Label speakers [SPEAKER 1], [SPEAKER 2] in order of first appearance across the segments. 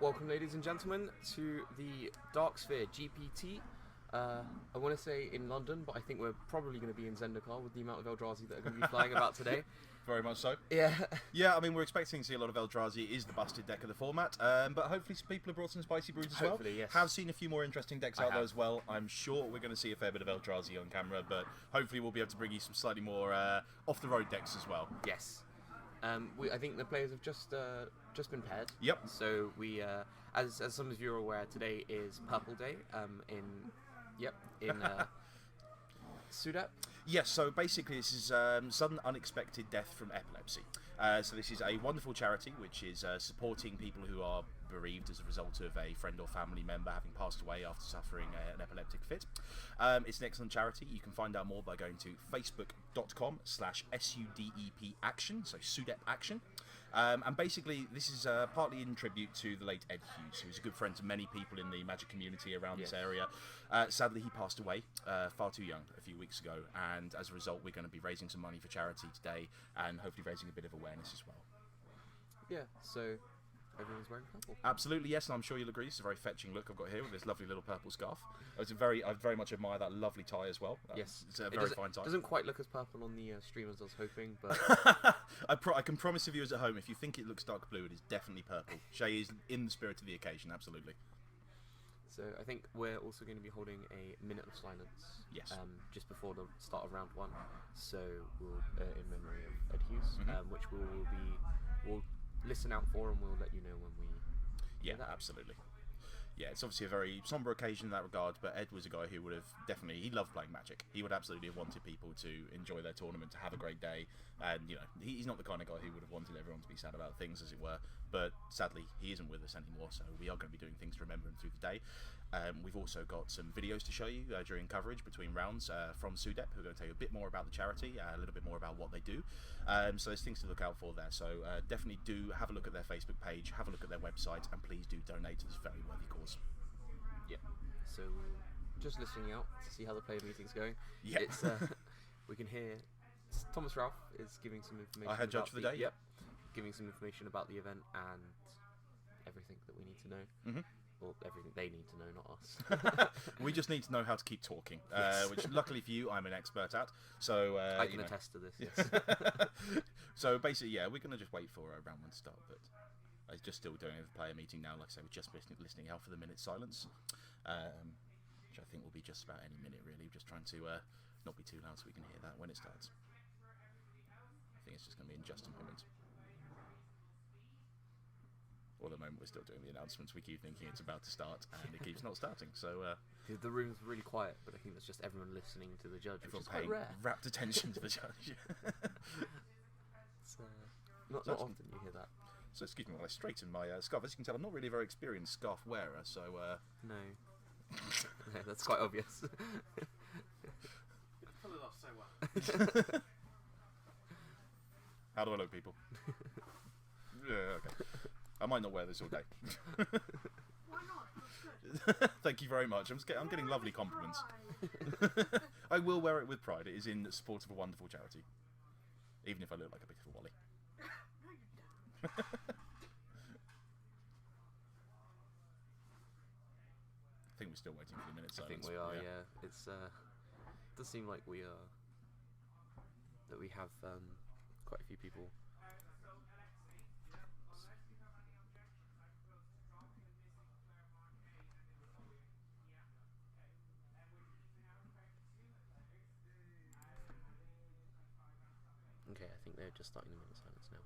[SPEAKER 1] Welcome, ladies and gentlemen, to the Dark Sphere GPT. I want to say in London, but I think we're probably going to be in Zendikar with the amount of Eldrazi that are going to be flying about today.
[SPEAKER 2] Very much so.
[SPEAKER 1] Yeah.
[SPEAKER 2] Yeah, I mean, we're expecting to see a lot of Eldrazi. It is the busted deck of the format, but hopefully some people have brought some spicy brews as well.
[SPEAKER 1] Hopefully, yes.
[SPEAKER 2] Have seen a few more interesting decks out there as well. I'm sure we're going to see a fair bit of Eldrazi on camera, but hopefully we'll be able to bring you some slightly more off-the-road decks as well.
[SPEAKER 1] Yes. I think the players have just been paired.
[SPEAKER 2] Yep.
[SPEAKER 1] So we, as some of you are aware, today is Purple Day. In Sudep.
[SPEAKER 2] Yes, so basically this is sudden unexpected death from epilepsy. So this is a wonderful charity which is supporting people who are bereaved as a result of a friend or family member having passed away after suffering an epileptic fit. It's an excellent charity. You can find out more by going to facebook.com/SUDEP action, so SUDEP action. And basically, this is partly in tribute to the late Ed Hughes, who was a good friend to many people in the Magic community around this area. Sadly, he passed away far too young a few weeks ago, and as a result, we're going to be raising some money for charity today, and hopefully raising a bit of awareness as well.
[SPEAKER 1] Yeah, so everyone's wearing purple.
[SPEAKER 2] Absolutely, yes, and I'm sure you'll agree. It's a very fetching look I've got here with this lovely little purple scarf. I very much admire that lovely tie as well.
[SPEAKER 1] Yes,
[SPEAKER 2] it's a very fine tie.
[SPEAKER 1] It doesn't quite look as purple on the stream as I was hoping, but
[SPEAKER 2] I can promise the viewers at home, if you think it looks dark blue, it is definitely purple. Shea is in the spirit of the occasion, absolutely.
[SPEAKER 1] So I think we're also going to be holding a minute of silence.
[SPEAKER 2] Yes.
[SPEAKER 1] Just before the start of round one. So we'll in memory of Ed Hughes, which we'll listen out for, and we'll let you know when we.
[SPEAKER 2] Yeah, absolutely. Yeah, it's obviously a very somber occasion in that regard, but Ed was a guy who would have definitely, he loved playing Magic. He would absolutely have wanted people to enjoy their tournament, to have a great day, and, you know, he's not the kind of guy who would have wanted everyone to be sad about things, as it were, but sadly, he isn't with us anymore, so we are going to be doing things to remember him through the day. We've also got some videos to show you during coverage between rounds from SUDEP, who are going to tell you a bit more about the charity, a little bit more about what they do. So there's things to look out for there. So definitely do have a look at their Facebook page, have a look at their website, and please do donate to this very worthy cause.
[SPEAKER 1] Yeah. So just listening out to see how the player meeting's going.
[SPEAKER 2] Yeah.
[SPEAKER 1] It's we can hear Thomas Ralph is giving some information.
[SPEAKER 2] I had judge for the day.
[SPEAKER 1] Yep. Giving some information about the event and everything that we need to know. Well, everything they need to know, not us.
[SPEAKER 2] We just need to know how to keep talking, which luckily for you, I'm an expert at. So
[SPEAKER 1] I can attest to this. Yes.
[SPEAKER 2] So basically, yeah, we're going to just wait for round one to start, but I'm just still doing a player meeting now. Like I say, we're just listening out for the minute silence, which I think will be just about any minute, really. Just trying to not be too loud so we can hear that when it starts. I think it's just going to be in just a moment. Or the moment we're still doing the announcements, we keep thinking it's about to start, and it keeps not starting. So
[SPEAKER 1] the room's really quiet, but I think that's just everyone listening to the judge, which is quite rare.
[SPEAKER 2] Rapt attention to the judge.
[SPEAKER 1] It's, not often you hear that.
[SPEAKER 2] So excuse me while I straighten my scarf. As you can tell, I'm not really a very experienced scarf wearer, so
[SPEAKER 1] no. Yeah, that's quite obvious.
[SPEAKER 3] Pull it off so well.
[SPEAKER 2] How do I look, people? Yeah, okay. I might not wear this all day.
[SPEAKER 3] Why not? That's good.
[SPEAKER 2] Thank you very much. I'm getting lovely compliments. I will wear it with pride. It is in support of a wonderful charity. Even if I look like a bit of a wally.
[SPEAKER 3] No, you don't.
[SPEAKER 2] I think we're still waiting for the minute
[SPEAKER 1] I
[SPEAKER 2] silence.
[SPEAKER 1] think we are, yeah. It's does seem like we are, that we have quite a few people. Okay, I think they're just starting the minute silence now.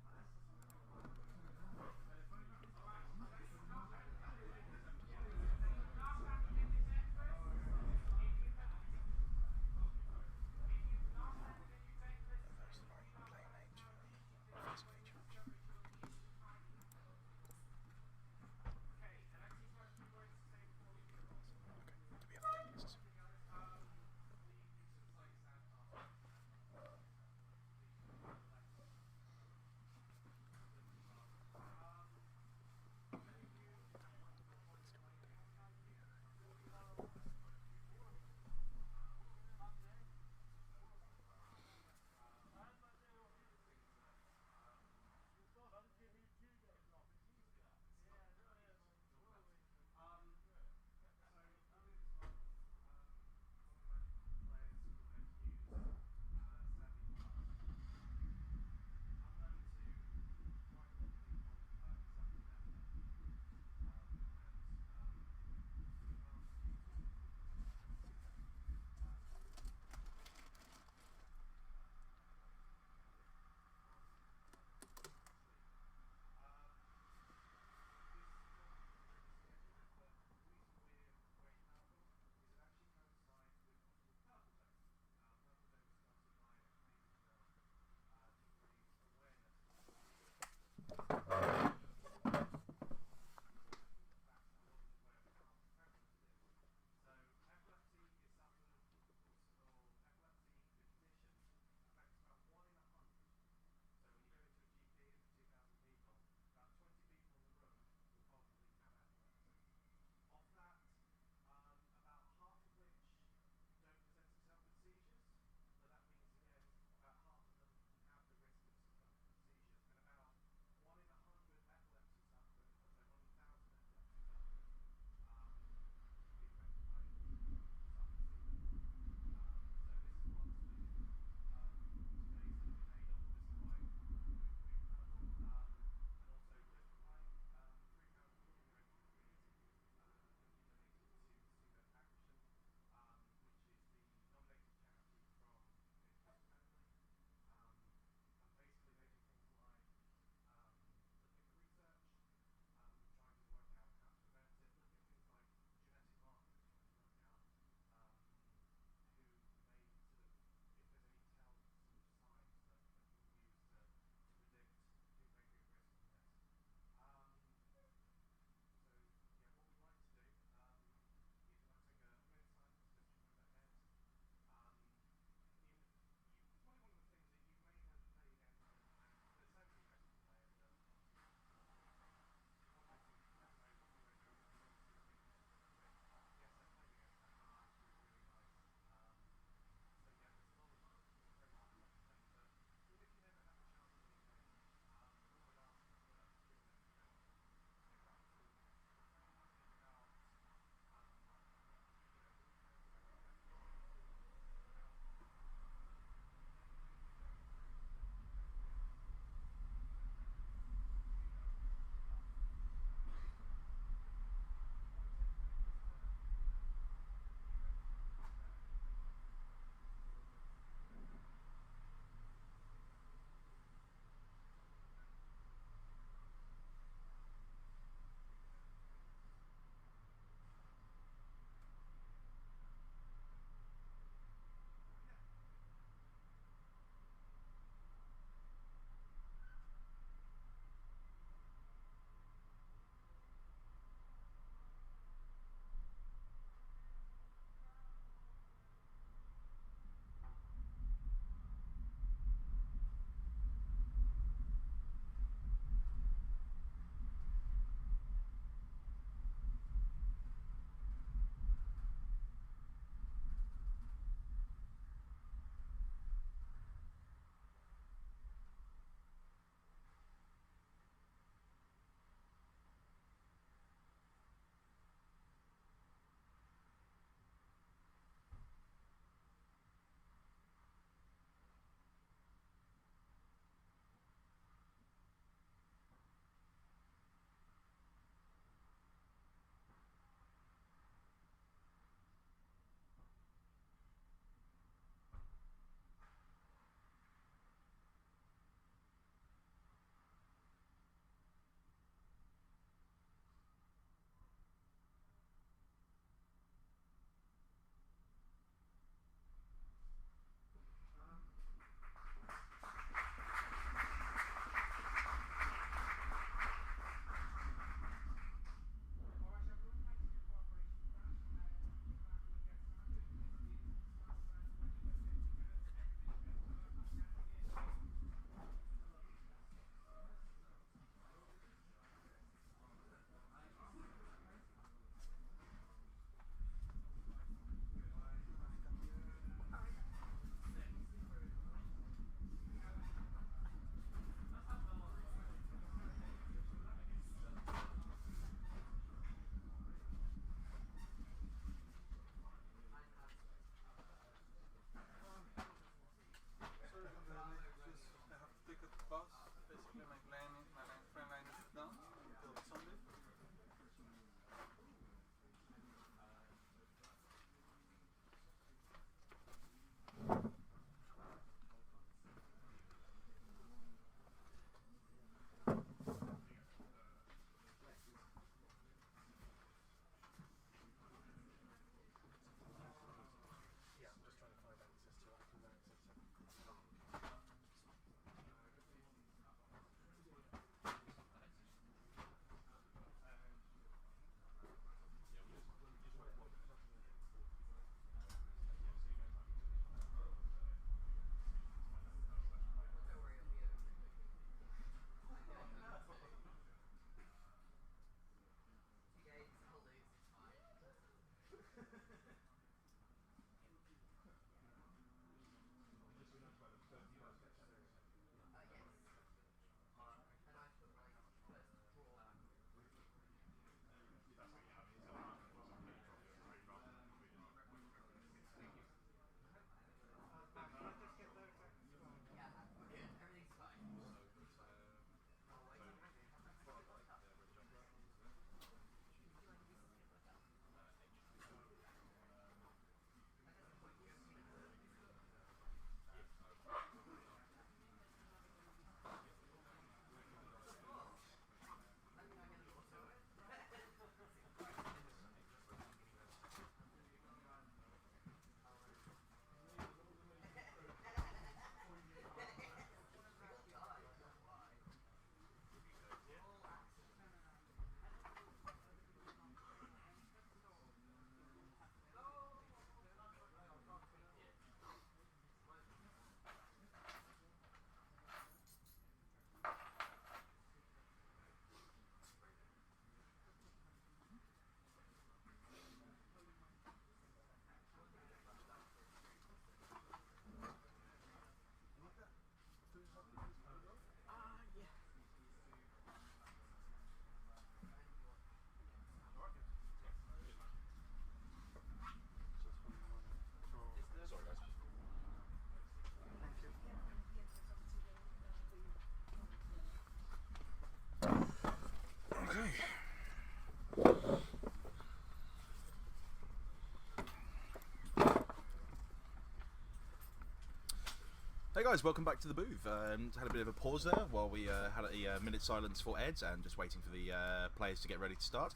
[SPEAKER 2] guys, welcome back to the booth. Had a bit of a pause there while we had a minute silence for Ed and just waiting for the players to get ready to start.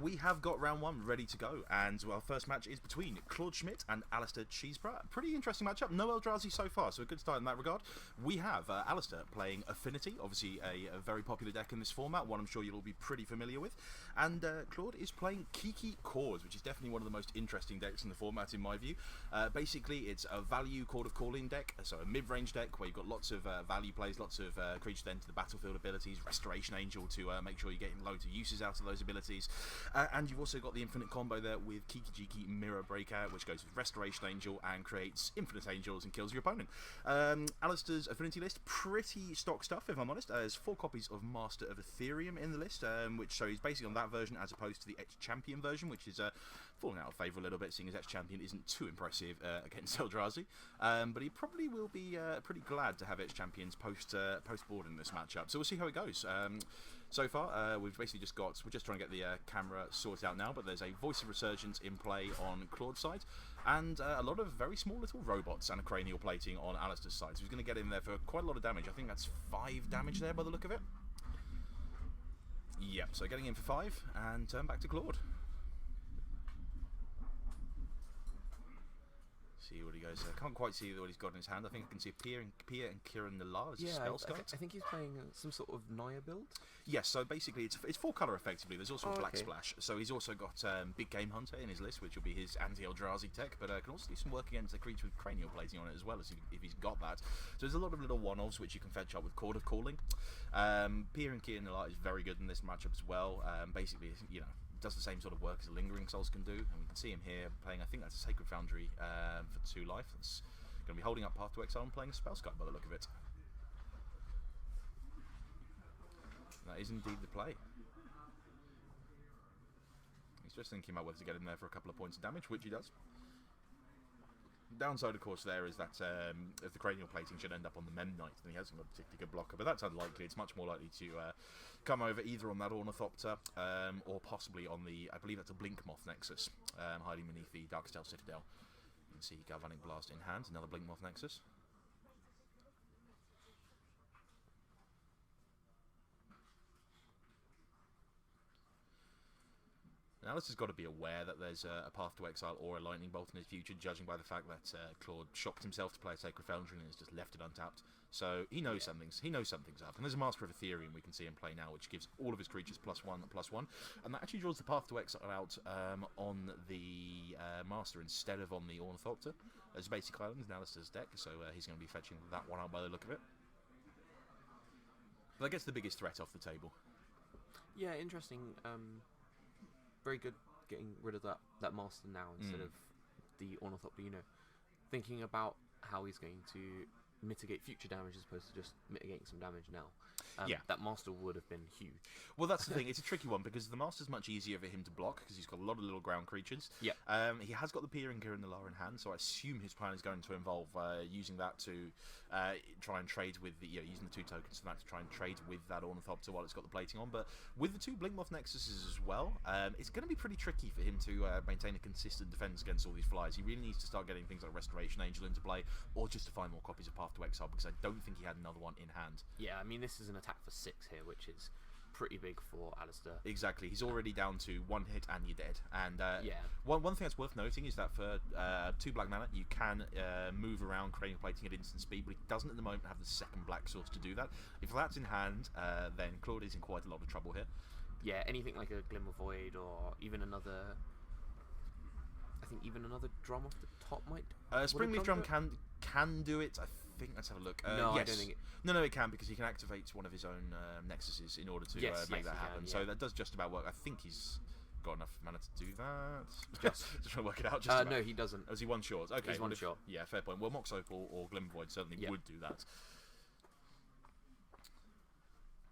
[SPEAKER 2] We have got round one ready to go, and our first match is between Claude Schmidt and Alistair Cheeseborough. Pretty interesting matchup. No Eldrazi so far, so a good start in that regard. We have Alistair playing Affinity, obviously a very popular deck in this format, one I'm sure you'll all be pretty familiar with. And Claude is playing Kiki Cause, which is definitely one of the most interesting decks in the format in my view. Basically, it's a value Chord of Calling deck, so a mid-range deck where you've got lots of value plays, lots of creatures to enter the battlefield abilities, Restoration Angel to make sure you're getting loads of uses out of those abilities, and you've also got the infinite combo there with Kiki Jiki Mirror Breakout, which goes with Restoration Angel and creates infinite angels and kills your opponent. Alistair's Affinity list, pretty stock stuff if I'm honest. There's 4 copies of Master of Ethereum in the list, so he's basically on that version as opposed to the Ex-Champion version, which is falling out of favour a little bit, seeing as Ex-Champion isn't too impressive against Eldrazi. But he probably will be pretty glad to have Ex-Champions post-board in this matchup. So we'll see how it goes. So far, we're just trying to get the camera sorted out now, but there's a Voice of Resurgence in play on Claude's side, and a lot of very small little robots and a cranial plating on Alistair's side. So he's going to get in there for quite a lot of damage. I think that's 5 damage there by the look of it. Yep, so getting in for 5, and turn back to Claude. See what he goes. I can't quite see what he's got in his hand. I think I can see Pia and Kieran Nala as spell cards.
[SPEAKER 1] I think he's playing some sort of Naya build.
[SPEAKER 2] Yes, so basically it's 4 colour effectively. There's also a Black Splash. So he's also got Big Game Hunter in his list, which will be his anti-Eldrazi tech, but can also do some work against a creature with cranial plating on it as well, as if he's got that. So there's a lot of little one-offs which you can fetch up with Chord of Calling. Pia and Kieran Nala is very good in this matchup as well. Basically, you know, does the same sort of work as Lingering Souls can do, and we can see him here playing, I think that's a Sacred Foundry for 2 life. That's going to be holding up Path to Exile and playing a Spellskite by the look of it. That is indeed the play. He's just thinking about whether to get in there for a couple of points of damage, which he does. Downside, of course, there is that if the cranial plating should end up on the Mem Knight, then he hasn't got a particularly good blocker, but that's unlikely. It's much more likely to come over either on that Ornithopter or possibly on the, I believe that's a Blink Moth Nexus, hiding beneath the Darksteel Citadel. You can see Galvanic Blast in hand, another Blink Moth Nexus. Now, Alistair's got to be aware that there's a Path to Exile or a Lightning Bolt in his future, judging by the fact that Claude shocked himself to play a Sacred Foundry and has just left it untapped. So he knows something's up. And there's a Master of Ethereum we can see him play now, which gives all of his creatures +1/+1, and that actually draws the Path to Exile out on the Master instead of on the Ornithopter. There's Basic Islands in Alistair's deck, so he's going to be fetching that one out by the look of it. But that gets the biggest threat off the table.
[SPEAKER 1] Yeah, interesting. Very good getting rid of that Master now instead of the Ornithopter, you know. Thinking about how he's going to mitigate future damage as opposed to just mitigating some damage now. That Master would have been huge.
[SPEAKER 2] Well, that's the thing. It's a tricky one because the Master's much easier for him to block because he's got a lot of little ground creatures.
[SPEAKER 1] Yeah.
[SPEAKER 2] He has got the Pia and Kieran Nala in hand, so I assume his plan is going to involve using that to try and trade with the using the 2 tokens for that to try and trade with that Ornithopter while it's got the plating on. But with the 2 Blinkmoth Nexuses as well, it's going to be pretty tricky for him to maintain a consistent defense against all these flyers. He really needs to start getting things like Restoration Angel into play, or just to find more copies of Path to Exile, because I don't think he had another one in hand.
[SPEAKER 1] Yeah, I mean, this is an attack for 6 here, which is pretty big for Alistair.
[SPEAKER 2] Exactly, he's already down to 1 hit and you're dead. And one thing that's worth noting is that for 2 black mana, you can move around cranial plating at instant speed, but he doesn't at the moment have the 2nd black source to do that. If that's in hand, then Claude is in quite a lot of trouble here.
[SPEAKER 1] Yeah, anything like a Glimmer Void or even another... I think even another drum off the top might...
[SPEAKER 2] Springleaf Drum can do it, I think. Let's have a look.
[SPEAKER 1] No,
[SPEAKER 2] yes.
[SPEAKER 1] I don't think it...
[SPEAKER 2] No, it can, because he can activate one of his own Nexuses in order to make that happen.
[SPEAKER 1] Can,
[SPEAKER 2] so that does just about work. I think he's got enough mana to do that. Just trying to work it out. Just
[SPEAKER 1] no, he doesn't.
[SPEAKER 2] Oh, is he 1 short? Okay,
[SPEAKER 1] he's 1 short.
[SPEAKER 2] Yeah, fair point. Well, Mox Opal or Glimmer Void certainly would do that.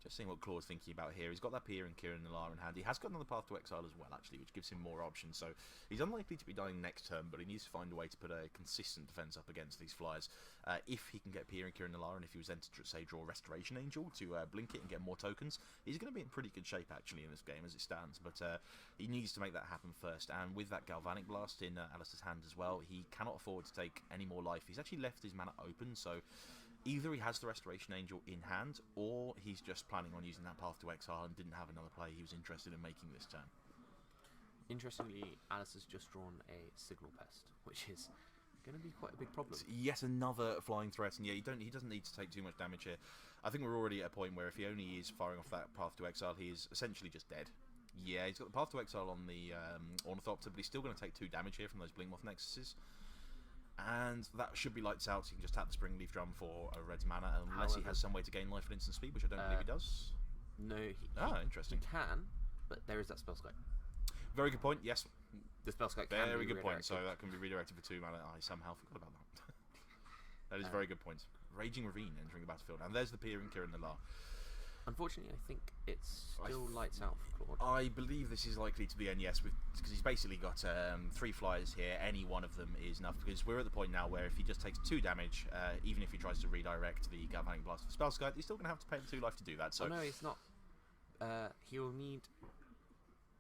[SPEAKER 2] Just seeing what Claude's thinking about here. He's got that Pia and Kieran Nala in hand. He has got another Path to Exile as well, actually, which gives him more options. So he's unlikely to be dying next turn, but he needs to find a way to put a consistent defense up against these flyers. If he can get Pia and Kieran Nala, and if he was then to, say, draw Restoration Angel to blink it and get more tokens, he's going to be in pretty good shape, actually, in this game as it stands. But he needs to make that happen first. And with that Galvanic Blast in Alistair's hand as well, he cannot afford to take any more life. He's actually left his mana open, so either he has the Restoration Angel in hand, or he's just planning on using that Path to Exile and didn't have another play he was interested in making this turn.
[SPEAKER 1] Interestingly, Alice has just drawn a Signal Pest, which is going to be quite a big problem.
[SPEAKER 2] It's yet another flying threat, and yeah, he doesn't need to take too much damage here. I think we're already at a point where if he only is firing off that Path to Exile, he is essentially just dead. Yeah, he's got the Path to Exile on the Ornithopter, but he's still going to take 2 damage here from those Blinkmoth Nexuses. And that should be lights out, so you can just tap the Springleaf Drum for a red mana, unless he has some way to gain life and instant speed, which I don't believe he does.
[SPEAKER 1] No,
[SPEAKER 2] Interesting.
[SPEAKER 1] He can, but there is that spell scope.
[SPEAKER 2] Very good point, yes.
[SPEAKER 1] The spell scope can
[SPEAKER 2] Very
[SPEAKER 1] be
[SPEAKER 2] good point, so
[SPEAKER 1] redirected.
[SPEAKER 2] that can be redirected for 2 mana. I somehow forgot about that. That is a very good point. Raging Ravine entering the battlefield, and there's the Peering Kirin Nalar.
[SPEAKER 1] Unfortunately, I think it's still lights out for Claude.
[SPEAKER 2] I believe this is likely to be an yes, because he's basically got 3 flyers here. Any one of them is enough, because we're at the point now where if he just takes 2 damage, even if he tries to redirect the Galvanic Blast for Spellskite, he's still going to have to pay him 2 life to do that. So
[SPEAKER 1] no, it's not. He'll need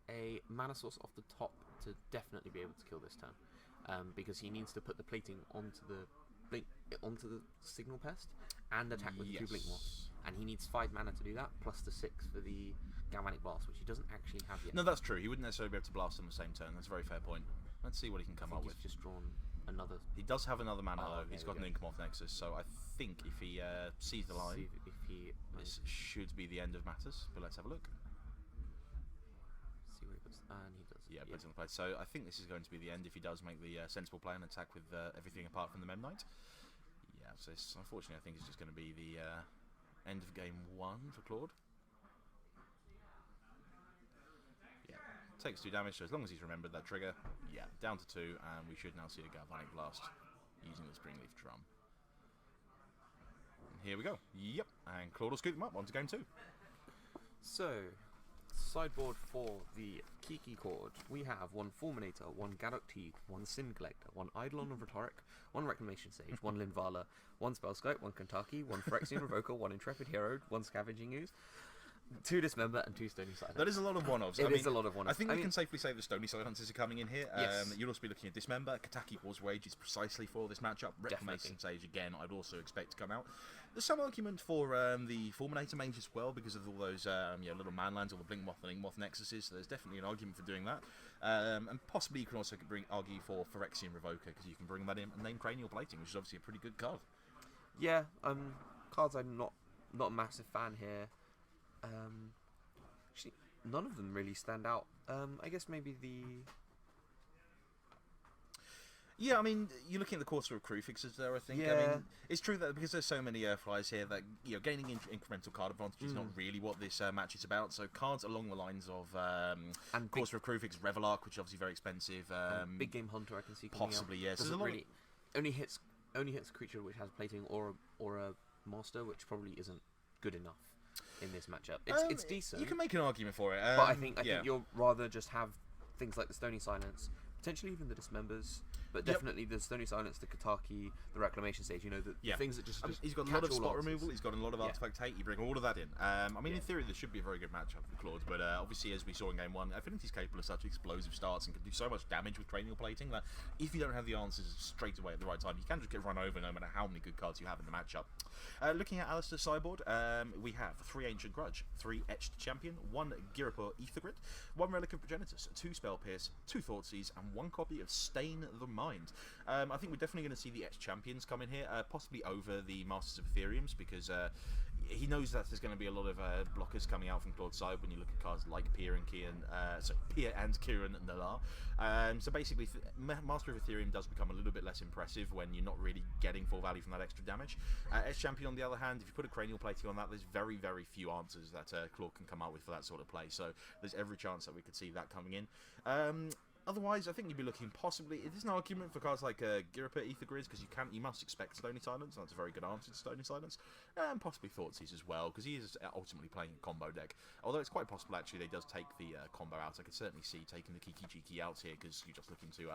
[SPEAKER 1] a mana source off the top to definitely be able to kill this turn, because he needs to put the plating onto the Signal Pest and attack with the 2 Blink Moths. And he needs 5 mana to do that, plus the 6 for the Galvanic Blast, which he doesn't actually have yet.
[SPEAKER 2] No, that's true. He wouldn't necessarily be able to blast on the same turn. That's a very fair point. Let's see what he can come up with.
[SPEAKER 1] He's just drawn another.
[SPEAKER 2] He does have another mana, though.
[SPEAKER 1] Okay,
[SPEAKER 2] He's got an Inkmoth Nexus, so I think if he sees the line, this should be the end of matters. But let's have a look.
[SPEAKER 1] See where he puts. And he does.
[SPEAKER 2] Yeah, puts it on the plate. So I think this is going to be the end if he does make the sensible play and attack with everything apart from the Mem Knight. Yeah, so unfortunately I think it's just going to be the end of game 1 for Claude. Yeah, takes 2 damage, so as long as he's remembered that trigger, yeah, down to 2, and we should now see a Galvanic Blast using the Springleaf Drum. And here we go. Yep, and Claude will scoop them up onto game 2.
[SPEAKER 1] So, sideboard for the Kiki Chord, we have 1 Fulminator, 1 Gaddock Teeth, 1 Sin Collector, 1 Eidolon of Rhetoric, 1 Reclamation Sage, 1 Linvala, 1 Spellscope, 1 Kentucky, 1 Phyrexian Revoker, 1 Intrepid Hero, 1 Scavenging Ooze, 2 Dismember, and 2 Stony Silence.
[SPEAKER 2] That is a lot of one-offs.
[SPEAKER 1] It is a lot of one-offs.
[SPEAKER 2] I think we can safely say the Stony Silences are coming in here.
[SPEAKER 1] Yes.
[SPEAKER 2] You'll also be looking at Dismember. Kataki War's Rage is precisely for this matchup. Reclamation
[SPEAKER 1] Definitely.
[SPEAKER 2] Sage, again, I'd also expect to come out. There's some argument for the Fulminator mage as well, because of all those little manlands, all the Blinkmoth and Inkmoth Nexuses, so there's definitely an argument for doing that. And possibly you can also argue for Phyrexian Revoker, because you can bring that in and name Cranial Plating, which is obviously a pretty good card.
[SPEAKER 1] Yeah, cards I'm not a massive fan here. Actually, none of them really stand out. I guess maybe the...
[SPEAKER 2] Yeah, I mean, you're looking at the Courser of Crucifixes there, I think.
[SPEAKER 1] Yeah.
[SPEAKER 2] I mean, it's true that because there's so many flyers here that, gaining incremental card advantage is not really what this match is about. So cards along the lines of
[SPEAKER 1] And
[SPEAKER 2] Courser of Crucifix, Revelark, which is obviously very expensive.
[SPEAKER 1] Big Game Hunter I can see coming
[SPEAKER 2] Possibly,
[SPEAKER 1] out.
[SPEAKER 2] yes.
[SPEAKER 1] Doesn't really... Only hits a creature which has plating or a monster, which probably isn't good enough in this matchup. It's decent.
[SPEAKER 2] You can make an argument for it.
[SPEAKER 1] But I think you'll rather just have things like the Stony Silence, potentially even the Dismembers, but definitely the Stony Silence, the Kataki, the Reclamation Stage, the things that just
[SPEAKER 2] he's got a
[SPEAKER 1] catch
[SPEAKER 2] lot of
[SPEAKER 1] all
[SPEAKER 2] spot
[SPEAKER 1] answers.
[SPEAKER 2] removal, he's got a lot of artifact hate, you bring all of that in. I mean, in
[SPEAKER 1] Yeah.
[SPEAKER 2] theory, this should be a very good matchup for Claude, but obviously, as we saw in game 1, Affinity's capable of such explosive starts and can do so much damage with Cranial Plating that if you don't have the answers straight away at the right time, you can just get run over no matter how many good cards you have in the matchup. Looking at Alistair's sideboard, we have 3 Ancient Grudge, 3 Etched Champion, 1 Girapur Aethergrid, 1 Relic of Progenitus, 2 Spell Pierce, 2 Thoughtseize, and 1 copy of Stain the Mind. I think we're definitely going to see the Etched Champions come in here, possibly over the Masters of Ethereums, because he knows that there's going to be a lot of blockers coming out from Claude's side when you look at cards like Pier and Kirin Nalar. So basically, Master of Ethereum does become a little bit less impressive when you're not really getting full value from that extra damage. Etched Champion, on the other hand, if you put a Cranial Plating on that, there's very, very few answers that Claude can come out with for that sort of play. So there's every chance that we could see that coming in. Otherwise, I think you'd be looking possibly... There's an argument for cards like Girapur Aethergrids, because you must expect Stony Silence, and that's a very good answer to Stony Silence, and possibly Thoughtseize as well, because he is ultimately playing a combo deck. Although it's quite possible, actually, they does take the combo out. I could certainly see taking the Kiki Jiki out here, because you're just looking to,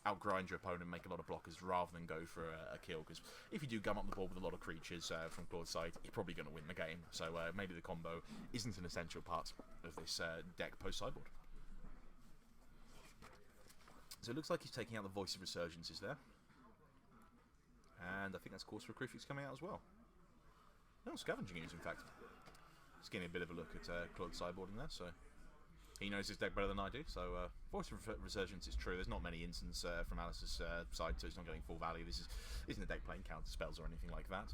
[SPEAKER 2] outgrind your opponent, make a lot of blockers, rather than go for a kill, because if you do gum up the board with a lot of creatures from Claude's side, you're probably going to win the game. So maybe the combo isn't an essential part of this deck post-sideboard. So it looks like he's taking out the Voice of Resurgences there. And I think that's course for Crucifix coming out as well. No, Scavenging Ooze, in fact. Just getting a bit of a look at Claude's sideboarding there, so he knows his deck better than I do. So Voice of Resurgence is true. There's not many instances from Alice's side, so it's not getting full value. This isn't a deck playing counter spells or anything like that.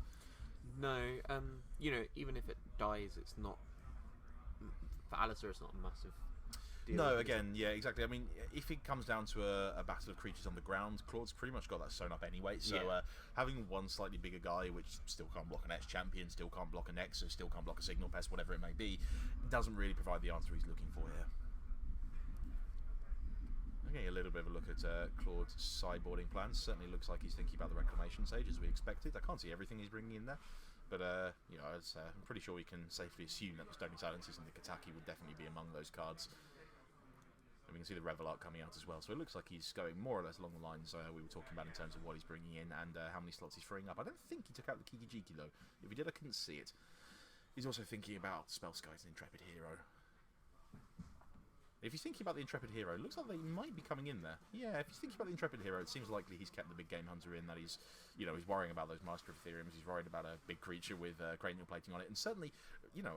[SPEAKER 1] No, you know, even if it dies, it's not for Alistair. It's not a massive deal.
[SPEAKER 2] No, again, yeah, exactly. I mean, if it comes down to a battle of creatures on the ground, Claude's pretty much got that sewn up anyway. So having one slightly bigger guy, which still can't block an X champion, still can't block a Nexus, still can't block a Signal Pest, whatever it may be, doesn't really provide the answer he's looking for here. I'm getting a little bit of a look at Claude's sideboarding plans. Certainly looks like he's thinking about the Reclamation Sage as we expected. I can't see everything he's bringing in there, but you know, I'm pretty sure we can safely assume that the Stony Silences and the Kataki will definitely be among those cards. And we can see the Revelant coming out as well, so it looks like he's going more or less along the lines we were talking about in terms of what he's bringing in and how many slots he's freeing up. I don't think he took out the Kikijiki though. If he did, I couldn't see it. He's also thinking about Spellskite and Intrepid Hero. If he's thinking about the Intrepid Hero, it looks like they might be coming in there. Yeah, if he's thinking about the Intrepid Hero, it seems likely he's kept the big game hunter in, that he's, you know, he's worrying about those Master of Ethereums, he's worried about a big creature with cranial plating on it, and certainly, you know,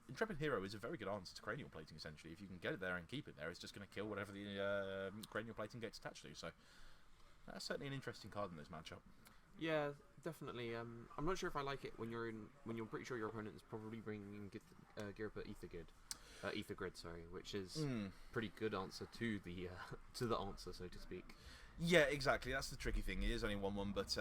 [SPEAKER 2] Intrepid Hero is a very good answer to cranial plating, essentially. If you can get it there and keep it there, it's just going to kill whatever the cranial plating gets attached to, so that's certainly an interesting card in this matchup.
[SPEAKER 1] Yeah, definitely. I'm not sure if I like it when you're pretty sure your opponent is probably bringing Girpa Ether Grid, sorry, which is pretty good answer to the answer, so to speak.
[SPEAKER 2] Yeah, exactly. That's the tricky thing. It is only 1/1, but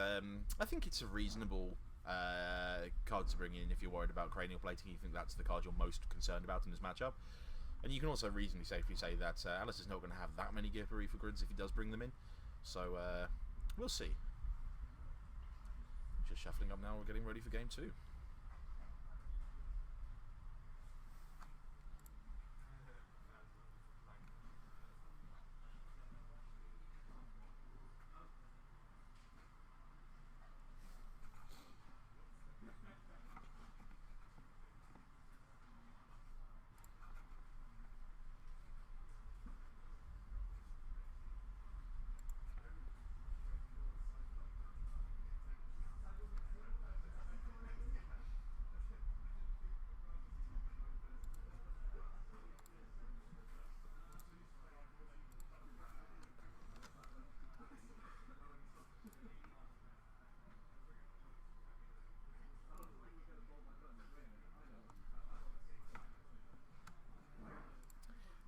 [SPEAKER 2] I think it's a reasonable card to bring in if you're worried about cranial plating. You think that's the card you're most concerned about in this matchup, and you can also reasonably safely say that Alice is not going to have that many Girpa Ether Grids if he does bring them in. So we'll see. Just shuffling up now. We're getting ready for game 2.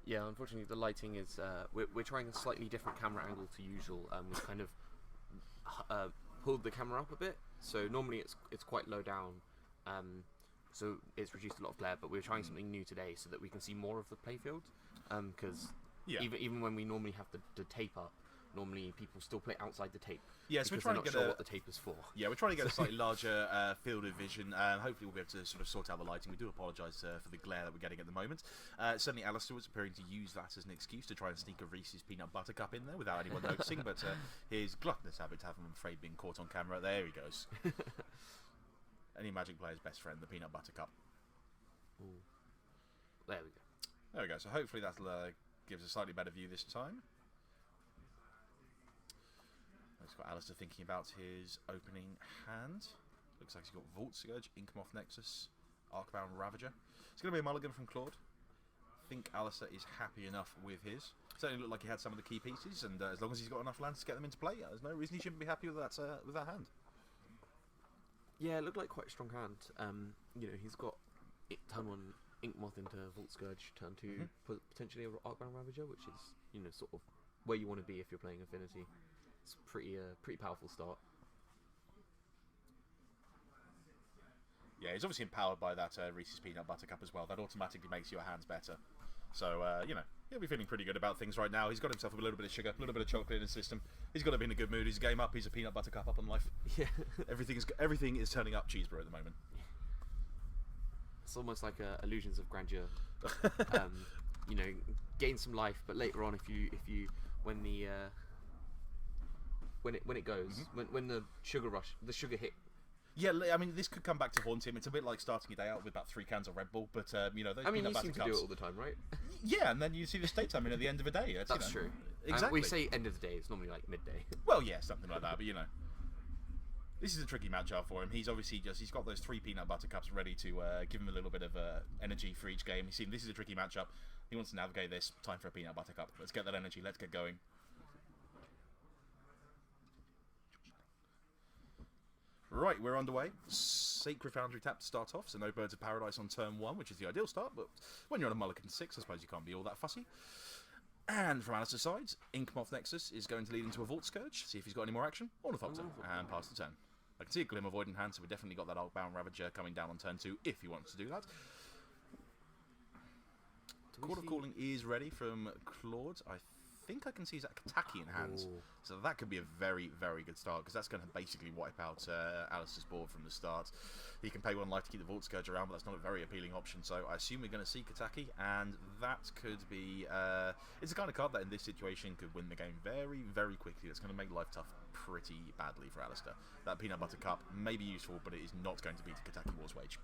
[SPEAKER 1] Yeah, unfortunately the lighting is we're trying a slightly different camera angle to usual. We've kind of pulled the camera up a bit, so normally it's quite low down, so it's reduced a lot of glare. But we're trying something new today so that we can see more of the playfield, because even when we normally have the tape up, normally people still play outside the tape.
[SPEAKER 2] Yes, we're trying to get
[SPEAKER 1] what the tape is for.
[SPEAKER 2] Yeah, we're trying to get a slightly larger field of vision. Hopefully we'll be able to sort of sort out the lighting. We do apologise for the glare that we're getting at the moment. Certainly Alistair was appearing to use that as an excuse to try and sneak a Reese's Peanut Butter Cup in there without anyone noticing, but his gluttonous habit to have him, I'm afraid, being caught on camera. There he goes. Any Magic player's best friend, the Peanut Butter Cup.
[SPEAKER 1] Ooh. There we go.
[SPEAKER 2] There we go. So hopefully that gives a slightly better view this time. It's got Alistair thinking about his opening hand. Looks like he's got Vault Scourge, Inkmoth Nexus, Arcbound Ravager. It's going to be a mulligan from Claude. I think Alistair is happy enough with his. Certainly looked like he had some of the key pieces, and as long as he's got enough lands to get them into play, there's no reason he shouldn't be happy with that hand.
[SPEAKER 1] Yeah, it looked like quite a strong hand. You know, he's got turn 1 Inkmoth into Vault Scourge, turn 2 potentially Arcbound Ravager, which is, you know, sort of where you want to be if you're playing Affinity. It's pretty powerful start.
[SPEAKER 2] Yeah, he's obviously empowered by that Reese's Peanut Butter Cup as well. That automatically makes your hands better. So, you know, he'll be feeling pretty good about things right now. He's got himself a little bit of sugar, a little bit of chocolate in his system. He's got to be in a good mood. He's a game up. He's a Peanut Butter Cup up on life.
[SPEAKER 1] Yeah.
[SPEAKER 2] Everything is turning up Cheesebro at the moment.
[SPEAKER 1] It's almost like illusions of grandeur. You know, gain some life, but later on, if you when it goes, when the sugar hit.
[SPEAKER 2] Yeah, I mean, this could come back to haunt him. It's a bit like starting your day out with about 3 cans of Red Bull, but you know, those
[SPEAKER 1] I mean,
[SPEAKER 2] Peanut
[SPEAKER 1] you
[SPEAKER 2] Butter
[SPEAKER 1] seem to
[SPEAKER 2] Cups.
[SPEAKER 1] do it all the time, right?
[SPEAKER 2] Yeah, and then you see the state time at the end of the day.
[SPEAKER 1] That's true.
[SPEAKER 2] Exactly.
[SPEAKER 1] We say end of the day. It's normally like midday.
[SPEAKER 2] Well, yeah, something like that. But you know, This is a tricky matchup for him. He's obviously he's got those 3 peanut butter cups ready to give him a little bit of energy for each game. He's seen this is a tricky matchup. He wants to navigate this. Time for a peanut butter cup. Let's get that energy. Let's get going. Right, we're underway. Sacred Foundry tap to start off, so no Birds of Paradise on turn 1, which is the ideal start, but when you're on a Mulligan 6, I suppose you can't be all that fussy. And from Alistair's side, Inkmoth Nexus is going to lead into a Vault Scourge, see if he's got any more action. Ornithopter, and pass the turn. I can see a Glimmer Void in hand, so we definitely got that Outbound Ravager coming down on turn 2, if he wants to do that. Court of Calling is ready from Claude. I think I can see that Kataki in hand, so that could be a very, very good start, because that's going to basically wipe out Alistair's board from the start. He can pay 1 life to keep the Vault Scourge around, but that's not a very appealing option, so I assume we're going to see Kataki, and that could be... it's the kind of card that in this situation could win the game very, very quickly. That's going to make life tough pretty badly for Alistair. That Peanut Butter Cup may be useful, but it is not going to beat the Kataki War's Wage.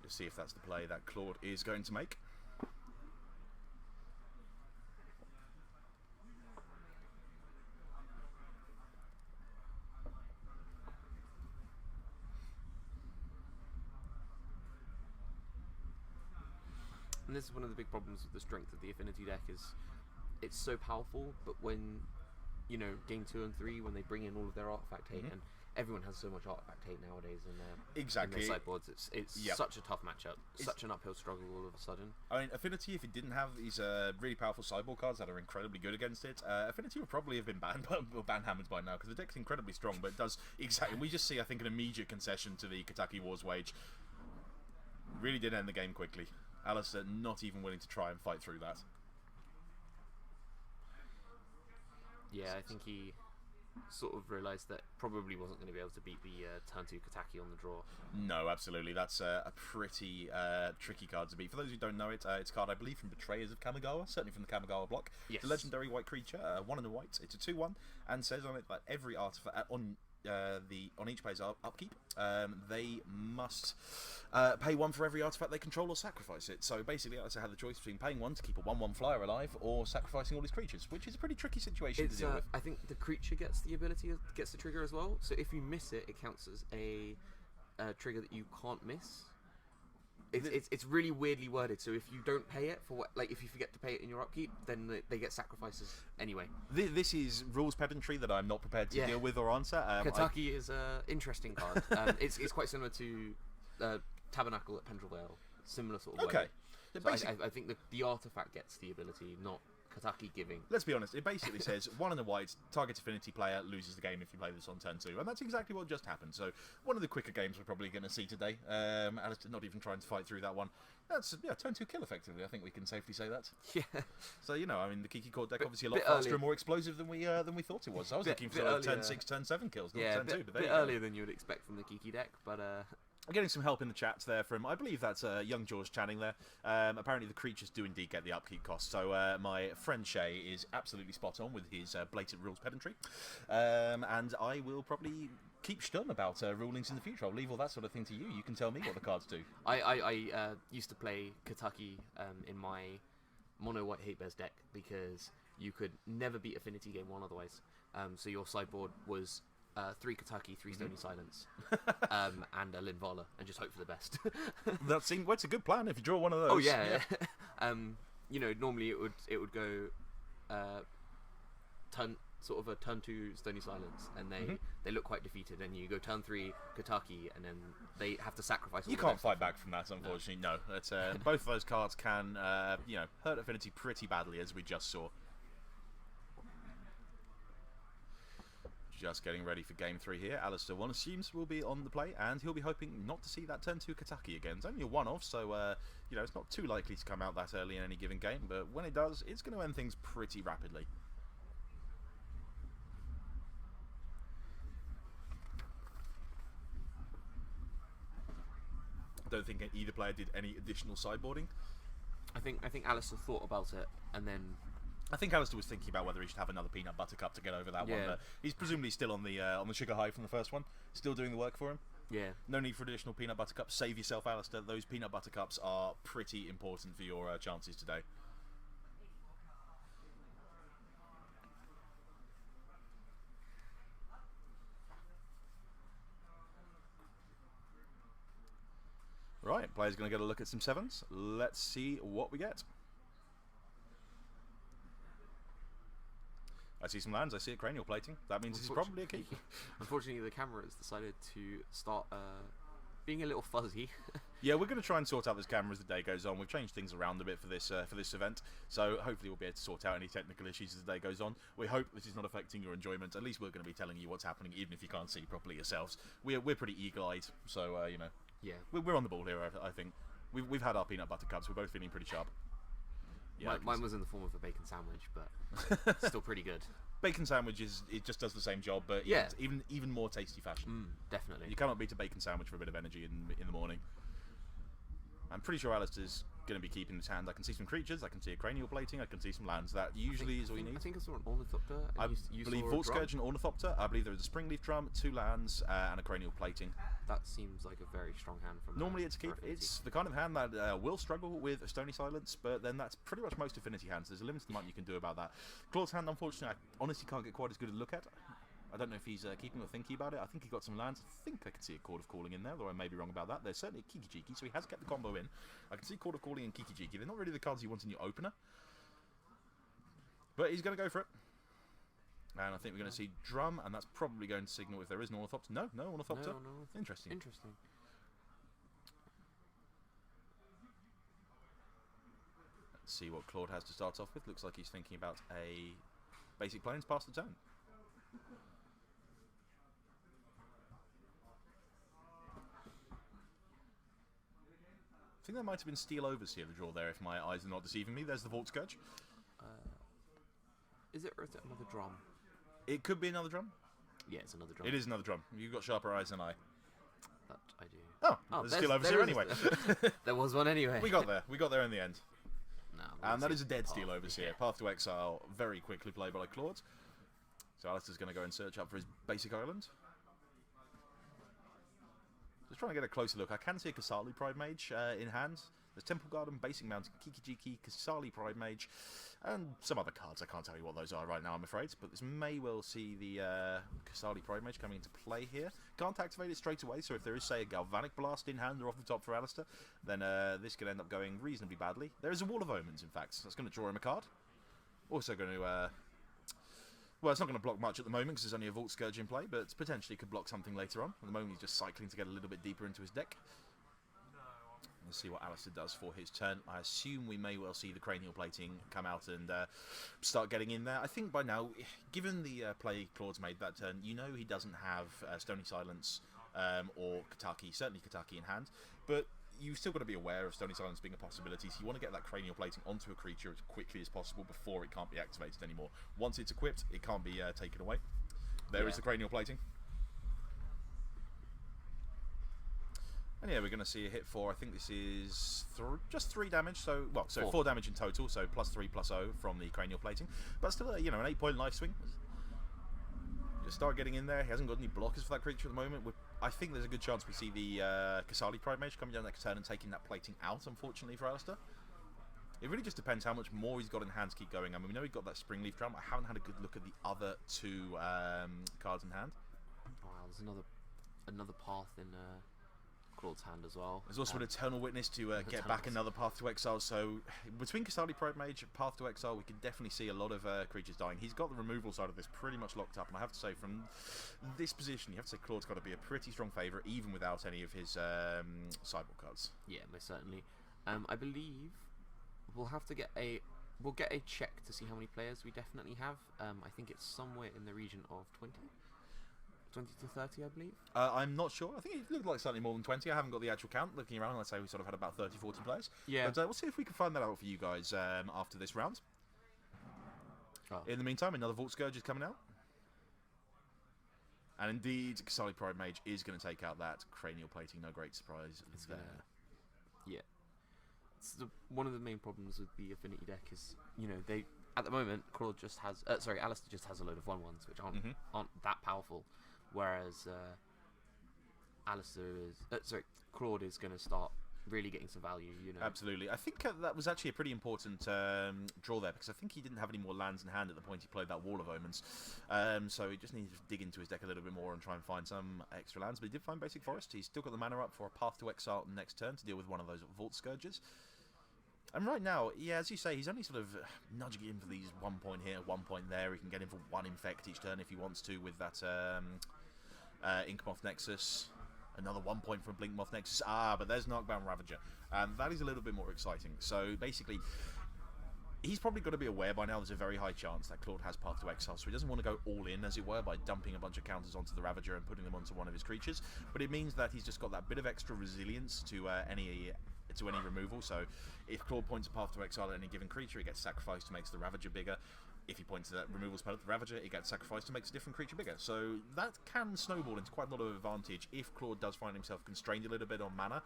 [SPEAKER 2] Let's see if that's the play that Claude is going to make.
[SPEAKER 1] And this is one of the big problems with the strength of the Affinity deck is it's so powerful, but when, you know, game 2 and 3, when they bring in all of their artifact hate, and everyone has so much artifact hate nowadays in their sideboards, it's such a tough matchup, such an uphill struggle all of a sudden.
[SPEAKER 2] I mean, Affinity, if it didn't have these really powerful sideboard cards that are incredibly good against it, Affinity would probably have been ban-hammered by now, because the deck's incredibly strong, but it does exactly... We just see, I think, an immediate concession to the Kataki War's Wage. Really did end the game quickly. Alistair not even willing to try and fight through that.
[SPEAKER 1] Yeah, I think he sort of realised that probably wasn't going to be able to beat the turn 2 Kataki on the draw.
[SPEAKER 2] No, absolutely. That's a pretty tricky card to beat. For those who don't know it, it's a card, I believe, from Betrayers of Kamigawa, certainly from the Kamigawa block.
[SPEAKER 1] Yes.
[SPEAKER 2] It's a legendary white creature, 1 and a white. It's a 2/1, and says on it that every artifact on each player's upkeep, they must pay 1 for every artifact they control or sacrifice it. So basically, Alistair had the choice between paying 1 to keep a 1/1 flyer alive or sacrificing all his creatures, which is a pretty tricky situation to deal with.
[SPEAKER 1] I think the creature gets the ability, gets the trigger as well. So if you miss it, it counts as a trigger that you can't miss. It's really weirdly worded. So if you don't pay it for if you forget to pay it in your upkeep, then they get sacrifices anyway.
[SPEAKER 2] This is rules pedantry that I'm not prepared to deal with or answer.
[SPEAKER 1] Kataki is an interesting card. It's quite similar to Tabernacle at Pendrell Vale. Similar sort of way. So I think the artifact gets the ability, not Kataki giving.
[SPEAKER 2] Let's be honest, it basically says 1 and a white, target Affinity player loses the game if you play this on turn 2, and that's exactly what just happened. So one of the quicker games we're probably going to see today. Alistair not even trying to fight through that one. That's turn 2 kill effectively. I think we can safely say that.
[SPEAKER 1] Yeah.
[SPEAKER 2] So I mean, the Kiki Court deck obviously a lot faster and more explosive than we thought it was. I was looking for turn 6, turn 7 kills, not turn 2. But
[SPEAKER 1] bit earlier than you would expect from the Kiki deck, but.
[SPEAKER 2] I'm getting some help in the chat there from, I believe that's young George Channing there. Apparently the creatures do indeed get the upkeep cost, so my friend Shea is absolutely spot on with his blatant rules pedantry. And I will probably keep stum about rulings in the future. I'll leave all that sort of thing to you. You can tell me what the cards do.
[SPEAKER 1] I used to play Kataki in my mono white hate bears deck because you could never beat Affinity game 1 otherwise. So your sideboard was 3 Kataki, 3 Stony Silence, and a Linvala, and just hope for the best.
[SPEAKER 2] That seems it's a good plan if you draw one of those.
[SPEAKER 1] Oh yeah. Normally it would go turn 2 Stony Silence, and they look quite defeated, and you go turn 3 Kataki, and then they have to sacrifice.
[SPEAKER 2] You can't fight back from that, unfortunately. No, that's both of those cards can hurt Affinity pretty badly, as we just saw. Just getting ready for game 3 here. Alistair, one assumes will be on the play, and he'll be hoping not to see that turn 2 Kataki again. It's only a one-off, so it's not too likely to come out that early in any given game, but when it does, it's going to end things pretty rapidly. I don't think either player did any additional sideboarding.
[SPEAKER 1] I think Alistair thought about it, and then
[SPEAKER 2] I think Alistair was thinking about whether he should have another peanut butter cup to get over that one. He's presumably still on the sugar high from the first one, still doing the work for him.
[SPEAKER 1] Yeah.
[SPEAKER 2] No need for additional peanut butter cups. Save yourself, Alistair. Those peanut butter cups are pretty important for your chances today. player's going to get a look at some 7s. Let's see what we get. I see some lands, I see a cranial plating. That means it's probably a keep.
[SPEAKER 1] Unfortunately, the camera has decided to start being a little fuzzy.
[SPEAKER 2] Yeah, we're going to try and sort out this camera as the day goes on. We've changed things around a bit for this event, so hopefully we'll be able to sort out any technical issues as the day goes on. We hope this is not affecting your enjoyment. At least we're going to be telling you what's happening, even if you can't see properly yourselves. We're pretty eagle-eyed, so you know,
[SPEAKER 1] Yeah.
[SPEAKER 2] we're on the ball here. I think we've had our peanut butter cups. We're both feeling pretty sharp. Yeah,
[SPEAKER 1] Mine was in the form of a bacon sandwich, but still pretty good.
[SPEAKER 2] Bacon sandwich it just does the same job, but
[SPEAKER 1] Yeah.
[SPEAKER 2] even more tasty fashion.
[SPEAKER 1] Definitely.
[SPEAKER 2] You cannot beat a bacon sandwich for a bit of energy in the morning. I'm pretty sure Alistair's going to be keeping his hand. I can see some creatures, I can see a cranial plating, I can see some lands. That usually is all you need.
[SPEAKER 1] I think I saw an ornithopter.
[SPEAKER 2] I
[SPEAKER 1] And you
[SPEAKER 2] believe
[SPEAKER 1] saw a
[SPEAKER 2] Vault
[SPEAKER 1] drum?
[SPEAKER 2] Scourge and Ornithopter. I believe there is a Springleaf Drum, 2 lands, and a cranial plating.
[SPEAKER 1] That seems like a very strong hand from.
[SPEAKER 2] Normally it's a keep.
[SPEAKER 1] for Affinity.
[SPEAKER 2] It's the kind of hand that will struggle with a Stony Silence, but then that's pretty much most Affinity hands. There's a limited amount you can do about that. Claw's hand, unfortunately, I honestly can't get quite as good a look at. I don't know if he's keeping or thinking about it. I think he got some lands. I think I can see a Chord of Calling in there, though I may be wrong about that. There's certainly a Kiki-Jiki, so he has kept the combo in. I can see Chord of Calling and Kiki-Jiki. They're not really the cards you want in your opener. But he's going to go for it. And I think we're going to see Drum, and that's probably going to signal if there is an Ornithopter. No Ornithopter.
[SPEAKER 1] No.
[SPEAKER 2] Interesting.
[SPEAKER 1] Interesting.
[SPEAKER 2] Let's see what Claude has to start off with. Looks like he's thinking about a basic plains past the turn. I think there might have been Steel Overseer the draw there, if my eyes are not deceiving me. There's the Vault Scourge.
[SPEAKER 1] Is it or is it another drum?
[SPEAKER 2] It could be another drum.
[SPEAKER 1] Yeah, it's another drum.
[SPEAKER 2] It is another drum. You've got sharper eyes than I.
[SPEAKER 1] That I do.
[SPEAKER 2] Oh, there's Steel Overseer
[SPEAKER 1] there
[SPEAKER 2] anyway.
[SPEAKER 1] There was one anyway.
[SPEAKER 2] We got there. We got there in the end.
[SPEAKER 1] No,
[SPEAKER 2] And that
[SPEAKER 1] we'll
[SPEAKER 2] is a
[SPEAKER 1] see.
[SPEAKER 2] dead
[SPEAKER 1] Oh,
[SPEAKER 2] Steel Overseer.
[SPEAKER 1] yeah.
[SPEAKER 2] Path to Exile, very quickly played by Claude. So Alistair's going to go and search up for his basic island. Just trying to get a closer look. I can see a Kasali Pride Mage in hand. There's Temple Garden, Basic Mountain, Kiki-Jiki, Kasali Pride Mage, and some other cards. I can't tell you what those are right now, I'm afraid. But this may well see the Kasali Pride Mage coming into play here. Can't activate it straight away, so if there is, say, a Galvanic Blast in hand or off the top for Alistair, then this could end up going reasonably badly. There is a Wall of Omens, in fact. So that's going to draw him a card. Also going to... well, it's not going to block much at the moment because there's only a Vault Scourge in play, but potentially could block something later on. At the moment, he's just cycling to get a little bit deeper into his deck. Let's see what Alistair does for his turn. I assume we may well see the cranial plating come out and start getting in there. I think by now, given the play Claude's made that turn, you know he doesn't have Stony Silence or Kataki, certainly Kataki in hand, but you've still got to be aware of Stony Silence being a possibility, so you want to get that cranial plating onto a creature as quickly as possible before it can't be activated anymore. Once it's equipped, it can't be taken away. There is the cranial plating. And yeah, we're going to see a hit for, I think this is just 3 damage, so, well, so 4 damage in total, so +3/+0 from the cranial plating. But still, you know, an 8-point life swing. Just start getting in there. He hasn't got any blockers for that creature at the moment. I think there's a good chance we see the Kasali Pride Mage coming down next turn and taking that plating out, unfortunately, for Alistair. It really just depends how much more he's got in hand to keep going. I mean, we know he's got that Springleaf Drum. I haven't had a good look at the other 2 cards in hand.
[SPEAKER 1] Wow, there's another path in Claude's hand as well.
[SPEAKER 2] There's also an Eternal Witness to get back another Path to Exile, so between Kasali Pride Mage and Path to Exile, we can definitely see a lot of creatures dying. He's got the removal side of this pretty much locked up, and I have to say, from this position, you have to say Claude's got to be a pretty strong favourite, even without any of his sideboard cards.
[SPEAKER 1] Yeah, most certainly. I believe we'll have to get a check to see how many players we definitely have. I think it's somewhere in the region of 20 to 30, I believe.
[SPEAKER 2] I'm not sure. I think it looked like slightly more than 20. I haven't got the actual count. Looking around, I'd say we sort of had about 30, 40 players.
[SPEAKER 1] Yeah.
[SPEAKER 2] But we'll see if we can find that out for you guys after this round.
[SPEAKER 1] Oh.
[SPEAKER 2] In the meantime, another Vault Scourge is coming out. And indeed, Kasali Pride Mage is going to take out that cranial plating. No great surprise there.
[SPEAKER 1] Yeah. It's one of the main problems with the Affinity deck is, you know, they at the moment Claude just has, Alistair just has a load of 1/1s which aren't that powerful, whereas Claude is going to start really getting some value, you know.
[SPEAKER 2] Absolutely. I think that was actually a pretty important draw there, because I think he didn't have any more lands in hand at the point he played that Wall of Omens. So he just needed to dig into his deck a little bit more and try and find some extra lands. But he did find Basic Forest. He's still got the mana up for a Path to Exile next turn to deal with one of those Vault Scourges. And right now, yeah, as you say, he's only sort of nudging in for these 1 point here, 1 point there. He can get in for 1 Infect each turn if he wants to with that Inkmoth Nexus. Another 1 point from Blinkmoth Nexus. But there's Knockbound Ravager. That is a little bit more exciting. So basically, he's probably got to be aware by now there's a very high chance that Claude has Path to Exile, so he doesn't want to go all in, as it were, by dumping a bunch of counters onto the Ravager and putting them onto one of his creatures. But it means that he's just got that bit of extra resilience to any removal. So if Claude points a Path to Exile at any given creature, it gets sacrificed to make the Ravager bigger. If he points to that removal spell at the Ravager, it gets sacrificed to make a different creature bigger. So that can snowball into quite a lot of advantage if Claude does find himself constrained a little bit on mana.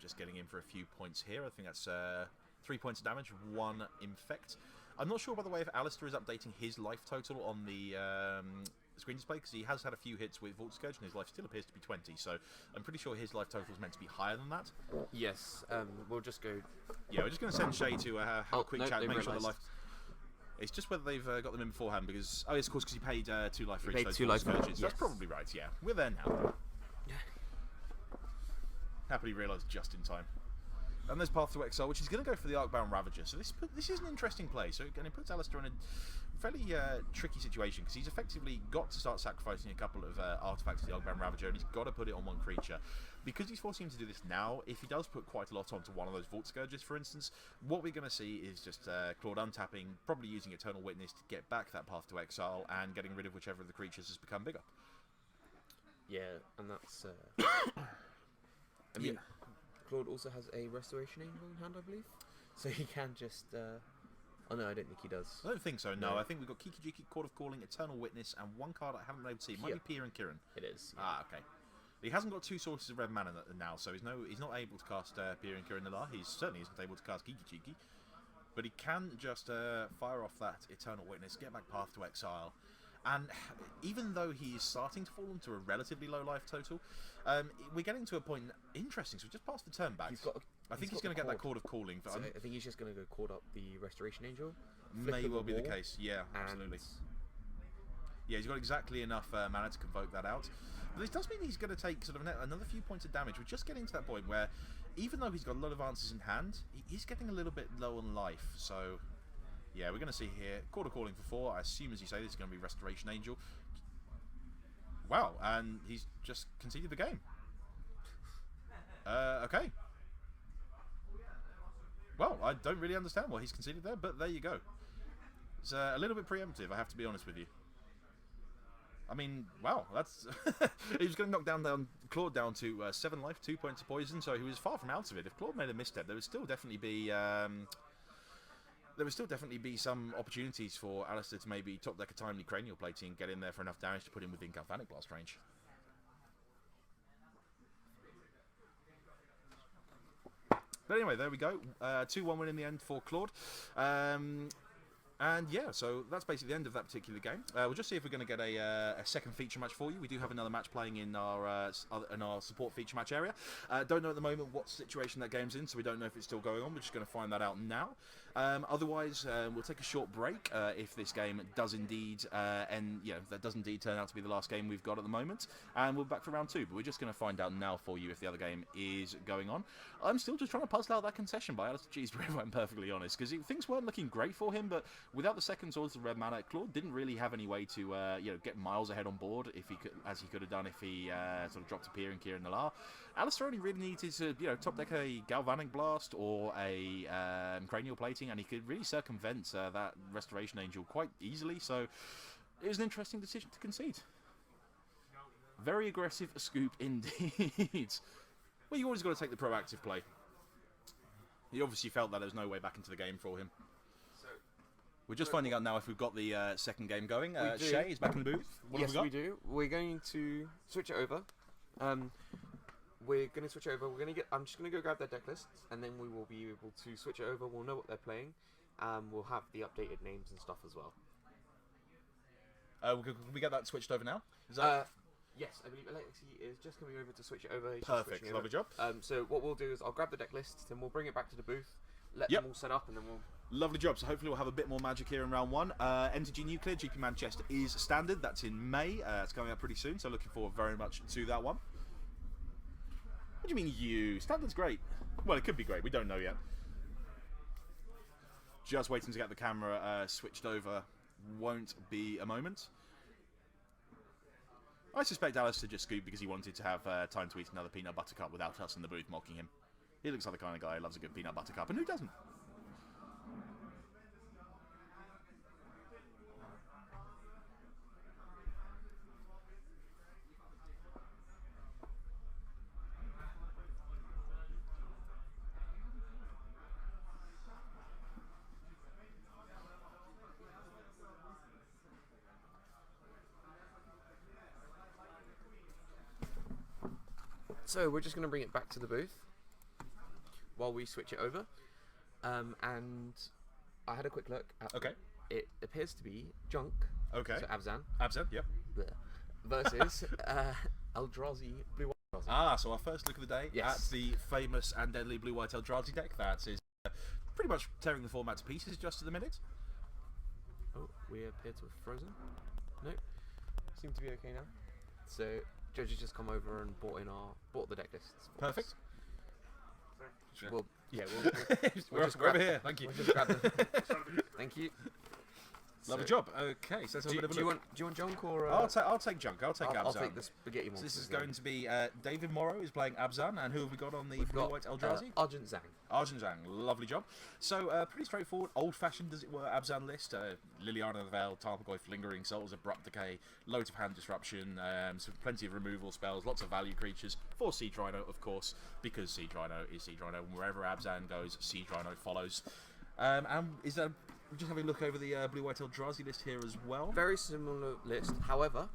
[SPEAKER 2] Just getting in for a few points here. I think that's 3 points of damage, 1 Infect. I'm not sure, by the way, if Alistair is updating his life total on the screen display, because he has had a few hits with Vault Scourge and his life still appears to be 20, so I'm pretty sure his life total is meant to be higher than that.
[SPEAKER 1] Yes, we'll just go...
[SPEAKER 2] Yeah, we're just going to send Shea to have a quick chat and make sure the life...
[SPEAKER 1] realised.
[SPEAKER 2] It's just whether they've got them in beforehand, because... Oh, yes, of course, because he paid 2 life for each
[SPEAKER 1] paid
[SPEAKER 2] of those
[SPEAKER 1] 2
[SPEAKER 2] Vault
[SPEAKER 1] life for each,
[SPEAKER 2] Scourges.
[SPEAKER 1] yes.
[SPEAKER 2] That's probably right, yeah. We're there now. Happily realised just in time. And there's Path to Exile, which is going to go for the Arcbound Ravager. So this is an interesting play. So again, it puts Alistair in a fairly tricky situation, because he's effectively got to start sacrificing a couple of artifacts to the Arcbound Ravager, and he's got to put it on one creature. Because he's forcing him to do this now, if he does put quite a lot onto one of those Vault Scourges, for instance, what we're going to see is just Claude untapping, probably using Eternal Witness to get back that Path to Exile, and getting rid of whichever of the creatures has become bigger.
[SPEAKER 1] Yeah, and that's... I mean, Claude also has a Restoration Angel in hand, I believe. So he can just... Oh no, I don't think he does.
[SPEAKER 2] I don't think so, no.
[SPEAKER 1] No.
[SPEAKER 2] I think we've got Kiki-Jiki, Court of Calling, Eternal Witness, and one card I haven't been able to see. It might be Pia and Kirin.
[SPEAKER 1] It is. Yeah.
[SPEAKER 2] Okay. He hasn't got 2 sources of red mana now, so he's not able to cast Pia and Kirin Nalar. He certainly isn't able to cast Kiki-Jiki. But he can just fire off that Eternal Witness, get back Path to Exile. And even though he's starting to fall into a relatively low life total, we're getting to a point interesting. So we just passed the turn back. I think he's going to get that Court of Calling.
[SPEAKER 1] So I think he's just going to go caught up the Restoration Angel.
[SPEAKER 2] May well be the case. Yeah, absolutely. Yeah, he's got exactly enough mana to convoke that out. But this does mean he's going to take sort of another few points of damage. We're just getting to that point where, even though he's got a lot of answers in hand, he's getting a little bit low on life. So... yeah, we're going to see here, Court of Calling for 4. I assume, as you say, this is going to be Restoration Angel. Wow, and he's just conceded the game. Okay. Well, I don't really understand why he's conceded there, but there you go. It's a little bit preemptive, I have to be honest with you. I mean, wow, that's... he was going to knock down Claude down to 7 life, 2 points of poison, so he was far from out of it. If Claude made a misstep, there would still definitely be... there would still definitely be some opportunities for Alistair to maybe top deck a timely Cranial Plating and get in there for enough damage to put him within Galvanic Blast range. But anyway, there we go. 2-1 win in the end for Claude. And yeah, so that's basically the end of that particular game. We'll just see if we're going to get a second feature match for you. We do have another match playing in our support feature match area. Don't know at the moment what situation that game's in, so we don't know if it's still going on. We're just going to find that out now. Otherwise, we'll take a short break if this game does indeed that does indeed turn out to be the last game we've got at the moment, and we'll be back for round 2. But we're just going to find out now for you if the other game is going on. I'm still just trying to puzzle out that concession by Alistair Cheeseberry, if I'm perfectly honest, because things weren't looking great for him. But without the second swords of red mana, Claude didn't really have any way to get miles ahead on board if he could, as he could have done if he sort of dropped a Pia and Kirin Nalar. Alistair only really needed to top deck a Galvanic Blast or a Cranial Plating, and he could really circumvent that Restoration Angel quite easily. So it was an interesting decision to concede. Very aggressive scoop indeed. Well, you always got to take the proactive play. He obviously felt that there was no way back into the game for him. We're just finding out now if we've got the second game going. Shea is back in the booth. What have we got?
[SPEAKER 1] Yes, we do. We're going to switch it over. We're going to switch it over. I'm just going to go grab their deck lists, and then we will be able to switch it over. We'll know what they're playing. We'll have the updated names and stuff as well.
[SPEAKER 2] Can we get that switched over now? Is that...
[SPEAKER 1] Yes, I believe Alexi is just coming over to switch it over. He's just
[SPEAKER 2] Perfect,
[SPEAKER 1] switching
[SPEAKER 2] lovely
[SPEAKER 1] over.
[SPEAKER 2] job.
[SPEAKER 1] So what we'll do is I'll grab the deck lists, then we'll bring it back to the booth, let
[SPEAKER 2] Yep.
[SPEAKER 1] them all set up, and then we'll...
[SPEAKER 2] Lovely job. So hopefully we'll have a bit more magic here in round 1. MTG Nuclear, GP Manchester is standard. That's in May. It's coming out pretty soon, so looking forward very much to that one. What do you mean you? Standard's great. Well, it could be great. We don't know yet. Just waiting to get the camera switched over. Won't be a moment. I suspect Alistair just scooped because he wanted to have time to eat another peanut butter cup without us in the booth mocking him. He looks like the kind of guy who loves a good peanut butter cup, and who doesn't?
[SPEAKER 1] So we're just going to bring it back to the booth while we switch it over. And I had a quick look at
[SPEAKER 2] Okay.
[SPEAKER 1] it. Appears to be Junk,
[SPEAKER 2] Okay.
[SPEAKER 1] so Abzan,
[SPEAKER 2] Absent, yep.
[SPEAKER 1] versus Eldrazi Blue White Eldrazi.
[SPEAKER 2] Ah, so our first look of the day
[SPEAKER 1] Yes.
[SPEAKER 2] at the famous and deadly blue-white Eldrazi deck. That is pretty much tearing the format to pieces just at the minute.
[SPEAKER 1] Oh, we appear to have frozen. Nope. Seem to be okay now. So Judge has just come over and bought the deck lists. for
[SPEAKER 2] Perfect.
[SPEAKER 1] us.
[SPEAKER 2] Sure.
[SPEAKER 1] We'll
[SPEAKER 2] We're
[SPEAKER 1] just
[SPEAKER 2] over
[SPEAKER 1] grab-
[SPEAKER 2] here. Thank you.
[SPEAKER 1] we'll just grab them. Thank you.
[SPEAKER 2] Lovely
[SPEAKER 1] So,
[SPEAKER 2] job. Okay, so let's have a bit of a
[SPEAKER 1] Do you
[SPEAKER 2] look.
[SPEAKER 1] want Junk or?
[SPEAKER 2] I'll take Junk. I'll take Abzan.
[SPEAKER 1] I'll take the spaghetti one.
[SPEAKER 2] So this is going to be David Morrow is playing Abzan, and who have we got on the blue-white Eldrazi?
[SPEAKER 1] Argent Zang.
[SPEAKER 2] Arjun Zhang, lovely job. So, pretty straightforward, old-fashioned, as it were, Abzan list. Liliana the Veil, Tarmogoyf, Lingering Souls, Abrupt Decay, loads of hand disruption, so plenty of removal spells, lots of value creatures, for Siege Rhino, of course, because Siege Rhino is Siege Rhino, and wherever Abzan goes, Siege Rhino follows. And is that... We're just having a look over the blue-white Eldrazi list here as well.
[SPEAKER 1] Very similar list. However,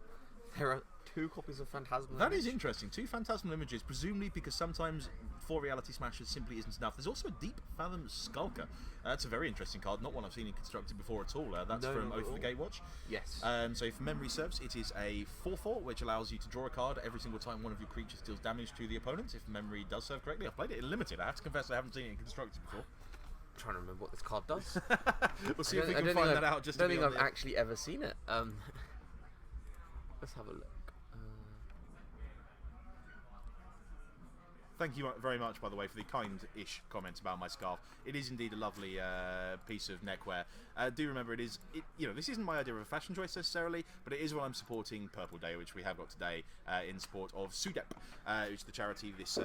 [SPEAKER 1] there are 2 copies of Phantasmal.
[SPEAKER 2] That is interesting. 2 Phantasmal Images, presumably because sometimes 4 Reality Smashers simply isn't enough. There's also a Deep Fathom Skulker. That's a very interesting card, not one I've seen in Constructed before at all. That's
[SPEAKER 1] No,
[SPEAKER 2] from
[SPEAKER 1] not at
[SPEAKER 2] Oath of the
[SPEAKER 1] all.
[SPEAKER 2] Gatewatch.
[SPEAKER 1] Yes.
[SPEAKER 2] So if memory serves, it is a 4/4, which allows you to draw a card every single time one of your creatures deals damage to the opponent, if memory does serve correctly. I've played it in Limited. I have to confess I haven't seen it in Constructed before.
[SPEAKER 1] I'm trying to remember what this card does.
[SPEAKER 2] We'll see if we
[SPEAKER 1] I
[SPEAKER 2] can
[SPEAKER 1] don't
[SPEAKER 2] find
[SPEAKER 1] think
[SPEAKER 2] that out just
[SPEAKER 1] I don't
[SPEAKER 2] to be
[SPEAKER 1] think
[SPEAKER 2] on
[SPEAKER 1] I've
[SPEAKER 2] the...
[SPEAKER 1] actually ever seen it. Let's have a look.
[SPEAKER 2] Thank you very much, by the way, for the kind-ish comments about my scarf. It is indeed a lovely piece of neckwear. Do remember, this isn't my idea of a fashion choice necessarily, but it is what I'm supporting Purple Day, which we have got today in support of SUDEP, which is the charity this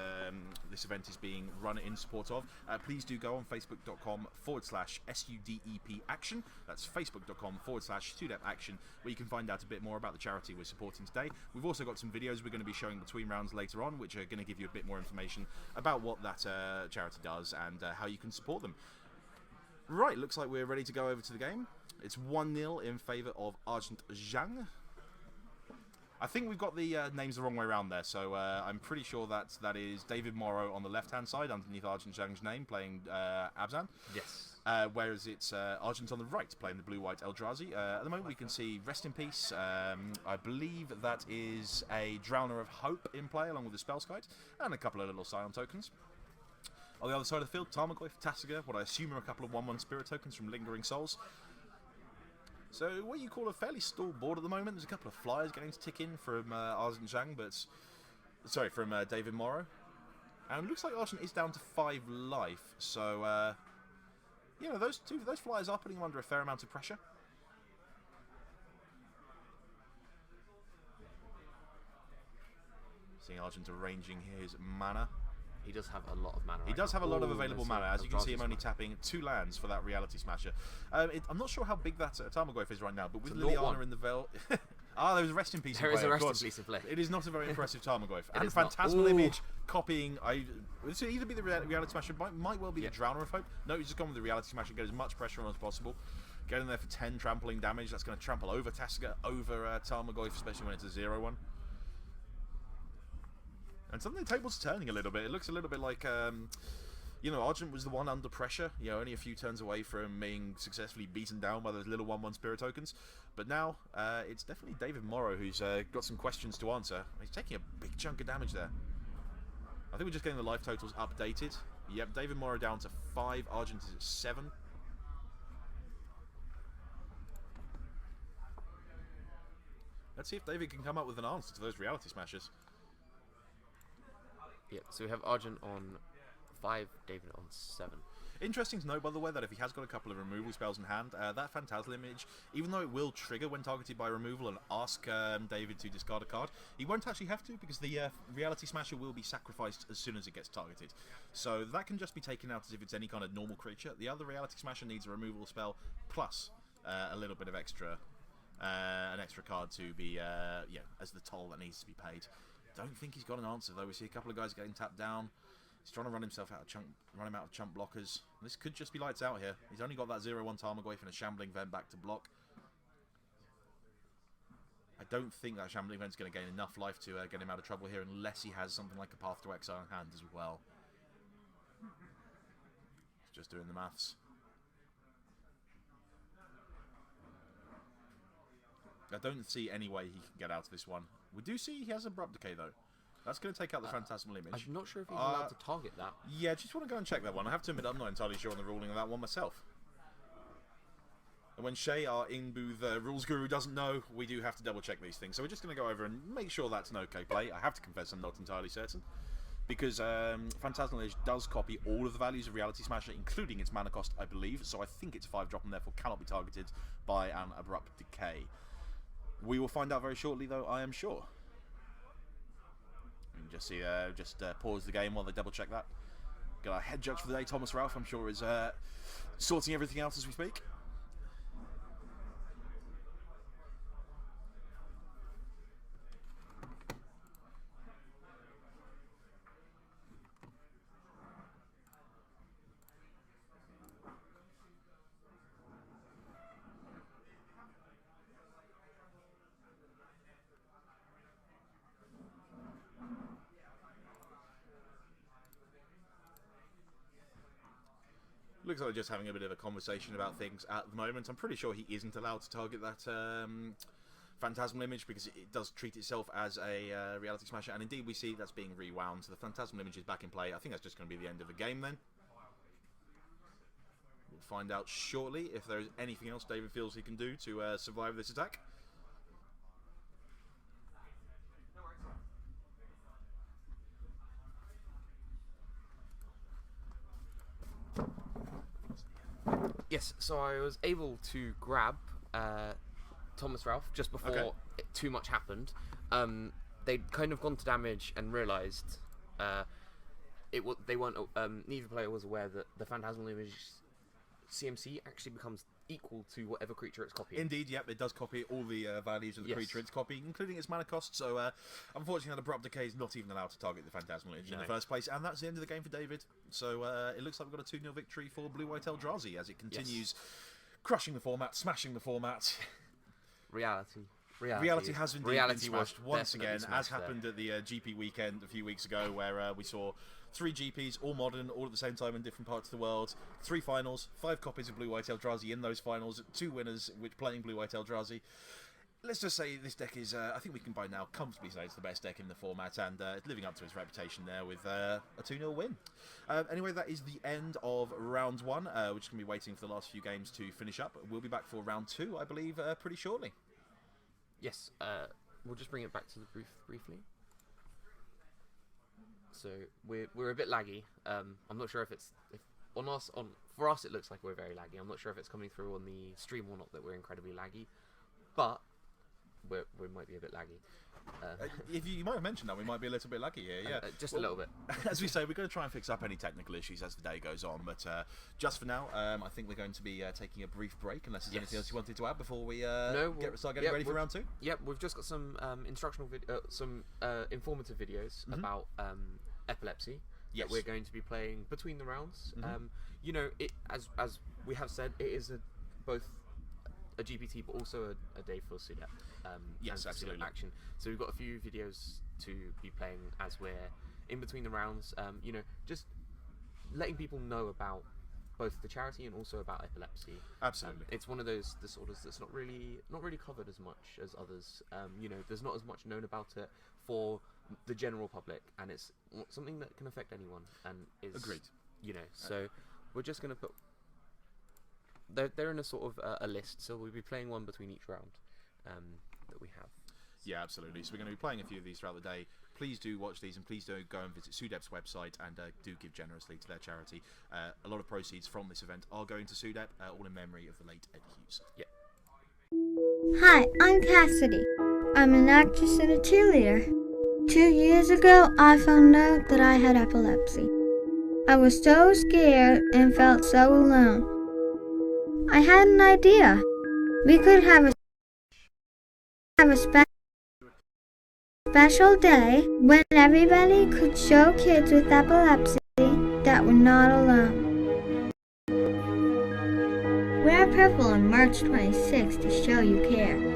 [SPEAKER 2] event is being run in support of. Please do go on facebook.com/SUDEP action. That's facebook.com/SUDEP action, where you can find out a bit more about the charity we're supporting today. We've also got some videos we're going to be showing between rounds later on, which are going to give you a bit more information about what that charity does and how you can support them. Right, looks like we're ready to go over to the game. It's 1-0 in favour of Argent Zhang. I think we've got the names the wrong way around there, so I'm pretty sure that is David Morrow on the left-hand side underneath Argent Zhang's name, playing Abzan.
[SPEAKER 1] Yes.
[SPEAKER 2] Whereas it's Argent on the right, playing the blue-white Eldrazi. At the moment we can see Rest in Peace. I believe that is a Drowner of Hope in play, along with the Spellskite, and a couple of little Scion tokens. On the other side of the field, Tarmogoyf, Tasiga, what I assume are a couple of 1/1 Spirit tokens from Lingering Souls. So what you call a fairly stalled board at the moment. There's a couple of flyers getting to tick in from Argent Zhang, from David Morrow. And it looks like Argent is down to 5 life, so... those flyers are putting him under a fair amount of pressure. Seeing Argent arranging his mana.
[SPEAKER 1] He does have a lot of mana.
[SPEAKER 2] He does have a lot of available mana. As you can see, him only tapping 2 lands for that Reality Smasher. I'm not sure how big that Tarmogoyf is right now, but with Liliana in the Veil... there's a Rest in Peace in play.
[SPEAKER 1] There is a
[SPEAKER 2] of
[SPEAKER 1] Rest in
[SPEAKER 2] course.
[SPEAKER 1] Peace in play.
[SPEAKER 2] It is not a very impressive Tarmogoyf. And
[SPEAKER 1] is
[SPEAKER 2] Phantasmal
[SPEAKER 1] not.
[SPEAKER 2] Image copying... This would either be the Reality Smasher, might well be the Drowner of Hope. No, he's just gone with the Reality Smasher, get as much pressure on as possible. Get in there for 10 trampling damage. That's going to trample over Tasiga, over Tarmogoyf, especially when it's a 0/1. And suddenly the table's turning a little bit. It looks a little bit like You know, Argent was the one under pressure, you know, only a few turns away from being successfully beaten down by those little 1/1 Spirit tokens. But now, it's definitely David Morrow who's got some questions to answer. He's taking a big chunk of damage there. I think we're just getting the life totals updated. Yep, David Morrow down to 5, Argent is at 7. Let's see if David can come up with an answer to those Reality Smashers.
[SPEAKER 1] Yeah, so we have Argent on 5, David on 7.
[SPEAKER 2] Interesting to note, by the way, that if he has got a couple of removal spells in hand, that Phantasmal Image, even though it will trigger when targeted by removal and ask David to discard a card, he won't actually have to because the Reality Smasher will be sacrificed as soon as it gets targeted. So that can just be taken out as if it's any kind of normal creature. The other Reality Smasher needs a removal spell plus a little bit of extra, an extra card to be, as the toll that needs to be paid. Don't think he's got an answer though. We see a couple of guys getting tapped down. He's trying to run him out of chump blockers. This could just be lights out here. He's only got that 0/1 Tarmogoyf and a Shambling Vent back to block. I don't think that Shambling Vent's going to gain enough life to get him out of trouble here unless he has something like a Path to Exile in hand as well. Just doing the maths. I don't see any way he can get out of this one. We do see he has Abrupt Decay though. That's going to take out the Phantasmal Image.
[SPEAKER 1] I'm not sure if he's allowed to target that.
[SPEAKER 2] Yeah, just want to go and check that one. I have to admit, I'm not entirely sure on the ruling of that one myself. And when Shea, our in-booth rules guru, doesn't know, we do have to double-check these things. So we're just going to go over and make sure that's an okay play. I have to confess I'm not entirely certain. Because Phantasmal Image does copy all of the values of Reality Smasher, including its mana cost, I believe. So I think it's a 5-drop and therefore cannot be targeted by an Abrupt Decay. We will find out very shortly, though, I am sure. You can just see, pause the game while they double check that. Got our head judge for the day, Thomas Ralph, I'm sure is sorting everything out as we speak. Looks like they're just having a bit of a conversation about things at the moment. I'm pretty sure he isn't allowed to target that Phantasmal Image because it does treat itself as a Reality Smasher, and indeed we see that's being rewound, so the Phantasmal Image is back in play. I think that's just going to be the end of the game then. We'll find out shortly if there is anything else David feels he can do to survive this attack.
[SPEAKER 1] Yes, so I was able to grab Thomas Ralph just before too much happened. They'd kind of gone to damage and realised they weren't. Neither player was aware that the Phantasmal Image CMC actually becomes equal to whatever creature it's copying.
[SPEAKER 2] Indeed, yep, it does copy all the values of the creature it's copying, including its mana cost. So, unfortunately, that Abrupt Decay is not even allowed to target the Phantasmal Image in the first place, and that's the end of the game for David. So, it looks like we've got a 2-0 victory for Blue-White Eldrazi as it continues crushing the format, smashing the format. Reality has indeed been smashed once again, as happened at the GP weekend a few weeks ago, where we saw 3 GPs, all modern, all at the same time in different parts of the world, 3 finals, 5 copies of Blue-White Eldrazi in those finals, 2 winners which playing Blue-White Eldrazi. Let's just say this deck is, I think we can by now comfortably say it's the best deck in the format, and living up to its reputation there with a 2-0 win. Anyway, that is the end of round 1, we're just going to be waiting for the last few games to finish up. We'll be back for round 2, I believe, pretty shortly.
[SPEAKER 1] Yes, we'll just bring it back to the booth briefly. So we're a bit laggy. I'm not sure if for us it looks like we're very laggy. I'm not sure if it's coming through on the stream or not that we're incredibly laggy, but we might be a bit laggy.
[SPEAKER 2] If you might have mentioned that we might be a little bit laggy here, yeah,
[SPEAKER 1] just a little bit.
[SPEAKER 2] As we say, we're going to try and fix up any technical issues as the day goes on. But just for now, I think we're going to be taking a brief break, unless there's anything else you wanted to add before we start getting ready for round 2.
[SPEAKER 1] Yep, we've just got some informative videos about epilepsy that we're going to be playing between the rounds. As we have said, it is both a GPT but also a day for Sudet.
[SPEAKER 2] Yes, absolutely.
[SPEAKER 1] Action. So we've got a few videos to be playing as we're in between the rounds. Just letting people know about both the charity and also about epilepsy.
[SPEAKER 2] Absolutely.
[SPEAKER 1] It's one of those disorders that's not really covered as much as others. There's not as much known about it for the general public, and it's something that can affect anyone. And is
[SPEAKER 2] Agreed.
[SPEAKER 1] So we're just gonna put. They're in a sort of a list, so we'll be playing one between each round that we have.
[SPEAKER 2] Yeah, absolutely. So we're going to be playing a few of these throughout the day. Please do watch these, and please do go and visit SUDEP's website and do give generously to their charity. A lot of proceeds from this event are going to SUDEP, all in memory of the late Ed Hughes.
[SPEAKER 1] Yeah.
[SPEAKER 4] Hi, I'm Cassidy. I'm an actress and a cheerleader. 2 years ago, I found out that I had epilepsy. I was so scared and felt so alone. I had an idea. We could have a special day when everybody could show kids with epilepsy that were not alone. Wear purple on March 26th to show you care.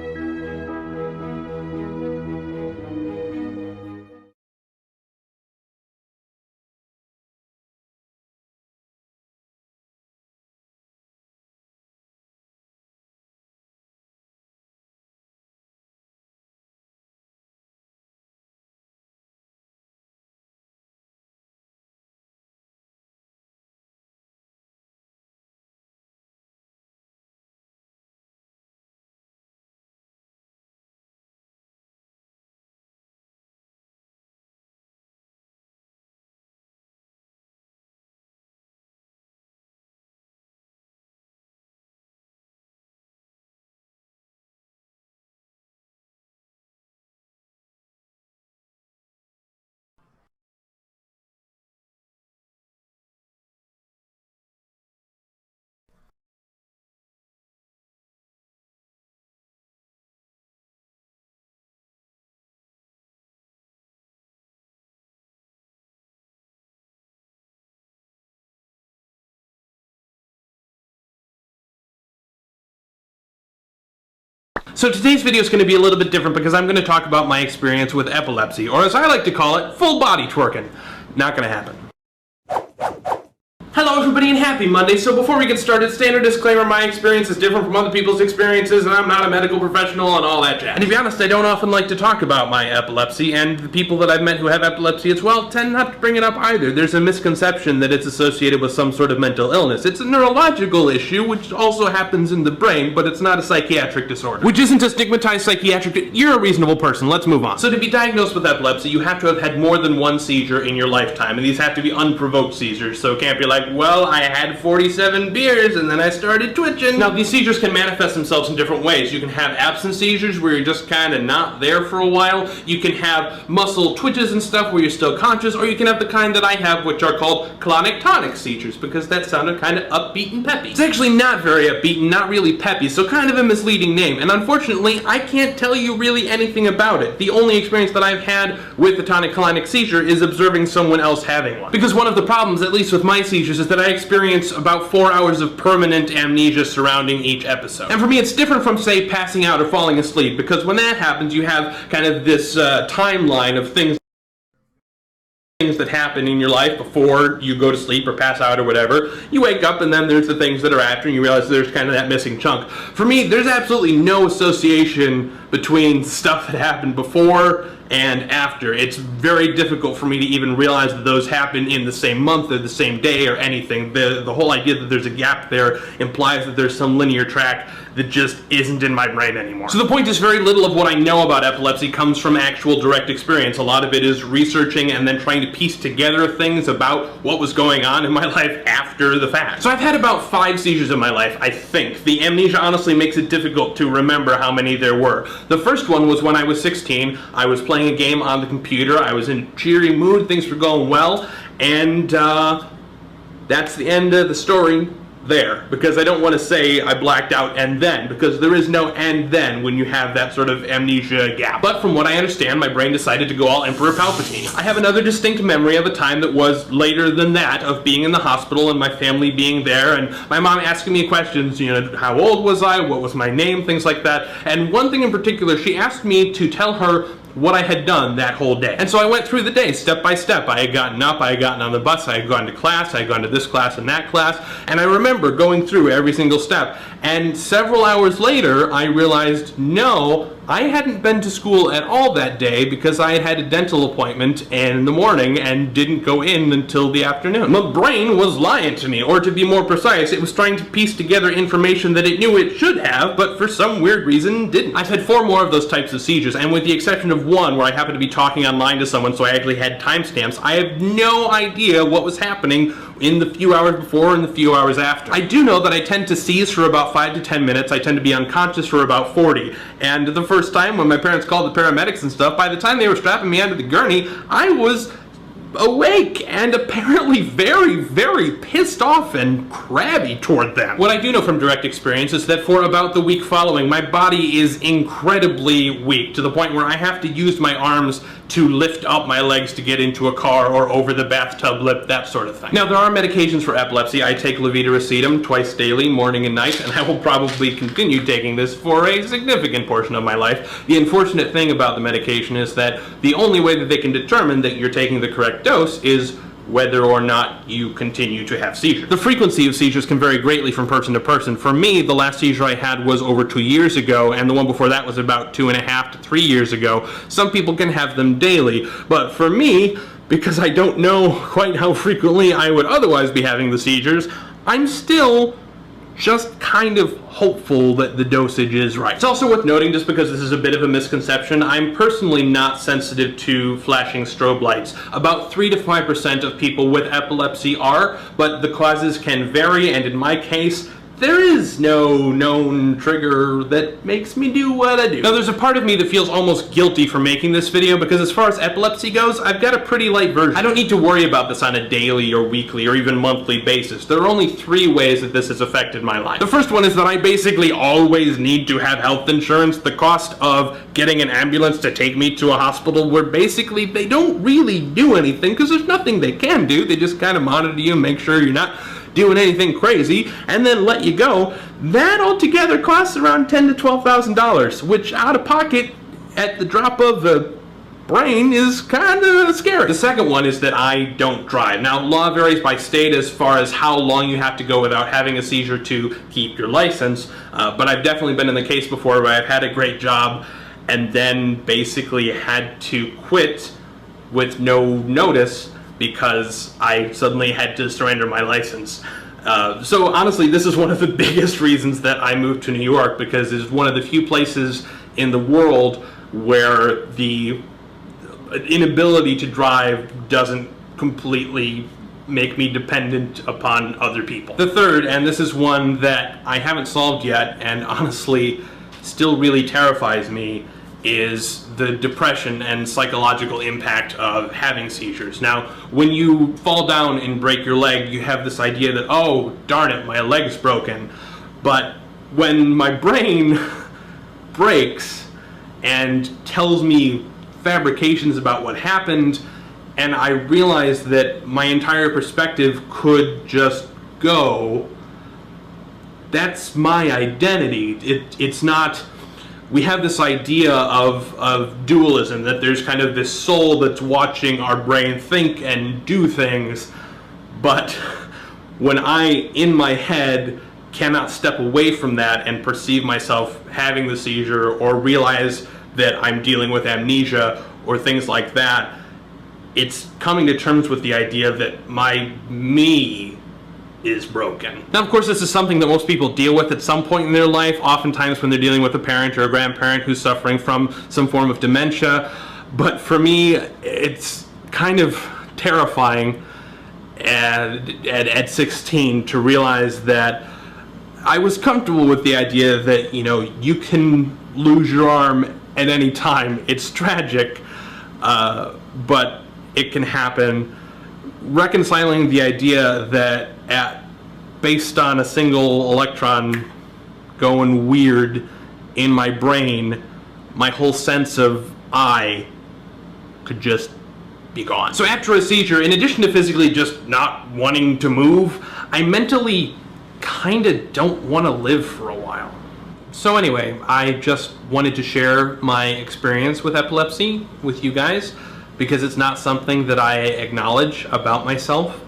[SPEAKER 5] So today's video is going to be a little bit different because I'm going to talk about my experience with epilepsy, or as I like to call it, full body twerking. Not going to happen. Hello everybody and happy Monday. So before we get started, standard disclaimer, my experience is different from other people's experiences and I'm not a medical professional and all that jazz. And to be honest, I don't often like to talk about my epilepsy, and the people that I've met who have epilepsy as well tend not to bring it up either. There's a misconception that it's associated with some sort of mental illness. It's a neurological issue which also happens in the brain, but it's not a psychiatric disorder. Which isn't a stigmatized psychiatric. You're a reasonable person, let's move on. So to be diagnosed with epilepsy, you have to have had more than one seizure in your lifetime, and these have to be unprovoked seizures, so it can't be like, well, I had 47 beers and then I started twitching. Now, these seizures can manifest themselves in different ways. You can have absent seizures where you're just kind of not there for a while. You can have muscle twitches and stuff where you're still conscious, or you can have the kind that I have, which are called clonic-tonic seizures, because that sounded kind of upbeat and peppy. It's actually not very upbeat and not really peppy, so kind of a misleading name, and unfortunately, I can't tell you really anything about it. The only experience that I've had with the tonic-clonic seizure is observing someone else having one. Because one of the problems, at least with my seizures, is that I experience about 4 hours of permanent amnesia surrounding each episode. And for me, it's different from, say, passing out or falling asleep, because when that happens, you have kind of this timeline of things that happen in your life before you go to sleep or pass out or whatever. You wake up and then there's the things that are after, and you realize there's kind of that missing chunk. For me, there's absolutely no association between stuff that happened before and after. It's very difficult for me to even realize that those happen in the same month or the same day or anything. The whole idea that there's a gap there implies that there's some linear track that just isn't in my brain anymore. So the point is, very little of what I know about epilepsy comes from actual direct experience. A lot of it is researching and then trying to piece together things about what was going on in my life after the fact. So I've had about 5 seizures in my life, I think. The amnesia honestly makes it difficult to remember how many there were. The first one was when I was 16. I was playing a game on the computer. I was in a cheery mood. Things were going well. And that's the end of the story there, because I don't want to say I blacked out and then, because there is no and then when you have that sort of amnesia gap. But from what I understand, my brain decided to go all Emperor Palpatine. I have another distinct memory of a time that was later than that, of being in the hospital and my family being there and my mom asking me questions, you know, how old was I, what was my name, things like that. And one thing in particular, she asked me to tell her what I had done that whole day. And so I went through the day step by step. I had gotten up, I had gotten on the bus, I had gone to class, I had gone to this class and that class, and I remember going through every single step. And several hours later, I realized, no, I hadn't been to school at all that day because I had a dental appointment in the morning and didn't go in until the afternoon. My brain was lying to me, or to be more precise, it was trying to piece together information that it knew it should have, but for some weird reason didn't. I've had 4 more of those types of seizures, and with the exception of one where I happened to be talking online to someone, so I actually had timestamps, I have no idea what was happening in the few hours before and the few hours after. I do know that I tend to seize for about 5 to 10 minutes. I tend to be unconscious for about 40. And the first time when my parents called the paramedics and stuff, by the time they were strapping me onto the gurney, I was awake and apparently very, very pissed off and crabby toward them. What I do know from direct experience is that for about the week following, my body is incredibly weak, to the point where I have to use my arms to lift up my legs to get into a car or over the bathtub lip, that sort of thing. Now, there are medications for epilepsy. I take levetiracetam twice daily, morning and night, and I will probably continue taking this for a significant portion of my life. The unfortunate thing about the medication is that the only way that they can determine that you're taking the correct dose is whether or not you continue to have seizures. The frequency of seizures can vary greatly from person to person. For me, the last seizure I had was over 2 years ago, and the one before that was about 2.5 to 3 years ago. Some people can have them daily, but for me, because I don't know quite how frequently I would otherwise be having the seizures, I'm still just kind of hopeful that the dosage is right. It's also worth noting, just because this is a bit of a misconception, I'm personally not sensitive to flashing strobe lights. About 3 to 5% of people with epilepsy are, but the causes can vary, and in my case, there is no known trigger that makes me do what I do. Now, there's a part of me that feels almost guilty for making this video, because as far as epilepsy goes, I've got a pretty light version. I don't need to worry about this on a daily or weekly or even monthly basis. There are only 3 ways that this has affected my life. The first one is that I basically always need to have health insurance. The cost of getting an ambulance to take me to a hospital, where basically they don't really do anything because there's nothing they can do. They just kind of monitor you and make sure you're not doing anything crazy, and then let you go. That altogether costs around $10,000 to $12,000, which out of pocket at the drop of the brain is kind of scary. The second one is that I don't drive. Now, law varies by state as far as how long you have to go without having a seizure to keep your license, but I've definitely been in the case before where I've had a great job and then basically had to quit with no notice because I suddenly had to surrender my license. So honestly, this is one of the biggest reasons that I moved to New York, because it's one of the few places in the world where the inability to drive doesn't completely make me dependent upon other people. The third, and this is one that I haven't solved yet and honestly still really terrifies me, is the depression and psychological impact of having seizures. Now, when you fall down and break your leg, you have this idea that, oh, darn it, my leg's broken. But when my brain breaks and tells me fabrications about what happened, and I realize that my entire perspective could just go, that's my identity. It's not... We have this idea of dualism, that there's kind of this soul that's watching our brain think and do things, but when I, in my head, cannot step away from that and perceive myself having the seizure or realize that I'm dealing with amnesia or things like that, it's coming to terms with the idea that my me is broken. Now, of course, this is something that most people deal with at some point in their life, oftentimes when they're dealing with a parent or a grandparent who's suffering from some form of dementia. But for me, it's kind of terrifying at 16 to realize that I was comfortable with the idea that, you know, you can lose your arm at any time. It's tragic, but it can happen. Reconciling the idea that based on a single electron going weird in my brain, my whole sense of I could just be gone. So after a seizure, in addition to physically just not wanting to move, I mentally kind of don't want to live for a while. So anyway, I just wanted to share my experience with epilepsy with you guys because it's not something that I acknowledge about myself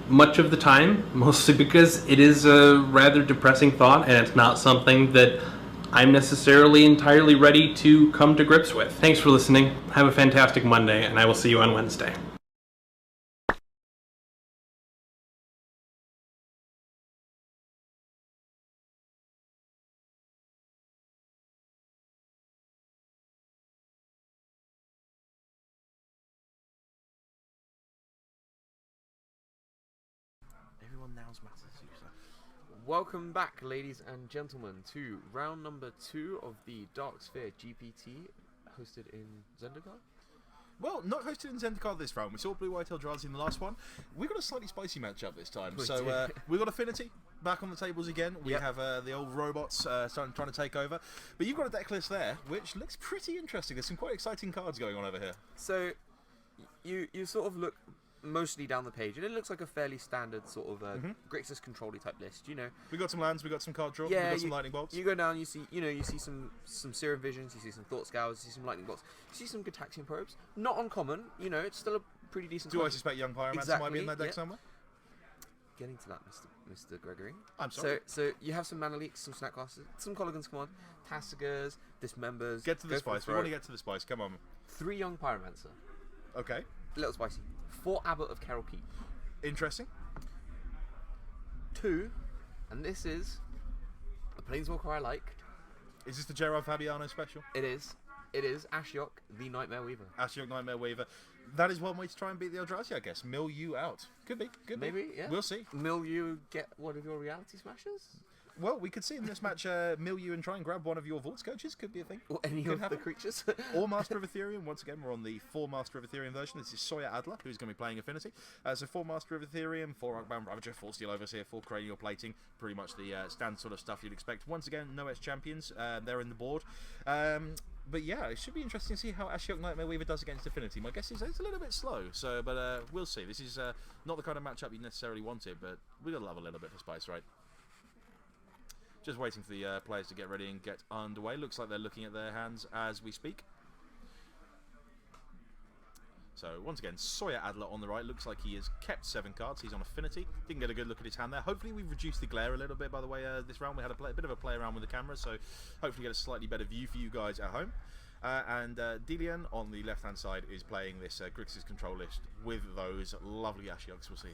[SPEAKER 5] much of the time, mostly because it is a rather depressing thought and it's not something that I'm necessarily entirely ready to come to grips with. Thanks for listening. Have a fantastic Monday, and I will see you on Wednesday.
[SPEAKER 2] Everyone now's matters.
[SPEAKER 1] Welcome back, ladies and gentlemen, to round number 2 of the Dark Sphere GPT, hosted in Zendikar.
[SPEAKER 2] Well, not hosted in Zendikar this round. We saw Blue White Eldrazi in the last one. We got a slightly spicy matchup this time. We got Affinity back on the tables again. We have the old robots trying to take over. But you've got a deck list there, which looks pretty interesting. There's some quite exciting cards going on over here.
[SPEAKER 1] So, you sort of look mostly down the page, and it looks like a fairly standard sort of Grixis control-y type list. You know,
[SPEAKER 2] we got some lands, we got some card draw, we got some lightning bolts.
[SPEAKER 1] You go down, you see some Serum Visions, you see some Thought Scours, you see some lightning bolts, you see some Gitaxian Probes. Not uncommon, you know. It's still a pretty decent.
[SPEAKER 2] Do I suspect Young Pyromancer might be in that deck somewhere?
[SPEAKER 1] Getting to that, Mr. Gregory.
[SPEAKER 2] I'm sorry.
[SPEAKER 1] So you have some Mana Leaks, some Snack Classes, some Colligan's Command, Tassigers, Dismembers.
[SPEAKER 2] Get to the spice. We want to get to the spice. Come on.
[SPEAKER 1] 3 Young Pyromancer.
[SPEAKER 2] Okay.
[SPEAKER 1] A little spicy. 4 Abbot of Carol Keep.
[SPEAKER 2] Interesting.
[SPEAKER 1] 2, and this is a Planeswalker I like.
[SPEAKER 2] Is this the Gerard Fabiano special?
[SPEAKER 1] It is. It is Ashiok, the Nightmare Weaver.
[SPEAKER 2] Ashiok, Nightmare Weaver. That is one way to try and beat the Eldrazi, I guess. Mill you out. Could be.
[SPEAKER 1] Maybe, yeah.
[SPEAKER 2] We'll see.
[SPEAKER 1] Mill you get one of your Reality Smashers?
[SPEAKER 2] Well, we could see in this match, mill you and try and grab one of your Vault Scourges. Could be a thing.
[SPEAKER 1] Or any of the creatures.
[SPEAKER 2] Or Master of Ethereum. Once again, we're on the 4 Master of Ethereum version. This is Sawyer Adler, who's going to be playing Affinity. So 4 Master of Ethereum, 4 Arcbound Ravager, 4 Steel Overseer, 4 Cranial Plating. Pretty much the standard sort of stuff you'd expect. Once again, no S champions. They're in the board. But yeah, it should be interesting to see how Ashiok Nightmare Weaver does against Affinity. My guess is it's a little bit slow, but we'll see. This is not the kind of matchup you necessarily wanted, but we got to love a little bit for spice, right? Just waiting for the players to get ready and get underway. Looks like they're looking at their hands as we speak. So once again, Sawyer Adler on the right. Looks like he has kept 7 cards. He's on Affinity. Didn't get a good look at his hand there. Hopefully we've reduced the glare a little bit, by the way, this round. We had a bit of a play around with the camera, so hopefully get a slightly better view for you guys at home. And Delian on the left-hand side is playing this Grixis control list with those lovely Ashioks. We'll see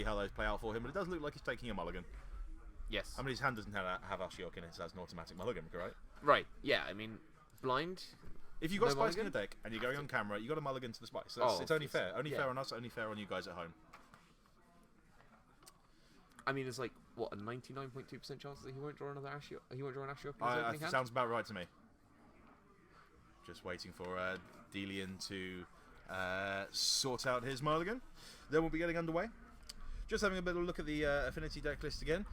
[SPEAKER 2] how those play out for him. But it does look like he's taking a mulligan.
[SPEAKER 1] Yes.
[SPEAKER 2] I mean, his hand doesn't have Ashiok in it, so that's an automatic mulligan, right?
[SPEAKER 1] Right, yeah, I mean, blind.
[SPEAKER 2] If you've got
[SPEAKER 1] No
[SPEAKER 2] spice
[SPEAKER 1] mulligan?
[SPEAKER 2] in the deck and you're going on camera, you've got a mulligan to the spice. So it's only fair. Only fair on us, only fair on you guys at home.
[SPEAKER 1] I mean, it's like, what, a 99.2% chance that he won't draw another Ashiok? He won't draw an Ashiok in his opening hand?
[SPEAKER 2] Sounds about right to me. Just waiting for Delian to sort out his mulligan. Then we'll be getting underway. Just having a bit of a look at the Affinity deck list again.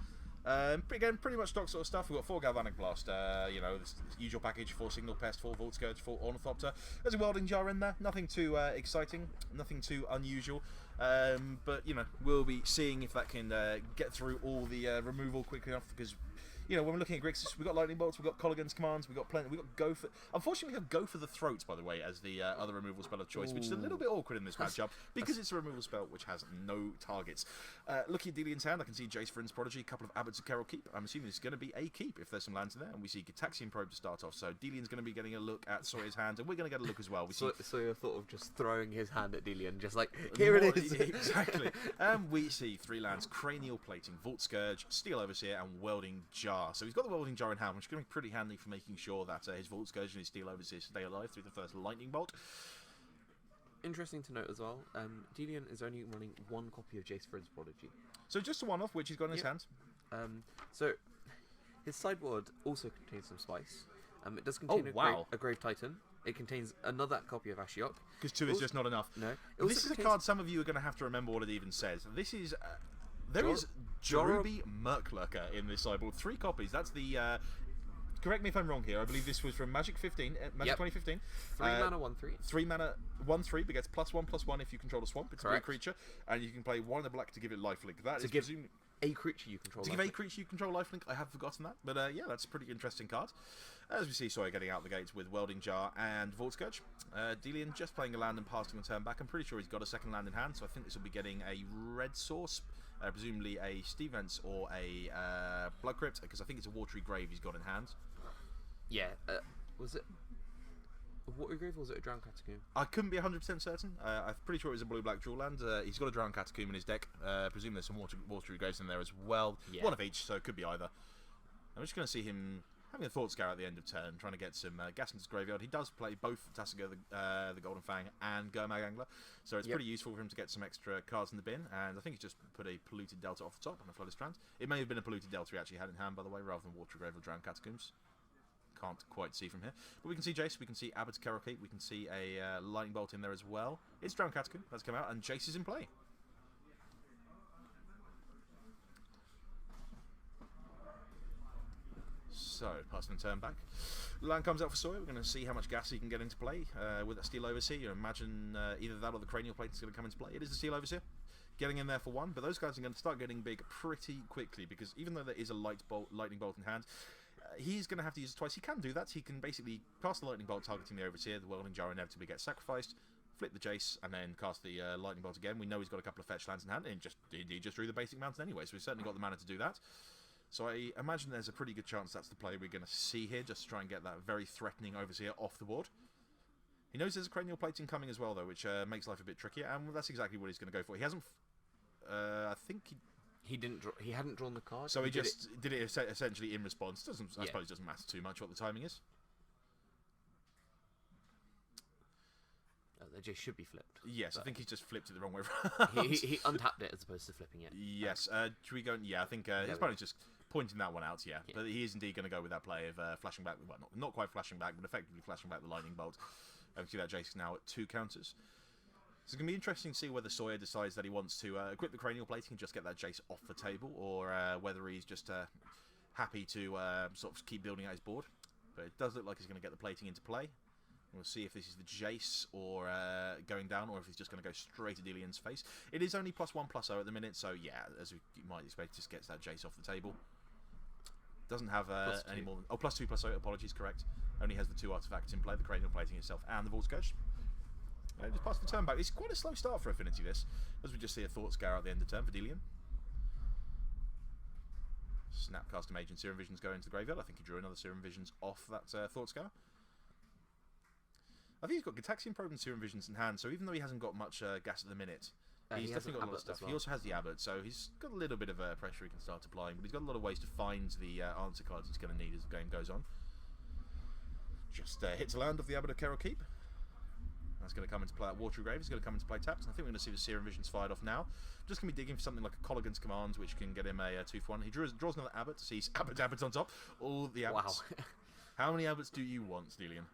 [SPEAKER 2] Again, pretty much stock sort of stuff. We've got 4 Galvanic Blast, you know, this usual package, 4 Signal Pest, 4 Vault Scourge, 4 Ornithopter. There's a Welding Jar in there, nothing too exciting, nothing too unusual. But, you know, we'll be seeing if that can get through all the removal quickly enough, because, you know, when we're looking at Grixis, we've got Lightning Bolts, we've got Colligan's Commands, we've got plenty, we've got Go for... Unfortunately, we have Go for the Throats, by the way, as the other removal spell of choice, which is a little bit awkward in this matchup, because it's a removal spell which has no targets. Looking at Delian's hand, I can see Jace Vryn's Prodigy, a couple of Abbots of Carol Keep. I'm assuming it's going to be a keep if there's some lands in there, and we see Gitaxian Probe to start off, so Delian's going to be getting a look at Sawyer's hand, and we're going to get a look as well.
[SPEAKER 1] Sawyer thought of just throwing his hand at Delian, just like, here it is.
[SPEAKER 2] Exactly. And we see 3 lands, Cranial Plating, Vault Scourge, Steel Overseer, and Welding Jar. So he's got the Welding Jar in hand, which is going to be pretty handy for making sure that his Vault Scourge and his Steel Overseer stay alive through the first Lightning Bolt.
[SPEAKER 1] Interesting to note as well, Delian is only running 1 copy of Jace Vryn's Prodigy.
[SPEAKER 2] So just a one-off, which he's got in his hand.
[SPEAKER 1] So his sideboard also contains some spice. It does contain a Grave Titan. It contains another copy of Ashiok.
[SPEAKER 2] Because 2 is just not enough.
[SPEAKER 1] No.
[SPEAKER 2] This is a card some of you are going to have to remember what it even says. This is... there is Jorubi Murklurker in this sideboard. 3 copies. That's the... correct me if I'm wrong here. I believe this was from Magic 15, Magic 2015.
[SPEAKER 1] 3 mana, 1/3.
[SPEAKER 2] 3 mana, 1/3, but gets +1/+1 if you control a swamp. It's a blue
[SPEAKER 1] Correct.
[SPEAKER 2] creature, and you can play 1 in the black to give it lifelink. That is
[SPEAKER 1] a creature you control.
[SPEAKER 2] To give a creature you control lifelink, I have forgotten that. But yeah, that's a pretty interesting card. As we see Sawyer getting out the gates with Welding Jar and Vault Scourge. Delian just playing a land and passing the turn back. I'm pretty sure he's got a second land in hand, so I think this will be getting a red source, presumably a Stevens or a Blood Crypt, because I think it's a Watery Grave he's got in hand.
[SPEAKER 1] Yeah, was it a Watery Grave or was it a Drowned Catacomb?
[SPEAKER 2] I couldn't be 100% certain. I'm pretty sure it was a blue-black dual land. He's got a Drowned Catacomb in his deck. I presume there's some Watery Graves in there as well. Yeah. One of each, so it could be either. I'm just going to see him having a Thought Scour at the end of turn, trying to get some gas into his graveyard. He does play both Tasiga, the Golden Fang, and Gurmag Angler, so it's pretty useful for him to get some extra cards in the bin, and I think he's just put a Polluted Delta off the top on a Flooded Strand. It may have been a Polluted Delta he actually had in hand, by the way, rather than Watery Grave or Drowned Catacombs. Can't quite see from here. But we can see Jace, we can see Abbot's Carol Keep, we can see a Lightning Bolt in there as well. It's Drowned Catacomb that's come out, and Jace is in play. So, passing the turn back. Land comes out for Sawyer. We're going to see how much gas he can get into play with that Steel Overseer. You imagine either that or the Cranial Plate is going to come into play. It is the Steel Overseer. Getting in there for one, but those guys are going to start getting big pretty quickly, because even though there is a Lightning Bolt in hand, he's going to have to use it twice. He can do that. He can basically cast the Lightning Bolt targeting the Overseer. The Welding Jar inevitably gets sacrificed, flip the Jace, and then cast the Lightning Bolt again. We know he's got a couple of fetch lands in hand, and he just drew the basic mountain anyway, so he's certainly got the mana to do that. So I imagine there's a pretty good chance that's the play we're going to see here, just to try and get that very threatening Overseer off the board. He knows there's a Cranial Plating coming as well, though, which makes life a bit trickier, and that's exactly what he's going to go for. He hasn't... I think
[SPEAKER 1] he hadn't drawn the card.
[SPEAKER 2] So he just did it essentially in response. I suppose it doesn't matter too much what the timing is.
[SPEAKER 1] They just should be flipped.
[SPEAKER 2] Yes, I think he's just flipped it the wrong way
[SPEAKER 1] around. he untapped it as opposed to flipping it.
[SPEAKER 2] Yes. Should we go? Yeah, I think his opponent's just pointing that one out. Yeah, but he is indeed going to go with that play of flashing back. Well, not quite flashing back, but effectively flashing back the Lightning Bolt. And we see that Jace now at 2 counters. So it's going to be interesting to see whether Sawyer decides that he wants to equip the Cranial Plating and just get that Jace off the table, or whether he's just happy to sort of keep building out his board. But it does look like he's going to get the plating into play. We'll see if this is the Jace or going down, or if he's just going to go straight to Delian's face. It is only +1/+0 at the minute, so yeah, as you might expect, just gets that Jace off the table. Doesn't have any more than... Oh, +2/+0, apologies, correct. Only has the 2 artifacts in play, the Cranial Plating itself and the Vault Scourge. Just pass the turn back. It's quite a slow start for Affinity, this, as we just see a Thought Scour at the end of turn for Delian. Snapcaster Mage and Serum Visions go into the graveyard. I think he drew another Serum Visions off that Thought Scour. I think he's got Gitaxian Probe and Serum Visions in hand, so even though he hasn't got much gas at the minute, he's definitely got a lot of stuff. Well. He also has the Abbot, so he's got a little bit of pressure he can start applying, but he's got a lot of ways to find the answer cards he's going to need as the game goes on. Just hits a land of the Abbot of Carol Keep. That's going to come into play at Watery Grave. He's going to come into play tapped. And I think we're going to see the Serum Visions fired off now. Just going to be digging for something like a Colligan's Command, which can get him a 2/1. He draws another Abbot, so he's Abbot on top. All the Abbots. Wow. How many Abbots do you want, Delian?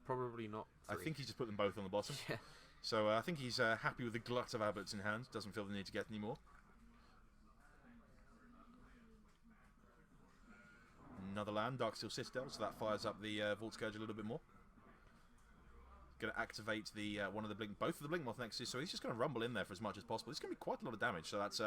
[SPEAKER 1] Probably not 3.
[SPEAKER 2] I think he's just put them both on the bottom.
[SPEAKER 1] Yeah.
[SPEAKER 2] So I think he's happy with the glut of Abbots in hand. Doesn't feel the need to get any more. Another land, Darksteel Citadel, so that fires up the Vault Scourge a little bit more. Going to activate the both of the Blink Moth Nexuses, so he's just going to rumble in there for as much as possible. It's going to be quite a lot of damage, so that's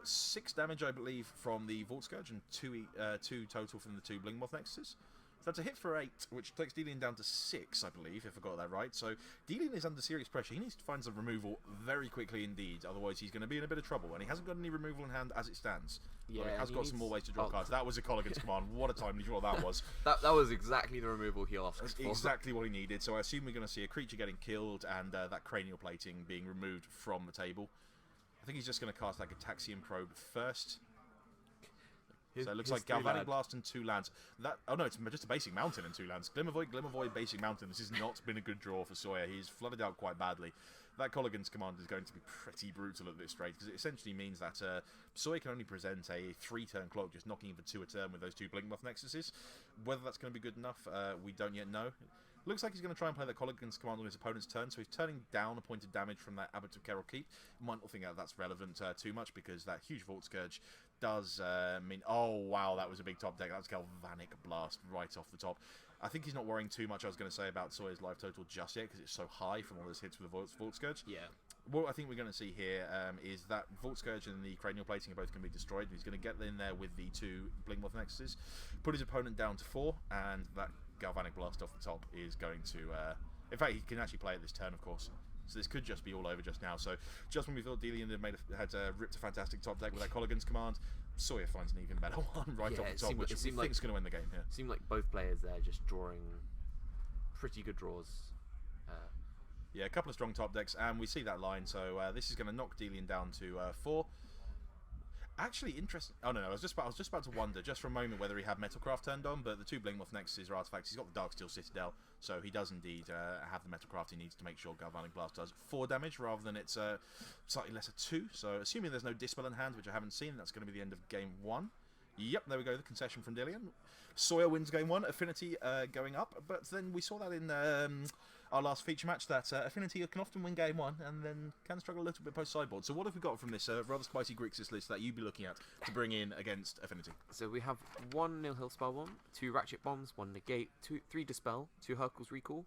[SPEAKER 2] 6 damage, I believe, from the Vault Scourge, and 2 total from the 2 Blink Moth Nexuses. So that's a hit for 8, which takes Delian down to 6, I believe, if I got that right. So Delian is under serious pressure. He needs to find some removal very quickly indeed, otherwise he's going to be in a bit of trouble. And he hasn't got any removal in hand as it stands. Yeah, he has got some more ways to draw cards. That was a Colligan's Command. What a timely draw that was.
[SPEAKER 1] that was exactly the removal he asked
[SPEAKER 2] That's
[SPEAKER 1] for.
[SPEAKER 2] Exactly what he needed. So I assume we're going to see a creature getting killed and that Cranial Plating being removed from the table. I think he's just going to cast that Gitaxian Probe first. So it looks like Galvanic Blast and 2 lands. Oh no, it's just a basic mountain and 2 lands. Glimmervoid, basic mountain. This has not been a good draw for Sawyer. He's flooded out quite badly. That Colligan's Command is going to be pretty brutal at this rate, because it essentially means that Sawyer can only present a 3-turn clock, just knocking for 2 a turn with those 2 Blink Moth Nexuses. Whether that's going to be good enough, we don't yet know. Looks like he's going to try and play that Colligan's Command on his opponent's turn, so he's turning down a point of damage from that Abbot of Carol Keep. Might not think that's relevant too much, because that huge Vault Scourge does mean... Oh, wow, that was a big top deck. That's Galvanic Blast right off the top. I think he's not worrying too much, I was going to say, about Sawyer's life total just yet, because it's so high from all those hits with the Vault Scourge.
[SPEAKER 1] Yeah.
[SPEAKER 2] what I think we're going to see here is that Vault Scourge and the Cranial Plating are both going to be destroyed. He's going to get in there with the 2 Blingmoth Nexuses, put his opponent down to 4, and that Galvanic Blast off the top is going to... in fact, he can actually play it this turn, of course. So this could just be all over just now. So just when we thought Delian had ripped a fantastic top deck with that Colligan's Command, Sawyer finds an even better one right off the top, which we think is going to win the game here.
[SPEAKER 1] It seemed like both players there just drawing pretty good draws.
[SPEAKER 2] Yeah, a couple of strong top decks, and we see that line. So this is going to knock Delian down to 4. Actually, interesting. Oh no, I was just about to wonder just for a moment whether he had Metalcraft turned on, but the 2 Blingmoth Nexuses are artifacts. He's got the Darksteel Citadel, so he does indeed have the Metalcraft he needs to make sure Galvanic Blast does 4 damage rather than it's slightly lesser 2. So assuming there's no Dispel in hand, which I haven't seen, that's going to be the end of game 1. Yep, there we go, the concession from Delian. Sawyer wins game 1, Affinity going up, but then we saw that in our last feature match that Affinity can often win game 1 and then can struggle a little bit post-sideboard. So what have we got from this rather spicy Grixis list that you'd be looking at to bring in against Affinity?
[SPEAKER 1] So we have 1 Nilhill Spell Bomb, 2 Ratchet Bombs, 1 Negate, 3 Dispel, 2 Hercule's Recall,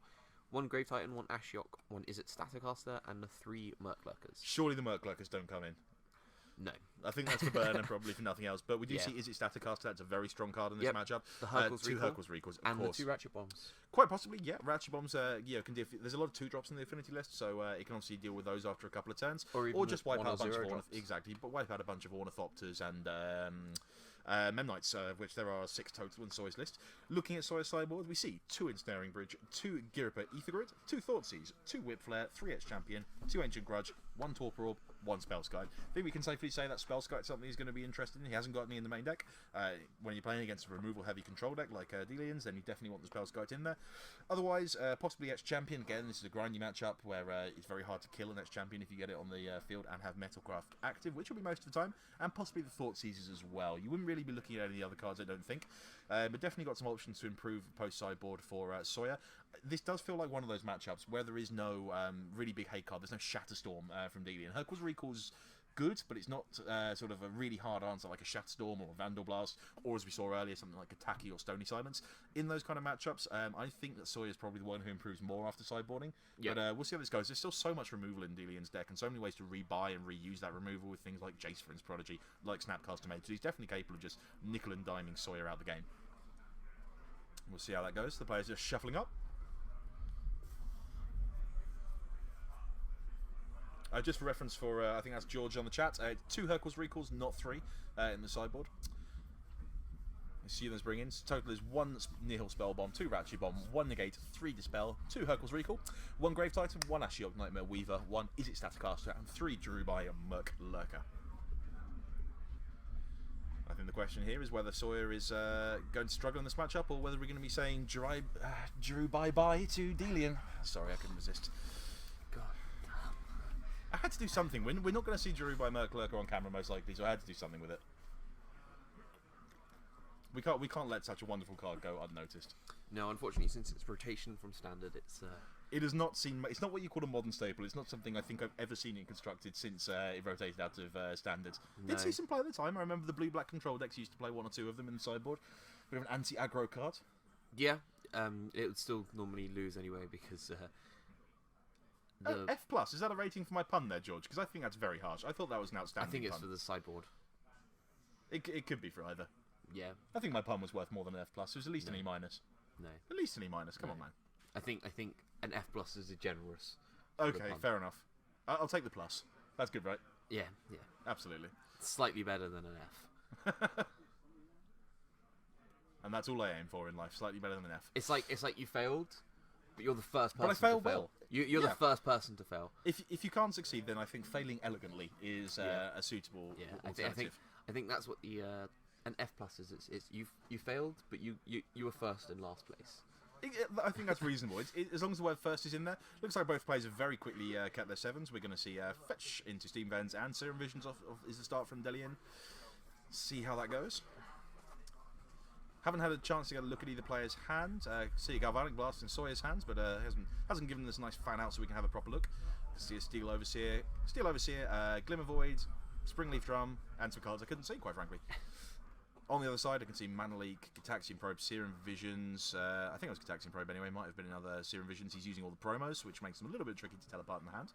[SPEAKER 1] 1 Grave Titan, 1 Ashiok, 1 Izzet Staticaster, and 3 Merc Lurkers.
[SPEAKER 2] Surely the Merc Lurkers don't come in.
[SPEAKER 1] No.
[SPEAKER 2] I think that's for burn and probably for nothing else. But we do
[SPEAKER 1] Yeah.
[SPEAKER 2] see Izzet Staticaster. That's a very strong card in this matchup.
[SPEAKER 1] The Hercule's
[SPEAKER 2] 2
[SPEAKER 1] Recall
[SPEAKER 2] Hercule's Recalls, of
[SPEAKER 1] and
[SPEAKER 2] course.
[SPEAKER 1] the 2 Ratchet Bombs.
[SPEAKER 2] Quite possibly, yeah. Ratchet Bombs, can there's a lot of 2-drops in the Affinity list, so it can obviously deal with those after a couple of turns.
[SPEAKER 1] Or
[SPEAKER 2] just wipe
[SPEAKER 1] 1
[SPEAKER 2] out
[SPEAKER 1] or
[SPEAKER 2] a bunch
[SPEAKER 1] 0
[SPEAKER 2] of
[SPEAKER 1] drops.
[SPEAKER 2] Exactly, but wipe out a bunch of Ornithopters and Memnites, which there are 6 total in Sawyer's list. Looking at Sawyer's sideboard, we see 2 Ensnaring Bridge, 2 Girippa Ether Grid, 2 Thoughtseize, 2 Whip Flare, 3 Etch Champion, 2 Ancient Grudge, 1 Torpor Orb, 1 Spellskite. I think we can safely say that Spellskite is something he's going to be interested in. He hasn't got any in the main deck. When you're playing against a removal-heavy control deck like Delian's, then you definitely want the Spellskite in there. Otherwise, possibly Etch Champion. Again, this is a grindy matchup where it's very hard to kill an Etch Champion if you get it on the field and have Metalcraft active, which will be most of the time, and possibly the Thoughtseizes as well. You wouldn't really be looking at any other cards, I don't think, but definitely got some options to improve post-sideboard for Sawyer. This does feel like one of those matchups where there is no really big hate card. There's no Shatterstorm from Delian. Hercule's Recall's good, but it's not sort of a really hard answer like a Shatterstorm or a Vandal Blast, or as we saw earlier, something like a Tacky or Stony Silence. In those kind of matchups, I think that Sawyer's probably the one who improves more after sideboarding.
[SPEAKER 1] Yeah.
[SPEAKER 2] But we'll see how this goes. There's still so much removal in Delian's deck, and so many ways to rebuy and reuse that removal with things like Jace for his Prodigy, like Snapcaster Mage. So he's definitely capable of just nickel and diming Sawyer out the game. We'll see how that goes. The players just shuffling up. Just for reference for, I think that's George on the chat, 2 Hercule's Recalls, not 3, in the sideboard. Let's see those bring-ins. Total is 1 Nihil Spell Bomb, 2 Ratchet Bomb, 1 Negate, 3 Dispel, 2 Hercule's Recall, 1 Grave Titan, 1 Ashiok Nightmare Weaver, 1 Izzet Staticaster, and 3 Drubai Merc Lurker. I think the question here is whether Sawyer is going to struggle in this matchup, or whether we're going to be saying Drew bye-bye to Delian. Sorry, I couldn't resist. I had to do something. We're not going to see Drew by Merc Lurker on camera most likely, so I had to do something with it. We can't let such a wonderful card go unnoticed.
[SPEAKER 1] No, unfortunately, since it's rotation from standard, it's...
[SPEAKER 2] It has not seen... It's not what you call a modern staple. It's not something I think I've ever seen it constructed since it rotated out of standard.
[SPEAKER 1] No.
[SPEAKER 2] Did see some play at the time. I remember the blue-black control decks used to play 1 or 2 of them in the sideboard. We have an anti-aggro card.
[SPEAKER 1] Yeah, it would still normally lose anyway because...
[SPEAKER 2] F plus, is that a rating for my pun there, George? Because I think that's very harsh. I thought that was an
[SPEAKER 1] I
[SPEAKER 2] outstanding
[SPEAKER 1] think it's
[SPEAKER 2] pun.
[SPEAKER 1] for the sideboard.
[SPEAKER 2] It could be for either.
[SPEAKER 1] Yeah,
[SPEAKER 2] I think my pun was worth more than an F plus. It was at least an E minus.
[SPEAKER 1] no.
[SPEAKER 2] At least an E minus. Come
[SPEAKER 1] No.
[SPEAKER 2] on, man.
[SPEAKER 1] I think an F plus is a generous.
[SPEAKER 2] Okay,
[SPEAKER 1] pun.
[SPEAKER 2] fair enough. I'll take the plus. That's good, right?
[SPEAKER 1] Yeah.
[SPEAKER 2] Absolutely.
[SPEAKER 1] Slightly better than an F.
[SPEAKER 2] And that's all I aim for in life. Slightly better than an F.
[SPEAKER 1] It's like you failed, but you're the first person
[SPEAKER 2] But I failed
[SPEAKER 1] to fail.
[SPEAKER 2] well.
[SPEAKER 1] You're
[SPEAKER 2] Yeah.
[SPEAKER 1] the first person to fail.
[SPEAKER 2] If you can't succeed, then I think failing elegantly is
[SPEAKER 1] Yeah.
[SPEAKER 2] a suitable
[SPEAKER 1] Yeah,
[SPEAKER 2] alternative.
[SPEAKER 1] I think that's what the an F plus is. It's you failed, but you were first and last place.
[SPEAKER 2] I think that's reasonable. As long as the word first is in there. Looks like both players have very quickly kept their 7s. We're going to see Fetch into Steam Vents and Serum Visions is the start from Delian. See how that goes. Haven't had a chance to get a look at either player's hand. See a Galvanic Blast in Sawyer's hands, but hasn't given us a nice fan out so we can have a proper look. See a Steel Overseer, Glimmer Void, Springleaf Drum, and some cards I couldn't see, quite frankly. On the other side, I can see Mana Leak, Gitaxian Probe, Serum Visions. I think it was Gitaxian Probe anyway. Might have been another Serum Visions. He's using all the promos, which makes them a little bit tricky to tell apart in the hand.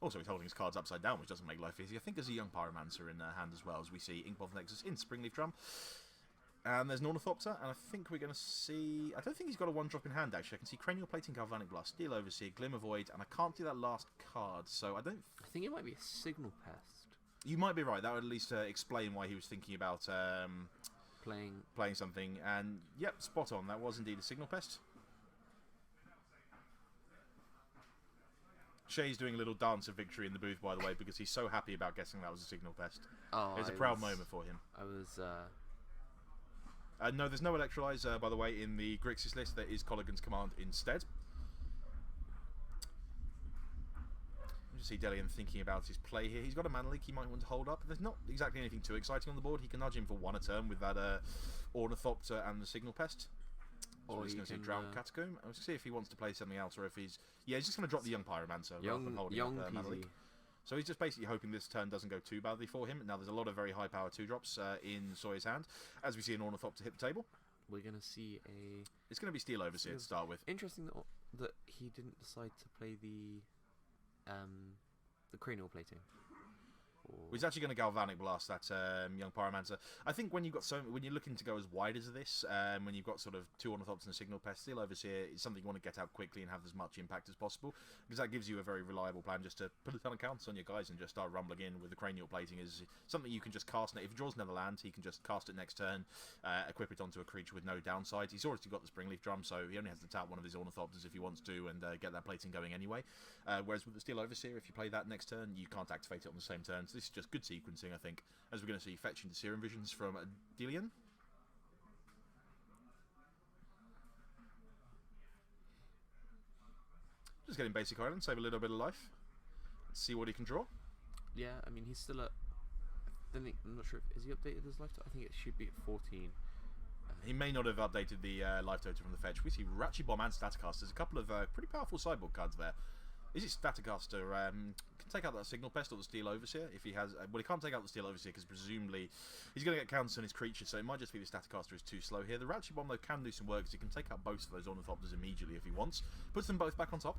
[SPEAKER 2] Also, he's holding his cards upside down, which doesn't make life easy. I think there's a young Pyromancer in hand as well, as we see Inkmoth Nexus in Springleaf Drum. And there's an Ornithopter, and I think we're going to see... I don't think he's got a one-drop in hand, actually. I can see Cranial Plating, Galvanic Blast, Steel Overseer, Glimmer Void, and I can't do that last card, so I don't...
[SPEAKER 1] I think it might be a Signal Pest.
[SPEAKER 2] You might be right. That would at least explain why he was thinking about playing something. And, yep, spot on. That was indeed a Signal Pest. Shea's doing a little dance of victory in the booth, by the way, because he's so happy about guessing that was a Signal Pest.
[SPEAKER 1] Oh,
[SPEAKER 2] it's a proud moment for him.
[SPEAKER 1] I was...
[SPEAKER 2] no, there's no Electrolyze, by the way, in the Grixis list. There is Colligan's Command instead. You see Delian thinking about his play here. He's got a Mana Leak he might want to hold up. There's not exactly anything too exciting on the board. He can nudge him for one a turn with that Ornithopter and the Signal Pest. So
[SPEAKER 1] Or
[SPEAKER 2] we're just
[SPEAKER 1] you
[SPEAKER 2] going to see
[SPEAKER 1] can,
[SPEAKER 2] Drowned Catacomb. I was going to see if he wants to play something else or if he's... Yeah, he's just going to drop the Young Pyromancer rather than holding
[SPEAKER 1] young
[SPEAKER 2] up Mana Leak. So he's just basically hoping this turn doesn't go too badly for him. Now there's a lot of very high power 2-drops in Sawyer's hand. As we see an Ornithopter hit the table.
[SPEAKER 1] We're going to see a...
[SPEAKER 2] It's going to be Steel Overseer to start with.
[SPEAKER 1] Interesting that he didn't decide to play the Cranial Plating.
[SPEAKER 2] Well, he's actually going to Galvanic Blast that young Pyromancer. I think when you've got when you're looking to go as wide as this, when you've got sort of 2 Ornithopters and a Signal Pest, Steel Overseer is something you want to get out quickly and have as much impact as possible, because that gives you a very reliable plan just to put a ton of counts on your guys and just start rumbling in with the Cranial Plating. Is something you can just cast. If he draws another land, he can just cast it next turn, equip it onto a creature with no downside. He's already got the Springleaf Drum, so he only has to tap one of his Ornithopters if he wants to and get that plating going anyway. Whereas with the Steel Overseer, if you play that next turn, you can't activate it on the same turn. So this is just good sequencing, I think, as we're going to see fetching the Serum Visions from Delian. Just getting basic island, save a little bit of life. Let's see what he can draw.
[SPEAKER 1] Yeah, I mean, he's still at... I'm not sure if... Has he updated his life total? I think it should be at 14.
[SPEAKER 2] He may not have updated the life total from the fetch. We see Ratchet Bomb and Staticaster. There's a couple of pretty powerful sideboard cards there. Is it Staticaster? Can take out that Signal Pest or the Steel Overseer if he has... well, he can't take out the Steel Overseer because presumably he's going to get counters on his creatures, so it might just be the Staticaster is too slow here. The Ratchet Bomb, though, can do some work because he can take out both of those Ornithopters immediately if he wants. Puts them both back on top.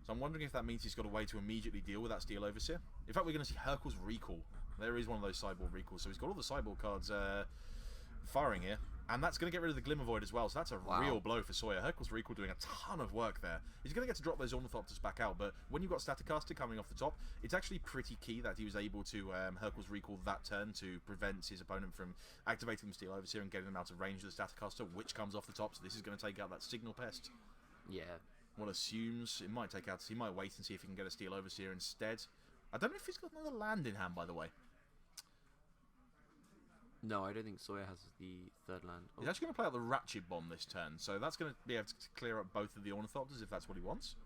[SPEAKER 2] So I'm wondering if that means he's got a way to immediately deal with that Steel Overseer. In fact, we're going to see Hurkyl's Recall. There is one of those sideboard recalls, so he's got all the sideboard cards firing here. And that's going to get rid of the Glimmer Void as well, so that's a real blow for Sawyer. Hurkyl's Recall doing a ton of work there. He's going to get to drop those Ornithopters back out, but when you've got Staticaster coming off the top, it's actually pretty key that he was able to Hurkyl's Recall that turn to prevent his opponent from activating the Steel Overseer and getting him out of range of the Staticaster, which comes off the top, so this is going to take out that Signal Pest.
[SPEAKER 1] Yeah.
[SPEAKER 2] One assumes it might take out... He might wait and see if he can get a Steel Overseer instead. I don't know if he's got another land in hand, by the way.
[SPEAKER 1] No, I don't think Sawyer has the third land.
[SPEAKER 2] He's actually going to play out the Ratchet Bomb this turn, so that's going to be able to clear up both of the Ornithopters if that's what he wants.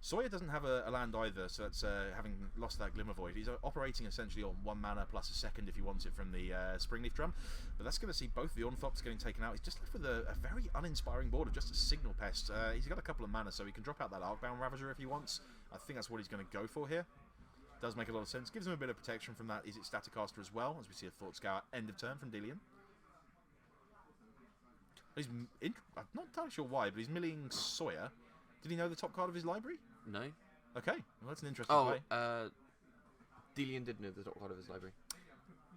[SPEAKER 2] Sawyer doesn't have a land either, so that's having lost that Glimmer Void. He's operating essentially on 1 mana plus a second if he wants it from the Springleaf Drum, but that's going to see both the Ornithopters getting taken out. He's just left with a very uninspiring board of just a Signal Pest. He's got a couple of mana, so he can drop out that Arcbound Ravager if he wants. I think that's what he's going to go for here. Does make a lot of sense. Gives him a bit of protection from that. Is it Staticaster as well? As we see a Thought Scour end of turn from Delian. I'm not entirely sure why, but he's milling Sawyer. Did he know the top card of his library?
[SPEAKER 1] No.
[SPEAKER 2] Okay, well, that's an interesting play.
[SPEAKER 1] Delian did know the top card of his library.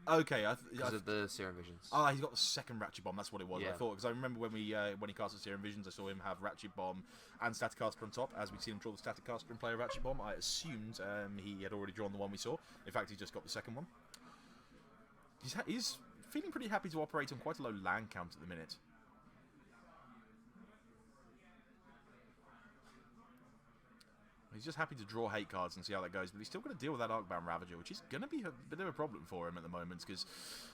[SPEAKER 2] Okay,
[SPEAKER 1] Because of the Serum Visions.
[SPEAKER 2] Ah, he's got the second Ratchet Bomb. That's what it was.
[SPEAKER 1] Yeah.
[SPEAKER 2] I thought, because I remember when he cast the Serum Visions, I saw him have Ratchet Bomb and Staticaster on top. As we'd seen him draw the Staticaster and play a Ratchet Bomb, I assumed he had already drawn the one we saw. In fact, he just got the second one. He's feeling pretty happy to operate on quite a low land count at the minute. He's just happy to draw hate cards and see how that goes, but he's still got to deal with that Arcbound Ravager, which is going to be a bit of a problem for him at the moment, because,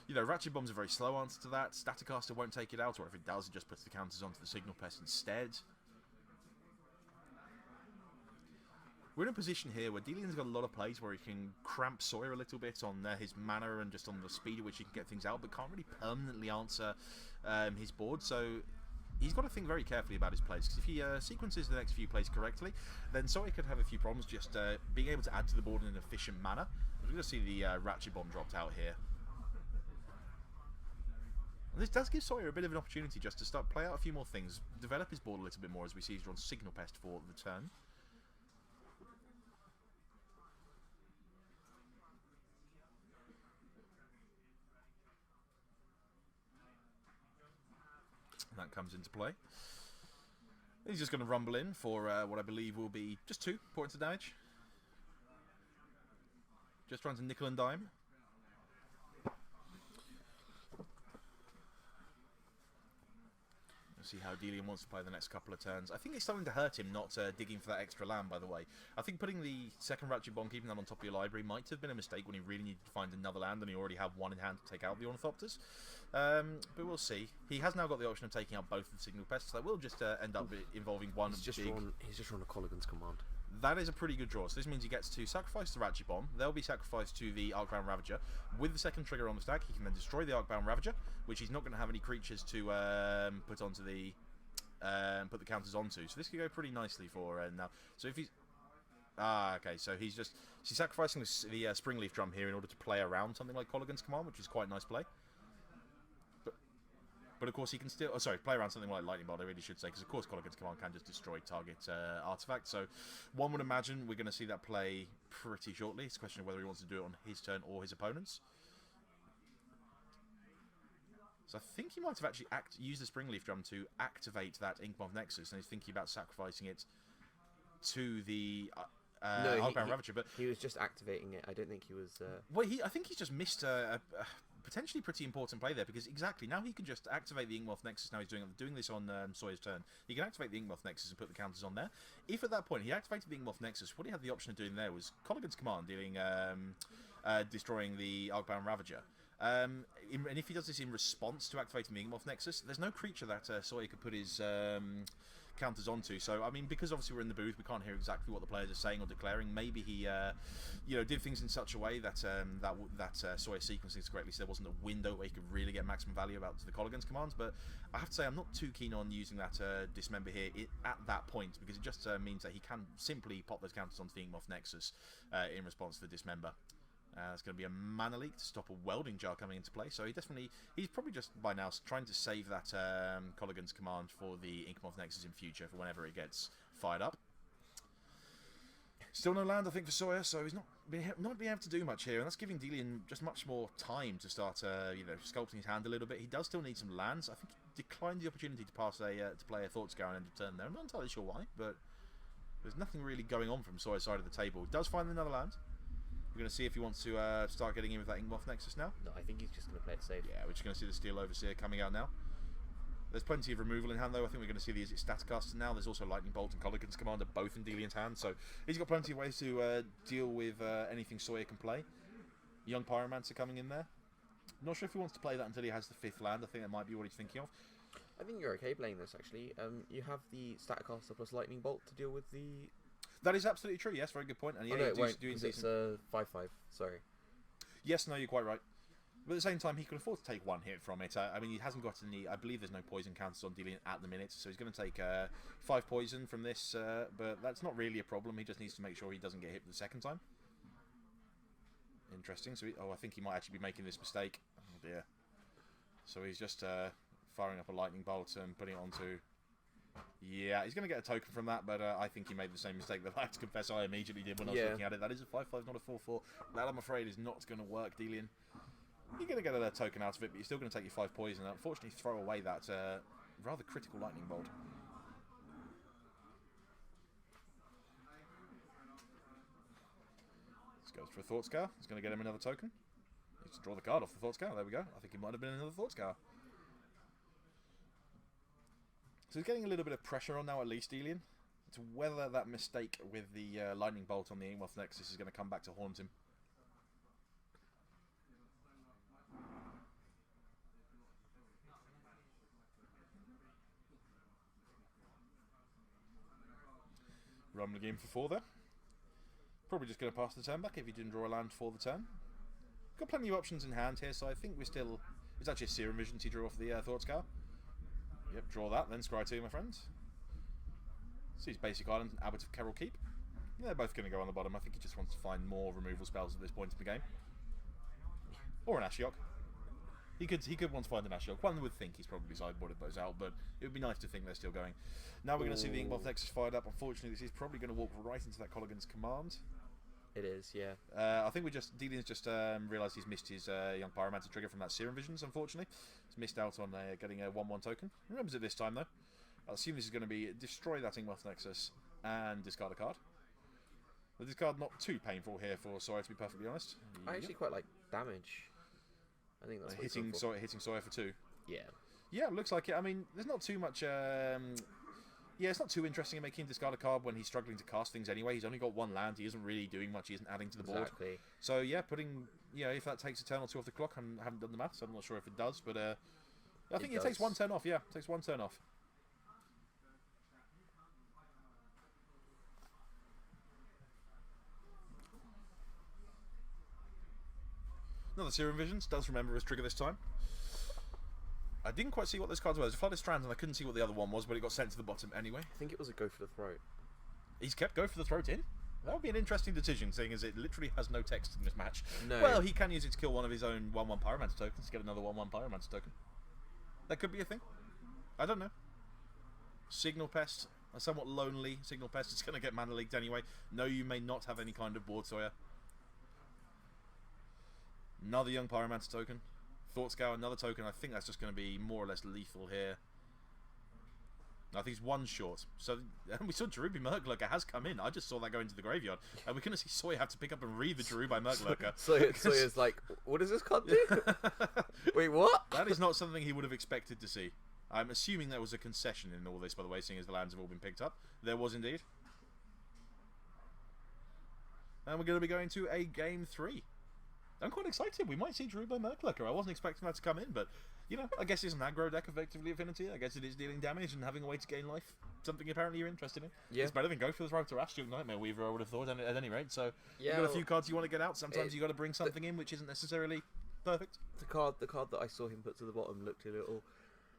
[SPEAKER 2] you know, Ratchet Bomb's a very slow answer to that. Staticaster won't take it out, or if it does, it just puts the counters onto the Signal Pest instead. We're in a position here where Delian's got a lot of plays where he can cramp Sawyer a little bit on his mana and just on the speed at which he can get things out, but can't really permanently answer his board, so... He's got to think very carefully about his plays, because if he sequences the next few plays correctly, then Sawyer could have a few problems just being able to add to the board in an efficient manner. We're going to see the Ratchet Bomb dropped out here. And this does give Sawyer a bit of an opportunity just to start play out a few more things, develop his board a little bit more, as we see he's drawn Signal Pest for the turn. that comes into play. He's just going to rumble in for what I believe will be just 2 points of damage. Just trying to nickel and dime. See how Delian wants to play the next couple of turns. I think it's starting to hurt him not digging for that extra land, by the way. I think putting the second Ratchet Bomb, keeping that on top of your library, might have been a mistake when he really needed to find another land and he already had one in hand to take out the Ornithopters. But we'll see. He has now got the option of taking out both of the Signal Pests, so that will just end up involving one
[SPEAKER 1] He's just
[SPEAKER 2] big...
[SPEAKER 1] drawn a Colligan's Command.
[SPEAKER 2] That is a pretty good draw. So this means he gets to sacrifice the Ratchet Bomb. They'll be sacrificed to the Arcbound Ravager. With the second trigger on the stack, he can then destroy the Arcbound Ravager, which he's not going to have any creatures to put onto the... put the counters onto. So this could go pretty nicely for now. So if he's... okay. So he's sacrificing the Springleaf Drum here in order to play around something like Colligan's Command, which is quite a nice play. But of course he can still... play around something like Lightning Bolt, I really should say, because of course Colligan's Command can just destroy target artifact. So one would imagine we're going to see that play pretty shortly. It's a question of whether he wants to do it on his turn or his opponent's. So I think he might have actually used the Springleaf Drum to activate that Inkmoth Nexus, and he's thinking about sacrificing it to the Arcbound Ravager. But
[SPEAKER 1] he was just activating it. I don't think he was...
[SPEAKER 2] Well, I think he's just missed a potentially pretty important play there, because exactly, now he can just activate the Inkmoth Nexus. Now he's doing this on Sawyer's turn. He can activate the Inkmoth Nexus and put the counters on there. If at that point he activated the Inkmoth Nexus, what he had the option of doing there was Colligan's Command, destroying the Arcbound Ravager. And if he does this in response to activating the Inkmoth Nexus, there's no creature that Sawyer could put his counters onto. So, I mean, because obviously we're in the booth, we can't hear exactly what the players are saying or declaring. Maybe he, did things in such a way that Sawyer sequenced things correctly, so there wasn't a window where he could really get maximum value about the Colligan's commands. But I have to say, I'm not too keen on using that Dismember here at that point, because it just means that he can simply pop those counters onto the Inkmoth Nexus in response to the Dismember. It's going to be a mana leak to stop a welding jar coming into play. So he's probably just by now trying to save that Colligan's Command for the Inkmoth Nexus in future for whenever it gets fired up. Still no land, I think, for Sawyer, so he's not being able to do much here, and that's giving Delian just much more time to start, sculpting his hand a little bit. He does still need some lands. I think he declined the opportunity to play a Thought Scour on end of turn there. I'm not entirely sure why, but there's nothing really going on from Sawyer's side of the table. He does find another land. We're going to see if he wants to start getting in with that Inkmoth Nexus now.
[SPEAKER 1] No, I think he's just going to play it safe.
[SPEAKER 2] Yeah, we're just going to see the Steel Overseer coming out now. There's plenty of removal in hand, though. I think we're going to see the Izzet Staticaster now. There's also Lightning Bolt and Colligan's Commander, both in Delian's hand. So he's got plenty of ways to deal with anything Sawyer can play. Young Pyromancer coming in there. Not sure if he wants to play that until he has the 5th land. I think that might be what he's thinking of.
[SPEAKER 1] I think you're okay playing this, actually. You have the Staticaster plus Lightning Bolt to deal with the...
[SPEAKER 2] That is absolutely true, yes, very good point. And
[SPEAKER 1] no, it won't, because it's 5/5, sorry.
[SPEAKER 2] Yes, no, you're quite right. But at the same time, he can afford to take one hit from it. I mean, he hasn't got any... I believe there's no poison counters on Delian at the minute, so he's going to take 5 poison from this, but that's not really a problem. He just needs to make sure he doesn't get hit the second time. Interesting. So, I think he might actually be making this mistake. Oh, dear. So he's just firing up a Lightning Bolt and putting it onto... Yeah, he's going to get a token from that, but I think he made the same mistake that I have to confess I immediately did when I was looking at it. That is a 5/5, not a 4/4. That, I'm afraid, is not going to work, Delian. You're going to get a token out of it, but you're still going to take your 5 poison and unfortunately throw away that rather critical Lightning Bolt. This goes for a Thought Scour. It's going to get him another token. Needs to draw the card off the Thought Scour. There we go. I think it might have been another Thought Scour. So he's getting a little bit of pressure on now, at least, Delian, to whether that mistake with the Lightning Bolt on the Inkmoth Nexus is going to come back to haunt him. Rumbling in for 4 there. Probably just going to pass the turn back if he didn't draw a land for the turn. Got plenty of options in hand here, so I think we're still... It's actually a Serum Visions he drew off the Thought Scour. Yep, draw that, then scry 2, my friend. Sees Basic Island and Abbot of Kerrol Keep. They're both going to go on the bottom. I think he just wants to find more removal spells at this point in the game. Or an Ashiok. He could want to find an Ashiok. One would think he's probably sideboarded those out, but it would be nice to think they're still going. Now we're going to see the Inkmoth Nexus fired up. Unfortunately, this is probably going to walk right into that Colligan's Command.
[SPEAKER 1] It is, yeah.
[SPEAKER 2] I think Delian's just realised he's missed his Young Pyromancer trigger from that Serum Visions, unfortunately. He's missed out on getting a 1/1 token. Remembers it this time though. I'll assume this is going to be destroy that Wealth Nexus and discard a card. The discard not too painful here for Sawyer, to be perfectly honest.
[SPEAKER 1] I actually quite like damage. I think that's what he's
[SPEAKER 2] hitting
[SPEAKER 1] going for.
[SPEAKER 2] hitting Sawyer for 2.
[SPEAKER 1] Yeah.
[SPEAKER 2] Yeah, looks like it. I mean, there's not too much. Yeah, it's not too interesting in making him discard a card when he's struggling to cast things anyway. He's only got 1 land. He isn't really doing much. He isn't adding to the board.
[SPEAKER 1] Exactly.
[SPEAKER 2] So yeah, putting if that takes a turn or 2 off the clock, I haven't done the maths. I'm not sure if it does, but I think it takes 1 turn off. Yeah, it takes 1 turn off. Another Serum Visions does remember his trigger this time. I didn't quite see what those cards were. It was a Flooded Strands, and I couldn't see what the other one was, but it got sent to the bottom anyway.
[SPEAKER 1] I think it was a Go for the Throat.
[SPEAKER 2] He's kept Go for the Throat in? That would be an interesting decision, seeing as it literally has no text in this match.
[SPEAKER 1] No.
[SPEAKER 2] Well, he can use it to kill one of his own 1/1 Pyromancer tokens to get another 1/1 Pyromancer token. That could be a thing. I don't know. Signal Pest. A somewhat lonely Signal Pest. It's going to get mana leaked anyway. No, you may not have any kind of board, Sawyer. Another young Pyromancer token. Thought Scour, another token. I think that's just going to be more or less lethal here. I think he's 1 short. So we saw Jerubi Murklurker has come in. I just saw that go into the graveyard. And we're going to see Sawyer have to pick up and read the Jerubi Murklurker.
[SPEAKER 1] Sawyer's like, what does this card do? Wait, what?
[SPEAKER 2] That is not something he would have expected to see. I'm assuming there was a concession in all this, by the way, seeing as the lands have all been picked up. There was indeed. And we're going to be going to a game 3. I'm quite excited. We might see Jerubi Murklurker. I wasn't expecting that to come in, but, I guess it's an aggro deck, effectively, Affinity. I guess it is dealing damage and having a way to gain life. Something apparently you're interested in.
[SPEAKER 1] Yeah.
[SPEAKER 2] It's better than Go for the Throat or Astral Nightmare Weaver, I would have thought, at any rate. So,
[SPEAKER 1] Yeah,
[SPEAKER 2] you've got a few cards you want to get out. Sometimes you've got to bring something in which isn't necessarily perfect.
[SPEAKER 1] The card that I saw him put to the bottom looked a little...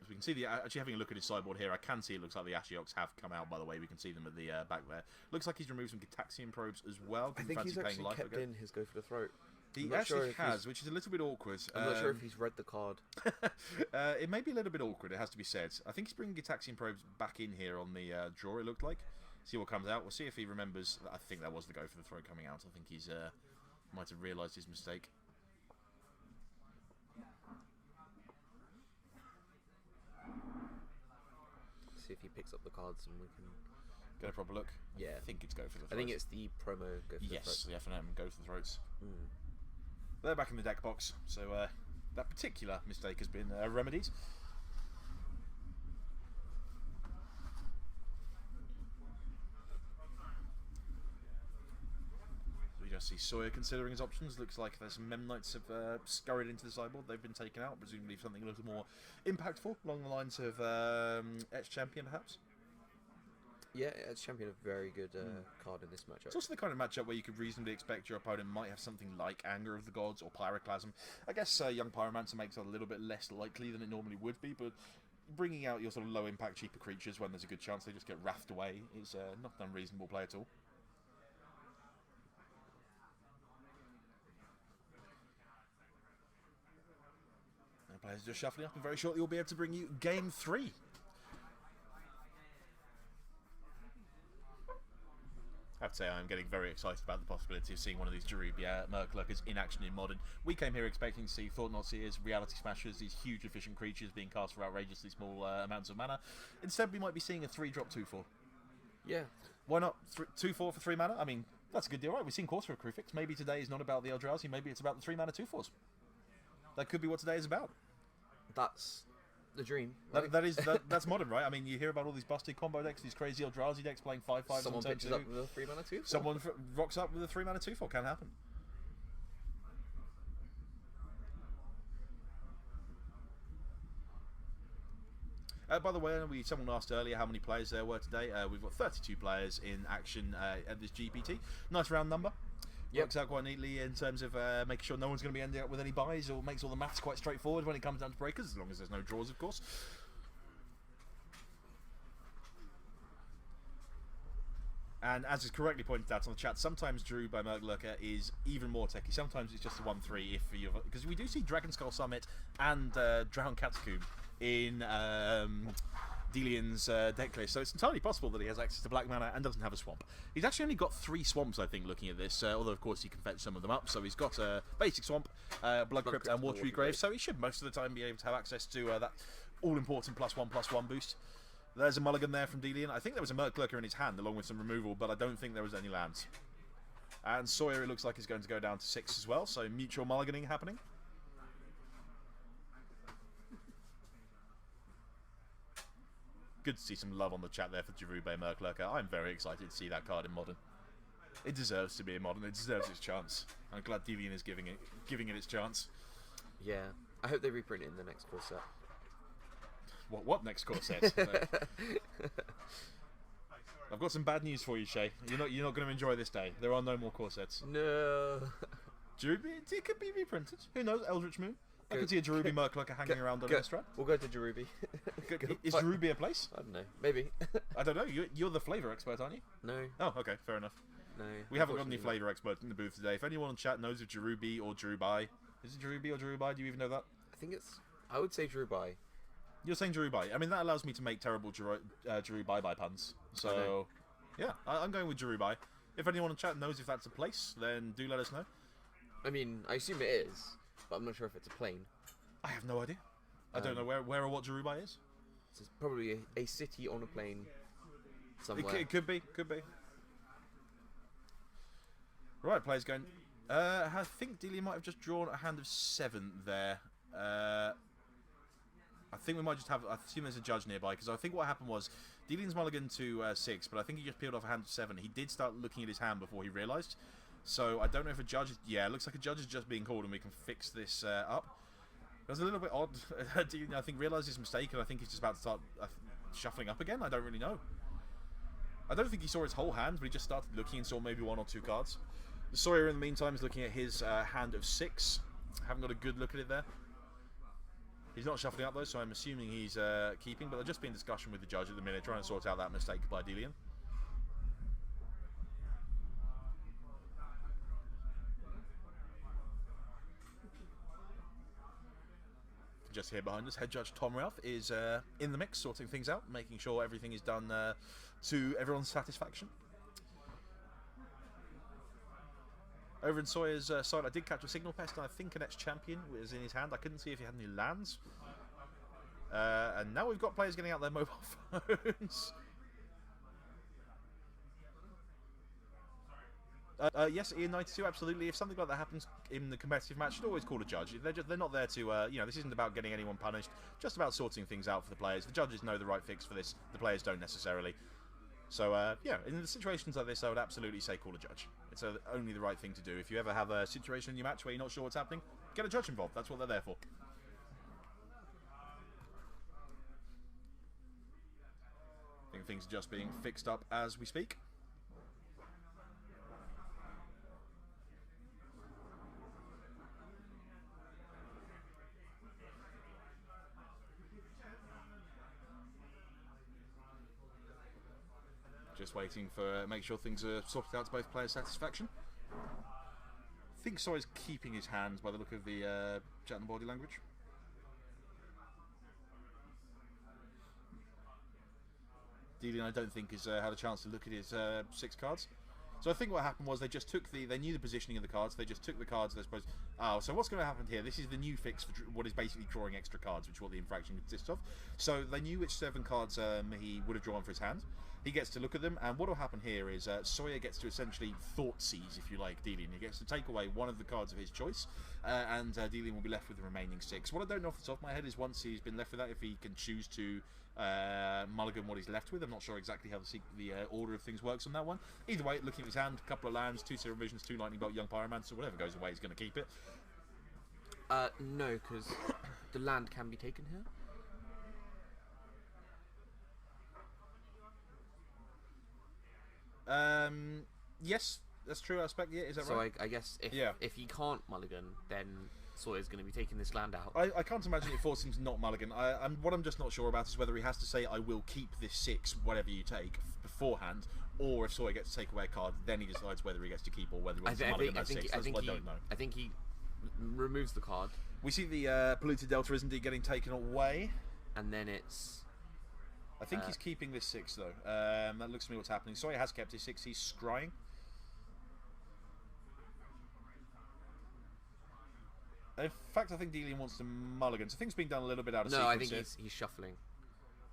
[SPEAKER 2] As we can see, actually having a look at his sideboard here, I can see it looks like the Ashioks have come out, by the way. We can see them at the back there. Looks like he's removed some Gitaxian probes as well.
[SPEAKER 1] I think he's actually kept in his Go for the Throat.
[SPEAKER 2] He actually has, which is a little bit awkward.
[SPEAKER 1] I'm not sure if he's read the card.
[SPEAKER 2] It may be a little bit awkward, it has to be said. I think he's bringing Gitaxian probes back in here on the draw, it looked like. See what comes out. We'll see if he remembers. I think that was the Go for the Throat coming out. I think he's might have realised his mistake.
[SPEAKER 1] See if he picks up the cards and we can
[SPEAKER 2] get a proper look.
[SPEAKER 1] Yeah,
[SPEAKER 2] I think it's Go for the Throat.
[SPEAKER 1] I think it's the promo Go for the Throat.
[SPEAKER 2] Yes, the F&M Go for the Throats.
[SPEAKER 1] Mm.
[SPEAKER 2] They're back in the deck box, so that particular mistake has been remedied. We just see Sawyer considering his options. Looks like there's some Mem Knights have scurried into the sideboard. They've been taken out, presumably something a little more impactful, along the lines of Etch Champion, perhaps.
[SPEAKER 1] Yeah, it's champion a very good card in this matchup.
[SPEAKER 2] It's also the kind of matchup where you could reasonably expect your opponent might have something like Anger of the Gods or Pyroclasm. I guess Young Pyromancer makes it a little bit less likely than it normally would be, but bringing out your sort of low impact, cheaper creatures when there's a good chance they just get wrathed away is not an unreasonable play at all. And players just shuffling up, and very shortly we'll be able to bring you Game 3. I have to say I'm getting very excited about the possibility of seeing one of these Jerubi Murklurkers in action in Modern. We came here expecting to see Thought-Knot Seers, Reality Smashers, these huge efficient creatures being cast for outrageously small amounts of mana. Instead we might be seeing a 3-drop 2/4.
[SPEAKER 1] Yeah.
[SPEAKER 2] Why not 2/4 for 3 mana? I mean, that's a good deal, right? We've seen Quarter of Crufix. Maybe today is not about the Eldrazi, maybe it's about the 3 mana 2/4s. That could be what today is about.
[SPEAKER 1] That's the dream. Right?
[SPEAKER 2] That's Modern, right? I mean, you hear about all these busted combo decks, these crazy Eldrazi decks playing 5/5s
[SPEAKER 1] Someone
[SPEAKER 2] on turn
[SPEAKER 1] pitches
[SPEAKER 2] 2.
[SPEAKER 1] up with a 3 mana 2.
[SPEAKER 2] Someone rocks up with a 3 mana 2/4. Can happen. By the way, someone asked earlier how many players there were today. We've got 32 players in action at this GPT. Nice round number.
[SPEAKER 1] Yep.
[SPEAKER 2] Works out quite neatly in terms of making sure no one's going to be ending up with any buys, or makes all the maths quite straightforward when it comes down to breakers, as long as there's no draws, of course. And as is correctly pointed out on the chat, sometimes Drew by Murklurker is even more techy. Sometimes it's just a 1/3 because we do see Dragon Skull Summit and Drown Catacomb in Delian's deck list, so it's entirely possible that he has access to black mana and doesn't have a swamp. He's actually only got 3 swamps, I think, looking at this, although of course he can fetch some of them up. So he's got a basic swamp, Blood Crypt and Watery Grave, so he should most of the time be able to have access to that all-important +1/+1 boost. There's a mulligan there from Delian. I think there was a Murklurker in his hand along with some removal, but I don't think there was any lands. And Sawyer, it looks like, is going to go down to 6 as well, so mutual mulliganing happening. Good to see some love on the chat there for Jerube Murklurker. I'm very excited to see that card in Modern. It deserves to be in Modern. It deserves its chance. I'm glad Delian is giving it its chance.
[SPEAKER 1] Yeah, I hope they reprint it in the next core set.
[SPEAKER 2] What next core set? I've got some bad news for you, Shea. You're not going to enjoy this day. There are no more core sets.
[SPEAKER 1] No.
[SPEAKER 2] Jerube, it could be reprinted. Who knows? Eldritch Moon. I could see a Jerube Murklurker hanging around on Innistrad.
[SPEAKER 1] We'll go to Jerube.
[SPEAKER 2] Is Jerube a place?
[SPEAKER 1] I don't know. Maybe.
[SPEAKER 2] I don't know. You're the flavour expert, aren't you?
[SPEAKER 1] No.
[SPEAKER 2] Oh, okay. Fair enough.
[SPEAKER 1] No.
[SPEAKER 2] We haven't got any flavour experts in the booth today. If anyone in chat knows of Jerube or Jerubai, is it Jerube or Jerubai? Do you even know that?
[SPEAKER 1] I think it's. I would say Jerube.
[SPEAKER 2] You're saying Jerubai. I mean, that allows me to make terrible Jerubai puns. So, yeah, I'm going with Jerubai. If anyone in chat knows if that's a place, then do let us know.
[SPEAKER 1] I mean, I assume it is, but I'm not sure if it's a plane.
[SPEAKER 2] I have no idea. I don't know where or what Jerubai is.
[SPEAKER 1] So it's probably a city on a plane somewhere.
[SPEAKER 2] It could be. Right, players going. I think Delian might have just drawn a hand of 7 there. I think we might just have. I assume there's a judge nearby because I think what happened was Delian's mulligan to 6, but I think he just peeled off a hand of 7. He did start looking at his hand before he realised. So I don't know if a judge. Yeah, it looks like a judge is just being called, and we can fix this up. It was a little bit odd. Delian, I think, realised his mistake, and I think he's just about to start shuffling up again. I don't really know. I don't think he saw his whole hand, but he just started looking and saw maybe 1 or 2 cards. Sawyer, in the meantime, is looking at his hand of 6. Haven't got a good look at it there. He's not shuffling up though, so I'm assuming he's keeping, but they'll just be in discussion with the judge at the minute, trying to sort out that mistake by Delian. Just here behind us, head judge Tom Ralph is in the mix, sorting things out, making sure everything is done to everyone's satisfaction. Over in Sawyer's side, I did catch a Signal Pest, and I think an ex-champion was in his hand. I couldn't see if he had any lands. And now we've got players getting out their mobile phones. Yes, Ian92, absolutely. If something like that happens in the competitive match, you'd always call a judge. They're not there to, this isn't about getting anyone punished, just about sorting things out for the players. The judges know the right fix for this, the players don't necessarily. So, yeah, in the situations like this, I would absolutely say call a judge. It's only the right thing to do. If you ever have a situation in your match where you're not sure what's happening, get a judge involved. That's what they're there for. I think things are just being fixed up as we speak. Just waiting for make sure things are sorted out to both players' satisfaction. I think Sawyer's keeping his hands by the look of the chat and body language. Delian, I don't think, has had a chance to look at his 6 cards. So I think what happened was they just took they knew the positioning of the cards, they just took the cards they're supposed. Oh, so what's going to happen here? This is the new fix for what is basically drawing extra cards, which is what the infraction consists of. So they knew which 7 cards he would have drawn for his hand. He gets to look at them, and what will happen here is Sawyer gets to essentially thought seize, if you like, Delian. He gets to take away one of the cards of his choice, and Delian will be left with the remaining 6. What I don't know off the top of my head is once he's been left with that, if he can choose to mulligan what he's left with. I'm not sure exactly how the order of things works on that one. Either way, looking at his hand, a couple of lands, 2 Serum Visions, 2 Lightning Bolt, Young Pyromancer, whatever goes away, he's going to keep it.
[SPEAKER 1] No, because the land can be taken here.
[SPEAKER 2] Yes, that's true. I expect. Yeah, is that
[SPEAKER 1] so
[SPEAKER 2] right?
[SPEAKER 1] I guess if he can't mulligan, then Sawyer's going to be taking this land out.
[SPEAKER 2] I can't imagine it forcing him to not mulligan. What I'm just not sure about is whether he has to say, I will keep this 6, whatever you take, beforehand, or if Sawyer gets to take away a card, then he decides whether he gets to keep or whether he wants to mulligan that 6. That's what I don't know.
[SPEAKER 1] I think he removes the card.
[SPEAKER 2] We see the Polluted Delta is indeed getting taken away.
[SPEAKER 1] And then it's...
[SPEAKER 2] I think he's keeping this 6 though. That looks to me what's happening. Sawyer has kept his 6. He's scrying. In fact, I think Delian wants to mulligan. So things being done a little bit out of sequence.
[SPEAKER 1] No, I think
[SPEAKER 2] here.
[SPEAKER 1] he's shuffling.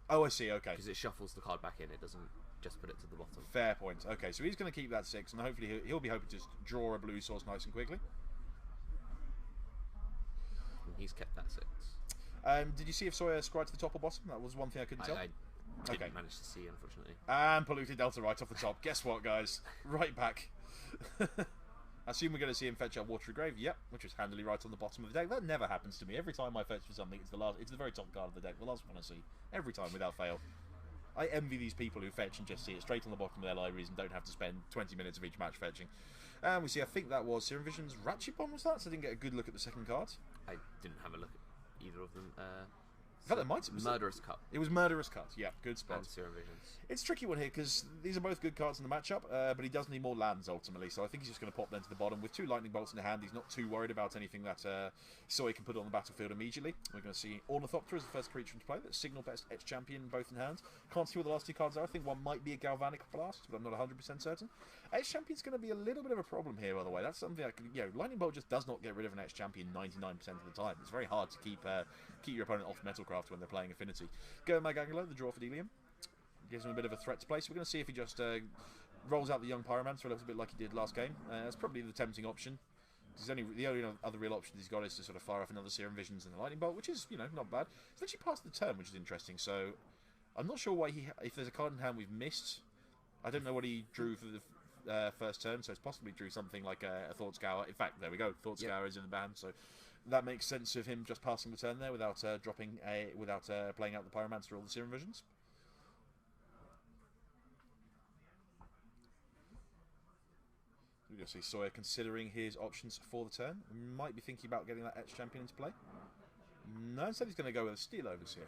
[SPEAKER 2] Oh, I see. Okay.
[SPEAKER 1] Because it shuffles the card back in. It doesn't just put it to the bottom.
[SPEAKER 2] Fair point. Okay, so he's going to keep that 6, and hopefully he'll be hoping to just draw a blue source nice and quickly.
[SPEAKER 1] And he's kept that 6.
[SPEAKER 2] Did you see if Sawyer scryed to the top or bottom? That was one thing I couldn't tell.
[SPEAKER 1] I didn't manage to see, unfortunately.
[SPEAKER 2] And polluted Delta right off the top. Guess what, guys? Right back. I assume we're going to see him fetch our Watery Grave. Yep, which was handily right on the bottom of the deck. That never happens to me. Every time I fetch for something, it's the very top card of the deck. The last one I see. Every time, without fail. I envy these people who fetch and just see it straight on the bottom of their libraries and don't have to spend 20 minutes of each match fetching. And we see, I think that was Serum Vision's Ratchet Bomb, was that? So I didn't get a good look at the second card.
[SPEAKER 1] I didn't have a look at either of them.
[SPEAKER 2] In fact, there might have been.
[SPEAKER 1] Murderous Cut.
[SPEAKER 2] It was Murderous Cut, yeah, good spot.
[SPEAKER 1] And Serum Visions.
[SPEAKER 2] It's a tricky one here because these are both good cards in the matchup, but he does need more lands ultimately, so I think he's just going to pop them to the bottom. With 2 Lightning Bolts in the hand, he's not too worried about anything that Sawyer can put on the battlefield immediately. We're going to see Ornithopter as the first creature to play. That's Signal Best, Etch Champion, both in hand. Can't see what the last 2 cards are. I think one might be a Galvanic Blast, but I'm not 100% certain. Etch Champion's going to be a little bit of a problem here, by the way. That's something I can, Lightning Bolt just does not get rid of an Etch Champion 99% of the time. It's very hard to keep your opponent off Metalcraft when they're playing Affinity. Go Mag Angler, the draw for Delium. Gives him a bit of a threat to play, so we're going to see if he just rolls out the Young Pyromancer a little bit like he did last game. That's probably the tempting option. The only other real option he's got is to sort of fire off another Serum Visions and the Lightning Bolt, which is, not bad. It's actually past the turn, which is interesting, so I'm not sure why if there's a card in hand we've missed. I don't know what he drew for the first turn, so it's possibly drew something like a Thought Scour. In fact, there we go, Thought Scour is in the band, so that makes sense of him just passing the turn there without playing out the Pyromancer or the Serum Visions. We're going to see Sawyer considering his options for the turn. Might be thinking about getting that Etch Champion into play. No, instead he's going to go with a Steel Ogres here.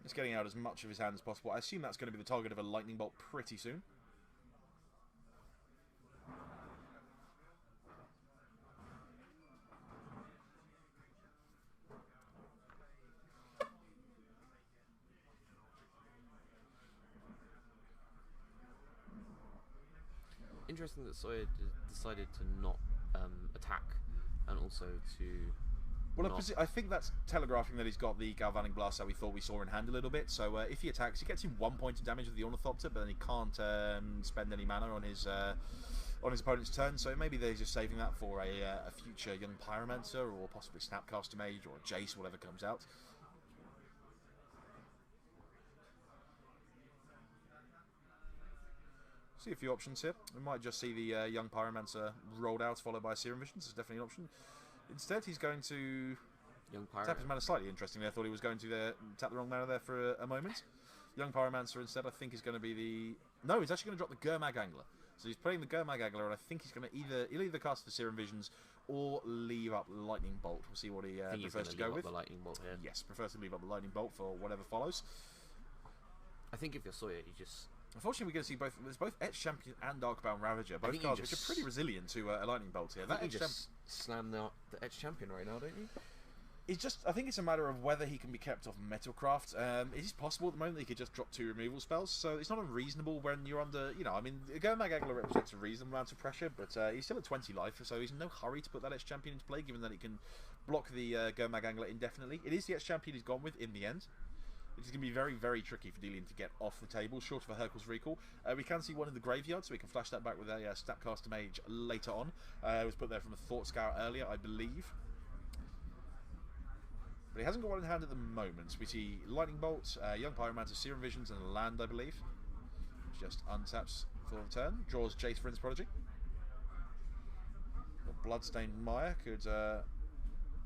[SPEAKER 2] Just getting out as much of his hand as possible. I assume that's going to be the target of a Lightning Bolt pretty soon.
[SPEAKER 1] Interesting that Sawyer decided to not attack, and also to.
[SPEAKER 2] Well, I think that's telegraphing that he's got the Galvanic Blast that we thought we saw in hand a little bit. So if he attacks, he gets him 1 point of damage with the Ornithopter, but then he can't spend any mana on his opponent's turn. So maybe they're just saving that for a future Young Pyromancer or possibly Snapcaster Mage or Jace, whatever comes out. See a few options here. We might just see the Young Pyromancer rolled out, followed by Serum Visions. It's definitely an option. Instead, he's going to
[SPEAKER 1] Young Pyro.
[SPEAKER 2] tap his mana slightly. Interestingly, I thought he was going to tap the wrong mana there for a moment. Young Pyromancer instead, I think, is going to be the. No, he's actually going to drop the Gurmag Angler. So he's playing the Gurmag Angler, and I think he's going to either cast the Serum Visions or leave up Lightning Bolt. We'll see what he prefers to go with.
[SPEAKER 1] The Lightning Bolt here.
[SPEAKER 2] Yes, prefers to leave up the Lightning Bolt for whatever follows.
[SPEAKER 1] I think if you're Sawyer, you just.
[SPEAKER 2] Unfortunately, we're going to see both. There's both Etch Champion and Darkbound Ravager, both cards which are pretty resilient to a Lightning Bolt here.
[SPEAKER 1] That you just slam the Etch Champion right now, don't you?
[SPEAKER 2] It's just, I think it's a matter of whether he can be kept off Metalcraft. It is possible at the moment that he could just drop 2 removal spells, so it's not unreasonable when you're under, I mean, Gurmag Angler represents a reasonable amount of pressure, but he's still at 20 life, so he's in no hurry to put that Etch Champion into play, given that it can block the Gurmag Angler indefinitely. It is the Etch Champion he's gone with in the end. It's going to be very, very tricky for Delian to get off the table, short of a Hercule's Recall. We can see one in the graveyard, so we can flash that back with a Snapcaster Mage later on. It was put there from a Thought Scour earlier, I believe. But he hasn't got one in hand at the moment. We see Lightning Bolt, Young Pyromancer, Serum Visions, and Land, I believe. Just untaps for the turn. Draws Jace Friend's Prodigy. Bloodstained Mire could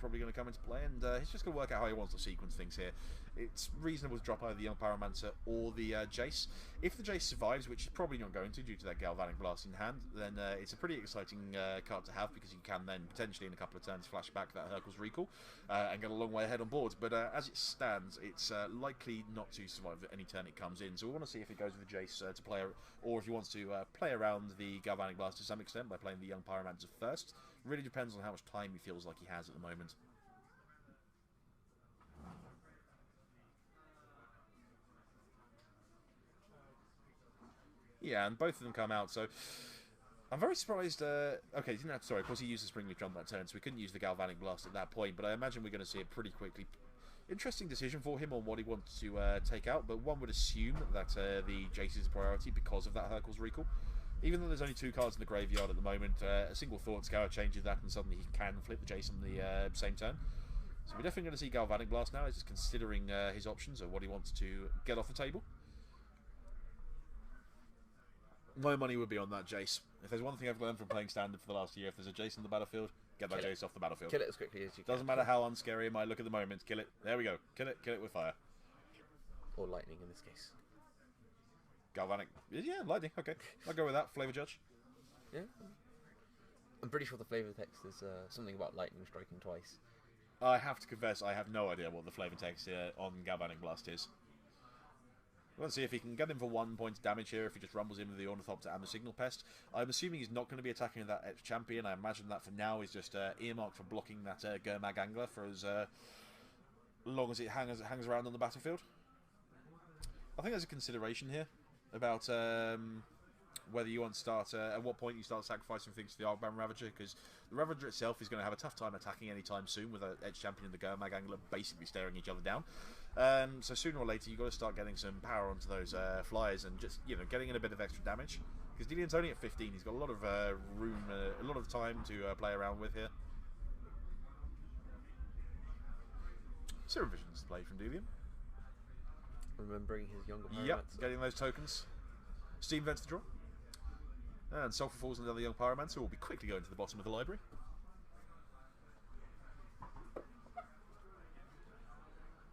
[SPEAKER 2] probably going to come into play, and he's just going to work out how he wants to sequence things here. It's reasonable to drop either the Young Pyromancer or the Jace. If the Jace survives, which is probably not going to due to that Galvanic Blast in hand, then it's a pretty exciting card to have, because you can then potentially in a couple of turns flash back that Hercule's Recall and get a long way ahead on board. But as it stands, it's likely not to survive any turn it comes in. So we want to see if it goes with the Jace to play, or if he wants to play around the Galvanic Blast to some extent by playing the Young Pyromancer first. Really depends on how much time he feels like he has at the moment. Yeah, and both of them come out, so I'm very surprised. Okay, didn't have, sorry, of course he used the Spring Leaf Drum that turn, so we couldn't use the Galvanic Blast at that point, but I imagine we're going to see it pretty quickly. Interesting decision for him on what he wants to take out, but one would assume that the Jace is a priority because of that Hercule's Recall. Even though there's only 2 cards in the graveyard at the moment, a single Thought Scour changes that, and suddenly he can flip the Jace on the same turn. So we're definitely going to see Galvanic Blast now. He's just considering his options of what he wants to get off the table. My money would be on that Jace. If there's one thing I've learned from playing Standard for the last year, if there's a Jace on the battlefield, get that Jace off the battlefield.
[SPEAKER 1] Kill it as quickly as you can.
[SPEAKER 2] Doesn't matter how unscary it might look at the moment, kill it. There we go. Kill it with fire.
[SPEAKER 1] Or lightning in this case.
[SPEAKER 2] Galvanic. Yeah, lightning. Okay. I'll go with that. Flavor Judge.
[SPEAKER 1] Yeah. I'm pretty sure the flavor text is something about lightning striking twice.
[SPEAKER 2] I have to confess, I have no idea what the flavor text on Galvanic Blast is. Let's see if he can get him for 1 point of damage here if he just rumbles in with the Ornithopter and the Signal Pest. I'm assuming he's not going to be attacking that ex-champion. I imagine that for now is just earmarked for blocking that Gurmag Angler for as long as it hangs around on the battlefield. I think there's a consideration here about whether you want to start, at what point you start sacrificing things to the Arcbound Ravager, because the Ravager itself is going to have a tough time attacking anytime soon with an Edge Champion and the Gurmag Angler basically staring each other down. So sooner or later you've got to start getting some power onto those flyers and just, you know, getting in a bit of extra damage. Because Delian's only at 15, he's got a lot of room, a lot of time to play around with here. Serum Vision's play from Delian.
[SPEAKER 1] Remembering his younger Pyromancer.
[SPEAKER 2] Yep, getting those tokens. Steam Vents to draw. And Sulphur Falls and another young Pyromancer will be quickly going to the bottom of the library.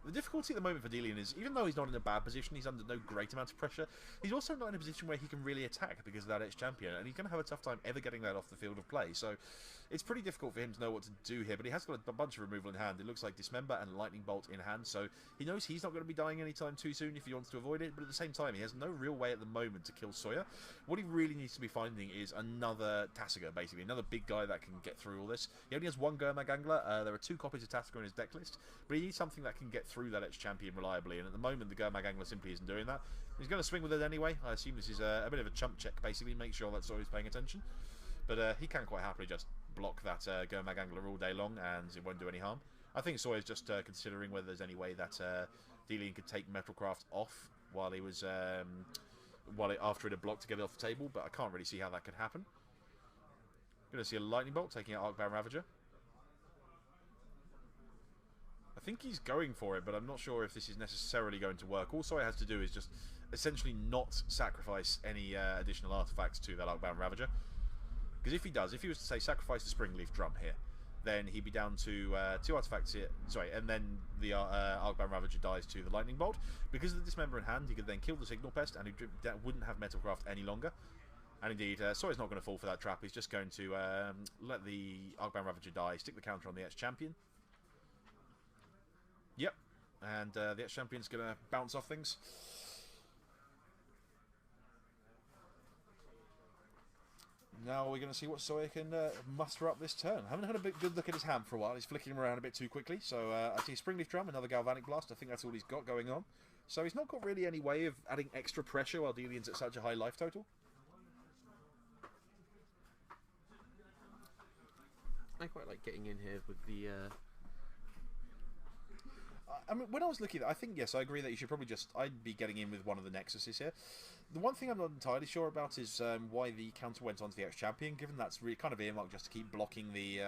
[SPEAKER 2] The difficulty at the moment for Delian is, even though he's not in a bad position, he's under no great amount of pressure, he's also not in a position where he can really attack because of that ex-champion, and he's going to have a tough time ever getting that off the field of play, so it's pretty difficult for him to know what to do here, but he has got a bunch of removal in hand. It looks like Dismember and Lightning Bolt in hand, so he knows he's not going to be dying anytime too soon if he wants to avoid it, but at the same time, he has no real way at the moment to kill Sawyer. What he really needs to be finding is another Tasigur, basically, another big guy that can get through all this. He only has 1 Gurmag Angler, there are 2 copies of Tasigur in his deck list, but he needs something that can get through that ex-champion reliably, and at the moment the Gurmag Angler simply isn't doing that. He's going to swing with it anyway. I assume this is a bit of a chump check, basically, make sure that Sawyer's paying attention, but he can quite happily just block that Gurmag Angler all day long and it won't do any harm. I think Sawyer's just considering whether there's any way that Delian could take Metalcraft off while he was after it had blocked to get it off the table, but I can't really see how that could happen. Going to see a Lightning Bolt taking out Arcbound Ravager. I think he's going for it, but I'm not sure if this is necessarily going to work. All Sawyer has to do is just essentially not sacrifice any additional artifacts to that Arcbound Ravager. Because if he does, if he was to say sacrifice the Spring Leaf Drum here, then he'd be down to 2 artifacts here. Sorry, and then the Arcbound Ravager dies to the Lightning Bolt. Because of the Dismember in hand, he could then kill the Signal Pest, and he wouldn't have Metalcraft any longer. And indeed, Sawyer's not going to fall for that trap. He's just going to let the Arcbound Ravager die, stick the counter on the ex-champion. Yep, and the ex-champion's going to bounce off things. Now we're going to see what Sawyer can muster up this turn. I haven't had a good look at his hand for a while. He's flicking around a bit too quickly. So I see Springleaf Drum, another Galvanic Blast. I think that's all he's got going on. So he's not got really any way of adding extra pressure while Delian's at such a high life total.
[SPEAKER 1] I quite like getting in here with the...
[SPEAKER 2] I mean, when I was looking at it, I think, yes, I agree that you should probably just... I'd be getting in with one of the Nexuses here. The one thing I'm not entirely sure about is why the counter went on to the ex-champion, given that's really kind of earmarked just to keep blocking the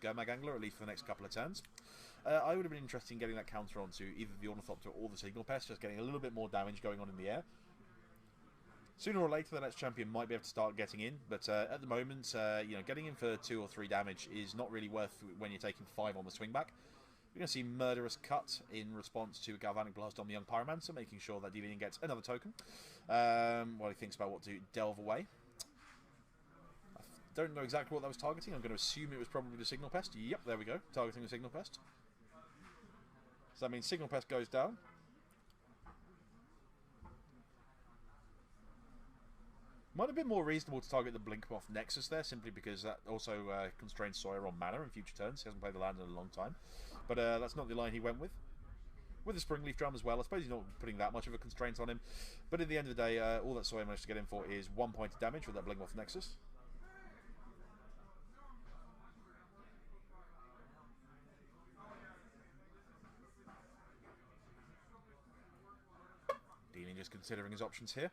[SPEAKER 2] Gurmag Angler, at least for the next couple of turns. I would have been interested in getting that counter onto either the Ornithopter or the Signal Pest, just getting a little bit more damage going on in the air. Sooner or later, the next champion might be able to start getting in, but at the moment, you know, getting in for 2 or 3 damage is not really worth when you're taking 5 on the swingback. We're going to see Murderous Cut in response to a Galvanic Blast on the Young Pyromancer, making sure that Delian gets another token while he thinks about what to delve away. I don't know exactly what that was targeting. I'm going to assume it was probably the Signal Pest. Yep, there we go, targeting the Signal Pest. So that means Signal Pest goes down. Might have been more reasonable to target the Blinkmoth Nexus there, simply because that also constrains Sawyer on mana in future turns. He hasn't played the land in a long time. But that's not the line he went with. with the spring leaf drum as well. I suppose he's not putting that much of a constraint on him, but at the end of the day, all that Sawyer managed to get in for is 1 point of damage with that Blingmoth Nexus. Dealing just considering his options here.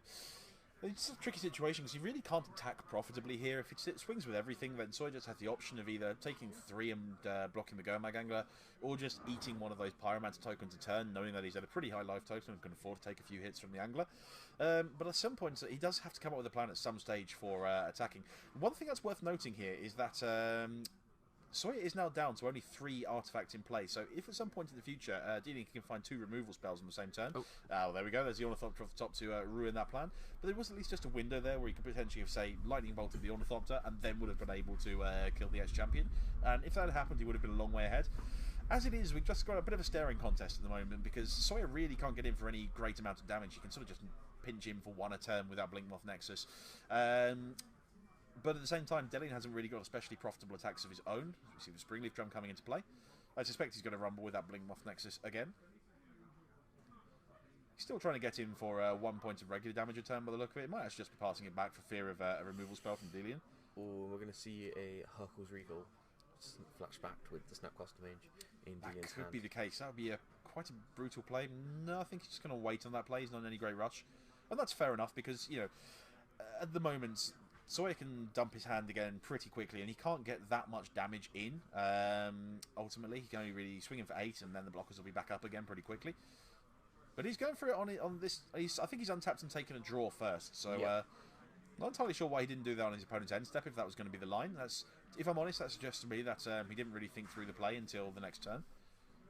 [SPEAKER 2] It's a tricky situation because he really can't attack profitably here. If it swings with everything, then Sawyer just has the option of either taking 3 and blocking the Go-Mag Angler, or just eating one of those Pyromancer tokens a turn, knowing that he's at a pretty high life total and can afford to take a few hits from the Angler. But at some point, he does have to come up with a plan at some stage for attacking. One thing that's worth noting here is that Sawyer is now down to only 3 artifacts in play, so if at some point in the future Dealing can find 2 removal spells on the same turn, well, there we go, there's the Ornithopter off the top to ruin that plan. But there was at least just a window there where he could potentially have, say, Lightning Bolted the Ornithopter and then would have been able to kill the ex-champion. And if that had happened, he would have been a long way ahead. As it is, we've just got a bit of a staring contest at the moment because Sawyer really can't get in for any great amount of damage. He can sort of just pinch him for 1 a turn without Blingmoth Nexus. But at the same time, Delian hasn't really got especially profitable attacks of his own. You see the Springleaf Drum coming into play. I suspect he's going to rumble with that Blingmoth Nexus again. He's still trying to get in for 1 point of regular damage a turn by the look of it. Might actually just be passing it back for fear of a removal spell from Delian.
[SPEAKER 1] Or we're going to see a Hurkle's Regal flashbacked with the Snapcaster Mage in Delian's
[SPEAKER 2] That could
[SPEAKER 1] hand.
[SPEAKER 2] be the case. That would be quite a brutal play. No, I think he's just going to wait on that play. He's not in any great rush. And that's fair enough because, you know, at the moment, Sawyer can dump his hand again pretty quickly, and he can't get that much damage in. Ultimately, he can only really swing him for 8, and then the blockers will be back up again pretty quickly. But he's going for it on this. I think he's untapped and taken a draw first. So
[SPEAKER 1] Yeah.
[SPEAKER 2] not entirely sure why he didn't do that on his opponent's end step. If that was going to be the line, if I'm honest, that suggests to me that he didn't really think through the play until the next turn.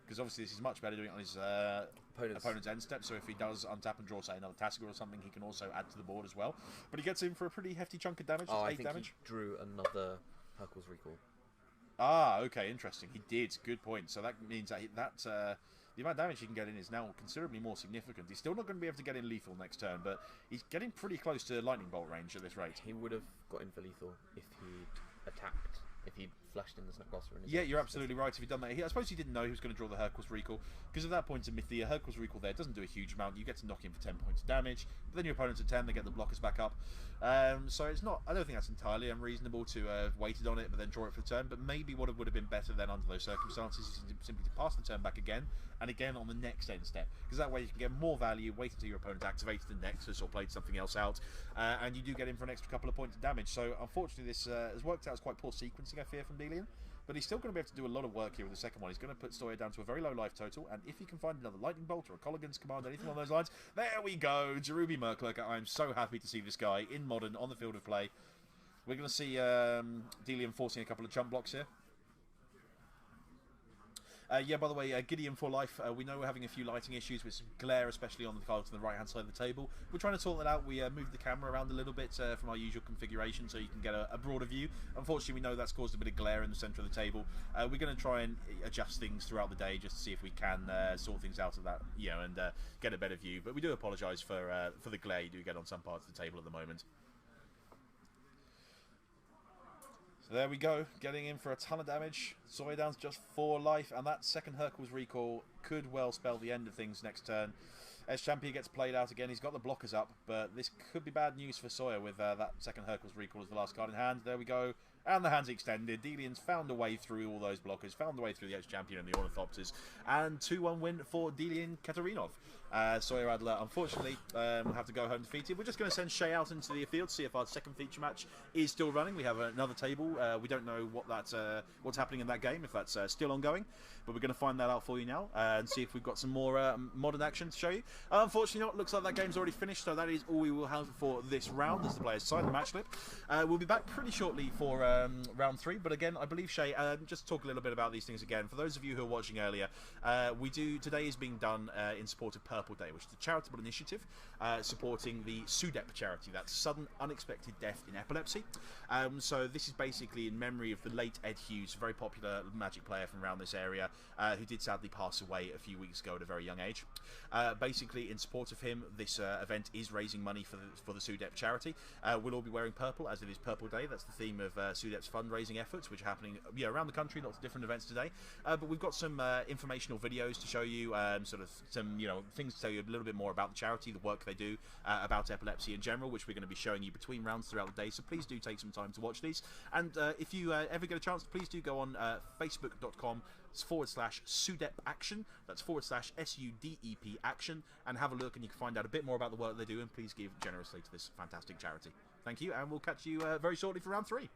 [SPEAKER 2] Because obviously this is much better doing it on his opponent's end step, so if he does untap and draw, say, another Tasigur or something, he can also add to the board as well. But he gets in for a pretty hefty chunk of damage,
[SPEAKER 1] Oh,
[SPEAKER 2] 8
[SPEAKER 1] I think
[SPEAKER 2] damage.
[SPEAKER 1] he drew another Hurkle's Recall.
[SPEAKER 2] Ah, okay, interesting. He did. Good point. So that means that the amount of damage he can get in is now considerably more significant. He's still not going to be able to get in lethal next turn, but he's getting pretty close to lightning bolt range at this rate.
[SPEAKER 1] He would have got in for lethal if he'd attacked, if he'd flashed in the Snapcaster.
[SPEAKER 2] Yeah, you're absolutely right. If he'd done that, I suppose he didn't know he was going to draw the Hurkle's Recall, because at that point in the Hurkle's Recall there doesn't do a huge amount. You get to knock him for 10 points of damage, but then your opponent's at 10, they get the blockers back up. So it's not. I don't think that's entirely unreasonable to have waited on it, but then draw it for the turn. But maybe what would have been better then under those circumstances is simply to pass the turn back again and again on the next end step, because that way you can get more value. Wait until your opponent activates the Nexus or played something else out, and you do get in for an extra couple of points of damage. So unfortunately, this has worked out as quite poor sequencing, I fear, from Delian. But he's still going to be able to do a lot of work here with the second one. He's going to put Sawyer down to a very low life total, and if he can find another Lightning Bolt or a Colligan's Command, anything along those lines, there we go! Jerubi Merklurker. I'm so happy to see this guy in Modern on the field of play. We're going to see Delian forcing a couple of jump blocks here. Yeah, by the way, Gideon for life. We know we're having a few lighting issues with some glare, especially on the cards on the right-hand side of the table. We're trying to sort that out. We moved the camera around a little bit from our usual configuration so you can get a broader view. Unfortunately, we know that's caused a bit of glare in the centre of the table. We're going to try and adjust things throughout the day just to see if we can sort things out of that, and get a better view. But we do apologise for the glare you do get on some parts of the table at the moment. There we go, getting in for a ton of damage. Sawyer down's just 4 life, and that second Hurkle's Recall could well spell the end of things next turn. As Champion gets played out again, he's got the blockers up, but this could be bad news for Sawyer with that second Hurkle's Recall as the last card in hand. There we go, and the hand's extended. Delian's found a way through all those blockers, found a way through the ex-champion and the Ornithopters, and 2-1 win for Delian Katarinov. Sawyer Adler, unfortunately, will have to go home defeated. We're just going to send Shea out into the field to see if our second feature match is still running. We have another table. We don't know what's happening in that game, if that's still ongoing, but we're going to find that out for you now and see if we've got some more modern action to show you. Unfortunately not. Looks like that game's already finished, so that is all we will have for this round as the players sign the match slip. We'll be back pretty shortly for round 3, but again, I believe, Shea, just talk a little bit about these things again. For those of you who are watching earlier, today is being done in support of Purple Day, which is a charitable initiative supporting the SUDEP charity, that's Sudden Unexpected Death in Epilepsy. So this is basically in memory of the late Ed Hughes, a very popular Magic player from around this area, who did sadly pass away a few weeks ago at a very young age. Basically, in support of him, this event is raising money for the SUDEP charity. We'll all be wearing purple, as it is Purple Day. That's the theme of SUDEP's fundraising efforts, which are happening around the country, lots of different events today. But we've got some informational videos to show you, sort of some things to tell you a little bit more about the charity, the work they do, about epilepsy in general, which we're going to be showing you between rounds throughout the day. So please do take some time to watch these. And if you ever get a chance, please do go on facebook.com/SUDEP action. That's /SUDEP action, and have a look, and you can find out a bit more about the work they do, and please give generously to this fantastic charity. Thank you, and we'll catch you very shortly for round 3.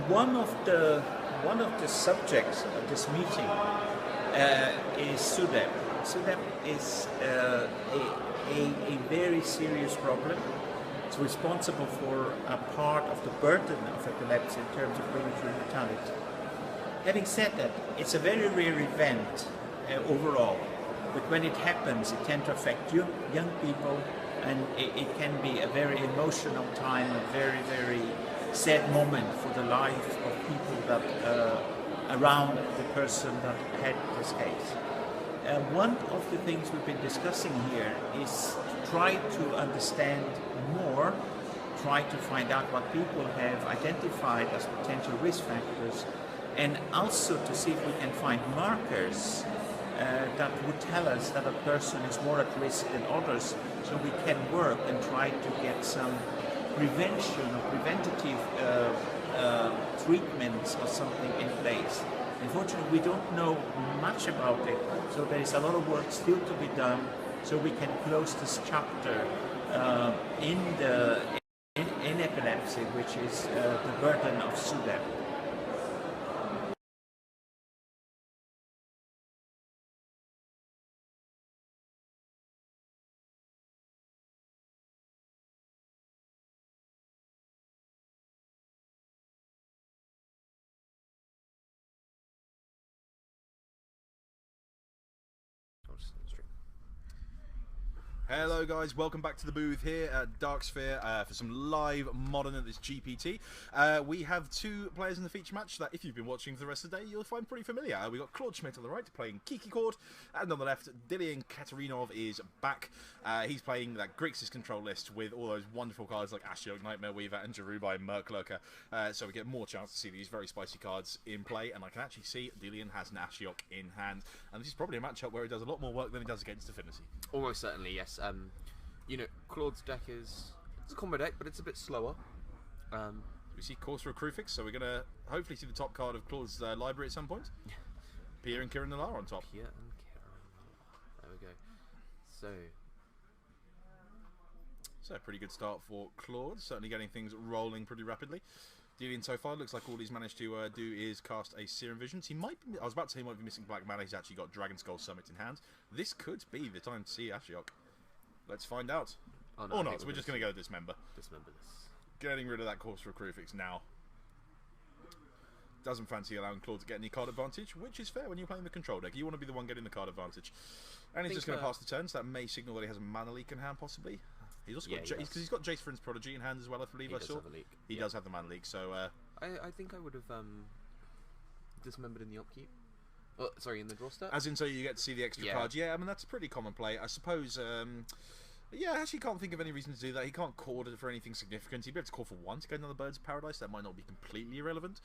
[SPEAKER 6] One of the subjects of this meeting is SUDEP. SUDEP is a very serious problem. It's responsible for a part of the burden of epilepsy in terms of premature mortality. Having said that, it's a very rare event overall, but when it happens, it tends to affect young people, and it can be a very emotional time, a very, very sad moment for the life of people that around the person that had this case. One of the things we've been discussing here is to try to understand more, try to find out what people have identified as potential risk factors, and also to see if we can find markers that would tell us that a person is more at risk than others, so we can work and try to get some prevention or preventative treatments or something in place. Unfortunately, we don't know much about it, so there is a lot of work still to be done so we can close this chapter in epilepsy, which is the burden of SUDEP.
[SPEAKER 2] Hello guys, welcome back to the booth here at Dark Sphere for some live modern at this GPT. We have 2 players in the feature match that, if you've been watching for the rest of the day, you'll find pretty familiar. We've got Claude Schmidt on the right playing Kiki Chord, and on the left, Dillian Katarinov is back. He's playing that Grixis control list with all those wonderful cards like Ashiok, Nightmare Weaver, and Jarubai Merklurker. So we get more chance to see these very spicy cards in play, and I can actually see Dillian has an Ashiok in hand, and this is probably a matchup where he does a lot more work than he does against Affinity.
[SPEAKER 1] Almost certainly, yes. Claude's deck it's a combo deck, but it's a bit slower.
[SPEAKER 2] We see Course for a Crufix, so we're going to hopefully see the top card of Claude's library at some point. Pierre and Kieran Nallar on top.
[SPEAKER 1] Pierre and Kieran. There we go.
[SPEAKER 2] So a pretty good start for Claude, certainly getting things rolling pretty rapidly. Dillian so far looks like all he's managed to do is cast a Serum Visions. He might be, I was about to say he might be missing black mana. He's actually got Dragon Skull Summit in hand. This could be the time to see Ashiok. Let's find out.
[SPEAKER 1] Oh, no,
[SPEAKER 2] or not, we're just going to go Dismember.
[SPEAKER 1] Dismember this.
[SPEAKER 2] Getting rid of that Course for a Crufix now. Doesn't fancy allowing Claude to get any card advantage, which is fair when you're playing the control deck. You want to be the one getting the card advantage. And he's just going to pass the turn, so that may signal that he has a mana leak in hand, possibly. He's also got because he's got Jace Vryn's Prodigy in hand as well, I believe. He does have the mana leak, so
[SPEAKER 1] I think I would have dismembered in the upkeep. Oh, sorry, in the draw stat?
[SPEAKER 2] As in, so you get to see the extra
[SPEAKER 1] Yeah.
[SPEAKER 2] cards. Yeah, I mean, that's a pretty common play. I suppose, yeah, I actually can't think of any reason to do that. He can't call it for anything significant. He'd be able to call for one to get another Birds of Paradise. That might not be completely irrelevant,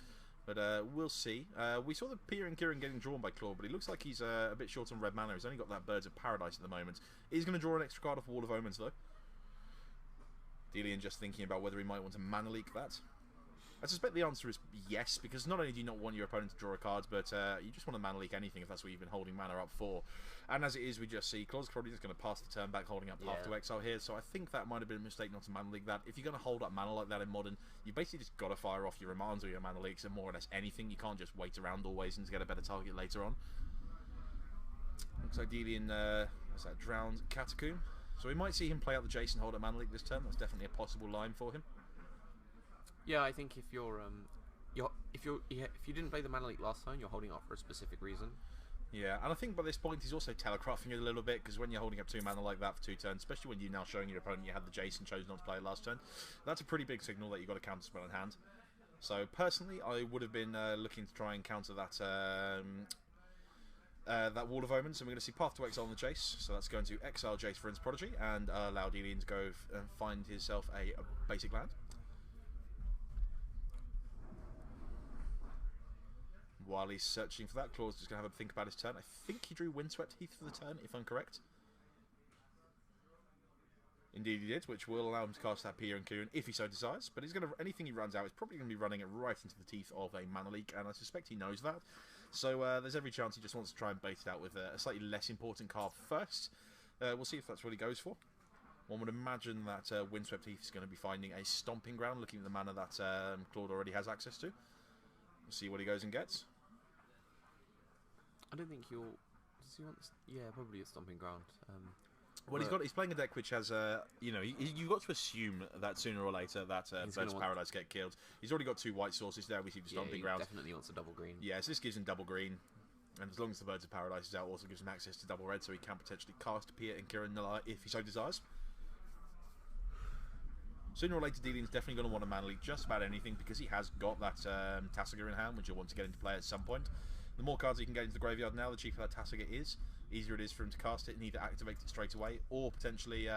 [SPEAKER 2] but we'll see. We saw the Pier and Kieran getting drawn by Claw, but it looks like he's a bit short on red mana. He's only got that Birds of Paradise at the moment. He's going to draw an extra card off Wall of Omens, though. Delian just thinking about whether he might want to mana leak that. I suspect the answer is yes, because not only do you not want your opponent to draw a card, but you just want to mana leak anything if that's what you've been holding mana up for. And as it is, we just see Claw's probably just going to pass the turn back, holding up Path to Exile here, so I think that might have been a mistake not to mana leak that. If you're going to hold up mana like that in Modern, you basically just got to fire off your Remands or your mana leaks and more or less anything. You can't just wait around always and to get a better target later on. Looks like Delian, what's that, Drowned Catacomb. So we might see him play out the Jason hold up mana leak this turn. That's definitely a possible line for him.
[SPEAKER 1] Yeah, I think if you didn't play the mana leak last time, you're holding up for a specific reason.
[SPEAKER 2] Yeah, and I think by this point he's also telegraphing it a little bit, because when you're holding up 2 mana like that for 2 turns, especially when you're now showing your opponent you had the Jason, chose not to play it last turn, that's a pretty big signal that you've got a counter spell in hand. So personally, I would have been looking to try and counter that that Wall of Omens, and we're going to see Path to Exile on the Jace, so that's going to exile Jace for Friend's Prodigy, and allow Delian to go and find himself a basic land. While he's searching for that, Claw's just going to have a think about his turn. I think he drew Windswept Heath for the turn, if I'm correct. Indeed he did, which will allow him to cast that Pier and Kieran if he so desires. But he's going to anything he runs out is probably going to be running it right into the teeth of a mana leak, and I suspect he knows that. So there's every chance he just wants to try and bait it out with a slightly less important card first. We'll see if that's what he goes for. One would imagine that Windswept Heath is going to be finding a stomping ground, looking at the mana that Claude already has access to. We'll see what he goes and gets.
[SPEAKER 1] I don't think he'll. Does he want? Yeah, probably a stomping ground.
[SPEAKER 2] Well, he's playing a deck which has, you've got to assume that sooner or later that Birds of Paradise get killed. He's already got 2 white sources there. We see the stomping ground.
[SPEAKER 1] Definitely wants a double green.
[SPEAKER 2] Yeah, so this gives him double green, and as long as the Birds of Paradise is out, also gives him access to double red, so he can potentially cast Pier and Kieran if he so desires. Sooner or later, Delian's definitely going to want to mana leak just about anything, because he has got that Tasigur in hand, which he'll want to get into play at some point. The more cards he can get into the graveyard now, the cheaper that Tasigur is. Easier it is for him to cast it and either activate it straight away, or potentially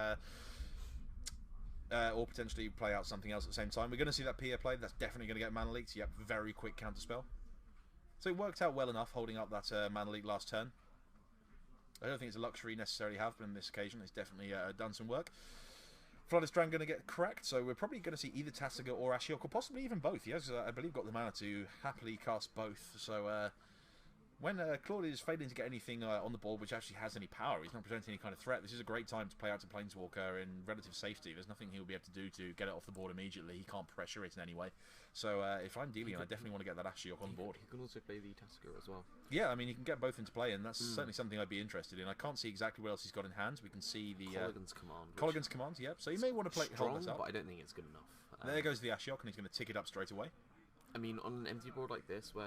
[SPEAKER 2] play out something else at the same time. We're going to see that Pier play. That's definitely going to get mana leaked. Yep, very quick counter spell. So it worked out well enough holding up that mana leak last turn. I don't think it's a luxury necessarily have, but on this occasion it's definitely done some work. Flooded Strand going to get cracked, so we're probably going to see either Tasigur or Ashiok, or possibly even both. He has, I believe, got the mana to happily cast both. So when Claude is failing to get anything on the board which actually has any power, he's not presenting any kind of threat, this is a great time to play out to Planeswalker in relative safety. There's nothing he'll be able to do to get it off the board immediately. He can't pressure it in any way. So if I'm Delian, I definitely want to get that Ashiok on board.
[SPEAKER 1] He can also play the Tasigur as well.
[SPEAKER 2] Yeah, I mean, he can get both into play, and that's certainly something I'd be interested in. I can't see exactly what else he's got in hand. We can see the
[SPEAKER 1] Colligan's Command.
[SPEAKER 2] Colligan's Command, yep. So you may want to play
[SPEAKER 1] strong,
[SPEAKER 2] hold that up.
[SPEAKER 1] but I don't think it's good enough.
[SPEAKER 2] There goes the Ashiok, and he's going to tick it up straight away.
[SPEAKER 1] I mean, on an empty board like this, where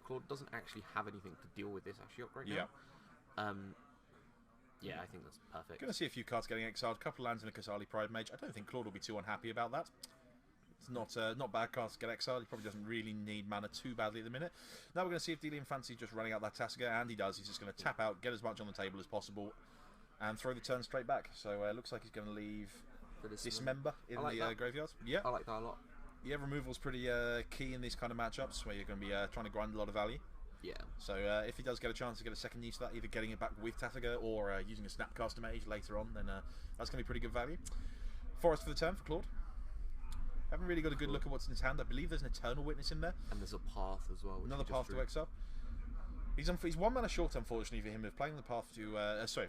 [SPEAKER 1] Claude doesn't actually have anything to deal with this Ashiok right now. Yeah, I think that's perfect.
[SPEAKER 2] Going to see a few cards getting exiled. A couple of lands in a Kasali Pride Mage. I don't think Claude will be too unhappy about that. It's not bad cards to get exiled. He probably doesn't really need mana too badly at the minute. Now we're going to see if Delian fancies just running out that Tasigur, and he does. He's just going to tap out, get as much on the table as possible, and throw the turn straight back. So it looks like he's going to leave Dismember in the graveyard. Yeah,
[SPEAKER 1] I like that a lot.
[SPEAKER 2] Yeah, removal's pretty key in these kind of matchups where you're going to be trying to grind a lot of value.
[SPEAKER 1] Yeah.
[SPEAKER 2] So if he does get a chance to get a second use of that, either getting it back with Tasigur or using a Snapcaster Mage later on, then that's going to be pretty good value. Forest for the turn for Claude. Haven't really got a good look at what's in his hand. I believe there's an Eternal Witness in there.
[SPEAKER 1] And there's a Path as well.
[SPEAKER 2] Another Path to exile. He's 1 mana short, unfortunately, for him of playing the Path to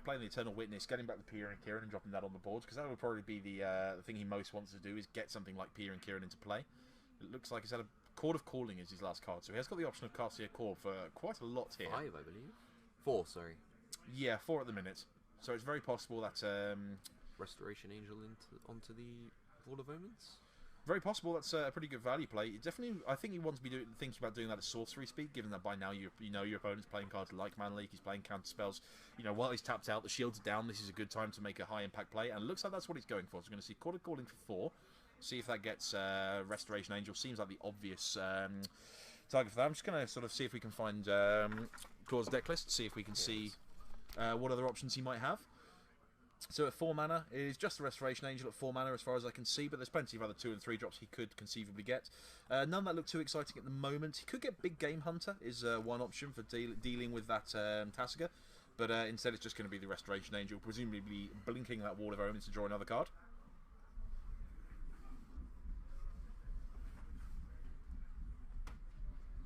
[SPEAKER 2] playing the Eternal Witness, getting back the Pier and Kieran and dropping that on the board, because that would probably be the thing he most wants to do, is get something like Pier and Kieran into play. It looks like he's had a Chord of Calling is his last card, so he has got the option of casting a Chord for quite a lot here.
[SPEAKER 1] 5, I believe. 4, sorry.
[SPEAKER 2] Yeah, 4 at the minute. So it's very possible that
[SPEAKER 1] Restoration Angel onto the Wall of Omens.
[SPEAKER 2] Very possible that's a pretty good value play. Definitely, I think he wants to be thinking about doing that at sorcery speed, given that by now you know your opponent's playing cards like Mana Leak, he's playing counter spells. While he's tapped out, the shields are down, this is a good time to make a high impact play, and it looks like that's what he's going for. So we're going to see Chord of Calling for 4, see if that gets Restoration Angel. Seems like the obvious target for that. I'm just going to sort of see if we can find Claude's deck list, see if we can see what other options he might have. So at 4 mana, it is just the Restoration Angel at 4 mana as far as I can see, but there's plenty of other 2 and 3 drops he could conceivably get. None that look too exciting at the moment. He could get Big Game Hunter, is one option for dealing with that Tasiga, but instead it's just going to be the Restoration Angel, presumably blinking that Wall of Omens to draw another card.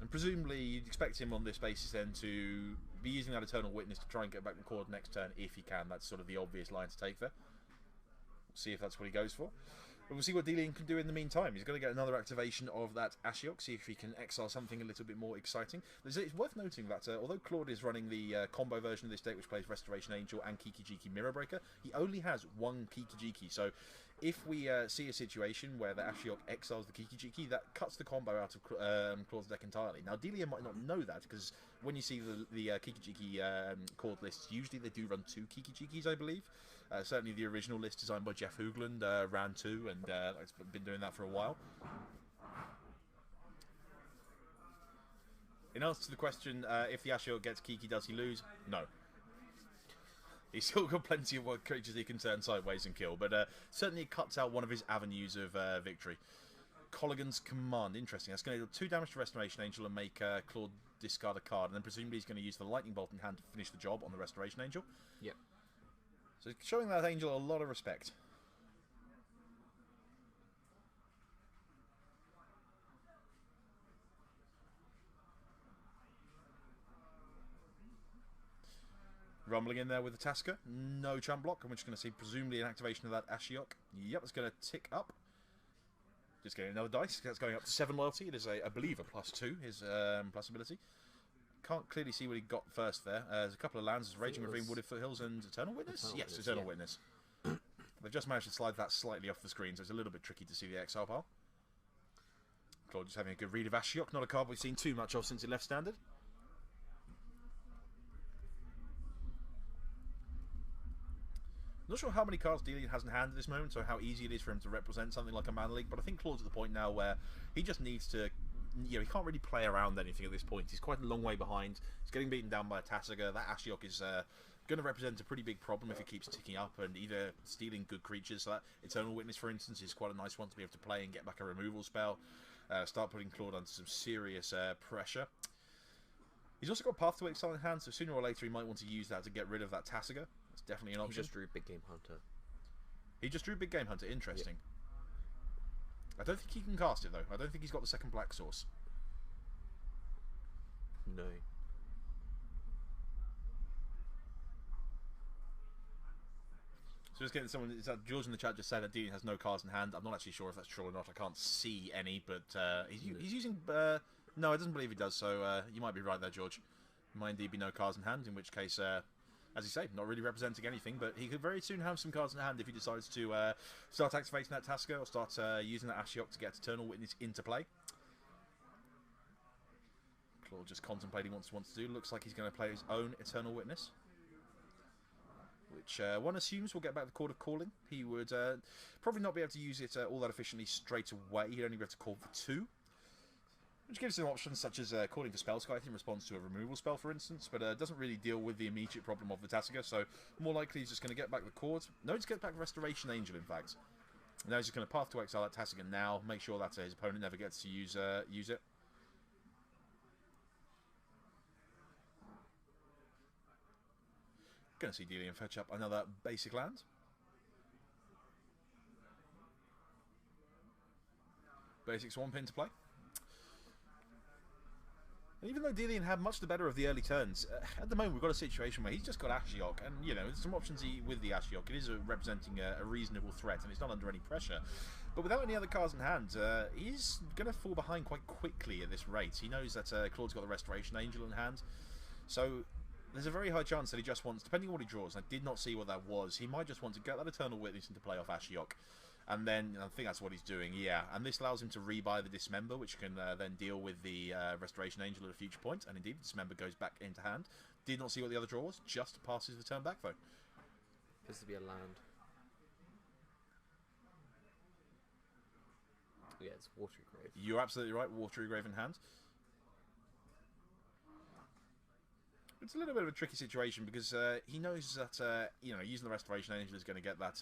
[SPEAKER 2] And presumably you'd expect him on this basis then to be using that Eternal Witness to try and get back the cord next turn if he can. That's sort of the obvious line to take there. We'll see if that's what he goes for. But we'll see what Delian can do in the meantime. He's going to get another activation of that Ashiok, see if he can exile something a little bit more exciting. It's worth noting that although Claude is running the combo version of this deck, which plays Restoration Angel and Kiki-Jiki Mirror Breaker, he only has one Kiki-Jiki. So if we see a situation where the Ashiok exiles the Kiki-Jiki, that cuts the combo out of Claude's deck entirely. Now, Delian might not know that, because when you see the Kiki-Jiki chord lists, usually they do run 2 Kiki-Jikis, I believe. Certainly the original list designed by Jeff Hoogland ran 2, and it's been doing that for a while. In answer to the question, if the Ashiok gets Kiki, does he lose? No. He's still got plenty of creatures he can turn sideways and kill, but certainly it cuts out one of his avenues of victory. Colligan's Command, interesting. That's going to do 2 damage to Restoration Angel and make Claude discard a card, and then presumably he's going to use the Lightning Bolt in hand to finish the job on the Restoration Angel.
[SPEAKER 1] Yep.
[SPEAKER 2] So showing that angel a lot of respect. Rumbling in there with the Tasker. No chump block. And we're just going to see presumably an activation of that Ashiok. Yep, it's going to tick up. Just getting another dice. That's going up to 7 loyalty. It is, I believe, a +2, his plus ability. Can't clearly see what he got first there. There's a couple of lands. Raging Ravine, Wooded Foothills, and Eternal Witness? Yes, Eternal Witness. They've just managed to slide that slightly off the screen, so it's a little bit tricky to see the exile pile. Claude just having a good read of Ashiok. Not a card we've seen too much of since it left standard. Not sure how many cards Delian has in hand at this moment, or how easy it is for him to represent something like a Mana Leak, but I think Claude's at the point now where he just needs to, you know, he can't really play around anything at this point. He's quite a long way behind. He's getting beaten down by a Tasiga. That Ashiok is going to represent a pretty big problem if it keeps ticking up and either stealing good creatures. So that Eternal Witness, for instance, is quite a nice one to be able to play and get back a removal spell. Start putting Claude under some serious pressure. He's also got Path to Exile in hand, so sooner or later he might want to use that to get rid of that Tasiga. It's definitely an option.
[SPEAKER 1] He just drew Big Game Hunter.
[SPEAKER 2] He just drew Big Game Hunter. Interesting. Yeah. I don't think he can cast it, though. I don't think he's got the second Black Source.
[SPEAKER 1] No.
[SPEAKER 2] So just getting someone, is that George in the chat just said that Delian has no cards in hand. I'm not actually sure if that's true or not. I can't see any, but he's using... no, I doesn't believe he does, so you might be right there, George. Might indeed be no cards in hand, in which case, as you say, not really representing anything, but he could very soon have some cards in hand if he decides to start activating that Tasker or start using that Ashiok to get Eternal Witness into play. Claude just contemplating what he wants to do. Looks like he's going to play his own Eternal Witness, which one assumes will get back the Chord of Calling. He would probably not be able to use it all that efficiently straight away. He'd only be able to call for 2. Which gives him options such as calling for Spellskite in response to a removal spell, for instance, but doesn't really deal with the immediate problem of the Tasiga, so more likely he's just going to get back the Chord. No, he's get back Restoration Angel, in fact. Now he's just going to Path to Exile that Tasiga now, make sure that his opponent never gets to use it. Going to see Delian fetch up another basic land. Basic Swamp into play. And even though Delian had much the better of the early turns, at the moment we've got a situation where he's just got Ashiok, and you know, there's some options with the Ashiok. It is representing a reasonable threat, and it's not under any pressure. But without any other cards in hand, he's going to fall behind quite quickly at this rate. He knows that Claude's got the Restoration Angel in hand, so there's a very high chance that he just wants, depending on what he draws, and I did not see what that was, he might just want to get that Eternal Witness into play off Ashiok. And then, I think that's what he's doing, yeah. And this allows him to rebuy the Dismember, which can then deal with the Restoration Angel at a future point. And indeed, Dismember goes back into hand. Did not see what the other draw was, just passes the turn back, though.
[SPEAKER 1] Appears to be a land. Yeah, it's Watery Grave.
[SPEAKER 2] You're absolutely right, Watery Grave in hand. It's a little bit of a tricky situation because he knows that using the Restoration Angel is going to get that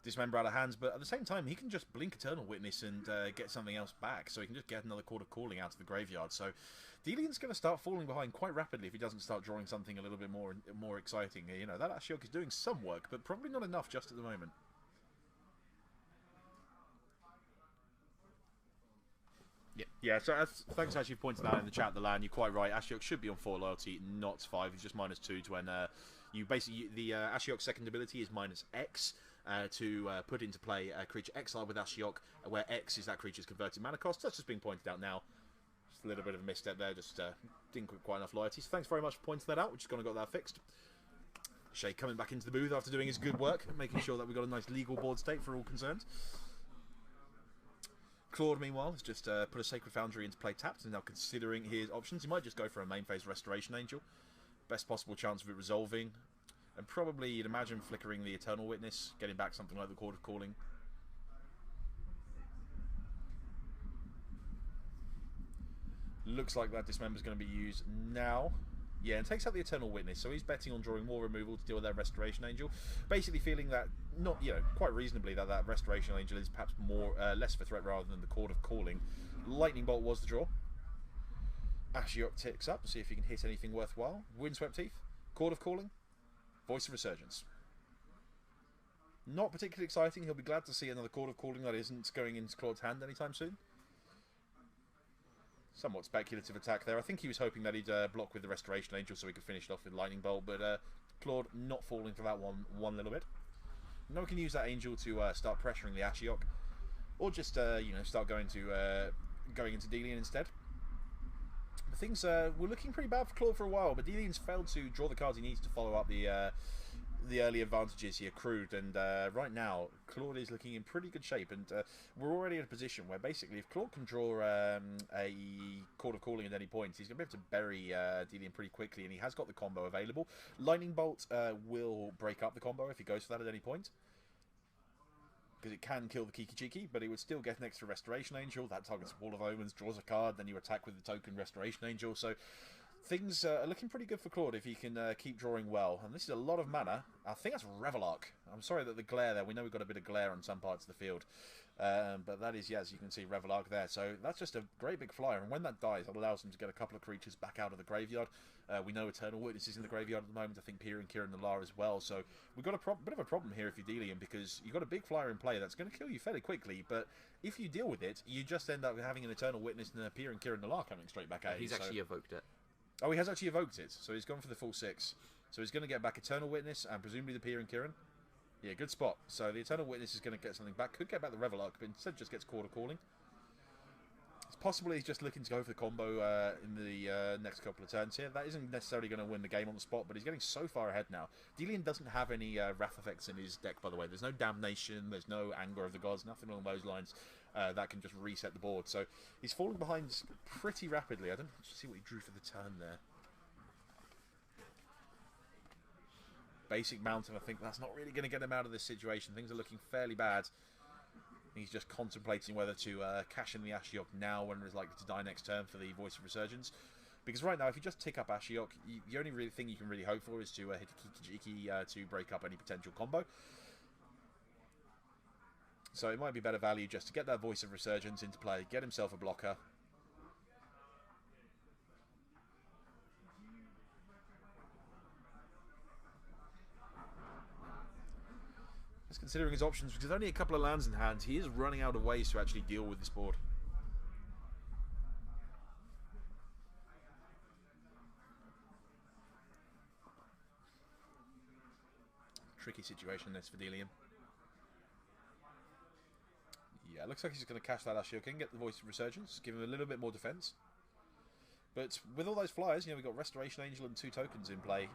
[SPEAKER 2] Dismember out of hands, but at the same time he can just blink Eternal Witness and get something else back, so he can just get another Court of Calling out of the graveyard. So Delian's going to start falling behind quite rapidly if he doesn't start drawing something a little bit more exciting. You know, that Ashiok is doing some work, but probably not enough just at the moment. Yeah, so thanks actually for pointing that out in the chat, the land. You're quite right. Ashiok should be on 4 loyalty, not 5. He's just -2 to when you basically... The Ashiok's second ability is -X to put into play a creature exiled with Ashiok, where X is that creature's converted mana cost. That's just being pointed out now. Just a little bit of a misstep there, just didn't get quite enough loyalty. So thanks very much for pointing that out. We're just going to got that fixed. Shea coming back into the booth after doing his good work, making sure that we got a nice legal board state for all concerned. Claude, meanwhile, has just put a Sacred Foundry into play tapped and now considering his options. He might just go for a main phase Restoration Angel. Best possible chance of it resolving. And probably, you'd imagine, flickering the Eternal Witness, getting back something like the Court of Calling. Looks like that Dismember is going to be used now. Yeah, and takes out the Eternal Witness, so he's betting on drawing more removal to deal with that Restoration Angel. Basically feeling that, quite reasonably, that Restoration Angel is perhaps less of a threat rather than the Court of Calling. Lightning Bolt was the draw. Ashiok ticks up to see if he can hit anything worthwhile. Windswept Teeth, Court of Calling, Voice of Resurgence. Not particularly exciting. He'll be glad to see another Court of Calling that isn't going into Claude's hand anytime soon. Somewhat speculative attack there. I think he was hoping that he'd block with the Restoration Angel so he could finish it off with Lightning Bolt, but Claude not falling for that one little bit. Now we can use that Angel to start pressuring the Ashiok, or just start going into Delian instead. But things were looking pretty bad for Claude for a while, but Delian's failed to draw the cards he needs to follow up the early advantages he accrued, and right now Claude is looking in pretty good shape, and we're already in a position where basically if Claude can draw a Court of Calling at any point, he's going to be able to bury Delian pretty quickly, and he has got the combo available. Lightning Bolt will break up the combo if he goes for that at any point, because it can kill the Kiki Chiki, but he would still get an extra Restoration Angel. That targets Wall of Omens, draws a card, then you attack with the token Restoration Angel, so things are looking pretty good for Claude if he can keep drawing well. And this is a lot of mana. I think that's Revelark. I'm sorry that the glare there. We know we've got a bit of glare on some parts of the field. But that is, yeah, as you can see, Revelark there. So that's just a great big flyer. And when that dies, it allows him to get a couple of creatures back out of the graveyard. We know Eternal Witness is in the graveyard at the moment. I think Pier and Kieran Nalar as well. So we've got a bit of a problem here if you're Delian, because you've got a big flyer in play that's going to kill you fairly quickly. But if you deal with it, you just end up having an Eternal Witness and a Pier and Kieran Nalar coming straight back at you.
[SPEAKER 1] He's actually evoked it.
[SPEAKER 2] Oh, he has actually evoked it, so he's gone for the full 6. So he's going to get back Eternal Witness and presumably the Pier and Kieran. Yeah, good spot. So the Eternal Witness is going to get something back. Could get back the Revelark, but instead just gets Court of Calling. It's possibly he's just looking to go for the combo in the next couple of turns here. That isn't necessarily going to win the game on the spot, but he's getting so far ahead now. Delian doesn't have any Wrath effects in his deck, by the way. There's no Damnation, there's no Anger of the Gods, nothing along those lines. That can just reset the board. So he's falling behind pretty rapidly. I don't see what he drew for the turn there. Basic Mountain, I think that's not really going to get him out of this situation. Things are looking fairly bad. He's just contemplating whether to cash in the Ashiok now when it's likely to die next turn for the Voice of Resurgence. Because right now, if you just tick up Ashiok, the only really thing you can really hope for is to hit Kiki to break up any potential combo. So it might be better value just to get that Voice of Resurgence into play, get himself a blocker. Just considering his options, because there's only a couple of lands in hand, he is running out of ways to actually deal with this board. Tricky situation this for Delian. Yeah, it looks like he's going to cash that Ashiok in, get the Voice of Resurgence, give him a little bit more defense. But with all those flyers, we've got Restoration Angel and 2 tokens in play.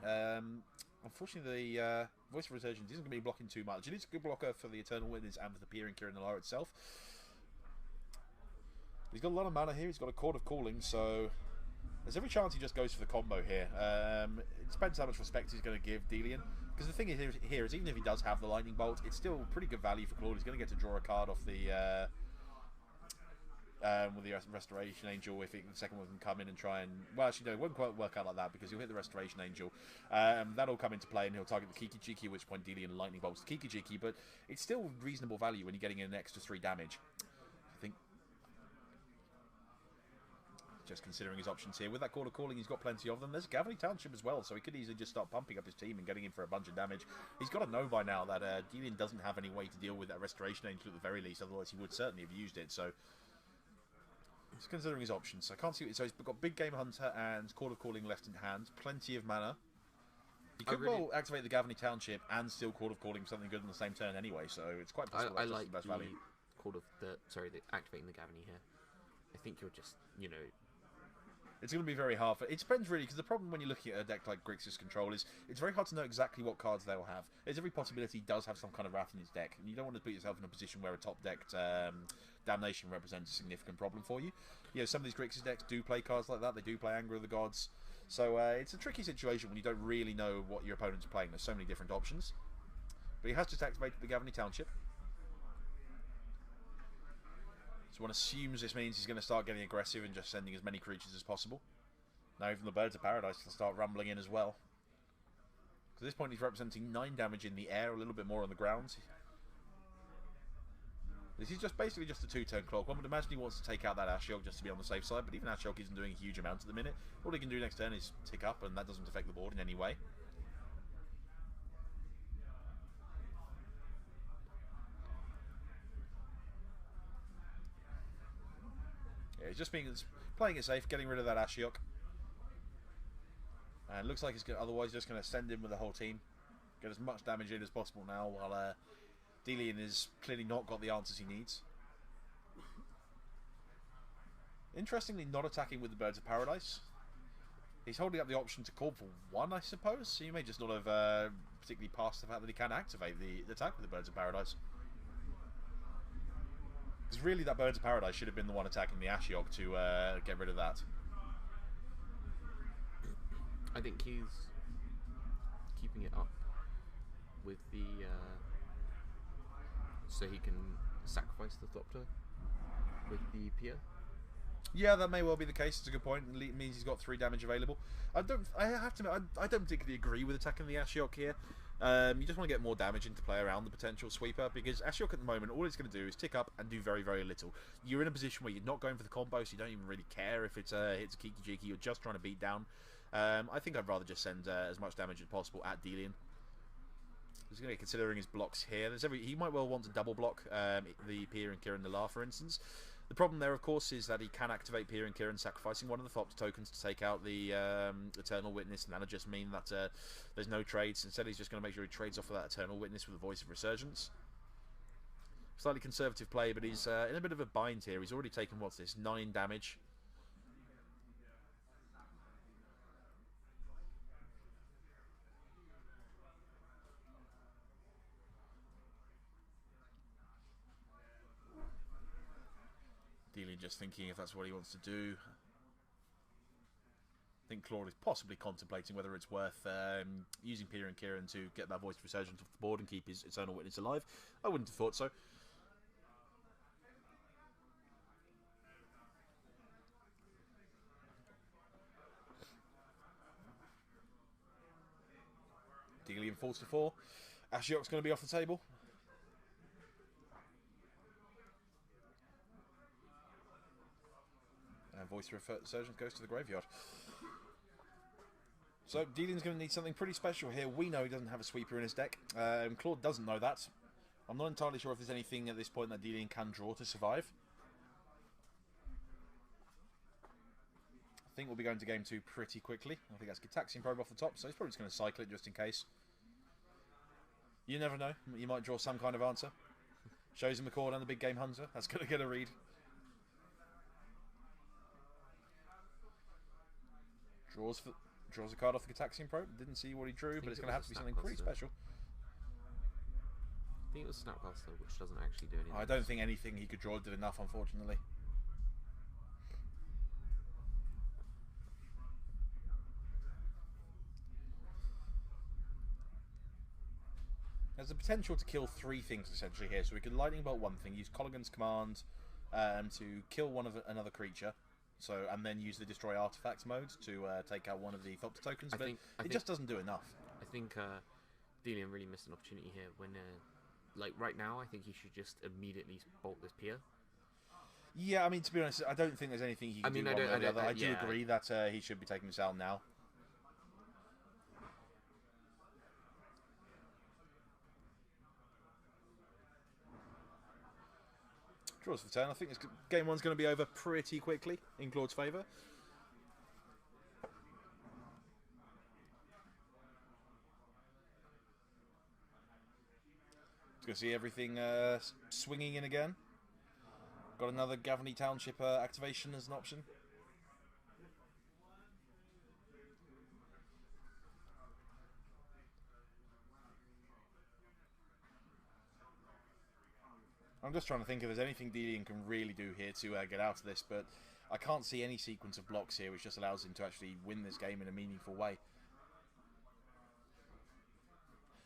[SPEAKER 2] Unfortunately, the Voice of Resurgence isn't going to be blocking too much. It is a good blocker for the Eternal Witness and for the Pier and Kieran Nalar itself. He's got a lot of mana here. He's got a Court of Calling, so there's every chance he just goes for the combo here. It depends how much respect he's going to give Delian. Because the thing is here is even if he does have the Lightning Bolt, it's still pretty good value for Claude. He's going to get to draw a card off with the Restoration Angel. If the second one can come in and try and... Well, actually, no, it won't quite work out like that because he'll hit the Restoration Angel. That'll come into play and he'll target the Kiki-Jiki, at which point Delian Lightning Bolts the Kiki-Jiki, but it's still reasonable value when you're getting an extra 3 damage. I think... Just considering his options here. With that Call of Calling, he's got plenty of them. There's Gavany Township as well, so he could easily just start pumping up his team and getting in for a bunch of damage. He's got to know by now that Delian doesn't have any way to deal with that Restoration Angel at the very least, otherwise he would certainly have used it, so... He's considering his options. I can't see what... So he's got Big Game Hunter and Call of Calling left in hand. Plenty of mana. He could well activate the Gavany Township and still Call of Calling something good on the same turn anyway, so it's quite possible
[SPEAKER 1] I
[SPEAKER 2] that's
[SPEAKER 1] like
[SPEAKER 2] the best
[SPEAKER 1] the
[SPEAKER 2] value.
[SPEAKER 1] activating the Gavany here. I think you're just, you know...
[SPEAKER 2] It's going to be very hard. It depends really, because the problem when you're looking at a deck like Grixis Control is it's very hard to know exactly what cards they will have. There's every possibility he does have some kind of Wrath in his deck, and you don't want to put yourself in a position where a top-decked Damnation represents a significant problem for you. You know, some of these Grixis decks do play cards like that. They do play Anger of the Gods. So it's a tricky situation when you don't really know what your opponent's playing. There's so many different options. But he has just activated the Gavany Township. So one assumes this means he's going to start getting aggressive and just sending as many creatures as possible. Now even the Birds of Paradise can start rumbling in as well. At this point he's representing 9 damage in the air, a little bit more on the ground. This is just basically just a 2-turn clock. One would imagine he wants to take out that Ashiok just to be on the safe side, but even Ashiok isn't doing a huge amount at the minute. All he can do next turn is tick up, and that doesn't affect the board in any way. Yeah, he's just playing it safe, getting rid of that Ashiok. And looks like he's otherwise just going to send in with the whole team. Get as much damage in as possible now, while Delian has clearly not got the answers he needs. Interestingly, not attacking with the Birds of Paradise. He's holding up the option to call for 1, I suppose. So you may just not have particularly passed the fact that he can activate the attack with the Birds of Paradise. Because really that Birds of Paradise should have been the one attacking the Ashiok to get rid of that.
[SPEAKER 1] I think he's keeping it up with the... so he can sacrifice the Thopter with the Pier.
[SPEAKER 2] Yeah, that may well be the case. It's a good point. It means he's got 3 damage available. I have to admit, I don't particularly agree with attacking the Ashiok here. You just want to get more damage into play around the potential sweeper, because Ashiok at the moment, all it's going to do is tick up and do very, very little. You're in a position where you're not going for the combo, so you don't even really care if it's hits a Kiki-Jiki. You're just trying to beat down. I think I'd rather just send as much damage as possible at Delian. He's going to be considering his blocks here. He might well want to double block the Pier and Kiran Nalaar, for instance. The problem there, of course, is that he can activate Pier and Kiran, sacrificing one of the Fops tokens to take out the Eternal Witness, and that'll just mean that there's no trades. Instead, he's just going to make sure he trades off of that Eternal Witness with the Voice of Resurgence. Slightly conservative play, but he's in a bit of a bind here. He's already taken, what's this, 9 damage. Delian just thinking if that's what he wants to do. I think Claude is possibly contemplating whether it's worth using Pier and Kiran to get that Voice of Resurgence off the board and keep his Eternal Witness alive. I wouldn't have thought so. Delian falls to 4. Ashiok's going to be off the table. And Voice of Resurgence goes to the graveyard. So Delian's going to need something pretty special here. We know he doesn't have a sweeper in his deck. Claude doesn't know that. I'm not entirely sure if there's anything at this point that Delian can draw to survive. I think we'll be going to game 2 pretty quickly. I think that's Gitaxian Probe off the top, so he's probably just going to cycle it just in case. You never know. You might draw some kind of answer. Shows him the cord and the Big Game Hunter. That's going to get a read. Draws a card off the Gitaxian Probe. Didn't see what he drew, but it's going to have to be something pretty special.
[SPEAKER 1] I think it was Snapcaster, which doesn't actually do anything.
[SPEAKER 2] I don't think anything he could draw did enough, unfortunately. There's the potential to kill 3 things essentially here. So we could Lightning Bolt one thing, use Colligan's Command, to kill another creature. So, and then use the destroy artifacts mode to take out one of the Thopter tokens. But it just doesn't do enough.
[SPEAKER 1] I think Delian really missed an opportunity here. When, like right now, I think he should just immediately bolt this pier.
[SPEAKER 2] Yeah, I mean, to be honest, I don't think there's anything he can do one way or the other. I do agree that he should be taking this out now. Draws for turn. I think game one's going to be over pretty quickly in Claude's favour. Just going to see everything swinging in again. Got another Gavany Township activation as an option. I'm just trying to think if there's anything Delian can really do here to get out of this, but I can't see any sequence of blocks here which just allows him to actually win this game in a meaningful way.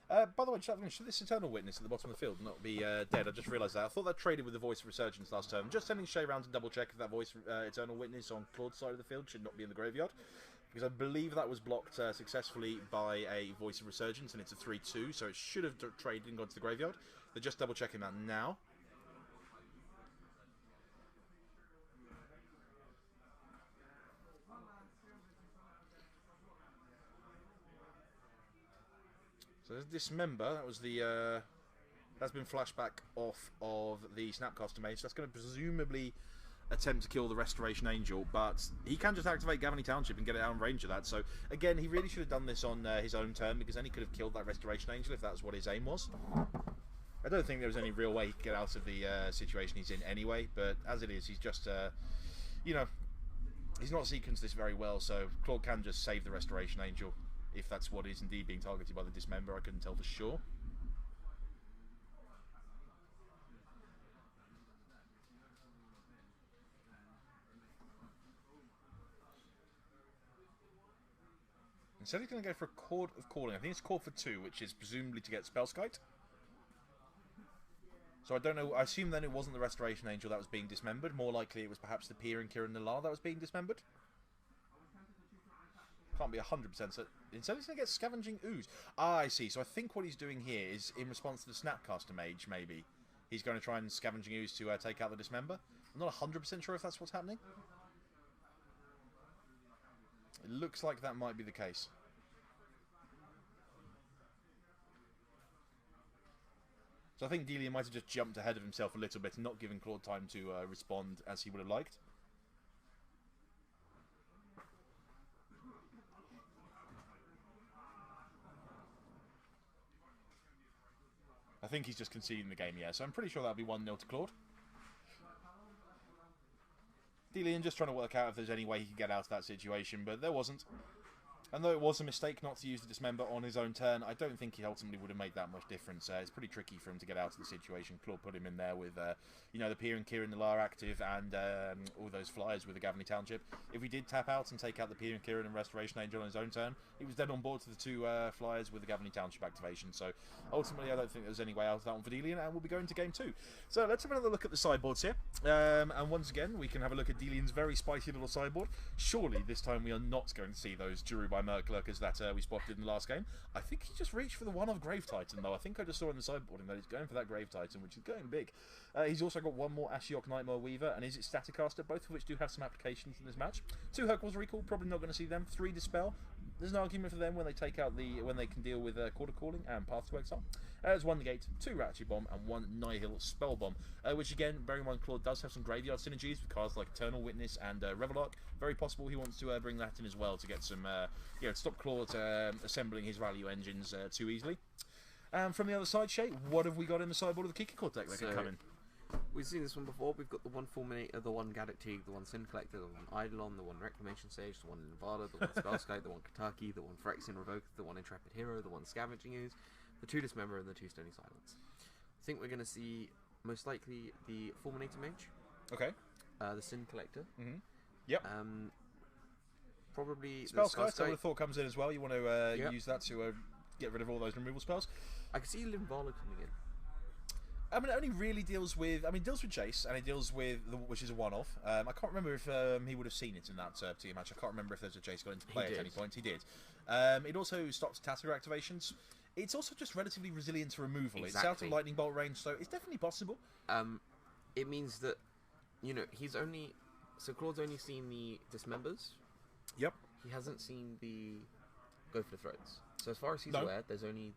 [SPEAKER 2] By the way, should this Eternal Witness at the bottom of the field not be dead? I just realised that. I thought that traded with the Voice of Resurgence last turn. Just sending Shea around to double check if that Voice Eternal Witness on Claude's side of the field should not be in the graveyard. Because I believe that was blocked successfully by a Voice of Resurgence, and it's a 3-2, so it should have traded and gone to the graveyard. They're just double checking that now. So Dismember, that was the that's been flashback off of the Snapcaster Mage. That's going to presumably attempt to kill the Restoration Angel, but he can just activate Gavany Township and get it out in range of that. So again, he really should have done this on his own turn, because then he could have killed that Restoration Angel if that's what his aim was. I don't think there was any real way he could get out of the situation he's in anyway, but as it is, he's just, you know, he's not sequenced this very well, so Claude can just save the Restoration Angel. If that's what is indeed being targeted by the Dismember, I couldn't tell for sure. Instead he's going to go for a Chord of Calling. I think it's Chord for 2, which is presumably to get Spellskite. So I don't know, I assume then it wasn't the Restoration Angel that was being dismembered. More likely it was perhaps the Pier and Kiran Nalar that was being dismembered. Can't be 100% certain. Instead he's going to get Scavenging Ooze. Ah, I see. So I think what he's doing here is in response to the Snapcaster Mage, maybe. He's going to try and Scavenging Ooze to take out the Dismember. I'm not 100% sure if that's what's happening. It looks like that might be the case. So I think Delian might have just jumped ahead of himself a little bit and not given Claude time to respond as he would have liked. I think he's just conceding the game, yeah, so I'm pretty sure that'll be 1-0 to Claude. Delian just trying to work out if there's any way he could get out of that situation, but there wasn't. And though it was a mistake not to use the Dismember on his own turn, I don't think he ultimately would have made that much difference. It's pretty tricky for him to get out of the situation. Claude put him in there with, you know, the Pier and Kiran Nalar active and all those flyers with the Gavany Township. If he did tap out and take out the Pier and Kiran and Restoration Angel on his own turn, he was dead on board to the 2 flyers with the Gavany Township activation. So ultimately, I don't think there's any way out of that one for Delian, and we'll be going to game 2. So let's have another look at the sideboards here. And once again, we can have a look at Delian's very spicy little sideboard. Surely this time we are not going to see those Juru by Merc Lurkers that we spotted in the last game. I think he just reached for the one of Grave Titan, though. I think I just saw in the sideboarding that he's going for that Grave Titan, which is going big. He's also got one more Ashiok Nightmare Weaver, and is it Staticaster, both of which do have some applications in this match. 2 Hercules Recall, probably not going to see them. 3 Dispel. There's an argument for them when they take out when they can deal with Quarter Calling and Path to Exile. There's 1 Negate, 2 Ratchet Bomb, and 1 Nihil Spell Bomb. Which again, bearing in mind Claude does have some graveyard synergies with cards like Eternal Witness and Revelark. Very possible he wants to bring that in as well to get some, you know, to stop Claude assembling his value engines too easily. From the other side, Shea, what have we got in the sideboard of the Kiki Cord deck that can come in?
[SPEAKER 1] We've seen this one before. We've got the 1 Fulminator, the 1 Gaddock Teague, the 1 Sin Collector, the 1 Eidolon, the 1 Reclamation Sage, the 1 Nevada, the 1 Spellskite, the 1 Kentucky, the 1 Phyrexian Revoke, the 1 Intrepid Hero, the 1 Scavenging Ooze, the 2 Dismember, and the 2 Stony Silence. I think we're going to see most likely the Fulminator Mage.
[SPEAKER 2] Okay.
[SPEAKER 1] The Sin Collector.
[SPEAKER 2] Mm-hmm. Yep.
[SPEAKER 1] Probably
[SPEAKER 2] Spellskite, I would have thought comes in as well. You want to use that to get rid of all those removal spells.
[SPEAKER 1] I could see Linvala coming in.
[SPEAKER 2] I mean, it only really deals with. I mean, it deals with Chase, and it deals with which is a one-off. I can't remember if he would have seen it in that team match. I can't remember if there's a Chase got into play at any point. He did. It also stops Tasker activations. It's also just relatively resilient to removal. Exactly. It's out of lightning bolt range, so it's definitely possible.
[SPEAKER 1] It means that, he's only Claude's only seen the dismembers.
[SPEAKER 2] Yep.
[SPEAKER 1] He hasn't seen the go for the throats. So as far as he's aware, there's only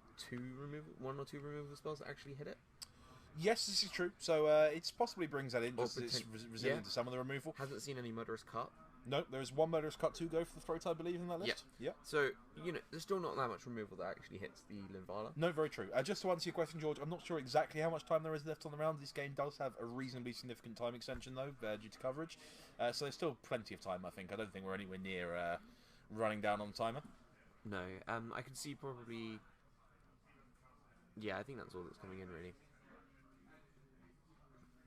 [SPEAKER 1] one or two removal spells that actually hit it.
[SPEAKER 2] Yes, this is true. So it possibly brings that in, just it's resilient to some of the removal.
[SPEAKER 1] Hasn't seen any murderous cut.
[SPEAKER 2] No, there's one murderous cut to go for the throat, I believe, in that list.
[SPEAKER 1] Yeah. So, there's still not that much removal that actually hits the Linvala.
[SPEAKER 2] No, very true. Just to answer your question, George, I'm not sure exactly how much time there is left on the round. This game does have a reasonably significant time extension, though, due to coverage. So there's still plenty of time, I think. I don't think we're anywhere near running down on the timer.
[SPEAKER 1] No, I could see probably... Yeah, I think that's all that's coming in, really.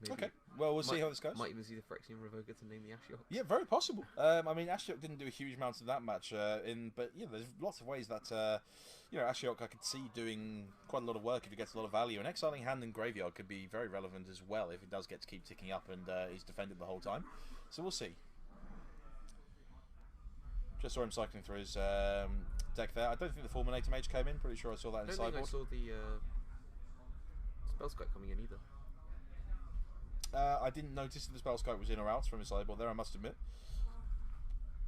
[SPEAKER 1] Maybe.
[SPEAKER 2] Okay, well, we'll see how this goes.
[SPEAKER 1] Might even see the Phyrexian Revoker to name the Ashiok.
[SPEAKER 2] Yeah, very possible. I mean, Ashiok didn't do a huge amount of that match, but there's lots of ways that Ashiok I could see doing quite a lot of work if he gets a lot of value. And exiling Hand and Graveyard could be very relevant as well if it does get to keep ticking up and he's defended the whole time. So we'll see. Just saw him cycling through his deck there. I don't think the Fulminator Mage came in. Pretty sure I saw that in the sideboard.
[SPEAKER 1] I saw the Spellskite coming in either.
[SPEAKER 2] I didn't notice that the Spellskite was in or out from his sideboard there, I must admit.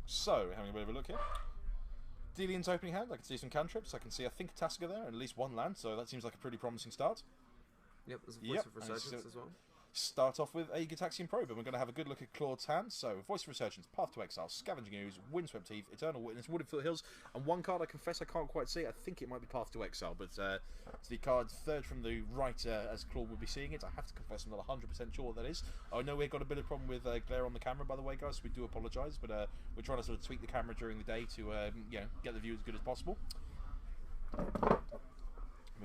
[SPEAKER 2] So, having a bit of a look here. Delian's opening hand, I can see some cantrips. I can see, I think, Tasker there, and at least one land, so that seems like a pretty promising start.
[SPEAKER 1] Yep, there's a Voice of Resurgence as well.
[SPEAKER 2] Start off with a Gitaxian Probe, and we're going to have a good look at Claude's hand. So, Voice of Resurgence, Path to Exile, Scavenging Ooze, Windswept Teeth, Eternal Witness, Wooded Hills, and one card I confess I can't quite see. I think it might be Path to Exile, but it's the card third from the right as Claude would be seeing it. I have to confess I'm not 100% sure what that is. I know we've got a bit of problem with glare on the camera, by the way, guys, so we do apologise, but we're trying to sort of tweak the camera during the day to get the view as good as possible. But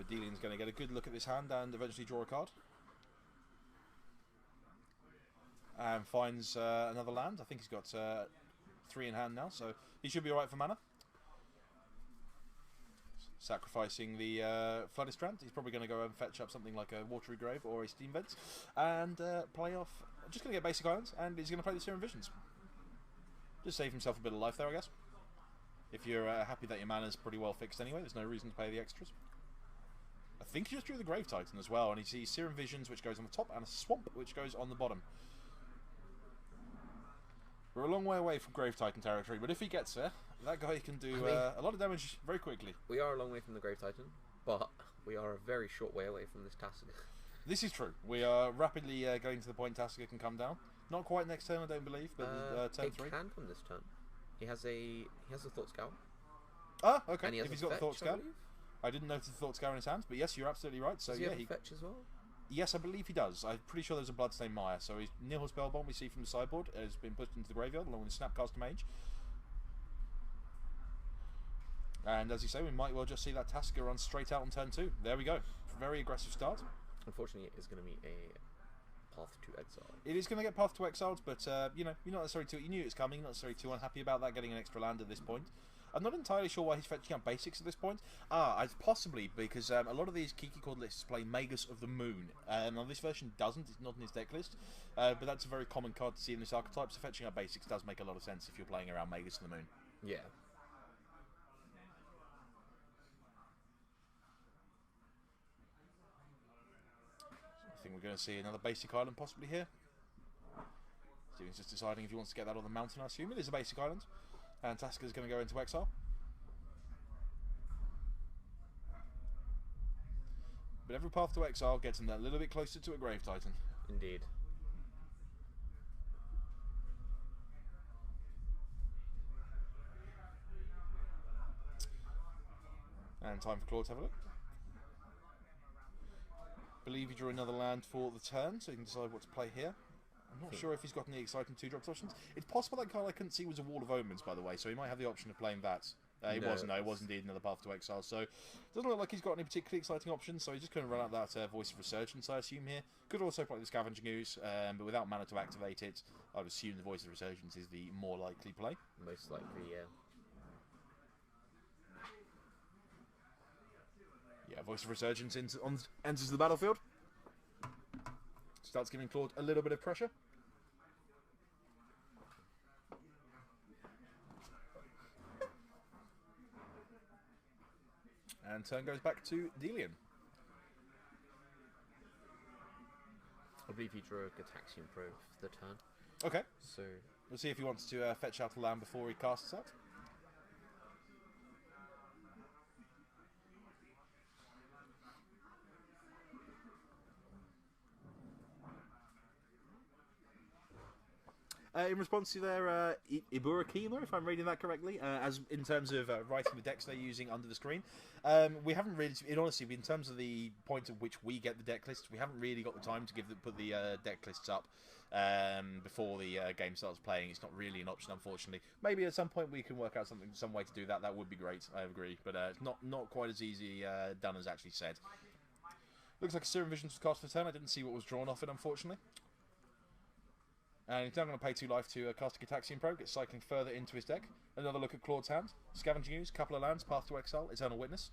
[SPEAKER 2] Delian's going to get a good look at this hand and eventually draw a card. And finds another land. I think he's got 3 in hand now, so he should be alright for mana. Sacrificing the Floodistrand. He's probably going to go and fetch up something like a Watery Grave or a Steam Vent. And play off... Just going to get basic islands, and he's going to play the Serum Visions. Just save himself a bit of life there, I guess. If you're happy that your mana's pretty well fixed anyway, there's no reason to pay the extras. I think he just drew the Grave Titan as well, and he sees Serum Visions, which goes on the top, and a Swamp, which goes on the bottom. We're a long way away from Grave Titan territory, but if he gets there, that guy can do a lot of damage very quickly.
[SPEAKER 1] We are a long way from the Grave Titan, but we are a very short way away from this Tasker.
[SPEAKER 2] This is true. We are rapidly getting to the point Tasker can come down. Not quite next turn, I don't believe, but turn 3.
[SPEAKER 1] It can come this turn. He has a Thought Scour.
[SPEAKER 2] Ah, okay.
[SPEAKER 1] And he has
[SPEAKER 2] if he's got the Thought Scour.
[SPEAKER 1] I
[SPEAKER 2] didn't notice the Thought Scour in his hands, but yes, you're absolutely right. So
[SPEAKER 1] Does he have a fetch as well?
[SPEAKER 2] Yes, I believe he does. I'm pretty sure there's a Bloodstained Mire. So his Nihil Spellbomb we see from the sideboard has been pushed into the graveyard along with the Snapcaster Mage. And as you say, we might well just see that Tasker run straight out on turn 2. There we go. Very aggressive start.
[SPEAKER 1] Unfortunately, it is going to be a Path to Exile.
[SPEAKER 2] It is going to get Path to Exile, but you're not necessarily you knew it was coming. Not necessarily too unhappy about that getting an extra land at this point. I'm not entirely sure why he's fetching up basics at this point. Possibly because a lot of these Kiki Chord lists play Magus of the Moon. Now this version doesn't, it's not in his deck list. But that's a very common card to see in this archetype, so fetching up basics does make a lot of sense if you're playing around Magus of the Moon.
[SPEAKER 1] Yeah.
[SPEAKER 2] I think we're going to see another basic island possibly here. Steven's just deciding if he wants to get that on the mountain, I assume. It is a basic island. And Tasker's going to go into exile. But every path to exile gets him that little bit closer to a Grave Titan.
[SPEAKER 1] Indeed.
[SPEAKER 2] And time for Claude to have a look. Believe he drew another land for the turn, so he can decide what to play here. I'm not sure if he's got any exciting 2-drop options. It's possible that card I couldn't see was a Wall of Omens, by the way, so he might have the option of playing that. It was indeed another Path to Exile, so it doesn't look like he's got any particularly exciting options, so he's just going to run out that Voice of Resurgence, I assume, here. Could also play the Scavenging Ooze, but without mana to activate it, I'd assume the Voice of Resurgence is the more likely play.
[SPEAKER 1] Most likely, yeah.
[SPEAKER 2] Yeah, Voice of Resurgence enters the battlefield. Starts giving Claude a little bit of pressure. And turn goes back to Delian.
[SPEAKER 1] I believe he drew a Gataxian Pro for the turn.
[SPEAKER 2] Okay.
[SPEAKER 1] So
[SPEAKER 2] We'll see if he wants to fetch out a land before he casts out. In response to their Iburakima, if I'm reading that correctly, as in terms of writing the decks they're using under the screen, we haven't really, in honesty, in terms of the point at which we get the deck lists, we haven't really got the time to put the deck lists up before the game starts playing. It's not really an option, unfortunately. Maybe at some point we can work out some way to do that. That would be great. I agree, but it's not quite as easy done as actually said. Looks like a Serum Visions was cast for turn. I didn't see what was drawn off it, unfortunately. And he's now going to pay 2 life to cast a Gataxian Pro, gets cycling further into his deck. Another look at Claude's hand. Scavenging Hughes, couple of lands, Path to Exile, Eternal Witness.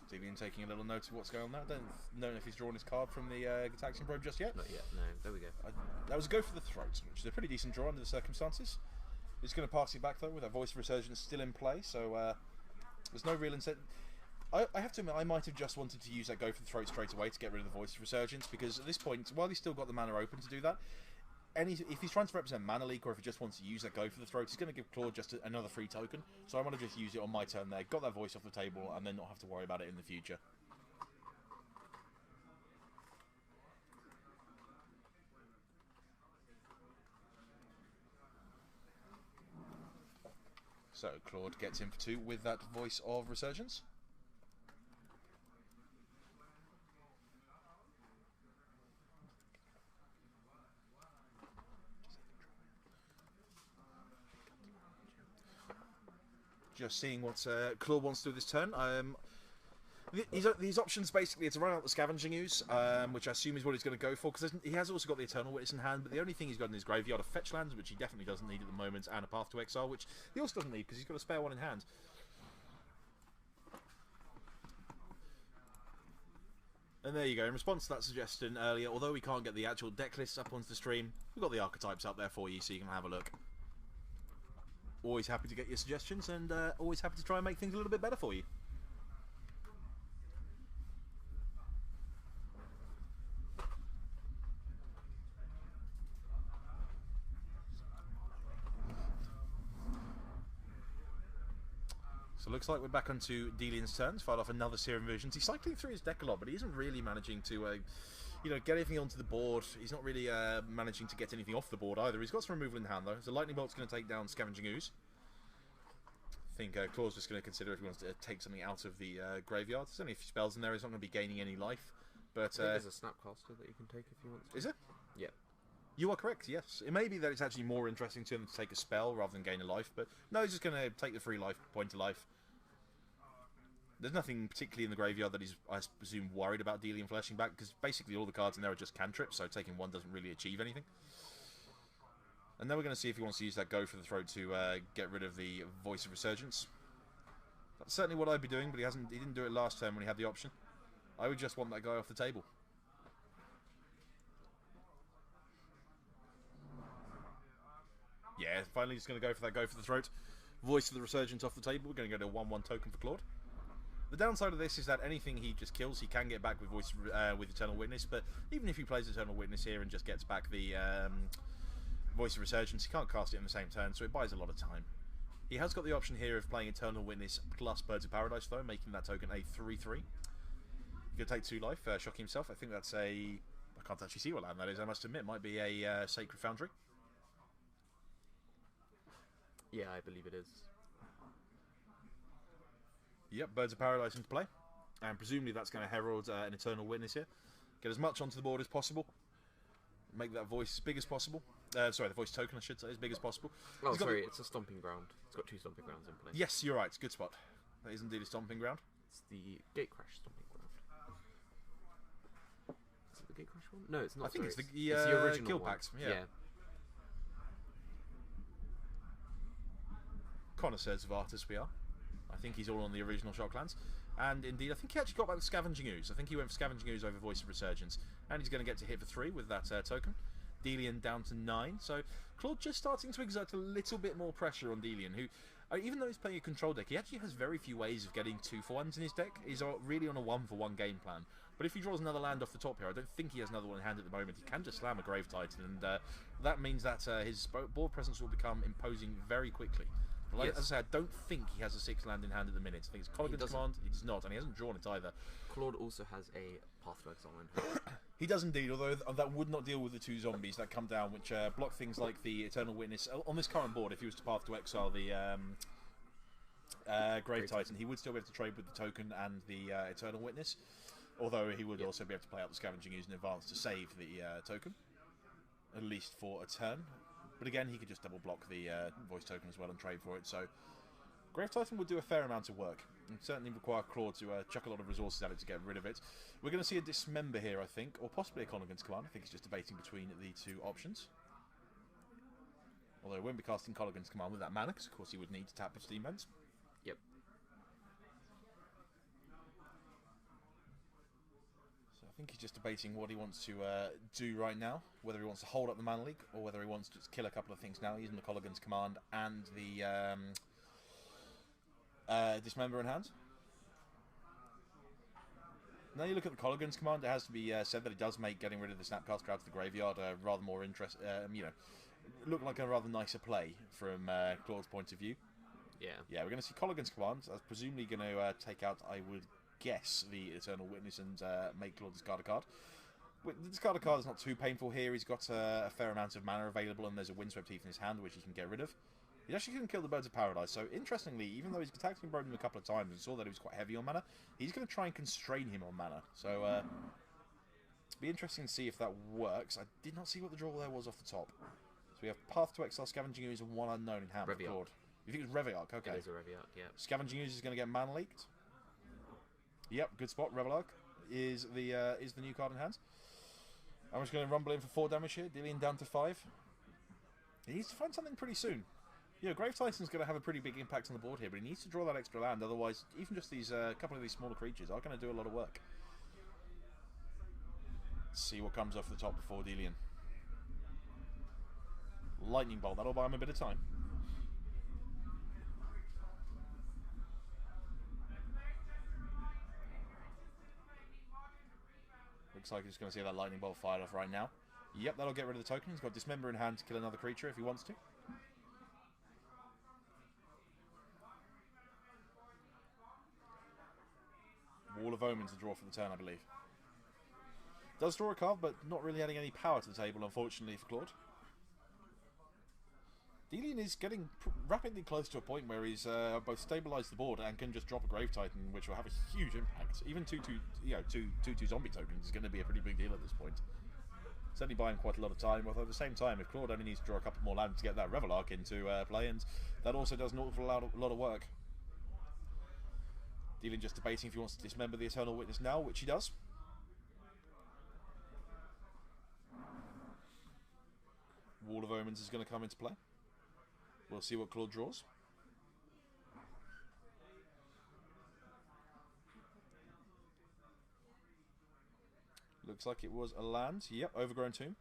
[SPEAKER 2] Devian taking a little note of what's going on there. I don't know if he's drawn his card from the Gataxian Probe just yet.
[SPEAKER 1] not yet. No. There we go.
[SPEAKER 2] That was a go for the throat, which is a pretty decent draw under the circumstances. He's going to pass it back though, with that Voice of Resurgence still in play, so there's no real incentive. I have to admit, I might have just wanted to use that go for the throat straight away to get rid of the Voice of Resurgence, because at this point, while he's still got the mana open to do that, if he's trying to represent Mana Leak, or if he just wants to use that go for the throat, he's going to give Claude just another free token. So I want to just use it on my turn there, got that voice off the table, and then not have to worry about it in the future. So Claude gets in for 2 with that Voice of Resurgence. Just seeing what Claude wants to do this turn. These options basically are to run out the Scavenging Ooze, which I assume is what he's going to go for, because he has also got the Eternal Witness in hand, but the only thing he's got in his graveyard are Fetch lands, which he definitely doesn't need at the moment, and a Path to Exile, which he also doesn't need because he's got a spare one in hand. And there you go. In response to that suggestion earlier, although we can't get the actual deck lists up onto the stream, we've got the archetypes up there for you so you can have a look. Always happy to get your suggestions, and always happy to try and make things a little bit better for you. So it looks like we're back onto Delian's turn. Fired off another Serum Visions. He's cycling through his deck a lot, but he isn't really managing to get anything onto the board. He's not really managing to get anything off the board either. He's got some removal in hand though. So Lightning Bolt's going to take down Scavenging Ooze. I think Claw's just going to consider if he wants to take something out of the graveyard. There's only a few spells in there. He's not going to be gaining any life. But
[SPEAKER 1] I think there's a Snapcaster that you can take if you want to.
[SPEAKER 2] Is it?
[SPEAKER 1] Yeah.
[SPEAKER 2] You are correct, yes. It may be that it's actually more interesting to him to take a spell rather than gain a life, but no, he's just going to take the free life, point to life. There's nothing particularly in the graveyard that he's, I presume, worried about Delian fleshing back, because basically all the cards in there are just cantrips, so taking one doesn't really achieve anything. And then we're going to see if he wants to use that go for the throat to get rid of the Voice of Resurgence. That's certainly what I'd be doing, but he didn't do it last turn when he had the option. I would just want that guy off the table. Yeah, finally he's going to go for that go for the throat. Voice of the Resurgence off the table. We're going to go to a 1/1 token for Claude. The downside of this is that anything he just kills, he can get back with with Eternal Witness, but even if he plays Eternal Witness here and just gets back the Voice of Resurgence, he can't cast it in the same turn, so it buys a lot of time. He has got the option here of playing Eternal Witness plus Birds of Paradise, though, making that token a 3/3. He could take 2 life, shocking himself. I think that's a... I can't actually see what land that is, I must admit. Might be a Sacred Foundry.
[SPEAKER 1] Yeah, I believe it is.
[SPEAKER 2] Yep, Birds of Paradise into play. And presumably that's going to herald an Eternal Witness here. Get as much onto the board as possible. Make that voice as big as possible. Sorry, the voice token, I should say, as big as possible.
[SPEAKER 1] Oh, sorry, it's a Stomping Ground. It's got 2 Stomping Grounds in play.
[SPEAKER 2] Yes, you're right. It's a good spot. That is indeed a Stomping Ground.
[SPEAKER 1] It's the Gatecrash Stomping Ground. So the Gatecrash one? No, it's not.
[SPEAKER 2] I think
[SPEAKER 1] sorry,
[SPEAKER 2] it's the
[SPEAKER 1] original
[SPEAKER 2] Guild
[SPEAKER 1] one.
[SPEAKER 2] Packs. Yeah. Connoisseurs of Artus we are. I think he's all on the original Shocklands. And indeed, I think he actually got back with Scavenging Ooze. I think he went for Scavenging Ooze over Voice of Resurgence. And he's going to get to hit for 3 with that token. Delian down to 9. So Claude just starting to exert a little bit more pressure on Delian, who, even though he's playing a control deck, he actually has very few ways of getting 2-for-1s in his deck. He's really on a 1-for-1 game plan. But if he draws another land off the top here, I don't think he has another one in hand at the moment. He can just slam a Grave Titan, and that means that his board presence will become imposing very quickly. But like, as I said, I don't think he has a 6 land in hand at the minute. I think it's Colligan's Command. He does not, and he hasn't drawn it either.
[SPEAKER 1] Claude also has a Path to Exile in hand.
[SPEAKER 2] He does indeed, although that would not deal with the 2 zombies that come down, which block things like the Eternal Witness. On this current board, if he was to Path to Exile the Grave Titan, he would still be able to trade with the token and the Eternal Witness, although he would also be able to play out the Scavenging Ooze in advance to save the token, at least for a turn. But again, he could just double block the voice token as well and trade for it. So Grave Titan would do a fair amount of work. And certainly require Claude to chuck a lot of resources at it to get rid of it. We're going to see a Dismember here, I think, or possibly a Colligan's Command. I think he's just debating between the 2 options. Although he won't be casting Colligan's Command with that mana, because of course he would need to tap his Steam Vents.
[SPEAKER 1] Yep.
[SPEAKER 2] So I think he's just debating what he wants to do right now. Whether he wants to hold up the Mana Leak, or whether he wants to just kill a couple of things now, using the Colligan's Command and the Dismember in hand. Now you look at the Colligan's Command, it has to be said that it does make getting rid of the Snapcaster out to the graveyard a rather more look like a rather nicer play from Claude's point of view.
[SPEAKER 1] Yeah.
[SPEAKER 2] Yeah, we're going to see Colligan's Command. That's presumably going to take out, I would guess, the Eternal Witness and make Claude discard a card. The discard a card is not too painful here. He's got a fair amount of mana available, and there's a Windswept Heath in his hand, which he can get rid of. He actually can kill the Birds of Paradise, so interestingly, even though he's attacked and broken him a couple of times and saw that he was quite heavy on mana, he's going to try and constrain him on mana. So, it'll be interesting to see if that works. I did not see what the draw there was off the top. So we have Path to Exile, Scavenging Ooze, and 1 unknown in hand.
[SPEAKER 1] Reviarch.
[SPEAKER 2] You think it's Reviarch? Okay.
[SPEAKER 1] It is a Reviarch, yeah.
[SPEAKER 2] Scavenging Ooze is going to get mana leaked. Yep, good spot. Reviarch is the new card in hand. I'm just going to rumble in for 4 damage here, dealing down to 5. He needs to find something pretty soon. You know, Grave Titan's going to have a pretty big impact on the board here, but he needs to draw that extra land, otherwise even just these couple of these smaller creatures are going to do a lot of work. Let's see what comes off the top before Delian. Lightning Bolt, that'll buy him a bit of time. Looks like he's going to see that Lightning Bolt fired off right now. Yep, that'll get rid of the token. He's got Dismember in hand to kill another creature if he wants to. Wall of Omens to draw for the turn, I believe. Does draw a card, but not really adding any power to the table, unfortunately, for Claude. Delian is getting rapidly close to a point where he's both stabilised the board and can just drop a Grave Titan, which will have a huge impact. Even two zombie tokens is going to be a pretty big deal at this point. Certainly buying quite a lot of time, although at the same time, if Claude only needs to draw a couple more lands to get that Reviarch into play, and that also does an awful lot of work. Delian just debating if he wants to dismember the Eternal Witness now, which he does. Wall of Omens is going to come into play. We'll see what Claude draws. Looks like it was a land. Yep, Overgrown Tomb.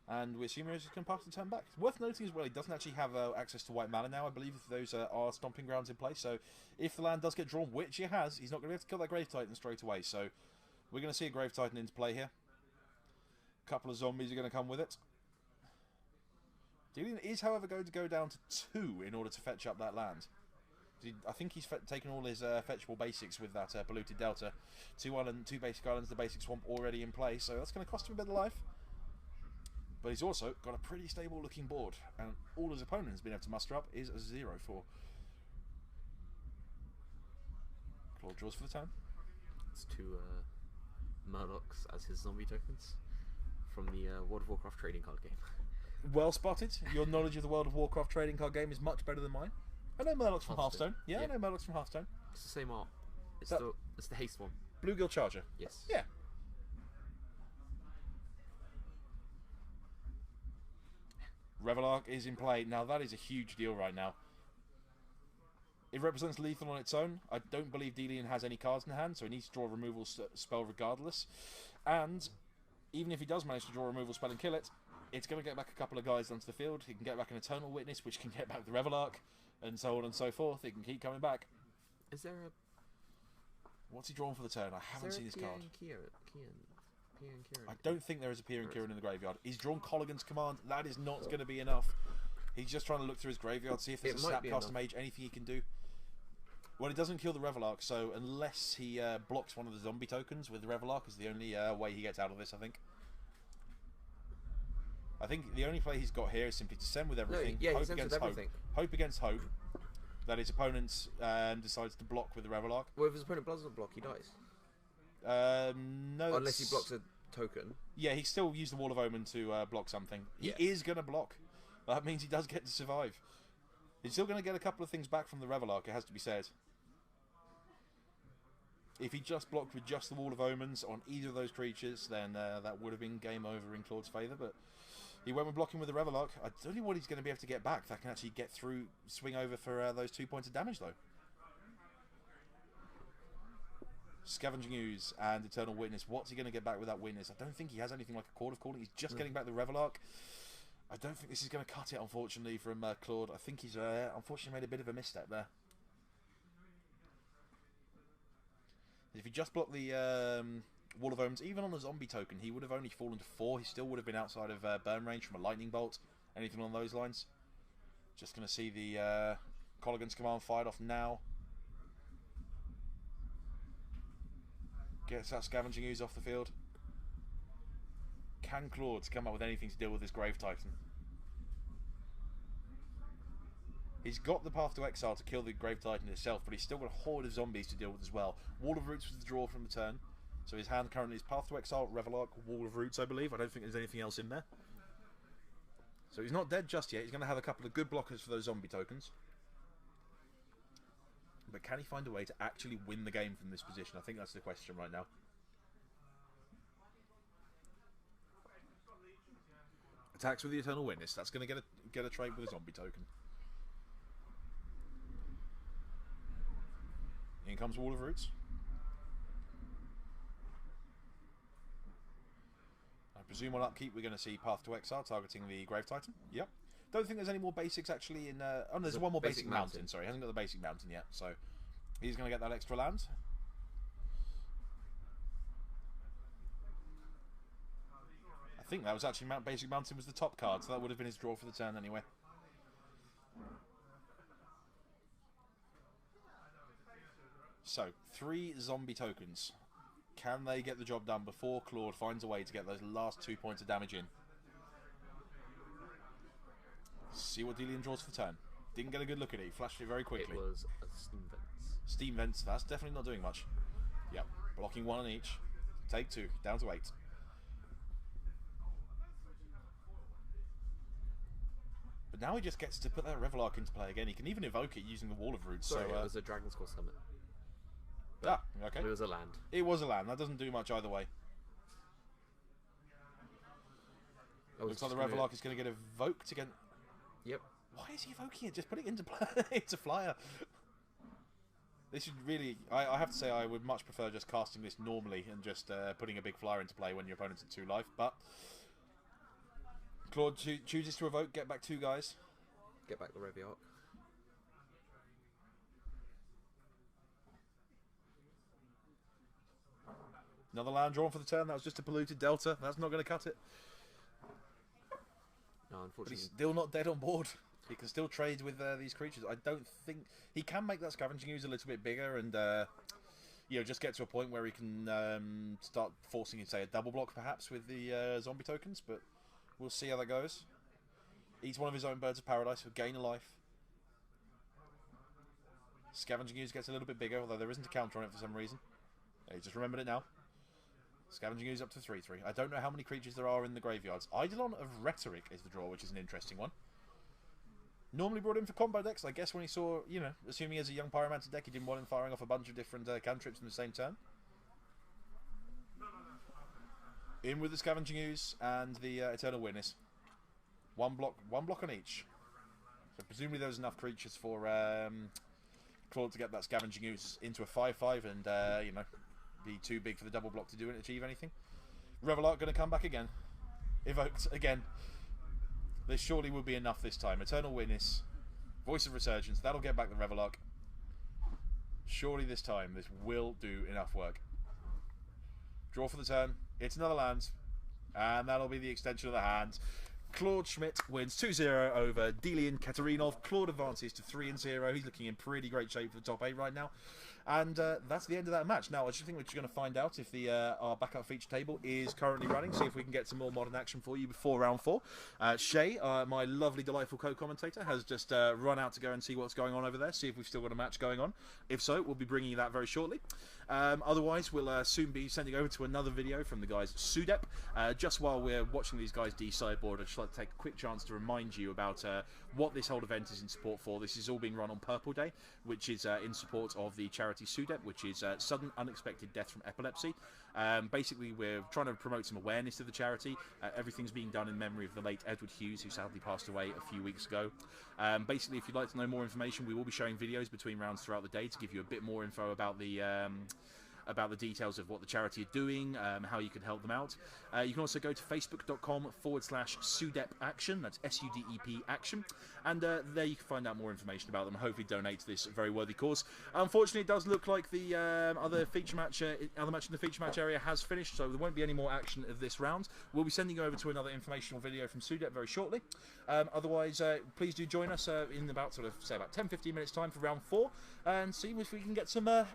[SPEAKER 2] And we assume he's going to pass the turn back. Worth noting as well, he doesn't actually have access to white mana now. I believe those are Stomping Grounds in place. So if the land does get drawn, which he has, he's not going to be able to kill that Grave Titan straight away. So we're going to see a Grave Titan into play here. A couple of zombies are going to come with it. Delian is, however, going to go down to 2 in order to fetch up that land. I think he's taken all his fetchable basics with that Polluted Delta. 2 basic islands, the basic swamp already in play, so that's going to cost him a bit of life. But he's also got a pretty stable looking board, and all his opponent has been able to muster up is a 0-4. Claude draws for the turn.
[SPEAKER 1] It's 2 Murlocs as his zombie tokens from the World of Warcraft trading card game.
[SPEAKER 2] Well spotted. Your knowledge of the World of Warcraft trading card game is much better than mine. I know Murlocs from Hearthstone. Yeah, I know Murlocs from Hearthstone.
[SPEAKER 1] It's the same art. It's the haste one.
[SPEAKER 2] Bluegill Charger.
[SPEAKER 1] Yes.
[SPEAKER 2] Yeah.
[SPEAKER 7] Revelark is in play. Now, that is a huge deal right now. It represents lethal on its own. I don't believe Delian has any cards in hand, so he needs to draw a removal spell regardless. And even if he does manage to draw a removal spell and kill it, it's going to get back a couple of guys onto the field. He can get back an Eternal Witness, which can get back the Revelark, and so on and so forth. It can keep coming back.
[SPEAKER 1] Is there a...
[SPEAKER 7] What's he drawn for the turn? I haven't seen his card. I don't think there is a Pier and Kieran in the graveyard. He's drawn Colligan's Command. That is not going to be enough. He's just trying to look through his graveyard, see if there's a Snapcaster Mage, anything he can do. Well, it doesn't kill the Revelark, so unless he blocks one of the zombie tokens with the Revelark is the only way he gets out of this, I think. I think the only play he's got here is simply to send with everything, hope against hope. Hope against hope that his opponent decides to block with the Revelark.
[SPEAKER 1] Well, if his opponent doesn't block, he dies.
[SPEAKER 7] No,
[SPEAKER 1] unless he blocks a token.
[SPEAKER 7] Yeah, he still used the Wall of Omen to block something. He is going to block. That means he does get to survive. He's still going to get a couple of things back from the Revelark, it has to be said. If he just blocked with just the Wall of Omens on either of those creatures, then that would have been game over in Claude's favour, but he went with blocking with the Revelark. I don't know what he's going to be able to get back that can actually get through, swing over for those 2 points of damage, though. Scavenging Ooze and Eternal Witness. What's he going to get back with that Witness? I don't think he has anything like a Court of Calling. He's just getting back the Revelark. I don't think this is going to cut it, unfortunately, from Claude. I think he's unfortunately made a bit of a misstep there. If he just blocked the Wall of Omens, even on a zombie token, he would have only fallen to 4. He still would have been outside of burn range from a lightning bolt, anything along those lines. Just going to see the Colligan's Command fired off now. Gets that Scavenging Ooze off the field. Can Claude come up with anything to deal with this Grave Titan? He's got the Path to Exile to kill the Grave Titan itself, but he's still got a horde of zombies to deal with as well. Wall of Roots was the draw from the turn. So his hand currently is Path to Exile, Revelark, Wall of Roots, I believe. I don't think there's anything else in there. So he's not dead just yet. He's going to have a couple of good blockers for those zombie tokens. But can he find a way to actually win the game from this position? I think that's the question right now. Attacks with the Eternal Witness. That's going to get a trade with a zombie token. In comes Wall of Roots. I presume on upkeep we're going to see Path to Exile targeting the Grave Titan. Yep. Don't think there's any more basics actually in... oh, no, there's one more basic mountain. Sorry, he hasn't got the basic mountain yet. So he's going to get that extra land. I think that was actually basic mountain was the top card, so that would have been his draw for the turn anyway. So, 3 zombie tokens. Can they get the job done before Claude finds a way to get those last 2 points of damage in? See what Delian draws for the turn. Didn't get a good look at it. He flashed it very quickly.
[SPEAKER 1] It was a Steam Vents.
[SPEAKER 7] Steam Vents. That's definitely not doing much. Yep. Blocking 1 on each. Take 2. Down to 8. But now he just gets to put that Revelark into play again. He can even evoke it using the Wall of Roots.
[SPEAKER 1] Sorry,
[SPEAKER 7] so,
[SPEAKER 1] it was a Dragon's Core Summit.
[SPEAKER 7] Okay.
[SPEAKER 1] It was a land.
[SPEAKER 7] It was a land. That doesn't do much either way. Looks like the Revelark is going to get evoked again.
[SPEAKER 1] Yep.
[SPEAKER 7] Why is he evoking it? Just put it into play. It's a flyer. This should really... I have to say I would much prefer just casting this normally and just putting a big flyer into play when your opponent's at 2 life. But Claude chooses to evoke, get back 2 guys.
[SPEAKER 1] Get back the Revelark.
[SPEAKER 7] Another land drawn for the turn. That was just a polluted Delta. That's not going to cut it.
[SPEAKER 1] No,
[SPEAKER 7] But
[SPEAKER 1] unfortunately.
[SPEAKER 7] he's still not dead on board. He can still trade with these creatures. I don't think... He can make that Scavenging Ooze a little bit bigger and, just get to a point where he can start forcing, say, a double block perhaps with the zombie tokens, but we'll see how that goes. Eats one of his own Birds of Paradise for gain a life. Scavenging Ooze gets a little bit bigger, although there isn't a counter on it for some reason. He just remembered it now. Scavenging Ooze up to 3/3. I don't know how many creatures there are in the graveyards. Eidolon of Rhetoric is the draw, which is an interesting one. Normally brought in for combo decks. I guess when he saw, assuming as a young Pyromancer deck, he didn't want him firing off a bunch of different cantrips in the same turn. In with the Scavenging Ooze and the Eternal Witness. One block on each. So presumably there was enough creatures for Claude to get that Scavenging Ooze into a 5/5 and be too big for the double block to do and achieve anything. Revelark going to come back again. Evoked again. This surely will be enough this time. Eternal Witness, Voice of Resurgence, that'll get back the Revelark. Surely this time this will do enough work. Draw for the turn. It's another land. And that'll be the extension of the hand. Claude Schmidt wins 2-0 over Delian Katarinov. Claude advances to 3-0. He's looking in pretty great shape for the top 8 right now. And that's the end of that match. Now, I just think we're just going to find out if the our backup feature table is currently running. See if we can get some more modern action for you before round 4. Shea, my lovely, delightful co-commentator, has just run out to go and see what's going on over there. See if we've still got a match going on. If so, we'll be bringing you that very shortly. Otherwise, we'll soon be sending over to another video from the guys Sudep. Just while we're watching these guys de-sideboard, I'd just like to take a quick chance to remind you about what this whole event is in support for. This is all being run on Purple Day, which is in support of the charity Sudep, which is sudden unexpected death from epilepsy. Basically, we're trying to promote some awareness of the charity. Everything's being done in memory of the late Edward Hughes, who sadly passed away a few weeks ago. Basically, if you'd like to know more information, we will be showing videos between rounds throughout the day to give you a bit more info about the details of what the charity are doing, how you can help them out. You can also go to facebook.com/Sudep Action, that's SUDEP Action, and there you can find out more information about them and hopefully donate to this very worthy cause. Unfortunately, it does look like the other match in the feature match area has finished, so there won't be any more action of this round. We'll be sending you over to another informational video from Sudep very shortly. Otherwise, please do join us in about 10-15 minutes time for round 4 and see if we can get some more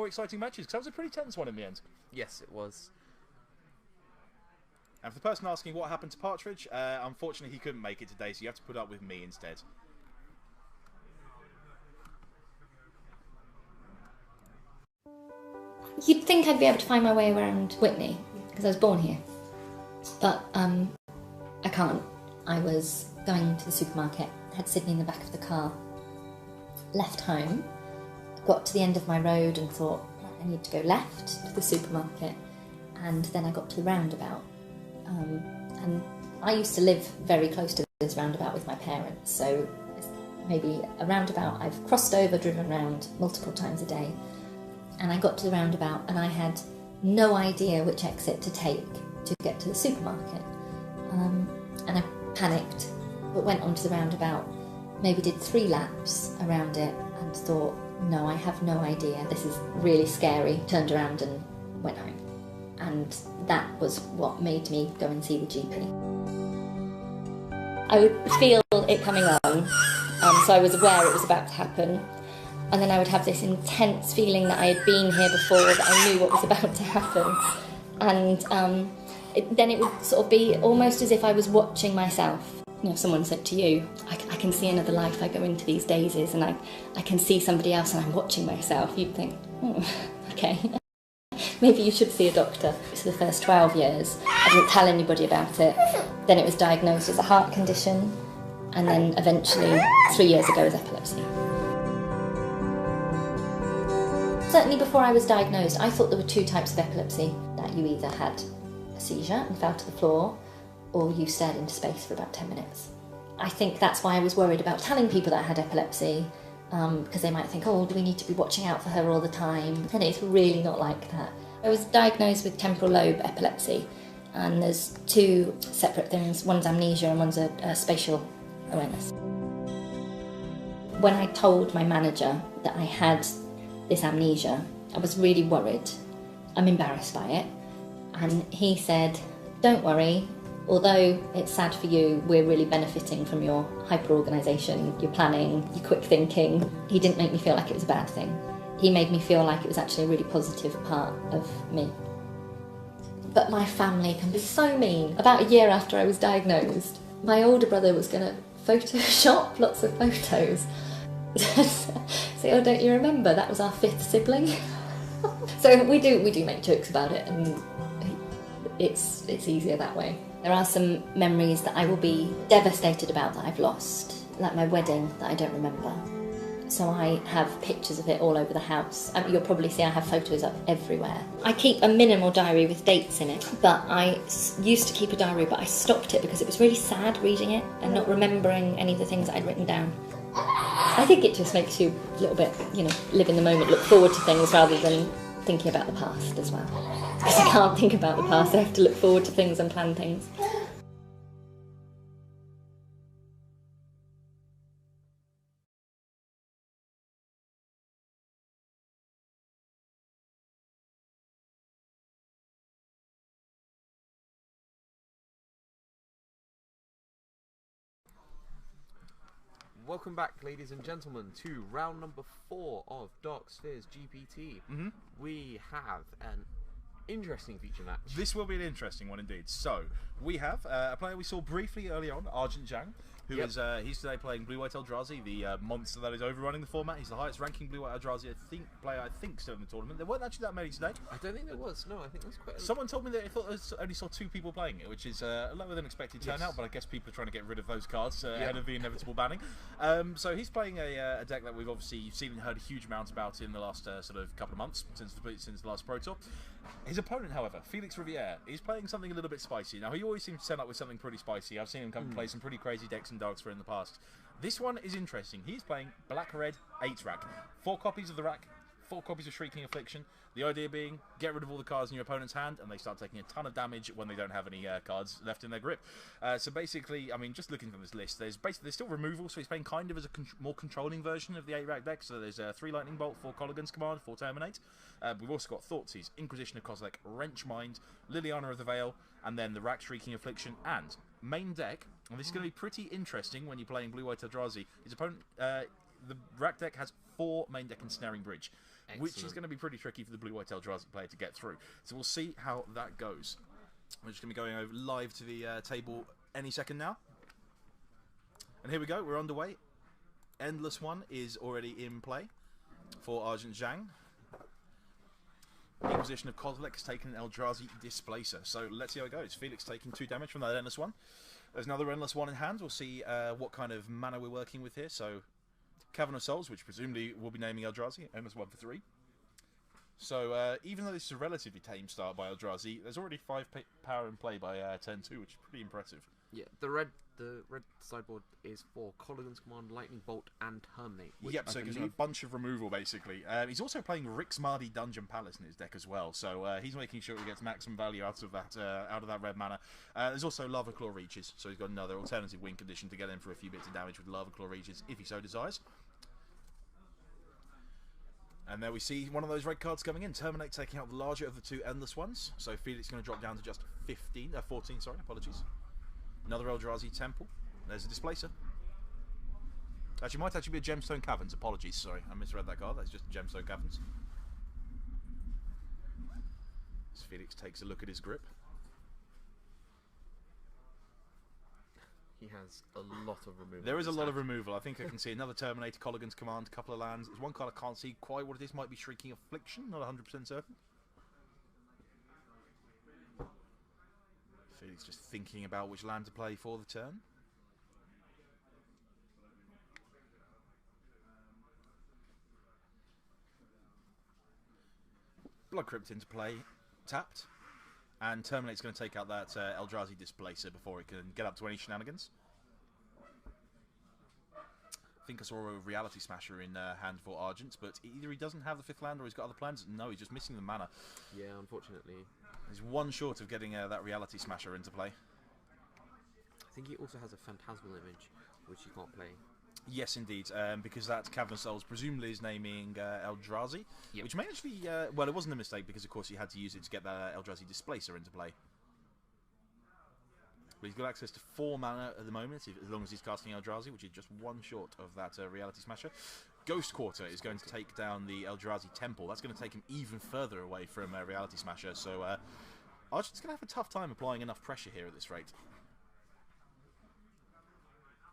[SPEAKER 7] exciting matches, because that was a pretty tense one in the end.
[SPEAKER 1] Yes, it was.
[SPEAKER 2] And for the person asking what happened to Partridge, unfortunately he couldn't make it today, so you have to put up with me instead.
[SPEAKER 8] You'd think I'd be able to find my way around Whitney, because I was born here. But I can't. I was going to the supermarket, had Sydney in the back of the car, left home, got to the end of my road and thought, I need to go left to the supermarket, and then I got to the roundabout. And I used to live very close to this roundabout with my parents, so maybe a roundabout I've crossed over, driven around multiple times a day, and I got to the roundabout and I had no idea which exit to take to get to the supermarket. And I panicked, but went onto the roundabout, maybe did 3 laps around it and thought, no, I have no idea, this is really scary, turned around and went home. And that was what made me go and see the GP. I would feel it coming on, so I was aware it was about to happen, and then I would have this intense feeling that I had been here before, that I knew what was about to happen, and then it would sort of be almost as if I was watching myself. You know, someone said to you, I can see another life, I go into these dazes and I can see somebody else and I'm watching myself. You'd think, okay, maybe you should see a doctor. For the first 12 years, I didn't tell anybody about it. Then it was diagnosed as a heart condition, and then eventually 3 years ago as epilepsy. Certainly before I was diagnosed, I thought there were 2 types of epilepsy, that you either had a seizure and fell to the floor, or you stared into space for about 10 minutes. I think that's why I was worried about telling people that I had epilepsy, because they might think, oh, do we need to be watching out for her all the time? And it's really not like that. I was diagnosed with temporal lobe epilepsy, and there's 2 separate things. One's amnesia and one's a spatial awareness. When I told my manager that I had this amnesia, I was really worried. I'm embarrassed by it. And he said, don't worry, although it's sad for you, we're really benefiting from your hyper-organisation, your planning, your quick thinking. He didn't make me feel like it was a bad thing. He made me feel like it was actually a really positive part of me. But my family can be so mean. About a year after I was diagnosed, my older brother was going to Photoshop lots of photos. So, oh, don't you remember? That was our 5th sibling. So we do make jokes about it, and it's easier that way. There are some memories that I will be devastated about that I've lost, like my wedding that I don't remember. So I have pictures of it all over the house. You'll probably see I have photos up everywhere. I keep a minimal diary with dates in it, but I used to keep a diary, but I stopped it because it was really sad reading it and not remembering any of the things that I'd written down. I think it just makes you a little bit, live in the moment, look forward to things rather than thinking about the past as well. Because I can't think about the past, I have to look forward to things and plan things.
[SPEAKER 1] Welcome back, ladies and gentlemen, to round number 4 of Dark Spheres GPT. We have an interesting feature match.
[SPEAKER 2] This will be an interesting one indeed. So, we have a player we saw briefly early on, Argent Zhang, who is he's today playing Blue-White Eldrazi, the monster that is overrunning the format. He's the highest ranking Blue-White Eldrazi player still in the tournament. There weren't actually that many today.
[SPEAKER 1] I don't think there was. No, I think there was quite a...
[SPEAKER 2] Someone told me that I only saw 2 people playing it, which is a lower than expected turnout, but I guess people are trying to get rid of those cards ahead of the inevitable banning. So he's playing a deck that we've obviously seen and heard a huge amount about in the last sort of couple of months since the last Pro Tour. His opponent, however, Felix Riviere, is playing something a little bit spicy. Now, he always seems to turn up with something pretty spicy. I've seen him come and play some pretty crazy decks and dogs for in the past. This one is interesting. He's playing Black-Red 8 rack. 4 copies of the rack, 4 copies of Shrieking Affliction. The idea being, get rid of all the cards in your opponent's hand, and they start taking a ton of damage when they don't have any cards left in their grip. So basically, I mean, just looking from this list, there's still removal, so he's playing kind of as a more controlling version of the 8-rack deck. So there's 3 Lightning Bolt, 4 Colligan's Command, 4 Terminate. We've also got Thoughtseize, Inquisition of Kozilek, Wrench Mind, Liliana of the Veil, and then the rack Shrieking Affliction, and main deck. And this is going to be pretty interesting when you're playing Blue-White Eldrazi. His opponent, the rack deck has 4 main deck Ensnaring Bridge. Excellent. Which is going to be pretty tricky for the Blue-White Eldrazi player to get through. So we'll see how that goes. We're just going to be going over live to the table any second now. And here we go, we're underway. Endless One is already in play for Argent Zhang. Inquisition of Kozilek has taken an Eldrazi Displacer. So let's see how it goes. Felix taking 2 damage from that Endless One. There's another Endless One in hand. We'll see what kind of mana we're working with here. So Cavern of Souls, which presumably will be naming Eldrazi, Endless 1 for 3. So even though this is a relatively tame start by Eldrazi, there's already 5 power in play by turn 2, which is pretty impressive.
[SPEAKER 1] Yeah, the red sideboard is for Colligan's Command, Lightning Bolt, and Terminate.
[SPEAKER 2] Yep, so it gives him a bunch of removal, basically. He's also playing Rick's Mardy Dungeon Palace in his deck as well, so he's making sure he gets maximum value out of that red mana. There's also Lava Claw Reaches, so he's got another alternative win condition to get in for a few bits of damage with Lava Claw Reaches, if he so desires. And there we see one of those red cards coming in. Terminate taking out the larger of the 2 Endless Ones. So Felix is going to drop down to just 14, sorry, apologies. Another Eldrazi Temple. There's a Displacer. Actually, might actually be a Gemstone Caverns. Apologies, sorry, I misread that card. That's just Gemstone Caverns. As Felix takes a look at his grip.
[SPEAKER 1] He has a lot of removal.
[SPEAKER 2] There is a lot of removal. I think I can see another Terminator, Colligan's Command, a couple of lands. There's one card I can't see quite what it is. Might be Shrieking Affliction, not 100% certain. Felix just thinking about which land to play for the turn. Blood Crypt into play, tapped. And Terminate's going to take out that Eldrazi Displacer before it can get up to any shenanigans. I think I saw a Reality Smasher in hand for Argent, but either he doesn't have the 5th land or he's got other plans. No, he's just missing the mana.
[SPEAKER 1] Yeah, unfortunately.
[SPEAKER 2] He's one short of getting that Reality Smasher into play.
[SPEAKER 1] I think he also has a Phantasmal Image, which he can't play.
[SPEAKER 2] Yes, indeed, because that Cavern of Souls presumably is naming Eldrazi, which may actually... well, it wasn't a mistake because, of course, he had to use it to get that Eldrazi Displacer into play. But he's got access to 4 mana at the moment, as long as he's casting Eldrazi, which is just one short of that Reality Smasher. Ghost Quarter is going to take down the Eldrazi Temple. That's going to take him even further away from Reality Smasher, so Argent's going to have a tough time applying enough pressure here at this rate.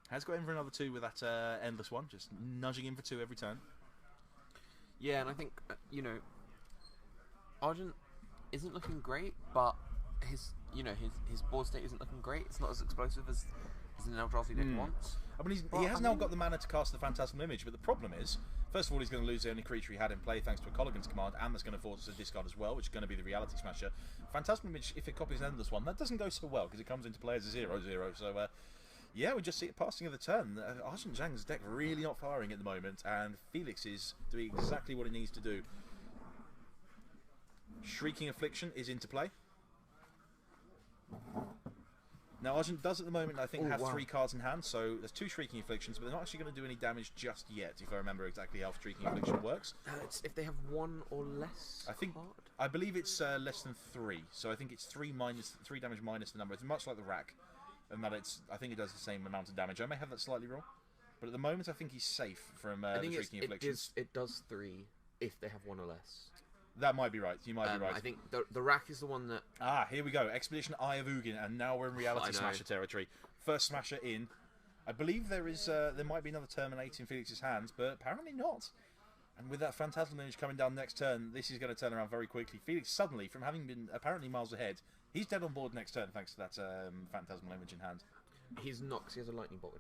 [SPEAKER 2] Has got in for another 2 with that Endless One, just nudging in for 2 every turn.
[SPEAKER 1] Yeah, and I think, you know, Argent isn't looking great, but his board state isn't looking great. It's not as explosive as Is it an Eldrazi deck once?
[SPEAKER 2] I mean,
[SPEAKER 1] Well,
[SPEAKER 2] he has
[SPEAKER 1] I
[SPEAKER 2] now
[SPEAKER 1] mean-
[SPEAKER 2] got the mana to cast the Phantasmal Image, but the problem is, first of all, he's going to lose the only creature he had in play thanks to a Colligan's command, and that's going to force us to discard as well, which is going to be the Reality Smasher. Phantasmal Image, if it copies an Endless one, that doesn't go so well, because it comes into play as a 0/0, so yeah, we just see it passing of the turn. Argent Zhang's deck really not firing at the moment, and Felix is doing exactly what he needs to do. Shrieking Affliction is into play. Now, Argent does at the moment, I think, have 3 cards in hand, so there's 2 Shrieking Afflictions, but they're not actually going to do any damage just yet, if I remember exactly how Shrieking Affliction works.
[SPEAKER 1] It's if they have 1 or less.
[SPEAKER 2] I believe it's less than 3, so I think it's 3 damage minus the number. It's much like the rack, and that I think it does the same amount of damage. I may have that slightly wrong, but at the moment I think he's safe from the Shrieking Afflictions.
[SPEAKER 1] It does 3 if they have 1 or less.
[SPEAKER 2] That might be right. You might be right.
[SPEAKER 1] I think the rack is the one that...
[SPEAKER 2] Ah, here we go. Expedition Eye of Ugin, and now we're in Reality Smasher territory. First Smasher in. I believe there might be another Terminate in Felix's hands, but apparently not. And with that Phantasmal Image coming down next turn, this is going to turn around very quickly. Felix suddenly, from having been apparently miles ahead, he's dead on board next turn thanks to that Phantasmal Image in hand.
[SPEAKER 1] He's not, because he has a Lightning Bolt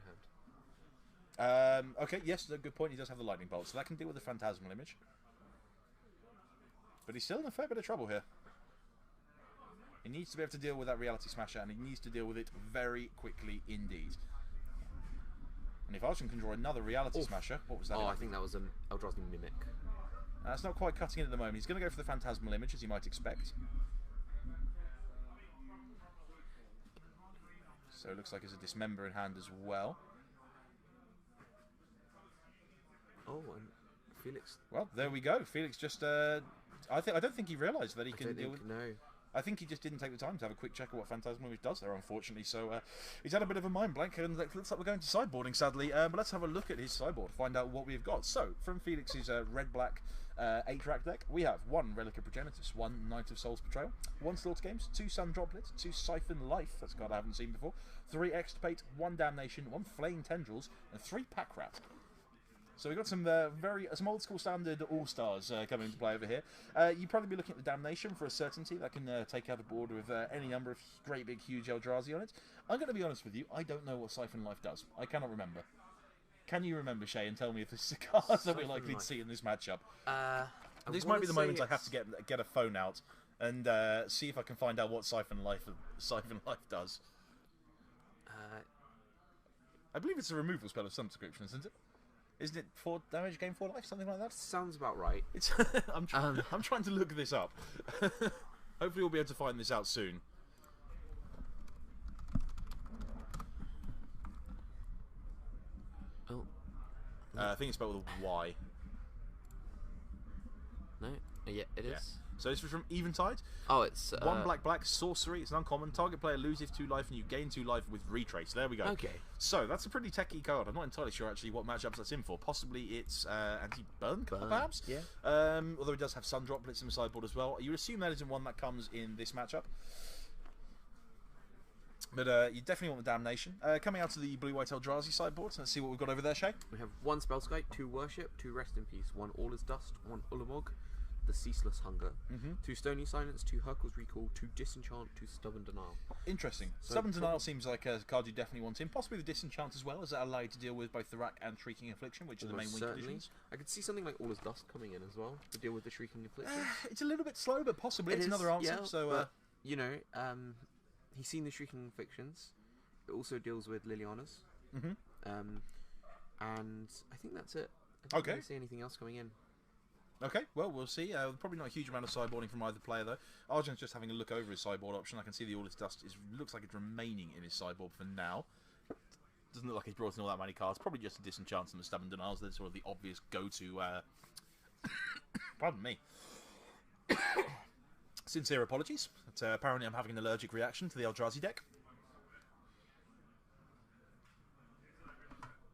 [SPEAKER 1] in hand.
[SPEAKER 2] Okay, yes, a good point. He does have the Lightning Bolt, so that can deal with the Phantasmal Image. But he's still in a fair bit of trouble here. He needs to be able to deal with that Reality Smasher, and he needs to deal with it very quickly indeed. And if Archon can draw another Reality Smasher, what was that?
[SPEAKER 1] Oh, I think that was an Eldrazi Mimic.
[SPEAKER 2] That's not quite cutting it at the moment. He's going to go for the Phantasmal Image, as you might expect. So it looks like there's a Dismember in hand as well.
[SPEAKER 1] Oh, and Felix...
[SPEAKER 2] Well, there we go. Felix just... I don't think he realised that he can deal with...
[SPEAKER 1] No.
[SPEAKER 2] I think he just didn't take the time to have a quick check of what Phantasmal Image does there, unfortunately. So he's had a bit of a mind blank, and it looks like we're going to sideboarding, sadly. But let's have a look at his sideboard, find out what we've got. So, from Felix's red-black 8-track deck, we have 1 Relic of Progenitus, 1 Knight of Soul's Betrayal, 1 Slaughter Games, 2 Sun Droplets, 2 Siphon Life, that's a card I haven't seen before, 3 Extirpate, 1 Damnation, 1 Flame Tendrils, and 3 Pack Rat. So we've got some some old school standard all-stars coming into play over here. You'd probably be looking at the Damnation for a certainty. That can take out a board with any number of great big huge Eldrazi on it. I'm going to be honest with you, I don't know what Siphon Life does. I cannot remember. Can you remember, Shea, and tell me if this is a card that we're likely to see in this matchup? This might be the moment I have to get a phone out and see if I can find out what Siphon Life does. I believe it's a removal spell of some description, isn't it? Isn't it 4 damage, gain 4 life, something like that?
[SPEAKER 1] Sounds about right.
[SPEAKER 2] It's I'm trying to look this up. Hopefully we'll be able to find this out soon.
[SPEAKER 1] Oh.
[SPEAKER 2] I think it's spelled with a Y.
[SPEAKER 1] No? Yeah, it is.
[SPEAKER 2] Yeah. So this is from Eventide.
[SPEAKER 1] Oh, it's...
[SPEAKER 2] 1 black, sorcery. It's an uncommon. Target player loses 2 life and you gain 2 life with Retrace. There we go.
[SPEAKER 1] Okay.
[SPEAKER 2] So that's a pretty techie card. I'm not entirely sure actually what matchups that's in for. Possibly it's anti-burn, perhaps?
[SPEAKER 1] Yeah.
[SPEAKER 2] Although it does have Sun Droplets in the sideboard as well. You assume that isn't one that comes in this matchup. But you definitely want the Damnation. Coming out to the blue-white Eldrazi sideboard. Let's see what we've got over there, Shea.
[SPEAKER 1] We have 1 Spellskite, 2 Worship, 2 Rest in Peace, 1 All is Dust, 1 Ulamog, the Ceaseless Hunger, 2 Stony Silence, 2 Hurkle's Recall, 2 Disenchant, 2 Stubborn Denial.
[SPEAKER 2] Interesting.
[SPEAKER 1] So
[SPEAKER 2] Stubborn Denial seems like a card you definitely want in. Possibly the Disenchant as well, as that allow you to deal with both the Rack and Shrieking Affliction, which are the main win conditions.
[SPEAKER 1] I could see something like All is Dust coming in as well to deal with the Shrieking Affliction.
[SPEAKER 2] It's a little bit slow, but possibly it's another answer.
[SPEAKER 1] Yeah,
[SPEAKER 2] so,
[SPEAKER 1] but, you know, he's seen the Shrieking Afflictions. It also deals with Liliana's. And I think that's it. I don't really see anything else coming in.
[SPEAKER 2] Okay, well, we'll see. Probably not a huge amount of sideboarding from either player, though. Argent's just having a look over his sideboard option. I can see the All is Dust looks like it's remaining in his sideboard for now. Doesn't look like he's brought in all that many cards. Probably just a Disenchant and the Stubborn Denials. They're sort of the obvious go-to... Pardon me. Sincere apologies. But, apparently I'm having an allergic reaction to the Eldrazi deck.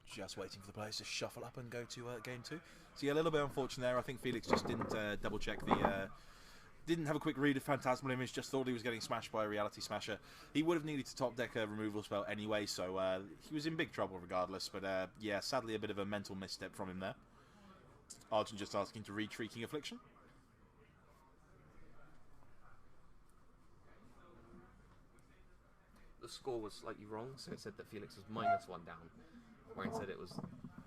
[SPEAKER 2] Just waiting for the players to shuffle up and go to game 2. So yeah, a little bit unfortunate there. I think Felix just didn't double check the... didn't have a quick read of Phantasmal Image, just thought he was getting smashed by a Reality Smasher. He would have needed to top deck a removal spell anyway, so he was in big trouble regardless. But yeah, sadly a bit of a mental misstep from him there. Argent just asking to read Shrieking Affliction.
[SPEAKER 1] the score was slightly wrong, so it said that Felix was -1 down, where instead it was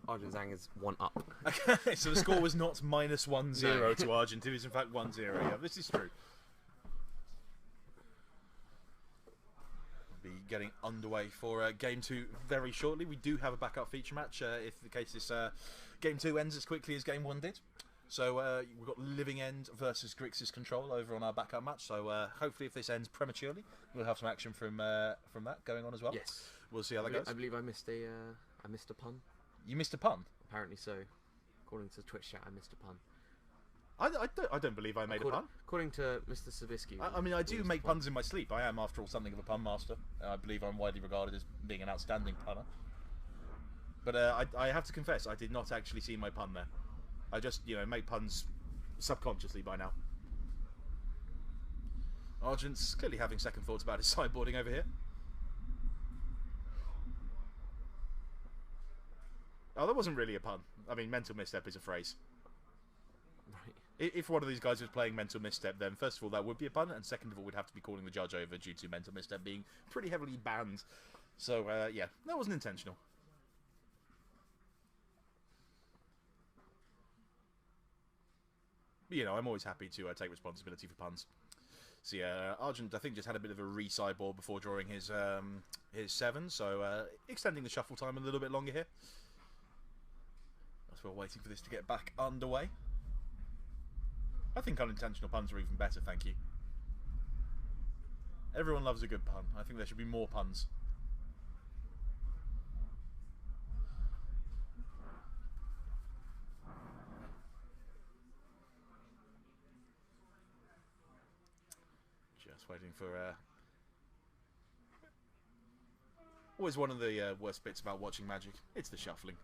[SPEAKER 1] Arjun Zhang is 1 up.
[SPEAKER 2] Okay, so the score was not -1-0
[SPEAKER 1] No.
[SPEAKER 2] to Argent, it was in fact 1-0. Yeah, this is true. We'll be getting underway for Game 2 very shortly. We do have a backup feature match if the case this Game 2 ends as quickly as Game 1 did. So we've got Living End versus Grixis Control over on our backup match. So hopefully, if this ends prematurely, we'll have some action from that going on as well.
[SPEAKER 1] Yes.
[SPEAKER 2] We'll see how that goes.
[SPEAKER 1] I believe I missed a pun.
[SPEAKER 2] You missed a pun?
[SPEAKER 1] Apparently so. According to Twitch chat, I missed a pun.
[SPEAKER 2] I don't believe I made a pun.
[SPEAKER 1] According to Mr. Sabisky.
[SPEAKER 2] I mean, I do make puns in my sleep. I am, after all, something of a pun master. I believe I'm widely regarded as being an outstanding punner. But I have to confess, I did not actually see my pun there. I just, make puns subconsciously by now. Argent's clearly having second thoughts about his sideboarding over here. Oh, that wasn't really a pun. I mean, mental misstep is a phrase.
[SPEAKER 1] Right.
[SPEAKER 2] If one of these guys was playing mental misstep, then first of all that would be a pun, and second of all we'd have to be calling the judge over due to mental misstep being pretty heavily banned. So yeah, that wasn't intentional. But, I'm always happy to take responsibility for puns. So yeah, Argent I think just had a bit of a re-sideboard before drawing his 7, so extending the shuffle time a little bit longer here. As we're waiting for this to get back underway. I think unintentional puns are even better, thank you. Everyone loves a good pun. I think there should be more puns. Just waiting for... Always one of the worst bits about watching Magic. It's the shuffling.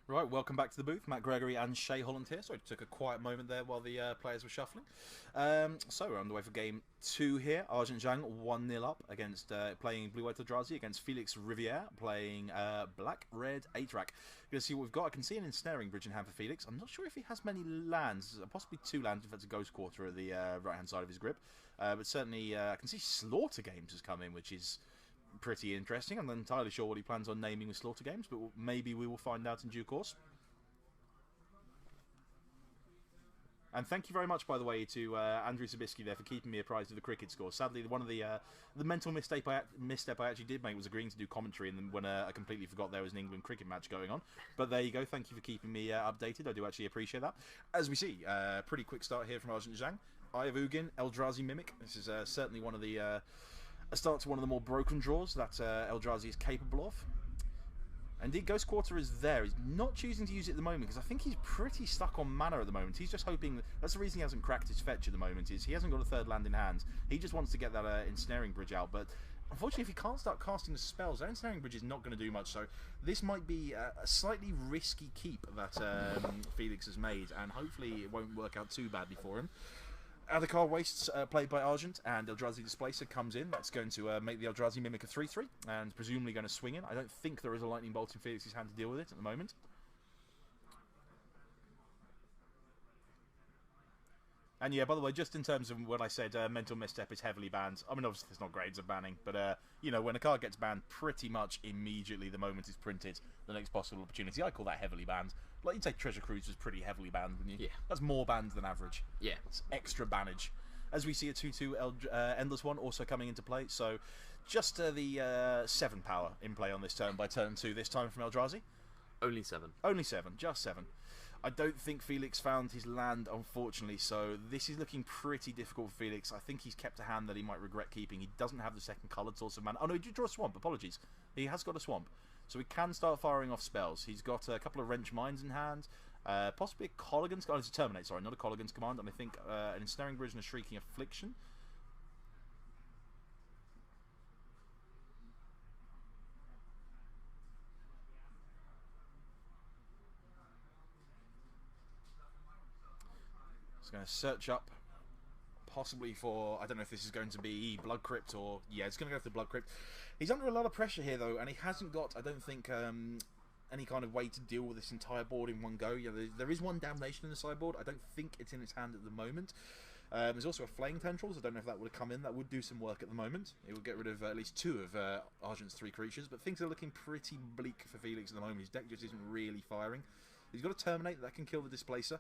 [SPEAKER 2] Right, welcome back to the booth. Matt Gregory and Shea Holland here. Sorry, took a quiet moment there while the players were shuffling. So we're underway for game 2 here. Argent Zhang 1-0 up against playing Blue-White Eldrazi against Felix Riviere playing Black-Red 8-Rack. Going to see what we've got. I can see an Ensnaring Bridge in hand for Felix. I'm not sure if he has many lands. Possibly 2 lands if that's a Ghost Quarter at the right-hand side of his grip. But certainly I can see Slaughter Games has come in, which is pretty interesting. I'm not entirely sure what he plans on naming with Slaughter Games, but maybe we will find out in due course. And thank you very much, by the way, to Andrew Sabisky there for keeping me apprised of the cricket score. Sadly, one of the mental misstep I actually did make was agreeing to do commentary, and then when I completely forgot there was an England cricket match going on. But there you go. Thank you for keeping me updated. I do actually appreciate that. As we see, pretty quick start here from Argent Zhang. Eye of Ugin, Eldrazi Mimic. This is certainly one of the a start to one of the more broken draws that Eldrazi is capable of. Indeed, Ghost Quarter is there. He's not choosing to use it at the moment because I think he's pretty stuck on mana at the moment. He's just hoping... That's the reason he hasn't cracked his fetch at the moment, is he hasn't got a third land in hand. He just wants to get that Ensnaring Bridge out, but unfortunately if he can't start casting the spells, that Ensnaring Bridge is not going to do much, so this might be a slightly risky keep that Felix has made, and hopefully it won't work out too badly for him. Adhikar Wastes played by Argent, and Eldrazi Displacer comes in. That's going to make the Eldrazi Mimic a 3-3, and presumably going to swing in. I don't think there is a Lightning Bolt in Felix's hand to deal with it at the moment. And yeah, by the way, just in terms of what I said, mental misstep is heavily banned. I mean, obviously there's not grades of banning, but you know, when a card gets banned, pretty much immediately the moment it's printed, the next possible opportunity. I call that heavily banned. Like you'd say, Treasure Cruise was pretty heavily banned, wouldn't you?
[SPEAKER 1] Yeah.
[SPEAKER 2] That's more banned than average.
[SPEAKER 1] Yeah.
[SPEAKER 2] It's extra bannage. As we see a 2/2 Endless One also coming into play, so just the 7 power in play on this turn by turn 2 this time from Eldrazi.
[SPEAKER 1] Only 7.
[SPEAKER 2] Only 7, just 7. I don't think Felix found his land, unfortunately, so this is looking pretty difficult for Felix. I think he's kept a hand that he might regret keeping. He doesn't have the second coloured source of mana. Oh no, he did draw a swamp, apologies. He has got a swamp. So he can start firing off spells. He's got a couple of Wrench Mines in hand, possibly a Colligan's... Oh, it's a Terminate, sorry, not a Colligan's Command, and I think an Ensnaring Bridge and a Shrieking Affliction. It's going to search up, possibly for, I don't know if this is going to be Blood Crypt or, yeah, it's going to go for the Blood Crypt. He's under a lot of pressure here though, and he hasn't got, I don't think, any kind of way to deal with this entire board in one go. Yeah, there is one Damnation in the sideboard. I don't think it's in his hand at the moment. There's also a Flame Tendrils. I don't know if that would have come in. That would do some work at the moment. It would get rid of at least 2 of Argent's 3 creatures, but things are looking pretty bleak for Felix at the moment. His deck just isn't really firing. He's got a Terminate that can kill the Displacer.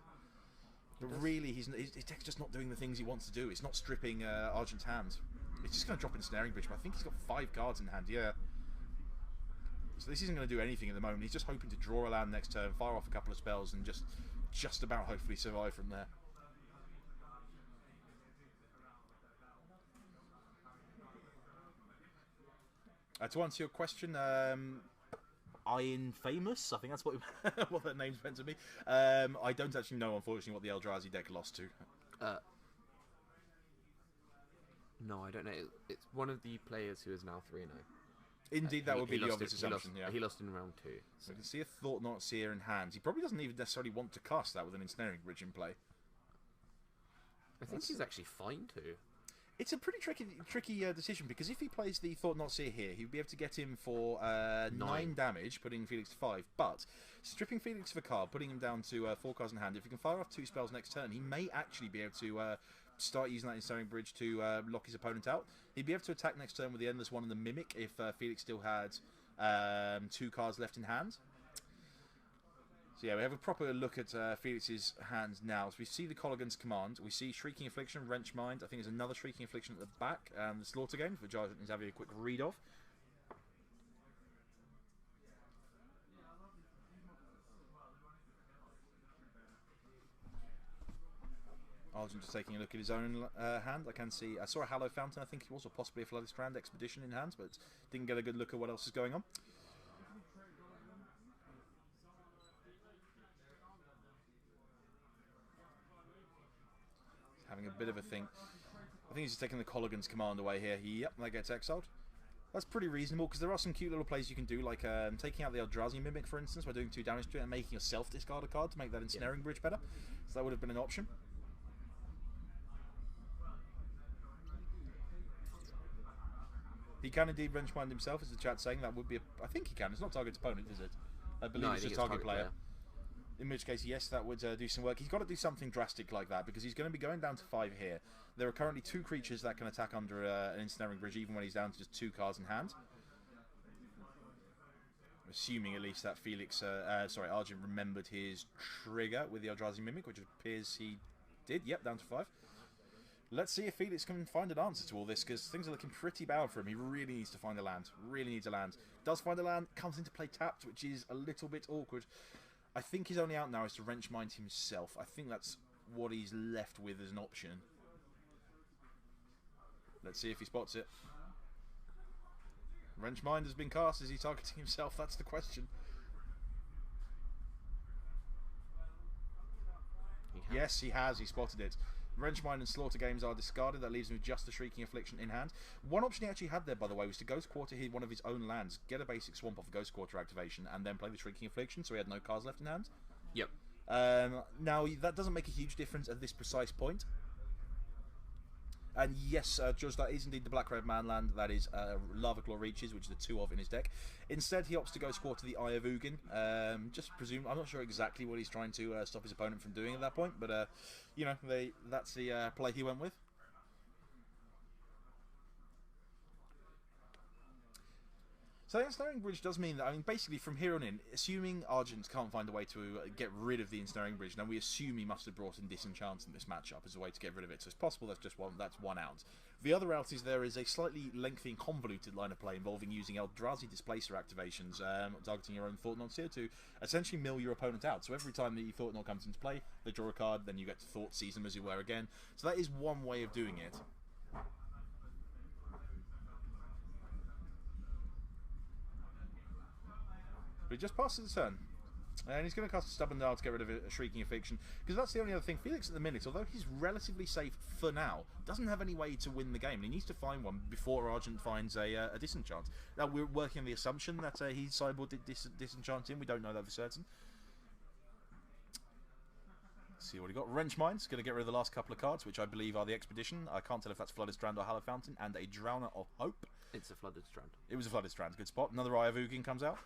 [SPEAKER 2] But really, his deck's just not doing the things he wants to do. It's not stripping Argent's hand. It's just going to drop in Snaring Bridge, but I think he's got 5 cards in hand, yeah. So this isn't going to do anything at the moment. He's just hoping to draw a land next turn, fire off a couple of spells, and just about hopefully survive from there. To answer your question, Iron Famous, I think that's what what that name's meant to be. I don't actually know, unfortunately, what the Eldrazi deck lost to.
[SPEAKER 1] No, I don't know. It's one of the players who is now 3-0.
[SPEAKER 2] Indeed, that would be the obvious assumption. Yeah,
[SPEAKER 1] he lost in round 2.
[SPEAKER 2] So. I can see a Thought Not Seer in hand. He probably doesn't even necessarily want to cast that with an Ensnaring Bridge in play.
[SPEAKER 1] I think he's actually fine to.
[SPEAKER 2] It's a pretty tricky decision, because if he plays the Thought Not Seer here, he'd be able to get him for 9 damage, putting Felix to 5. But stripping Felix of a card, putting him down to 4 cards in hand, if he can fire off 2 spells next turn, he may actually be able to start using that Ensnaring Bridge to lock his opponent out. He'd be able to attack next turn with the Endless One and the Mimic if Felix still had 2 cards left in hand. So yeah, we have a proper look at Felix's hands now. So we see the Colligan's Command, we see Shrieking Affliction, Wrench Mind, I think there's another Shrieking Affliction at the back, and the Slaughter Game, which Argent is having a quick read of. Argent just taking a look at his own hand. I saw a Hallow Fountain, I think he also possibly a Flooded Strand Expedition in hand, but didn't get a good look at what else is going on. Having a bit of a think. I think he's just taking the Colligan's Command away here. Yep, that gets exiled. That's pretty reasonable, because there are some cute little plays you can do, like taking out the Eldrazi Mimic, for instance, by doing 2 damage to it and making yourself discard a card to make that Ensnaring Bridge better. So that would have been an option. He can indeed Wrench Mind himself, as the chat's saying. That would be I think he can. It's not target opponent, is it? I believe it's just target player. In which case, yes, that would do some work. He's got to do something drastic like that, because he's going to be going down to 5 here. There are currently 2 creatures that can attack under an Ensnaring Bridge, even when he's down to just 2 cards in hand. Assuming at least that Argent remembered his trigger with the Eldrazi Mimic, which appears he did. Yep, down to 5. Let's see if Felix can find an answer to all this, because things are looking pretty bad for him. He really needs to find a land. Really needs a land. Does find a land, comes into play tapped, which is a little bit awkward. I think his only out now is to Wrench Mind himself. I think that's what he's left with as an option. Let's see if he spots it. Wrench Mind has been cast. Is he targeting himself? That's the question. Yes, he has. He spotted it. Wrench Mind and Slaughter Games are discarded. That leaves him with just the Shrieking Affliction in hand. One option he actually had there, by the way, was to Ghost Quarter one of his own lands, get a basic swamp off a Ghost Quarter activation, and then play the Shrieking Affliction, so he had no cards left in hand.
[SPEAKER 1] Yep.
[SPEAKER 2] Now, that doesn't make a huge difference at this precise point. And yes, Judge, that is indeed the Black Red Man land. That is Lava Claw Reaches, which is the 2 of in his deck. Instead, he opts to go score to the Eye of Ugin. Just presume, I'm not sure exactly what he's trying to stop his opponent from doing at that point, but you know, that's the play he went with. So the Ensnaring Bridge does mean that, I mean, basically from here on in, assuming Argent can't find a way to get rid of the Ensnaring Bridge, now we assume he must have brought in Disenchant in this matchup as a way to get rid of it, so it's possible that's one out. The other out is there is a slightly lengthy and convoluted line of play involving using Eldrazi Displacer activations, targeting your own Thought Knots here to essentially mill your opponent out. So every time the Thought Knot comes into play, they draw a card, then you get to Thought Seize them as you were again. So that is one way of doing it. But he just passes the turn. And he's going to cast a Stubborn Dial to get rid of a Shrieking Affliction. Because that's the only other thing. Felix at the minute, although he's relatively safe for now, doesn't have any way to win the game. And he needs to find one before Argent finds a Disenchant. Now, we're working on the assumption that he sideboarded Disenchant in. We don't know that for certain. Let's see what he got. Wrench Mind's going to get rid of the last couple of cards, which I believe are the Expedition. I can't tell if that's Flooded Strand or Hallow Fountain. And a Drowner of Hope.
[SPEAKER 1] It's a Flooded Strand.
[SPEAKER 2] It was a Flooded Strand. Good spot. Another Eye of Ugin comes out.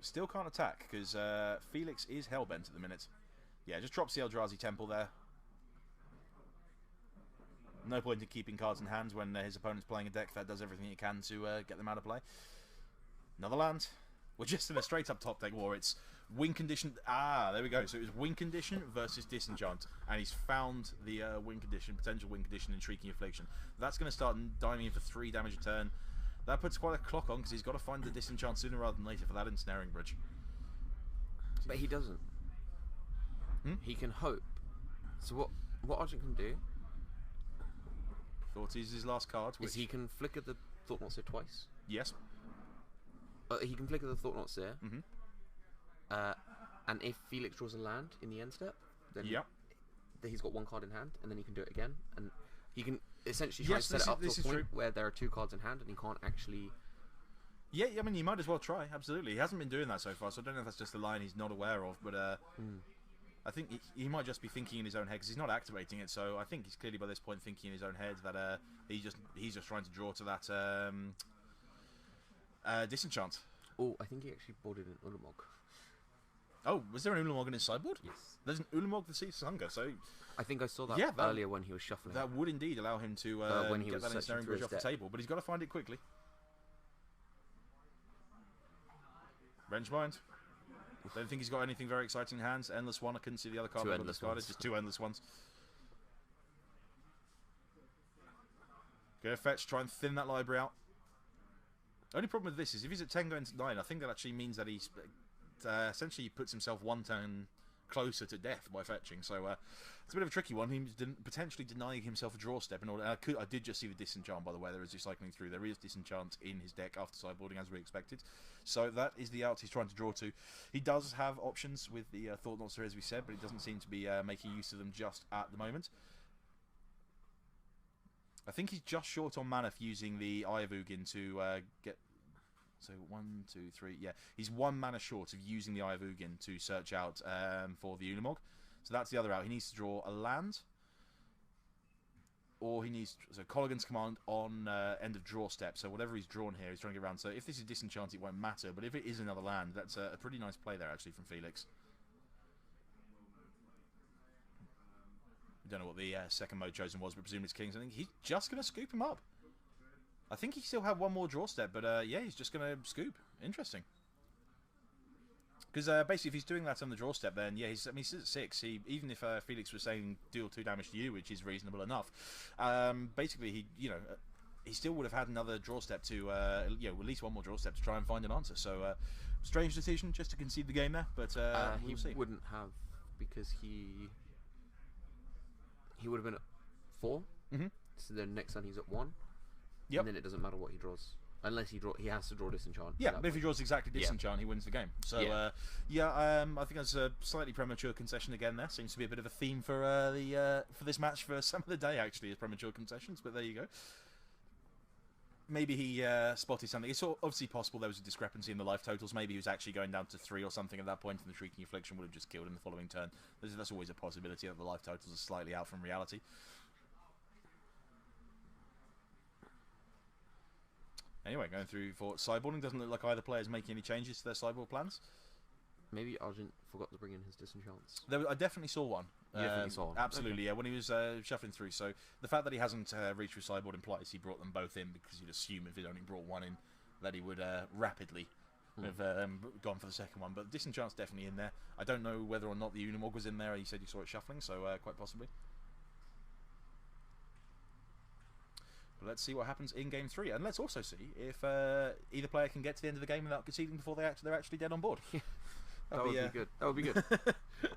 [SPEAKER 2] Still can't attack because Felix is hellbent at the minute. Yeah, just drops the Eldrazi Temple there. No point in keeping cards in hand when his opponent's playing a deck that does everything it can to get them out of play. Another land. We're just in a straight up top deck war. It's win condition. Ah, there we go. So it was win condition versus Disenchant, and he's found the win condition, potential win condition in Shrieking Affliction. That's going to start diming in for 3 damage a turn. That puts quite a clock on because he's got to find the Disenchant sooner rather than later for that Ensnaring Bridge.
[SPEAKER 1] But he doesn't. He can hope. So what Argent can do
[SPEAKER 2] Thought is his last card.
[SPEAKER 1] is he can flicker the Thought Knot Seer twice.
[SPEAKER 2] Yes.
[SPEAKER 1] He can flicker the Thought Knot Seer. And if Felix draws a land in the end step, then he's got 1 card in hand, and then he can do it again, and he can essentially try to set it up to a point where there are 2 cards in hand, and he can't actually.
[SPEAKER 2] Yeah, I mean, you might as well try. Absolutely, he hasn't been doing that so far, so I don't know if that's just a line he's not aware of, but I think he might just be thinking in his own head because he's not activating it. So I think he's clearly by this point thinking in his own head that he's just trying to draw to that Disenchant.
[SPEAKER 1] Oh, I think he actually boarded an Ulamog.
[SPEAKER 2] Oh, was there an Ulamog in his sideboard?
[SPEAKER 1] Yes.
[SPEAKER 2] There's an Ulamog the Seas Hunger, so
[SPEAKER 1] I think I saw that
[SPEAKER 2] Yeah,
[SPEAKER 1] earlier when he was shuffling.
[SPEAKER 2] that would indeed allow him to
[SPEAKER 1] when he
[SPEAKER 2] get
[SPEAKER 1] was
[SPEAKER 2] that
[SPEAKER 1] searching
[SPEAKER 2] Ensnaring
[SPEAKER 1] through
[SPEAKER 2] Bridge
[SPEAKER 1] his
[SPEAKER 2] off the
[SPEAKER 1] deck.
[SPEAKER 2] table, but he's got to find it quickly. Wrench Mind. Don't think he's got anything very exciting in hands. Endless One, I couldn't see the other card
[SPEAKER 1] Two
[SPEAKER 2] level
[SPEAKER 1] endless
[SPEAKER 2] discarded,
[SPEAKER 1] ones.
[SPEAKER 2] just 2 endless ones. Go fetch, try and thin that library out. Only problem with this is if he's at 10 going to 9, I think that actually means that he's essentially puts himself 1 turn closer to death by fetching. So it's a bit of a tricky one. He's potentially denying himself a draw step in order. I did just see the Disenchant, by the way. There is recycling through. There is Disenchant in his deck after sideboarding, as we expected. So that is the out he's trying to draw to. He does have options with the Thought Knots, as we said, but he doesn't seem to be making use of them just at the moment. I think he's just short on mana for using the Eye of Ugin to get. So 1, 2, 3. Yeah, he's 1 mana short of using the Eye of Ugin to search out for the Ulamog. So that's the other out. He needs to draw a land, or he needs Colligan's Command on end of draw step. So whatever he's drawn here, he's trying to get around. So if this is Disenchant, it won't matter. But if it is another land, that's a pretty nice play there actually from Felix. We don't know what the second mode chosen was, but presumably it's Kings. I think he's just going to scoop him up. I think he still had 1 more draw step, but yeah, he's just going to scoop. Interesting. Because basically, if he's doing that on the draw step, then yeah, he's at 6. Even if Felix was saying deal 2 damage to you, which is reasonable enough, basically he still would have had another draw step to at least 1 more draw step to try and find an answer. So strange decision just to concede the game there, but
[SPEAKER 1] he
[SPEAKER 2] we'll see.
[SPEAKER 1] wouldn't have, because he would have been at 4. So then next turn he's at 1.
[SPEAKER 2] Yep.
[SPEAKER 1] And then it doesn't matter what he draws, unless he has to draw Disenchant.
[SPEAKER 2] Yeah, but if he draws exactly Disenchant, he wins the game. So I think that's a slightly premature concession again. There seems to be a bit of a theme for for this match for some of the day. Actually, is premature concessions, but there you go. maybe he spotted something. It's obviously possible there was a discrepancy in the life totals. Maybe he was actually going down to 3 or something at that point, and the Shrieking Affliction would have just killed him the following turn. That's always a possibility that the life totals are slightly out from reality. Anyway, going through for sideboarding, doesn't look like either player is making any changes to their sideboard plans.
[SPEAKER 1] Maybe Argent forgot to bring in his disenchants.
[SPEAKER 2] I definitely saw one.
[SPEAKER 1] You definitely saw one.
[SPEAKER 2] Absolutely, yeah, when he was shuffling through. So the fact that he hasn't reached through sideboard implies he brought them both in, because you'd assume if he'd only brought one in, that he would rapidly have gone for the second one. But disenchant's definitely in there. I don't know whether or not the Unimog was in there. He said you saw it shuffling, so quite possibly. But let's see what happens in game 3, and let's also see if either player can get to the end of the game without conceding before they're actually dead on board.
[SPEAKER 1] That would be good. That would be good.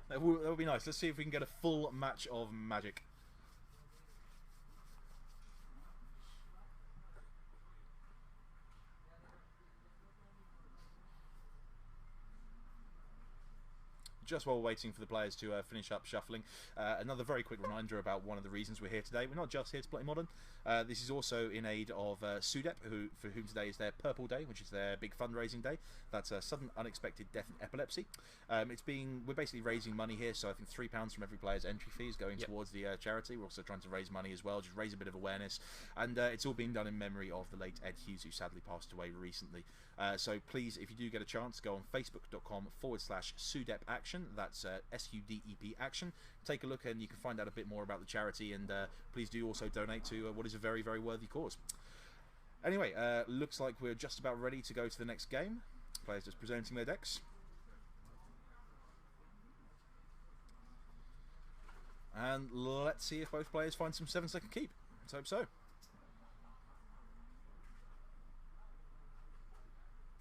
[SPEAKER 2] That would be nice. Let's see if we can get a full match of Magic. Just while we're waiting for the players to finish up shuffling, another very quick reminder about one of the reasons we're here today. We're not just here to play Modern. This is also in aid of SUDEP, for whom today is their Purple Day, which is their big fundraising day. That's Sudden Unexpected Death and Epilepsy. We're basically raising money here, so I think £3 from every player's entry fee is going towards the charity. We're also trying to raise money as well, just raise a bit of awareness, and it's all being done in memory of the late Ed Hughes, who sadly passed away recently. So please, if you do get a chance, go on facebook.com/SUDEP Action. That's SUDEP Action. Take a look and you can find out a bit more about the charity, and please do also donate to what is a very, very worthy cause. Anyway, looks like we're just about ready to go to the next game. Players just presenting their decks. And let's see if both players find some 7-second keep. Let's hope so.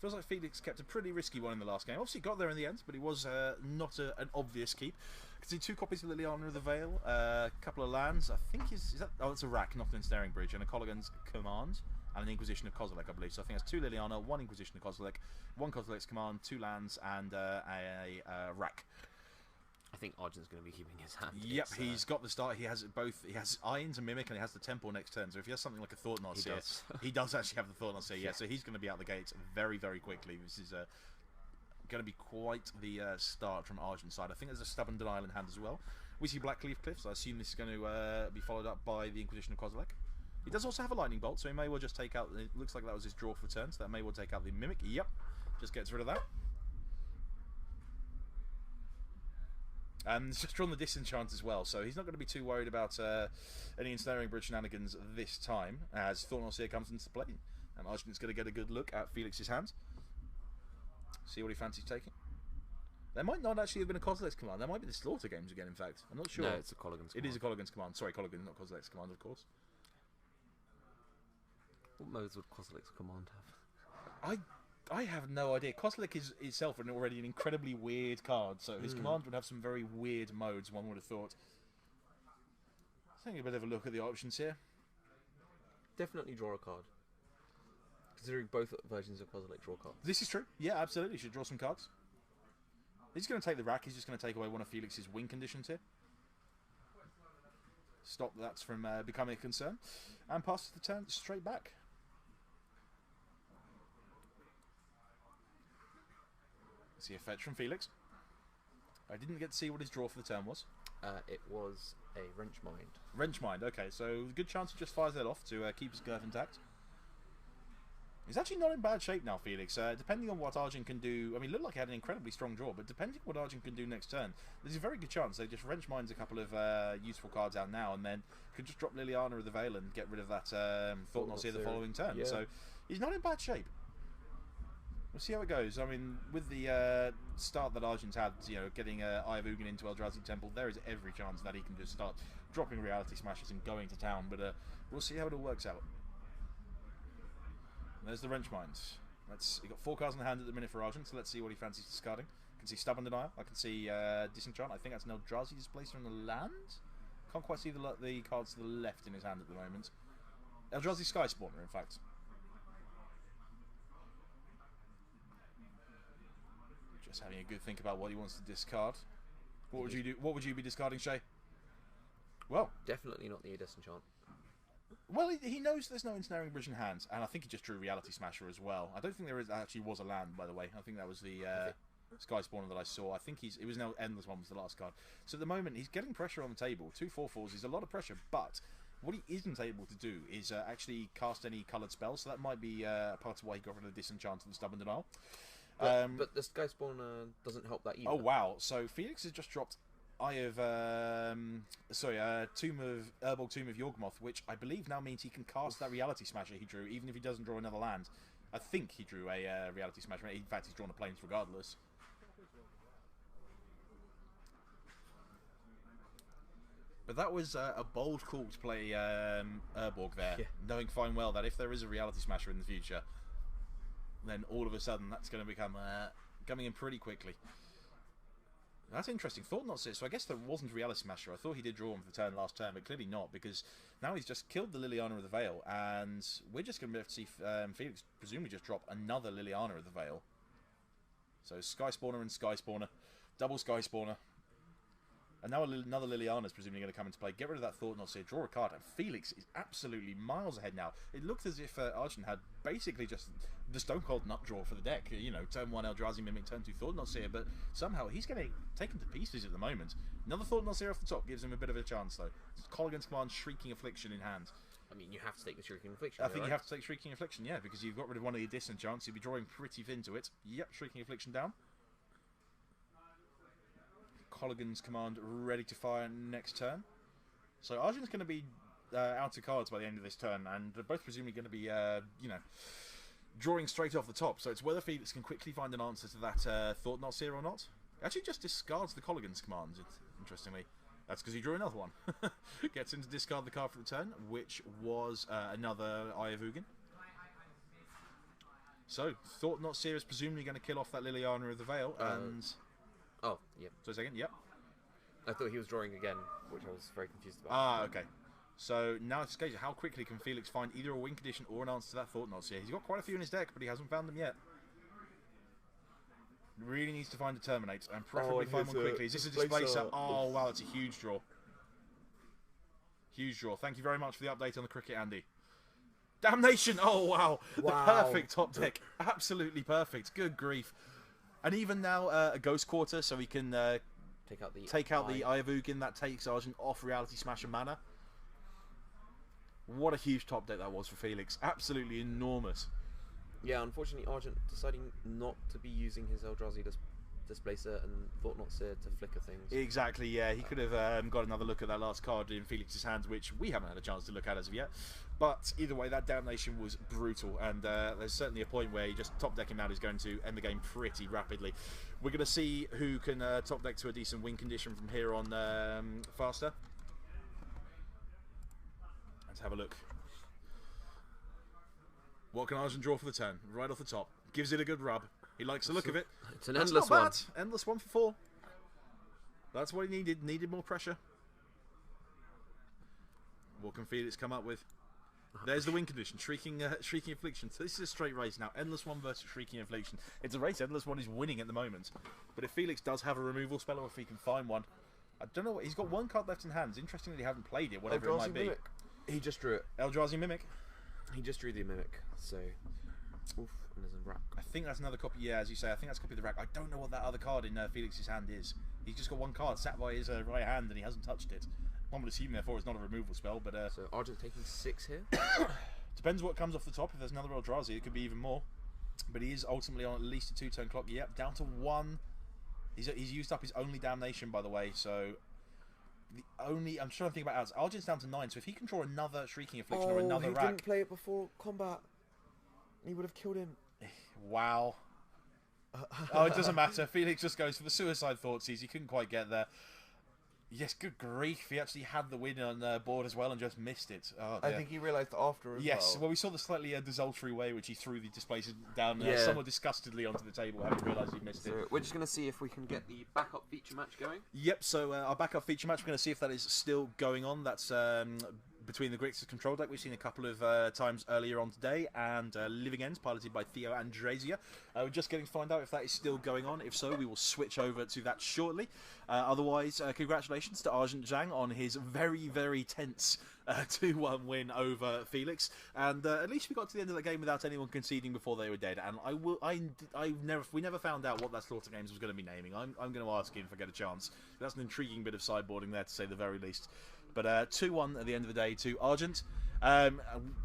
[SPEAKER 2] Feels like Felix kept a pretty risky one in the last game. Obviously got there in the end, but it was not an obvious keep. I can see 2 copies of Liliana of the Veil, a couple of lands. I think is that? Oh, it's a Rack, not an Ensnaring Bridge, and a Colligan's Command, and an Inquisition of Kozilek, I believe. So I think that's 2 Liliana, 1 Inquisition of Kozilek, 1 Kozilek's Command, 2 lands, and a Rack.
[SPEAKER 1] I think Argent's going to be keeping his hand.
[SPEAKER 2] Yep, he's got the start. He has both. He has Iron to Mimic, and he has the Temple next turn. So if he has something like a Thought-Knot Seer, he does actually have the Thought-Knot Seer. Yeah, so he's going to be out the gates very, very quickly. This is going to be quite the start from Argent's side. I think there's a Stubborn Denial in hand as well. We see Blackleaf Cliffs. I assume this is going to be followed up by the Inquisition of Kozilek. He does also have a Lightning Bolt, so he may well just take out. It looks like that was his draw for turn, so that may well take out the Mimic. Yep, just gets rid of that. And he's just drawn the Disenchant as well, so he's not going to be too worried about any Ensnaring Bridge shenanigans this time, as Thought-Knot Seer comes into play. And Argent's going to get a good look at Felix's hand. See what he fancies taking. There might not actually have been a Kozilek's Command. There might be the Slaughter Games again, in fact. I'm not sure.
[SPEAKER 1] No, it's a Colligan's Command.
[SPEAKER 2] It is a Colligan's Command. Sorry, Colligan, not Kozilek's Command, of course.
[SPEAKER 1] What modes would Kozilek's Command have?
[SPEAKER 2] I have no idea. Kozilek is itself already an incredibly weird card, so his command would have some very weird modes, one would have thought. Let's take a bit of a look at the options here.
[SPEAKER 1] Definitely draw a card. Considering both versions of Kozilek draw cards.
[SPEAKER 2] This is true. Yeah, absolutely. Should draw some cards. He's going to take the Rack. He's just going to take away one of Felix's win conditions here. Stop that from becoming a concern. And passes the turn straight back. See a fetch from Felix. I didn't get to see what his draw for the turn was.
[SPEAKER 1] It was a Wrench Mind.
[SPEAKER 2] Wrench Mind, okay, so good chance he just fires that off to keep his girth intact. He's actually not in bad shape now, Felix. Depending on what Argent can do, I mean, it looked like he had an incredibly strong draw, but depending on what Argent can do next turn, there's a very good chance they just Wrench Minds a couple of useful cards out now, and then could just drop Liliana of the Veil and get rid of that Thought-Knot Seer the following turn. Yeah. So he's not in bad shape. We'll see how it goes. I mean, with the start that Argent's had, getting Eye of Ugin into Eldrazi Temple, there is every chance that he can just start dropping Reality Smashes and going to town, but we'll see how it all works out. And there's the Wrench Minds. He got 4 cards in the hand at the minute for Argent, so let's see what he fancies discarding. I can see Stubborn Denial, I can see Disenchant, I think that's an Eldrazi Displacer on the land? Can't quite see the cards to the left in his hand at the moment. Eldrazi Sky Spawner, in fact. Just having a good think about what he wants to discard. What would you do? What would you be discarding, Shea? Well,
[SPEAKER 1] definitely not the Disenchant.
[SPEAKER 2] Well, he knows there's no ensnaring bridge in hand, and I think he just drew Reality Smasher as well. I don't think actually was a land, by the way. I think that was the Sky Spawner that I saw. I think it was no Endless One was the last card. So at the moment, he's getting pressure on the table. 2 4/4s is a lot of pressure, but what he isn't able to do is actually cast any coloured spells, so that might be part of why he got rid of Disenchant and Stubborn Denial.
[SPEAKER 1] But the Sky Spawner doesn't help that either.
[SPEAKER 2] Oh wow! So Felix has just dropped Tomb of Urborg Tomb of Yawgmoth, which I believe now means he can cast that Reality Smasher he drew, even if he doesn't draw another land. I think he drew a Reality Smasher. In fact, he's drawn a Plains regardless. But that was a bold call to play Urborg there, knowing fine well that if there is a Reality Smasher in the future, then all of a sudden that's going to become coming in pretty quickly. That's interesting. Thought not Seer. So I guess there wasn't a Reality Smasher. I thought he did draw him for the turn last turn, but clearly not, because now he's just killed the Liliana of the Veil, and we're just going to be able to see Felix presumably just drop another Liliana of the Veil. So Sky Spawner and Sky Spawner. Double Sky Spawner. And now another Liliana is presumably going to come into play. Get rid of that Thought Not Seer, draw a card, and Felix is absolutely miles ahead now. It looked as if Argent had basically just the Stone Cold Nut draw for the deck. You know, turn 1 Eldrazi Mimic, turn 2 Thought Not Seer, but somehow he's getting taken to pieces at the moment. Another Thought Not Seer off the top gives him a bit of a chance, though. Colligan's Command, Shrieking Affliction in hand.
[SPEAKER 1] I mean, you have to take the Shrieking Affliction.
[SPEAKER 2] I think you have to take Shrieking Affliction, yeah, because you've got rid of one of your Disenchants. You'll be drawing pretty thin to it. Yep, Shrieking Affliction down. Colligan's Command ready to fire next turn. So Argent's going to be out of cards by the end of this turn, and they're both presumably going to be, drawing straight off the top. So it's whether Felix can quickly find an answer to that Thought Not Seer or not. Actually just discards the Colligan's Command, interestingly. That's because he drew another one. Gets him to discard the card for the turn, which was another Eye of Ugin. So, Thought Not Seer is presumably going to kill off that Liliana of the Veil, and...
[SPEAKER 1] Oh, yeah.
[SPEAKER 2] So a second, yep.
[SPEAKER 1] I thought he was drawing again, which I was very confused about.
[SPEAKER 2] Ah, okay. So now it's a case of how quickly can Felix find either a win condition or an answer to that Thought Not Seer. He's got quite a few in his deck, but he hasn't found them yet. Really needs to find a Terminate, and preferably find one quickly. Is this a Displacer? Oh, wow, it's a huge draw. Huge draw. Thank you very much for the update on the cricket, Andy. Damnation! Oh, wow.
[SPEAKER 1] Wow.
[SPEAKER 2] The perfect top deck. Absolutely perfect. Good grief. And even now, a Ghost Quarter, so we can take out the Eye of Ugin. That takes Argent off Reality Smasher mana. What a huge top deck that was for Felix. Absolutely enormous.
[SPEAKER 1] Yeah, unfortunately, Argent deciding not to be using his Eldrazi Displacer and Thought Not Seer to flicker things.
[SPEAKER 2] Exactly, yeah. He could have got another look at that last card in Felix's hands, which we haven't had a chance to look at as of yet. But either way, that Damnation was brutal, and there's certainly a point where just top decking out is going to end the game pretty rapidly. We're going to see who can top deck to a decent win condition from here on faster. Let's have a look. What can Argent draw for the turn? Right off the top. Gives it a good rub. He likes the look of it.
[SPEAKER 1] It's an endless one.
[SPEAKER 2] Endless 1 for 4. That's what he needed. Needed more pressure. What can Felix come up with? There's the win condition. Shrieking Affliction. So this is a straight race now. Endless 1 versus Shrieking Affliction. It's a race. Endless 1 is winning at the moment. But if Felix does have a removal spell, or if he can find one, I don't know. He's got one card left in hand. It's interesting that he hasn't played it, whatever it might be.
[SPEAKER 1] Mimic. He just drew it.
[SPEAKER 2] Eldrazi Mimic.
[SPEAKER 1] He just drew the Mimic. So, oof, and there's a rack.
[SPEAKER 2] I think that's another copy. Yeah, as you say, I think that's a copy of the rack. I don't know what that other card in Felix's hand is. He's just got one card sat by his right hand, and he hasn't touched it. One would assume, therefore, it's not a removal spell, but...
[SPEAKER 1] So Argent's taking 6 here?
[SPEAKER 2] Depends what comes off the top. If there's another Eldrazi, it could be even more. But he is ultimately on at least a 2-turn clock. Yep, down to 1. He's used up his only Damnation, by the way, so... I'm trying to think about ours. Argent's down to 9, so if he can draw another Shrieking Affliction or another rack...
[SPEAKER 1] he didn't play it before combat. He would have killed him.
[SPEAKER 2] Wow. Oh, it doesn't matter. Felix just goes for the Suicide Thoughtseize. He couldn't quite get there. Yes, good grief. He actually had the win on board as well and just missed it. Oh,
[SPEAKER 1] I think he realised after as well.
[SPEAKER 2] Yes, well, we saw the slightly desultory way which he threw the Displacer down somewhat disgustedly onto the table, having realised he missed it.
[SPEAKER 1] We're just going to see if we can get the backup feature match going.
[SPEAKER 2] Yep, so our backup feature match, we're going to see if that is still going on. That's between the Grixis control deck we've seen a couple of times earlier on today, and Living Ends, piloted by Theo Andresia. We're just getting to find out if that is still going on. If so, we will switch over to that shortly. Otherwise, congratulations to Argent Zhang on his very, very tense 2-1 win over Felix, and at least we got to the end of the game without anyone conceding before they were dead. And we never found out what that Slaughter Games was going to be naming. I'm going to ask him if I get a chance. That's an intriguing bit of sideboarding there, to say the very least. But 2-1 at the end of the day to Argent.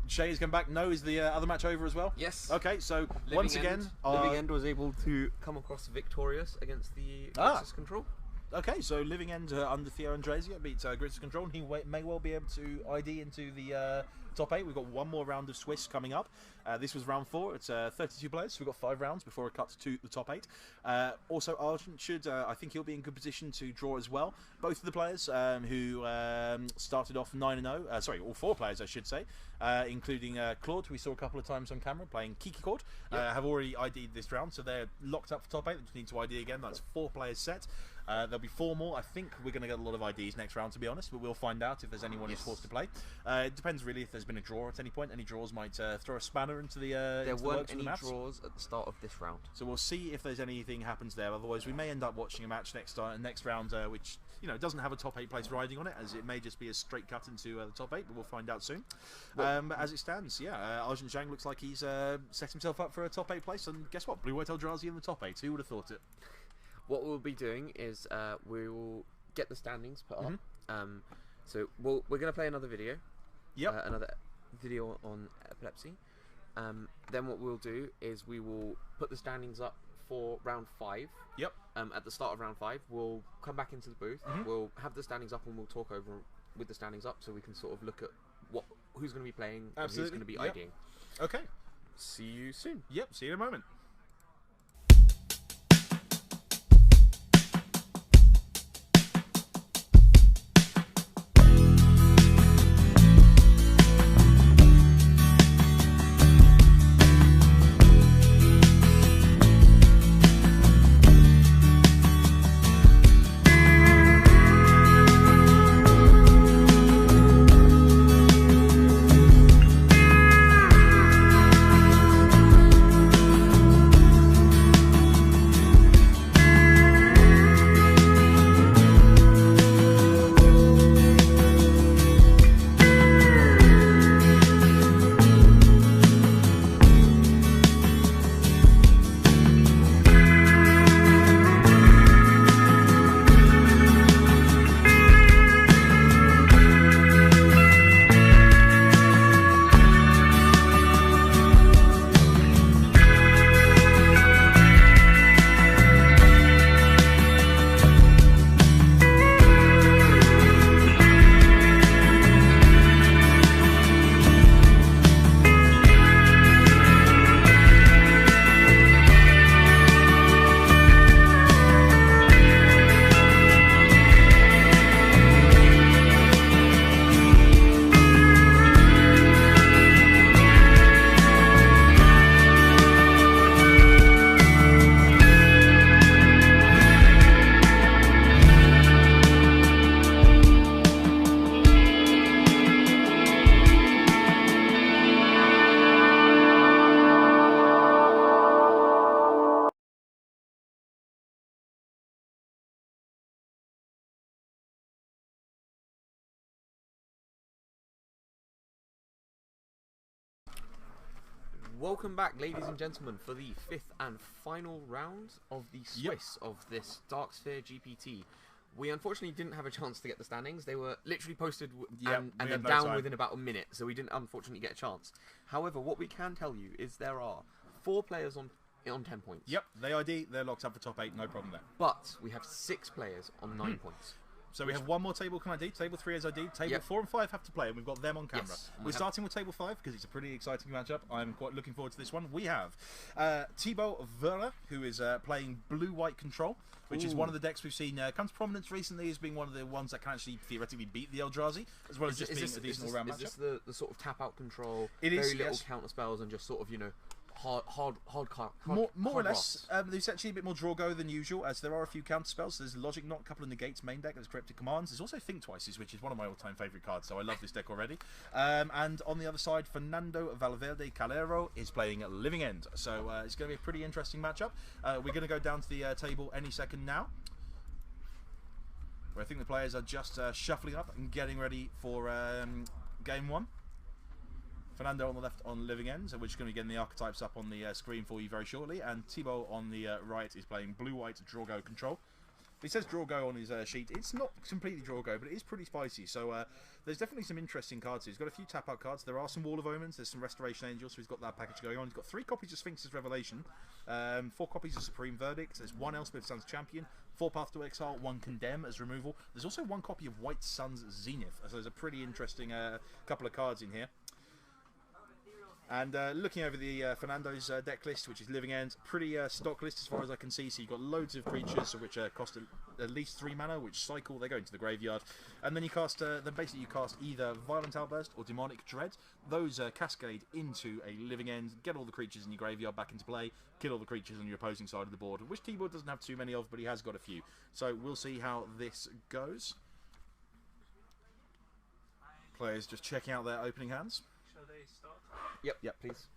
[SPEAKER 2] Shea has come back. No, is the other match over as well?
[SPEAKER 1] Yes.
[SPEAKER 2] Okay, so
[SPEAKER 1] Living
[SPEAKER 2] once
[SPEAKER 1] End,
[SPEAKER 2] again,
[SPEAKER 1] Living End was able to come across victorious against the Grixis control.
[SPEAKER 2] Okay, so Living End under Theo Andresia beats Grixis Control, and he may well be able to ID into the top 8. We've got one more round of Swiss coming up. This was round 4. It's 32 players, so we've got 5 rounds before it cuts to the top 8. Also, Argent should, I think he'll be in good position to draw as well. Both of the players who started off 9-0, sorry, all 4 players I should say, including Claude, who we saw a couple of times on camera playing Kiki Chord, have already ID'd this round, so they're locked up for top 8. They just need to ID again. That's 4 players set. There'll be 4 more. I think we're going to get a lot of IDs next round, to be honest, but we'll find out if there's anyone who's forced to play. It depends really if there's been a draw at any point. Any draws might throw a spanner into the
[SPEAKER 1] there weren't any
[SPEAKER 2] maths.
[SPEAKER 1] draws at the start of this round,
[SPEAKER 2] so we'll see if there's anything happens there. Otherwise, we may end up watching a match next round, which doesn't have a top 8 place riding on it, as it may just be a straight cut into the top 8. But we'll find out soon. But as it stands, Argent Zhang looks like he's set himself up for a top 8 place. And guess what? Blue White Eldrazi in the top 8. Who would have thought it?
[SPEAKER 1] What we'll be doing is we will get the standings put up. So we're going to play another video.
[SPEAKER 2] Yep.
[SPEAKER 1] Another video on epilepsy. Then what we'll do is we will put the standings up for round 5.
[SPEAKER 2] Yep.
[SPEAKER 1] At the start of round 5, we'll come back into the booth. We'll have the standings up and we'll talk over with the standings up, so we can sort of look at who's going to be playing and who's going to be IDing.
[SPEAKER 2] Okay.
[SPEAKER 1] See you soon.
[SPEAKER 2] Yep. See you in a moment.
[SPEAKER 1] Welcome back, ladies and gentlemen, for the 5th and final round of the Swiss of this Dark Sphere GPT. We unfortunately didn't have a chance to get the standings. They were literally posted and they're down within about a minute, so we didn't unfortunately get a chance. However, what we can tell you is there are 4 players on 10 points.
[SPEAKER 2] Yep, they ID, they're locked up for top 8, no problem there.
[SPEAKER 1] But we have 6 players on 9 points.
[SPEAKER 2] So we have one more table can ID, table 3 is ID, table 4 and 5 have to play, and we've got them on camera.
[SPEAKER 1] Yes,
[SPEAKER 2] we're starting with table 5 because it's a pretty exciting matchup. I'm quite looking forward to this one. We have Thibaut Verla, who is playing blue-white control, which is one of the decks we've seen come to prominence recently as being one of the ones that can actually theoretically beat the Eldrazi, as well as just being a decent all-round matchup.
[SPEAKER 1] Is this the sort of tap-out control,
[SPEAKER 2] It
[SPEAKER 1] very
[SPEAKER 2] is,
[SPEAKER 1] little
[SPEAKER 2] yes.
[SPEAKER 1] counter spells, and just sort of, hard card.
[SPEAKER 2] More or
[SPEAKER 1] hard
[SPEAKER 2] less,
[SPEAKER 1] rocks.
[SPEAKER 2] there's actually a bit more draw go than usual, as there are a few counter spells. There's Logic Knot, a couple of negates main deck, there's Cryptic Commands. There's also Think Twices, which is one of my all-time favourite cards, so I love this deck already. And on the other side, Fernando Valverde Calero is playing Living End, so it's going to be a pretty interesting matchup. We're going to go down to the table any second now, where I think the players are just shuffling up and getting ready for game one. Fernando on the left on Living End, so we're just going to be getting the archetypes up on the screen for you very shortly, and Thibaut on the right is playing blue-white draw-go control. He says draw-go on his sheet. It's not completely draw-go, but it is pretty spicy, so there's definitely some interesting cards here. He's got a few tap-out cards. There are some Wall of Omens, there's some Restoration Angels, so he's got that package going on. He's got 3 copies of Sphinx's Revelation, 4 copies of Supreme Verdict, there's 1 Elspeth Sun's Champion, 4 Path to Exile, 1 Condemn as removal. There's also 1 copy of White Sun's Zenith, so there's a pretty interesting couple of cards in here. And looking over the Fernando's deck list, which is Living End, pretty stock list as far as I can see. So you've got loads of creatures which cost at least 3 mana, which cycle, they go into the graveyard, and then you cast. Then basically you cast either Violent Outburst or Demonic Dread. Those cascade into a Living End, get all the creatures in your graveyard back into play, kill all the creatures on your opposing side of the board, which T-Board doesn't have too many of, but he has got a few. So we'll see how this goes. Players just checking out their opening hands.
[SPEAKER 1] Yep, please.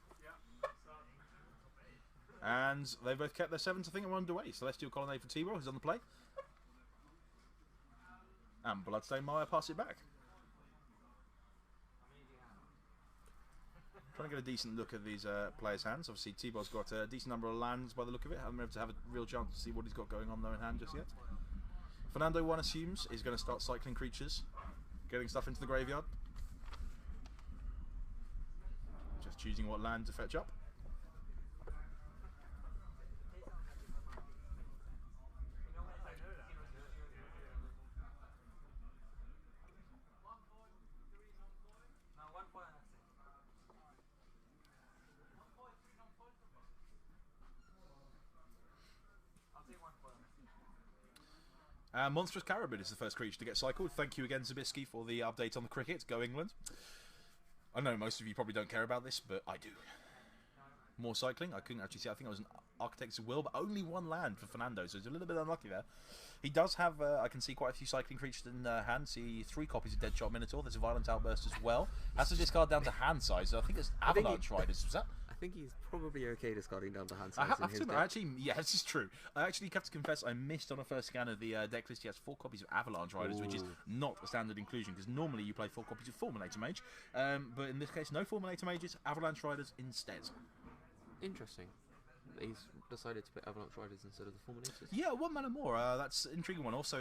[SPEAKER 2] And they've both kept their 7s, I think, and we're underway. Celestial Colonnade for T-Roll, who's on the play. And Bloodstained Mire pass it back. Trying to get a decent look at these players' hands. Obviously, T-Ball's got a decent number of lands by the look of it. Haven't been able to have a real chance to see what he's got going on though in hand just yet. Fernando, one assumes, is going to start cycling creatures, getting stuff into the graveyard. Just choosing what land to fetch up. Monstrous Carabid is the first creature to get cycled. Thank you again, Zabisky, for the update on the cricket. Go England. I know most of you probably don't care about this, but I do. More cycling. I couldn't actually see. I think it was an Architect's Will, but only 1 land for Fernando, so he's a little bit unlucky there. He does have, I can see quite a few cycling creatures in hand. See 3 copies of Deadshot Minotaur. There's a Violent Outburst as well. Has to discard down to hand size. So I think it's Avalanche Riders. Was that?
[SPEAKER 1] I think he's probably okay discarding down to hand size
[SPEAKER 2] I
[SPEAKER 1] in his deck.
[SPEAKER 2] actually, yeah, this is true. I actually have to confess, I missed on a first scan of the deck list. He has 4 copies of Avalanche Riders, which is not a standard inclusion because normally you play 4 copies of Fulminator Mage, but in this case, no Fulminator Mages, Avalanche Riders instead.
[SPEAKER 1] Interesting. He's decided to play Avalanche Riders instead of the Fulminators.
[SPEAKER 2] Yeah, 1 mana more. That's an intriguing one. Also,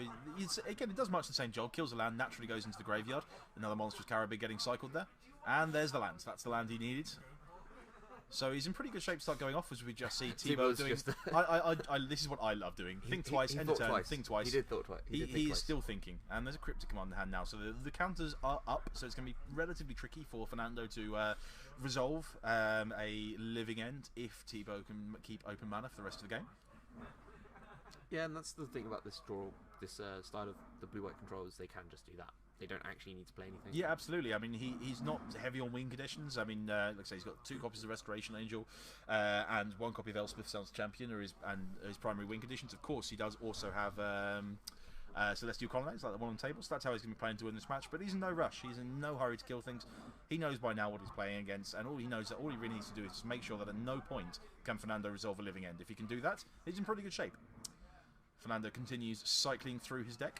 [SPEAKER 2] again, it does much the same job. Kills a land, naturally goes into the graveyard. Another Monstrous Carabid getting cycled there, and there's the land. That's the land he needed. So he's in pretty good shape to start going off, as we just see Thibaut doing. This is what I love doing. Think twice, end turn, think twice.
[SPEAKER 1] He did thought twice.
[SPEAKER 2] He is still thinking, and there's a Cryptic Command in hand now, so the counters are up. So it's going to be relatively tricky for Fernando to resolve a Living End if Thibaut can keep open mana for the rest of the game.
[SPEAKER 1] Yeah, and that's the thing about this draw, this style of the blue-white controls. They can just do that. They don't actually need to play anything.
[SPEAKER 2] Yeah, absolutely. I mean, he's not heavy on win conditions. I mean, like I say, he's got 2 copies of Restoration Angel and 1 copy of Elspeth Sun's Champion, or his primary win conditions. Of course, he does also have Celestial Colonnades, like the one on the table, so that's how he's going to be playing to win this match. But he's in no rush. He's in no hurry to kill things. He knows by now what he's playing against, and all he really needs to do is just make sure that at no point can Fernando resolve a Living End. If he can do that, he's in pretty good shape. Fernando continues cycling through his deck.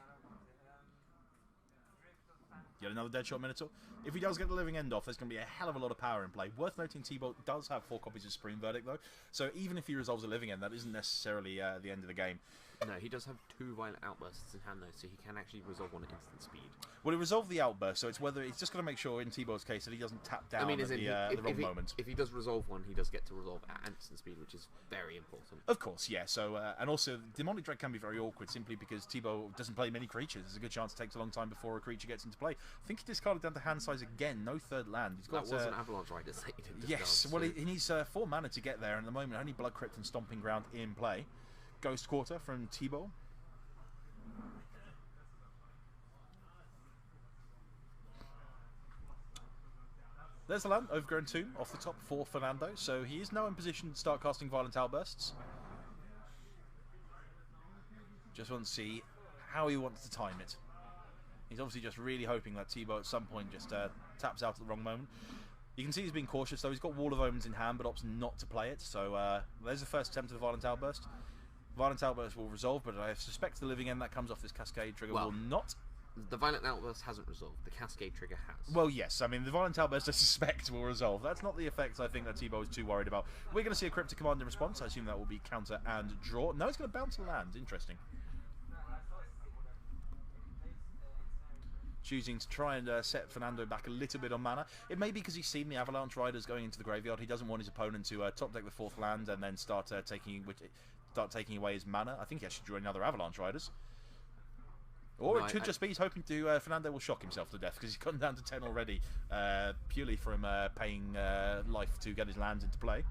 [SPEAKER 2] Yet another Deadshot Minotaur. If he does get the Living End off, there's going to be a hell of a lot of power in play. Worth noting, T-Bolt does have 4 copies of Supreme Verdict, though. So even if he resolves a Living End, that isn't necessarily the end of the game.
[SPEAKER 1] No, he does have 2 Violent Outbursts in hand, though, so he can actually resolve one at instant speed.
[SPEAKER 2] Well, he resolved the Outburst, so it's whether he's just got to make sure, in T-Bolt's case, that he doesn't tap down at the wrong moment.
[SPEAKER 1] If he does resolve one, he does get to resolve at instant speed, which is very important.
[SPEAKER 2] Of course, yeah. So, and also, Demonic Dread can be very awkward simply because T-Bolt doesn't play many creatures. There's a good chance it takes a long time before a creature gets into play. I think he discarded down to hand size again, no 3rd land. He's got
[SPEAKER 1] that was an Avalanche Rider that he didn't discard.
[SPEAKER 2] Yes, well, he needs 4 mana to get there, and at the moment, only Blood Crypt and Stomping Ground in play. Ghost Quarter from T-Bolt.
[SPEAKER 7] There's the land, Overgrown Tomb, off the top for Fernando, so he is now in position to start casting Violent Outbursts. Just want to see how he wants to time it. He's obviously just really hoping that T-Bow at some point just taps out at the wrong moment. You can see he's being cautious, though. He's got Wall of Omens in hand, but opts not to play it, so there's the first attempt at a Violent Outburst. Violent Outburst will resolve, but I suspect the living end that comes off this Cascade trigger will not.
[SPEAKER 1] The Violent Outburst hasn't resolved. The Cascade trigger has.
[SPEAKER 7] Well, yes. I mean, the Violent Outburst I suspect will resolve. That's not the effect I think that T-Bow is too worried about. We're going to see a Cryptic Command in response. I assume that will be counter and draw. No, he's going to bounce a land. Interesting. Choosing to try and set Fernando back a little bit on mana. It may be because he's seen the Avalanche Riders going into the graveyard. He doesn't want his opponent to top deck the 4th land and then start taking away his mana. I think he actually drew another Avalanche Riders. Or it could just be he's hoping to Fernando will shock himself to death because he's gone down to 10 already, purely from paying life to get his lands into play.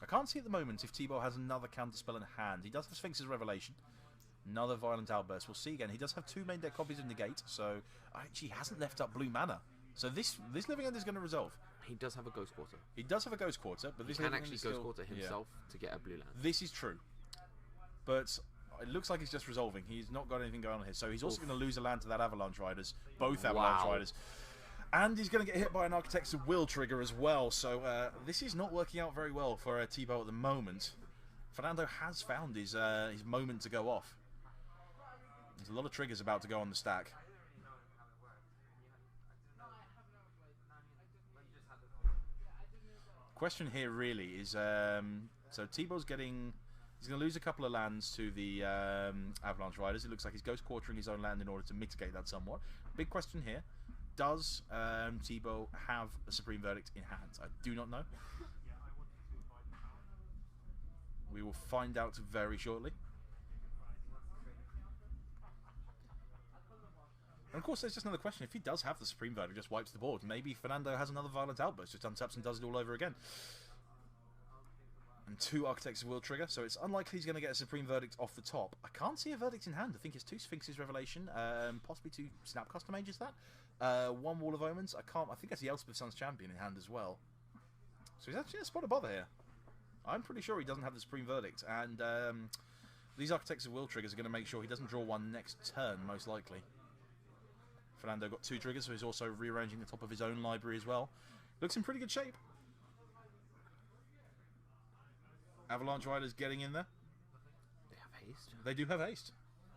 [SPEAKER 7] I can't see at the moment if T-Bow has another counterspell in hand. He does have Sphinx's Revelation. Another Violent Outburst. We'll see again. He does have 2 main deck copies of Negate, so actually he hasn't left up blue mana. So this living end is going to resolve.
[SPEAKER 1] He does have a Ghost Quarter.
[SPEAKER 7] He does have a Ghost Quarter, but this
[SPEAKER 1] he can
[SPEAKER 7] living
[SPEAKER 1] actually
[SPEAKER 7] end is
[SPEAKER 1] Ghost
[SPEAKER 7] still,
[SPEAKER 1] Quarter himself to get a blue land.
[SPEAKER 7] This is true. But it looks like he's just resolving. He's not got anything going on here. So he's also going to lose a land to that Avalanche Riders. Both Avalanche Riders. And he's going to get hit by an Architect's Will trigger as well. So this is not working out very well for T-Bow at the moment. Fernando has found his moment to go off. There's a lot of triggers about to go on the stack. Question here really is, so T-Bow's getting... He's going to lose a couple of lands to the Avalanche Riders. It looks like he's Ghost Quartering his own land in order to mitigate that somewhat. Big question here. Does T-Bow have a Supreme Verdict in hand? I do not know. We will find out very shortly. And of course, there's just another question. If he does have the Supreme Verdict, just wipes the board. Maybe Fernando has another Violent Outburst, just untaps and does it all over again. And 2 Architects of Will trigger, so it's unlikely he's going to get a Supreme Verdict off the top. I can't see a Verdict in hand. I think it's 2 Sphinx's Revelation, possibly 2 Snap Custom Ages that. 1 Wall of Omens. I think that's the Elspeth Sun's Champion in hand as well. So he's actually a spot of bother here. I'm pretty sure he doesn't have the Supreme Verdict, and these Architects of Will triggers are going to make sure he doesn't draw one next turn, most likely. Fernando got 2 triggers, so he's also rearranging the top of his own library as well. Looks in pretty good shape. Avalanche Riders getting in there.
[SPEAKER 1] They have haste.
[SPEAKER 7] They do have haste.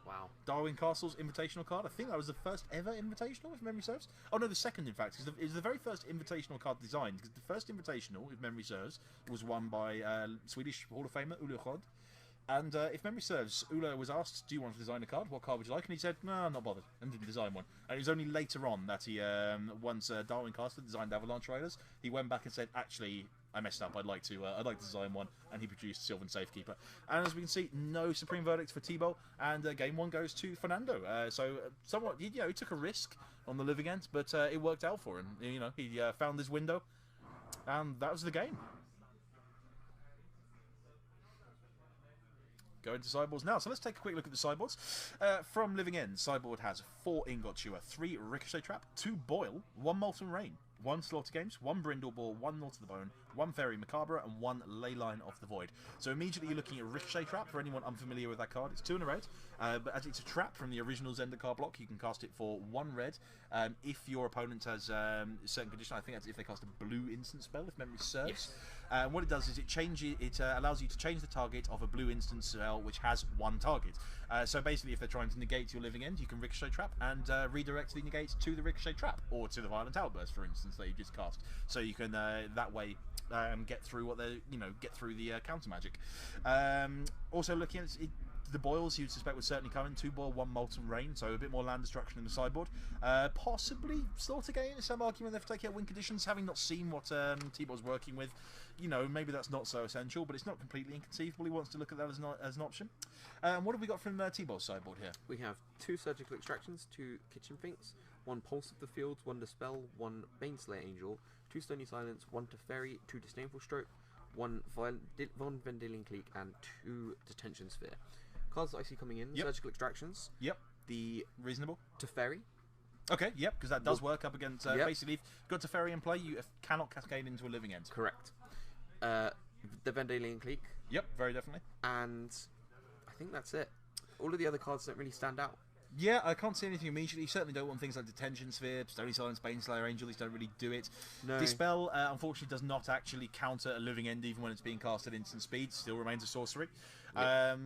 [SPEAKER 1] Wow.
[SPEAKER 7] Darwin Castle's Invitational card. I think that was the first ever Invitational, if memory serves. Oh no, the second in fact. It was the very first Invitational card designed. Because the first Invitational, if memory serves, was won by Swedish Hall of Famer Ulla Rod. And if memory serves, Ulla was asked, do you want to design a card? What card would you like? And he said, no, I'm not bothered, and didn't design one. And it was only later on that he, once Darwin Castle designed Avalanche Riders, he went back and said, actually, I messed up, I'd like to design one, and he produced Sylvan Safekeeper. And as we can see, no Supreme Verdict for T-Bow, and game 1 goes to Fernando. So somewhat, he took a risk on the living end, but it worked out for him. He found his window, and that was the game. Go into sideboards now. So let's take a quick look at the sideboards. From Living End, sideboard has 4 Ingot Chewer, 3 Ricochet Trap, 2 Boil, 1 Molten Rain, 1 Slaughter Games, 1 Brindle Ball, 1 Gnaw to the Bone, 1 Fairy Macabre, and 1 Leyline of the Void. So immediately you're looking at Ricochet Trap. For anyone unfamiliar with that card, it's 2 and a red. But as it's a trap from the original Zenda card block, you can cast it for 1 red. If your opponent has a certain condition, I think that's if they cast a blue instant spell, if memory serves.
[SPEAKER 1] Yes.
[SPEAKER 7] What it does is it allows you to change the target of a blue instant spell which has 1 target. So basically, if they're trying to negate your Living End, you can Ricochet Trap and redirect the negate to the Ricochet Trap or to the Violent Outburst, for instance, that you just cast. So you can that way get through what they get through the counter magic. Also looking at the boils, you'd suspect would certainly come in 2 Boil, 1 Molten Rain, so a bit more land destruction in the sideboard. Possibly Slaughter Game. Some argument they have to take out win conditions, having not seen what T-Bow's working with. Maybe that's not so essential, but it's not completely inconceivable. He wants to look at that as an option. What have we got from T-Bow's sideboard here?
[SPEAKER 1] We have 2 Surgical Extractions, 2 Kitchen Finks, 1 Pulse of the Fields, 1 Dispel, 1 Baneslayer Angel, 2 Stony Silence, 1 Teferi, 2 Disdainful Stroke, 1 Von Vendilion Clique, and 2 Detention Sphere. Cards that I see coming in:
[SPEAKER 7] Yep.
[SPEAKER 1] Surgical Extractions.
[SPEAKER 7] Yep.
[SPEAKER 1] The
[SPEAKER 7] Reasonable.
[SPEAKER 1] Teferi.
[SPEAKER 2] Okay, yep, because that does work up against...
[SPEAKER 1] Yep.
[SPEAKER 2] Basically, if you've got Teferi in play, you cannot cascade into a living end.
[SPEAKER 1] Correct. The Vendalian Clique,
[SPEAKER 2] Yep, very definitely.
[SPEAKER 1] and I think that's it. All of the other cards don't really stand out.
[SPEAKER 2] Yeah, I can't see anything immediately. You certainly don't want things like Detention Sphere, Stony Silence, Baneslayer Angel. These don't really do it.
[SPEAKER 1] No.
[SPEAKER 2] Dispel, unfortunately, does not actually counter a living end even when it's being cast at instant speed. Still remains a sorcery.
[SPEAKER 1] Yep.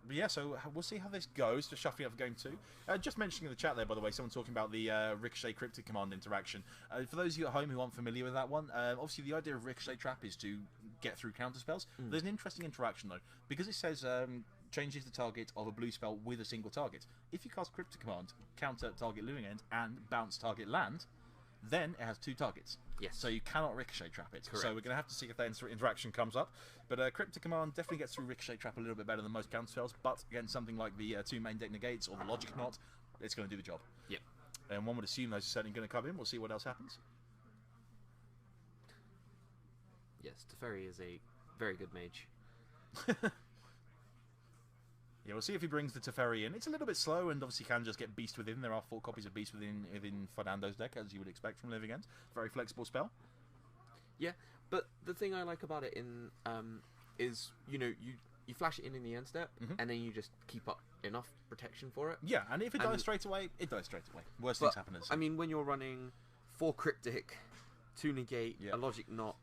[SPEAKER 2] But yeah, so we'll see how this goes. Just shuffling up for game 2. Just mentioning in the chat there, by the way, someone talking about the Ricochet Cryptic Command interaction. For those of you at home who aren't familiar with that one, obviously the idea of Ricochet Trap is to get through counter spells. There's an interesting interaction though, because it says changes the target of a blue spell with a single target. If you cast Cryptic Command, counter target living end, and bounce target land, then it has 2 targets.
[SPEAKER 1] Yes.
[SPEAKER 2] So you cannot Ricochet Trap it.
[SPEAKER 1] Correct.
[SPEAKER 2] So we're going to have to see if that interaction comes up. But Cryptic Command definitely gets through Ricochet Trap a little bit better than most counter spells, but against something like the 2 main deck negates or the Logic Knot, it's going to do the job.
[SPEAKER 1] Yep.
[SPEAKER 2] And one would assume those are certainly going to come in. We'll see what else happens.
[SPEAKER 1] Yes, Teferi is a very good mage.
[SPEAKER 2] Yeah, we'll see if he brings the Teferi in. It's a little bit slow, and obviously can just get Beast Within. There are 4 copies of Beast within Fernando's deck, as you would expect from Living End. Very flexible spell.
[SPEAKER 1] Yeah, but the thing I like about it is you flash it in the end step, and then you just keep up enough protection for it.
[SPEAKER 2] Yeah, and if it dies straight away, it dies straight away. Worst things happen.
[SPEAKER 1] I mean, when you're running 4 Cryptic, 2 Negate, a Logic Knot,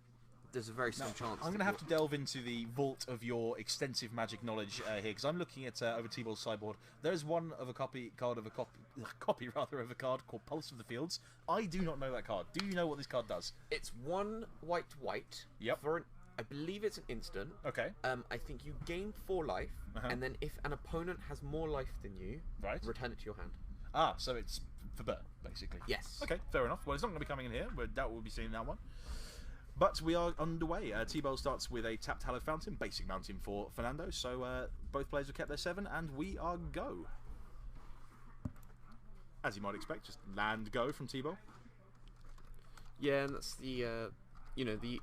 [SPEAKER 1] there's a very slim chance.
[SPEAKER 2] I'm going to have to delve into the vault of your extensive Magic knowledge here, because I'm looking at over T-Ball's sideboard. There's one of a copy of a card called Pulse of the Fields. I do not know that card. Do you know what this card does?
[SPEAKER 1] It's 1 white.
[SPEAKER 2] Yep.
[SPEAKER 1] For I believe it's an instant.
[SPEAKER 2] Okay.
[SPEAKER 1] I think you gain 4 life, and then if an opponent has more life than you, return it to your hand.
[SPEAKER 2] Ah, so it's for burn, basically.
[SPEAKER 1] Yes.
[SPEAKER 2] Okay, fair enough. Well, it's not going to be coming in here. We doubt we'll be seeing that one. But we are underway. T-Bowl starts with a tapped Hallowed Fountain, basic mountain for Fernando. So both players have kept their 7, and we are go. As you might expect, just land go from T-Bowl.
[SPEAKER 1] Yeah, and that's the the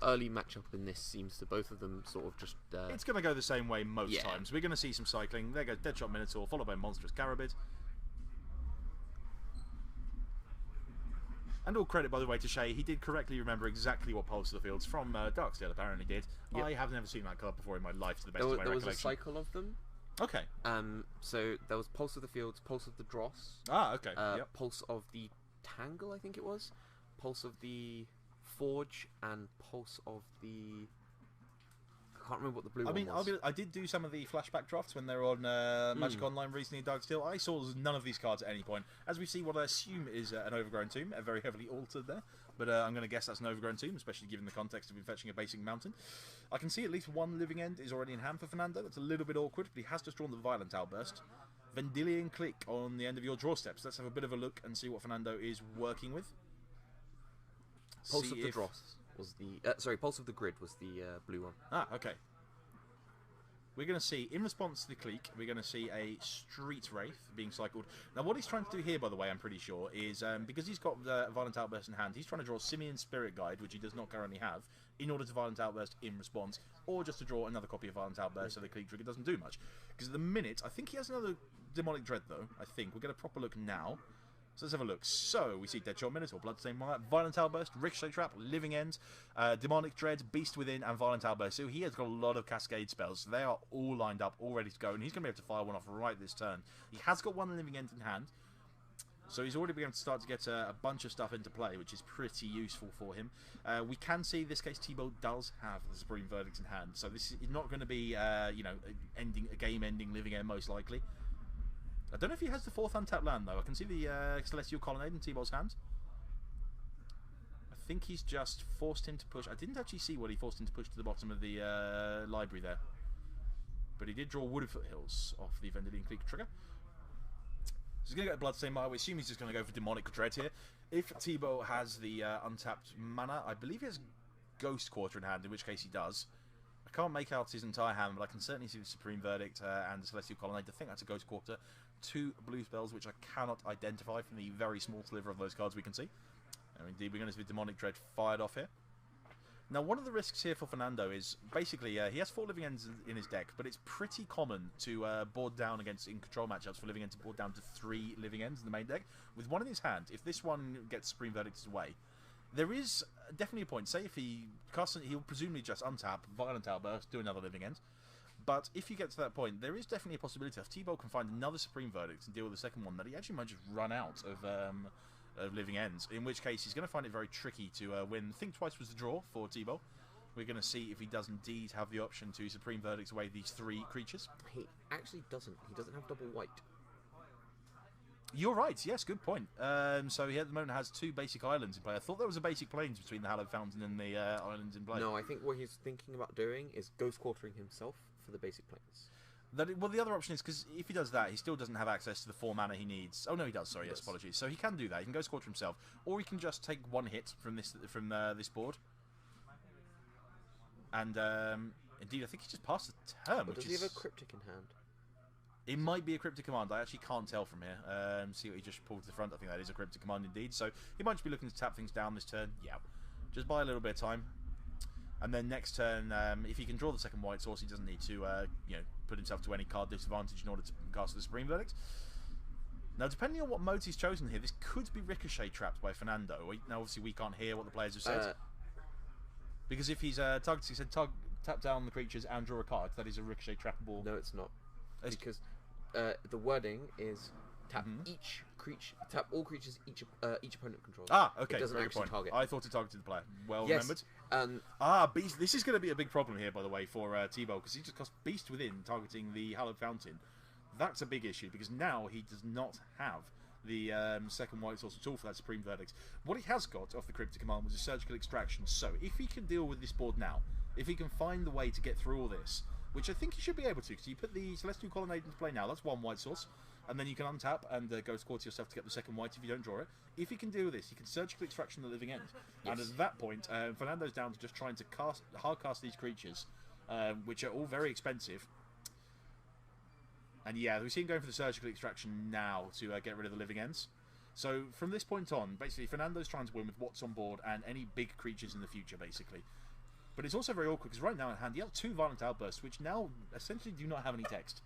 [SPEAKER 1] early matchup in this seems to both of them sort of just.
[SPEAKER 2] It's going to go the same way most times. We're going to see some cycling. There goes Deadshot Minotaur, followed by Monstrous Carabid. And all credit, by the way, to Shea. He did correctly remember exactly what Pulse of the Fields from Darksteel apparently did.
[SPEAKER 1] Yep.
[SPEAKER 2] I have never seen that card before in my life, to the best of my
[SPEAKER 1] There was
[SPEAKER 2] recollection.
[SPEAKER 1] a cycle of them.
[SPEAKER 2] Okay.
[SPEAKER 1] So there was Pulse of the Fields, Pulse of the Dross.
[SPEAKER 2] Ah, okay. Yep.
[SPEAKER 1] Pulse of the Tangle, I think it was. Pulse of the Forge, and Pulse of the... I can't remember what the blue one was.
[SPEAKER 2] I did do some of the flashback drafts when they were on Magic Online recently in Darksteel. I saw none of these cards at any point. As we see what I assume is an Overgrown Tomb, very heavily altered there. But I'm going to guess that's an Overgrown Tomb, especially given the context of him fetching a basic mountain. I can see at least 1 living end is already in hand for Fernando. That's a little bit awkward, but he has just drawn the Violent Outburst. Vendilion Clique on the end of your draw steps. Let's have a bit of a look and see what Fernando is working with.
[SPEAKER 1] Pulse of the Dross was the... Pulse of the Grid was the blue one.
[SPEAKER 2] Ah, okay. We're going to see, in response to the Clique, we're going to see a Street Wraith being cycled. Now, what he's trying to do here, by the way, I'm pretty sure, is because he's got Violent Outburst in hand, he's trying to draw Simeon's Spirit Guide, which he does not currently have, in order to Violent Outburst in response, or just to draw another copy of Violent Outburst so the Clique trigger doesn't do much. Because at the minute, I think he has another Demonic Dread, though, I think. We'll get a proper look now. So let's have a look. So, we see Deadshot Minotaur, Bloodstained Mire, Violent Outburst, Ricochet Trap, Living End, Demonic Dread, Beast Within, and Violent Outburst. So he has got a lot of Cascade spells. They are all lined up, all ready to go, and he's going to be able to fire one off right this turn. He has got 1 Living End in hand, so he's already begun to start to get a bunch of stuff into play, which is pretty useful for him. We can see, in this case, T-Bow does have the Supreme Verdict in hand, so this is not going to be, a game-ending Living End, most likely. I don't know if he has the 4th untapped land, though. I can see the Celestial Colonnade in T-Ball's hand. I think he's just forced him to push. I didn't actually see what he forced him to push to the bottom of the library there. But he did draw Wooded Foothills off the Vendilion Clique trigger. So he's going to get Bloodstained Mire. We assume he's just going to go for Demonic Dread here. If T-Bow has the untapped mana, I believe he has Ghost Quarter in hand, in which case he does. I can't make out his entire hand, but I can certainly see the Supreme Verdict and the Celestial Colonnade. I think that's a Ghost Quarter. 2 blue spells, which I cannot identify from the very small sliver of those cards we can see. And indeed, we're going to see Demonic Dread fired off here. Now, one of the risks here for Fernando is basically he has 4 living ends in his deck, but it's pretty common to board down in control matchups for living ends to board down to 3 living ends in the main deck. With one in his hand, if this one gets Supreme Verdict away, there is definitely a point. Say if he casts, he'll presumably just untap, Violent Outburst, do another living end. But if you get to that point, there is definitely a possibility if T-Bolt can find another Supreme Verdict and deal with the second one, that he actually might just run out of living ends, in which case he's going to find it very tricky to win. Think Twice was the draw for T-Bolt. We're going to see if he does indeed have the option to Supreme Verdicts away these 3 creatures.
[SPEAKER 1] He actually doesn't. He doesn't have double white.
[SPEAKER 2] You're right, yes, good point. So he at the moment has 2 basic islands in play. I thought there was a basic plains between the Hallowed Fountain and the islands in play.
[SPEAKER 1] No, I think what he's thinking about doing is Ghost Quartering himself for the basic planes.
[SPEAKER 2] Well, the other option is, because if he does that, he still doesn't have access to the 4 mana he needs. Oh no, he does. Sorry, yes, apologies. So he can do that. He can Ghost Quarter himself, or he can just take 1 hit from this board. And indeed, I think he just passed the turn.
[SPEAKER 1] But does he have a Cryptic in hand?
[SPEAKER 2] It might be a Cryptic Command. I actually can't tell from here. See what he just pulled to the front. I think that is a Cryptic Command indeed. So he might just be looking to tap things down this turn. Yeah, just buy a little bit of time. And then next turn, if he can draw the second white source, he doesn't need to, put himself to any card disadvantage in order to cast the Supreme Verdict. Now, depending on what modes he's chosen here, this could be Ricochet trapped by Fernando. Now, obviously, we can't hear what the players have said. Because if he's targeted, he said tap down the creatures and draw a card. That is a Ricochet trappable.
[SPEAKER 1] No, it's not. Because the wording is tap each creature, tap all creatures each opponent controls.
[SPEAKER 2] Ah, okay.
[SPEAKER 1] It doesn't actually target.
[SPEAKER 2] I thought it targeted the player. Well
[SPEAKER 1] yes.
[SPEAKER 2] remembered. Beast. This is going to be a big problem here, by the way, for T-Bolt, because he just cost Beast Within targeting the Hallowed Fountain. That's a big issue, because now he does not have the second white source at all for that Supreme Verdict. What he has got off the Cryptic Command was a Surgical Extraction. So if he can deal with this board now, if he can find the way to get through all this, which I think he should be able to, because you put the Celestial Colonnade into play now, that's 1 white source, and then you can untap and Ghost Quarter yourself to get the second white if you don't draw it. If he can do this, he can Surgical Extraction the living end. Yes. And at that point, Fernando's down to just trying to hard cast these creatures, which are all very expensive. And yeah, we see him going for the Surgical Extraction now to get rid of the living ends. So from this point on, basically, Fernando's trying to win with what's on board and any big creatures in the future, basically. But it's also very awkward, because right now in hand, he has 2 Violent Outbursts, which now essentially do not have any text.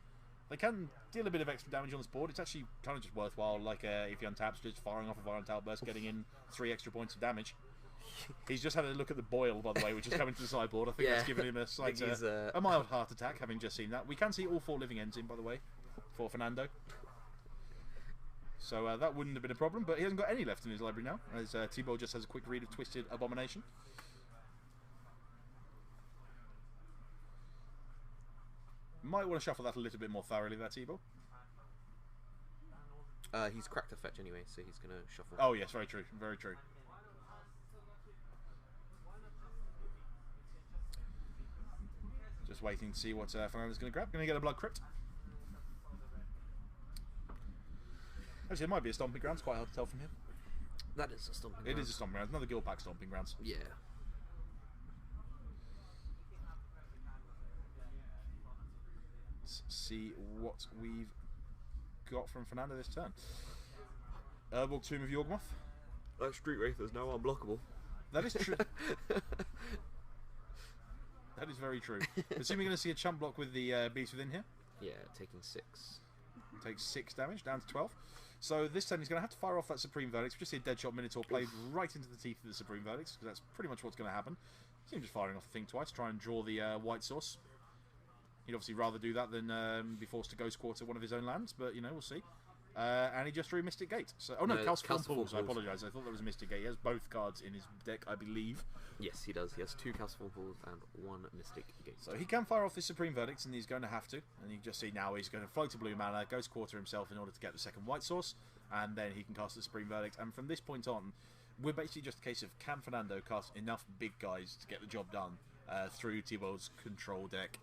[SPEAKER 2] They can deal a bit of extra damage on this board. It's actually kind of just worthwhile, like if he untaps, just firing off a Violent Outburst, getting in 3 extra points of damage. He's just had a look at the boil, by the way, which is coming to the sideboard. I think that's given him a slight, a mild heart attack, having just seen that. We can see all 4 living ends in, by the way, for Fernando. So that wouldn't have been a problem, but he hasn't got any left in his library now, as T-Bolt just has a quick read of Twisted Abomination. Might want to shuffle that a little bit more thoroughly, that T-Bolt.
[SPEAKER 1] He's cracked a fetch anyway, so he's going to shuffle.
[SPEAKER 2] Oh yes, very true, very true. Just waiting to see what Fernando's going to grab. Going to get a Blood Crypt. Actually, it might be a Stomping Grounds. Quite hard to tell from here.
[SPEAKER 1] That is a Stomping Grounds.
[SPEAKER 2] It is a Stomping Grounds. Another Guildpack Stomping Grounds.
[SPEAKER 1] Yeah.
[SPEAKER 2] Let's see what we've got from Fernando this turn. Herbal Tomb of Yawgmoth.
[SPEAKER 1] Street Wraith is now unblockable.
[SPEAKER 2] That is true. That is very true. Assuming we're going to see a chump block with the Beast Within here.
[SPEAKER 1] Yeah, taking 6.
[SPEAKER 2] Takes 6 damage, down to 12. So this turn he's going to have to fire off that Supreme Verdict. We just see a Deadshot Minotaur played right into the teeth of the Supreme Verdicts, because that's pretty much what's going to happen. See him just firing off the thing twice, try and draw the white source. He'd obviously rather do that than be forced to Ghost Quarter one of his own lands, but, you know, we'll see. And he just drew Mystic Gate. So, oh no, Calciform Pools, I apologise. I thought there was a Mystic Gate. He has both cards in his deck, I believe.
[SPEAKER 1] Yes, he does. He has 2 Calciform Pools and 1 Mystic Gate.
[SPEAKER 2] So he can fire off this Supreme Verdict, and he's going to have to. And you can just see now he's going to float a blue mana, Ghost Quarter himself in order to get the second white source, and then he can cast the Supreme Verdict. And from this point on, we're basically just a case of, can Fernando cast enough big guys to get the job done through T-Bolt's control deck?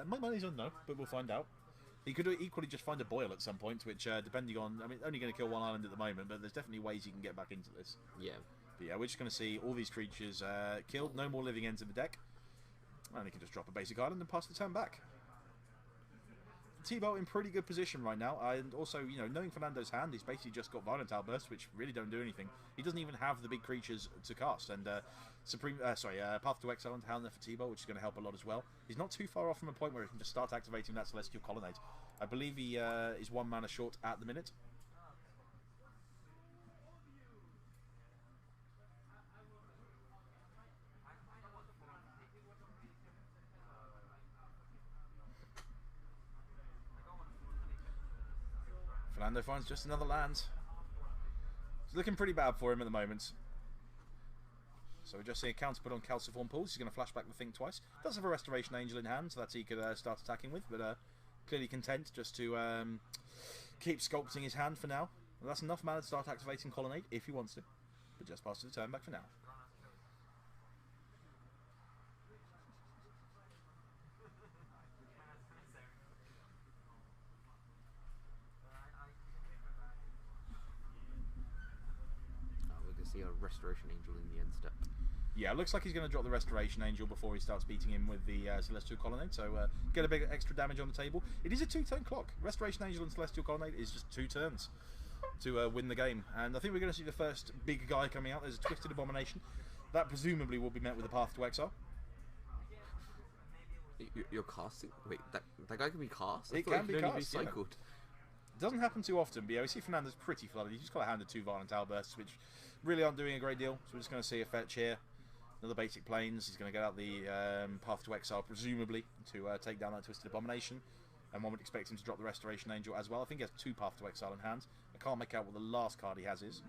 [SPEAKER 2] My money's on no, but we'll find out. He could equally just find a boil at some point, which, depending on... I mean, only going to kill 1 island at the moment, but there's definitely ways he can get back into this.
[SPEAKER 1] Yeah.
[SPEAKER 2] But yeah, we're just going to see all these creatures killed, no more living ends in the deck. And he can just drop a basic island and pass the turn back.
[SPEAKER 7] T-Bolt in pretty good position right now, and also, you know, knowing Fernando's hand, he's basically just got Violent Outbursts, which really don't do anything. He doesn't even have the big creatures to cast, and Path to Exile and Hound there for T-Bolt, which is going to help a lot as well. He's not too far off from a point where he can just start activating that Celestial Colonnade. I believe he is 1 mana short at the minute. Fernando finds just another land. It's looking pretty bad for him at the moment. So we're just seeing a counter put on Calciform Pools. He's going to flash back the thing twice. Does have a Restoration Angel in hand, so that he could start attacking with, but clearly content just to keep sculpting his hand for now. And that's enough mana to start activating Colonnade if he wants to, but just pass the turn back for now.
[SPEAKER 1] See a Restoration Angel in the end step.
[SPEAKER 7] Yeah, looks like he's going to drop the Restoration Angel before he starts beating him with the Celestial Colonnade, so get a bit extra damage on the table. It is a 2-turn clock. Restoration Angel and Celestial Colonnade is just 2 turns to win the game, and I think we're going to see the first big guy coming out. There's a Twisted Abomination. That presumably will be met with a Path to Exile.
[SPEAKER 1] You're casting? Wait, that guy can be cast?
[SPEAKER 7] It can be cast,
[SPEAKER 1] be cycled.
[SPEAKER 7] Yeah. Doesn't happen too often, but yeah, we see Fernando's pretty flooded. He's just got a hand of 2 Violent Outbursts, which really aren't doing a great deal. So we're just going to see a fetch here. Another basic planes. He's going to get out the Path to Exile, presumably, to take down that Twisted Abomination. And one would expect him to drop the Restoration Angel as well. I think he has 2 Path to Exile in hand. I can't make out what the last card he has is.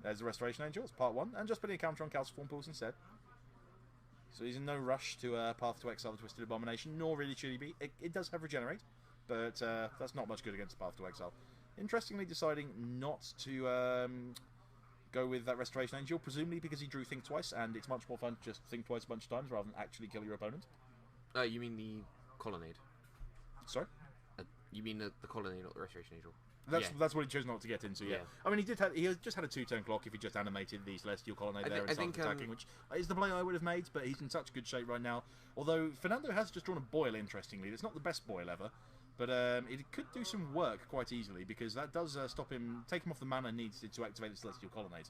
[SPEAKER 7] There's the Restoration Angel. It's part 1. And just putting a counter on Calciform Pools instead. So he's in no rush to Path to Exile the Twisted Abomination, nor really should he be. It does have Regenerate, but that's not much good against Path to Exile. Interestingly, deciding not to go with that Restoration Angel, presumably because he drew Think Twice, and it's much more fun to just think twice a bunch of times rather than actually kill your opponent.
[SPEAKER 1] You mean the Colonnade?
[SPEAKER 7] Sorry?
[SPEAKER 1] You mean the Colonnade, not the Restoration Angel?
[SPEAKER 7] That's what he chose not to get into. Yeah. I mean, he just had a 2-turn clock if he just animated the Celestial Colonnade there and started attacking, which is the play I would have made. But he's in such good shape right now. Although Fernando has just drawn a Boil. Interestingly, it's not the best Boil ever. But it could do some work quite easily, because that does stop him, take him off the mana needed to activate the Celestial Colonnade.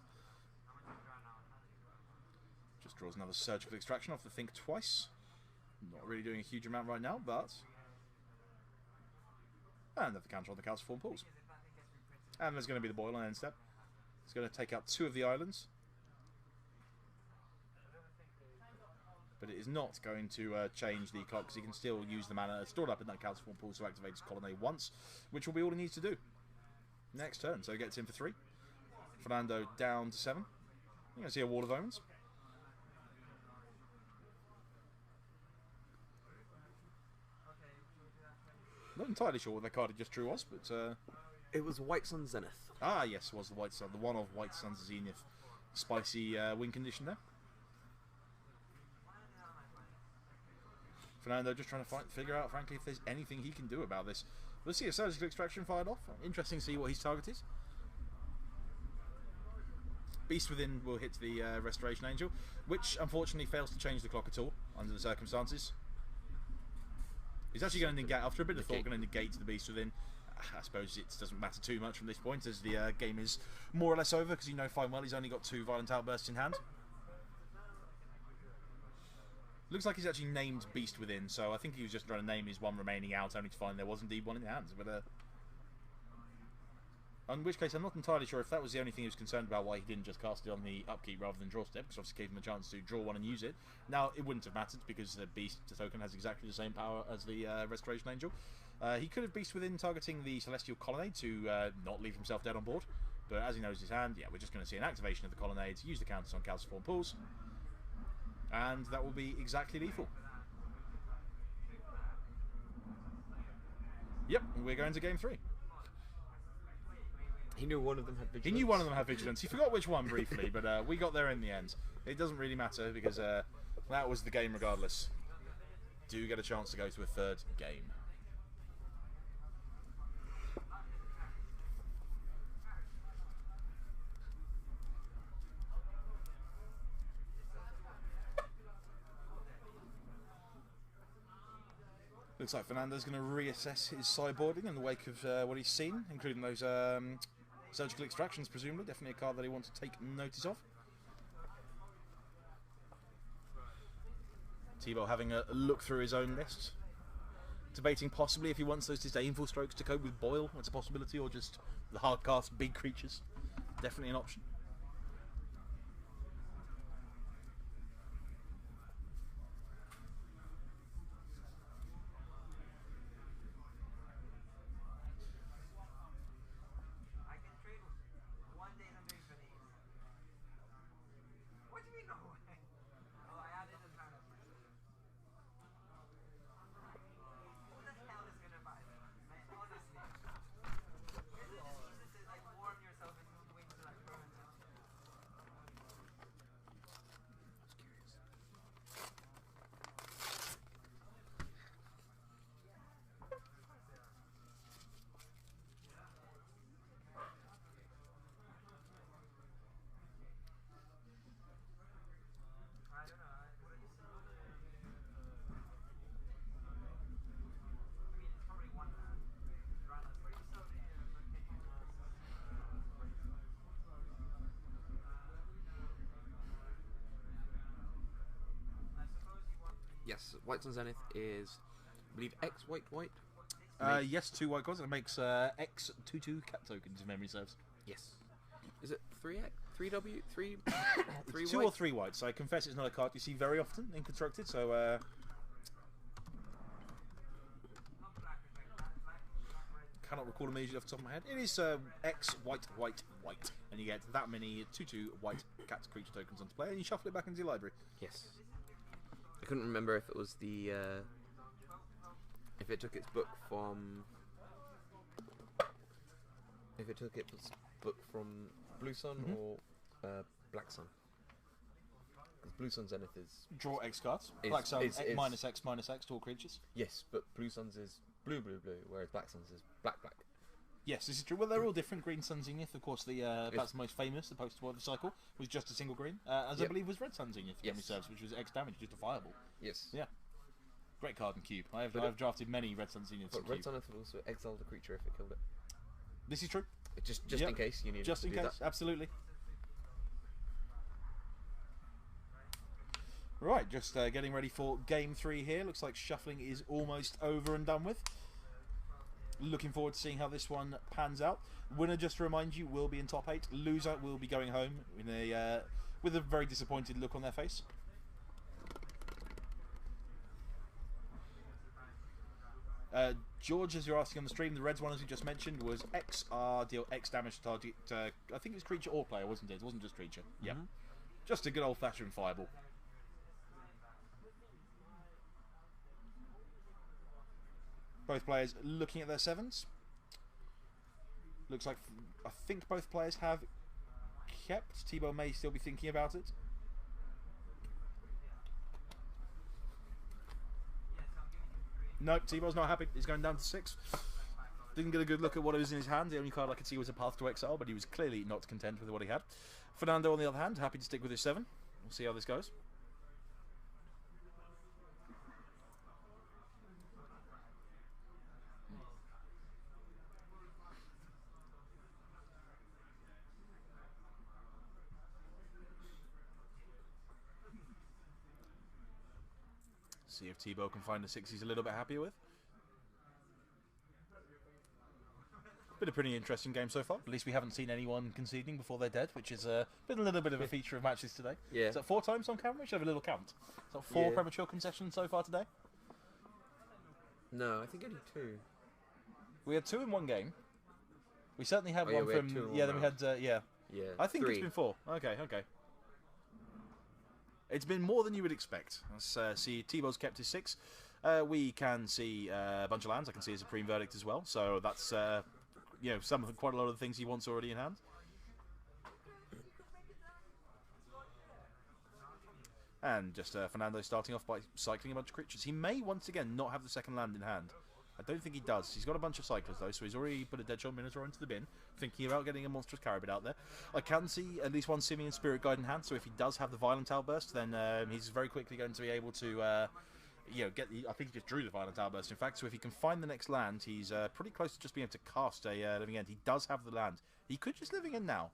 [SPEAKER 7] Just draws another Surgical Extraction off the Think Twice. Not really doing a huge amount right now, but... And another counter on the Calciform Pools. And there's going to be the Boil on end step. It's going to take out 2 of the islands. But it is not going to change the clock, because he can still use the mana stored up in that Calciform Pool to activate his Colonnade once, which will be all he needs to do next turn. So he gets in for 3. Fernando down to 7. You're going to see a Wall of Omens. Not entirely sure what that card he just drew was, but...
[SPEAKER 1] It was White Sun Zenith.
[SPEAKER 7] Ah, yes, it was the White Sun, the one of White Sun's Zenith. Spicy win condition there. Fernando just trying to figure out, frankly, if there's anything he can do about this. Let's see a Surgical Extraction fired off. Interesting to see what his target is. Beast Within will hit the Restoration Angel, which unfortunately fails to change the clock at all under the circumstances. He's actually going to negate, after a bit of thought, going to negate the Beast Within. I suppose it doesn't matter too much from this point, as the game is more or less over, because you know fine well he's only got 2 Violent Outbursts in hand. Looks like he's actually named Beast Within, so I think he was just trying to name his one remaining out, only to find there was indeed one in hand. But in which case, I'm not entirely sure if that was the only thing he was concerned about, why he didn't just cast it on the upkeep rather than draw step, because obviously gave him a chance to draw one and use it. Now, it wouldn't have mattered, because the Beast token has exactly the same power as the Restoration Angel. He could have Beast Within targeting the Celestial Colonnade to not leave himself dead on board, but as he knows his hand, yeah, we're just going to see an activation of the Colonnade, use the counters on Calciform Pools, and that will be exactly lethal. Yep, we're going to game 3.
[SPEAKER 1] He knew one of them had Vigilance.
[SPEAKER 7] He knew one of them had Vigilance. He forgot which one briefly, but we got there in the end. It doesn't really matter, because that was the game regardless. Do get a chance to go to a 3rd game. Looks like Fernando's going to reassess his sideboarding in the wake of what he's seen, including those surgical extractions, presumably. Definitely a card that he wants to take notice of. Thibault having a look through his own list. Debating possibly if he wants those disdainful strokes to cope with Boil, it's a possibility, or just the hard cast big creatures. Definitely an option.
[SPEAKER 3] I can trade one day I'm doing for these. What do you mean no way? Oh, I added a ton of money. Who the hell is gonna buy them? Honestly. Is it just easy to like warm yourself and wait to like ruin them? I don't know. What do you see? I mean, it's probably one man. Run a free so I suppose you want the
[SPEAKER 1] Yes, Whites on Zenith is, I believe, X white white.
[SPEAKER 7] Yes, 2 white cards. It makes X 2/2 cat tokens, if memory serves.
[SPEAKER 1] Yes. Is it 3X? 3W? 3 3
[SPEAKER 7] 2
[SPEAKER 1] white?
[SPEAKER 7] or 3 whites. I confess it's not a card you see very often in Constructed, so cannot recall immediately off the top of my head. It is X white white white, and you get that many 2/2 white cat creature tokens onto play, and you shuffle it back into your library.
[SPEAKER 1] Yes. I couldn't remember if it was the if it took its book from Blue Sun or Black Sun. Because Blue Sun Zenith is
[SPEAKER 7] Draw X cards.
[SPEAKER 1] Is-
[SPEAKER 7] Black Sun
[SPEAKER 1] is-
[SPEAKER 7] minus X to all creatures.
[SPEAKER 1] yes, but Blue Sun's is blue blue blue, whereas Black Sun's is black black.
[SPEAKER 7] Yes, this is true. Well, they're all different. Green Sun Zenith, of course, that's the most famous. The poster of the cycle was just a single green, as I
[SPEAKER 1] Yep.
[SPEAKER 7] believe was Red Sun Zenith, if memory
[SPEAKER 1] Yes.
[SPEAKER 7] serves, which was X damage, just a fireball.
[SPEAKER 1] Yes.
[SPEAKER 7] Yeah. Great card in Cube. I've
[SPEAKER 1] But it-
[SPEAKER 7] drafted many Red Sun Zeniths in
[SPEAKER 1] But Red
[SPEAKER 7] Cube.
[SPEAKER 1] Zenith would also exile the creature if it killed it.
[SPEAKER 7] This is true.
[SPEAKER 1] Just
[SPEAKER 7] Yep.
[SPEAKER 1] in case you need
[SPEAKER 7] Just
[SPEAKER 1] to
[SPEAKER 7] in
[SPEAKER 1] do
[SPEAKER 7] case,
[SPEAKER 1] that.
[SPEAKER 7] absolutely. Right, just getting ready for game 3 here. Looks like shuffling is almost over and done with. Looking forward to seeing how this one pans out. Winner, just to remind you, will be in top 8. Loser will be going home in with a very disappointed look on their face. George, as you're asking on the stream, the Reds one, as we just mentioned, was XR, deal X damage to target. I think it's creature or player, wasn't it? It wasn't just creature. Yeah. Just a good old-fashioned fireball. Both players looking at their 7s. Looks like I think both players have kept. Thibault may still be thinking about it. Nope, Thibault's not happy. He's going down to 6. Didn't get a good look at what was in his hand. The only card I could see was a Path to Exile, but he was clearly not content with what he had. Fernando, on the other hand, happy to stick with his 7. We'll see how this goes. See if Thibault can find a 6 he's a little bit happier with. Been a pretty interesting game so far. At least we haven't seen anyone conceding before they're dead, which has been a little bit of a feature of matches today.
[SPEAKER 1] Yeah.
[SPEAKER 7] Is that 4 times on camera? We should have a little count. Is that 4
[SPEAKER 1] Yeah.
[SPEAKER 7] premature concessions so far today?
[SPEAKER 1] No, I think only 2.
[SPEAKER 7] We had 2 in one game. We certainly had
[SPEAKER 1] Oh, yeah,
[SPEAKER 7] one
[SPEAKER 1] we had
[SPEAKER 7] from...
[SPEAKER 1] 2 in
[SPEAKER 7] yeah,
[SPEAKER 1] one
[SPEAKER 7] then we had... yeah.
[SPEAKER 1] Yeah.
[SPEAKER 7] I think
[SPEAKER 1] 3.
[SPEAKER 7] it's been 4. Okay, okay. It's been more than you would expect. Let's see, Thibault's kept his 6. We can see a bunch of lands. I can see a Supreme Verdict as well. So that's, you know, quite a lot of the things he wants already in hand. And just Fernando starting off by cycling a bunch of creatures. He may once again not have the second land in hand. I don't think he does. He's got a bunch of cyclers though, so he's already put a Deadshot Minotaur into the bin, thinking about getting a monstrous Carabid out there. I can see at least one Simian Spirit Guide in hand, so if he does have the Violent Outburst, then he's very quickly going to be able to
[SPEAKER 2] I think he just drew the Violent Outburst, in fact, so if he can find the next land, he's pretty close to just being able to cast a Living End. He does have the land. He could just Living End now.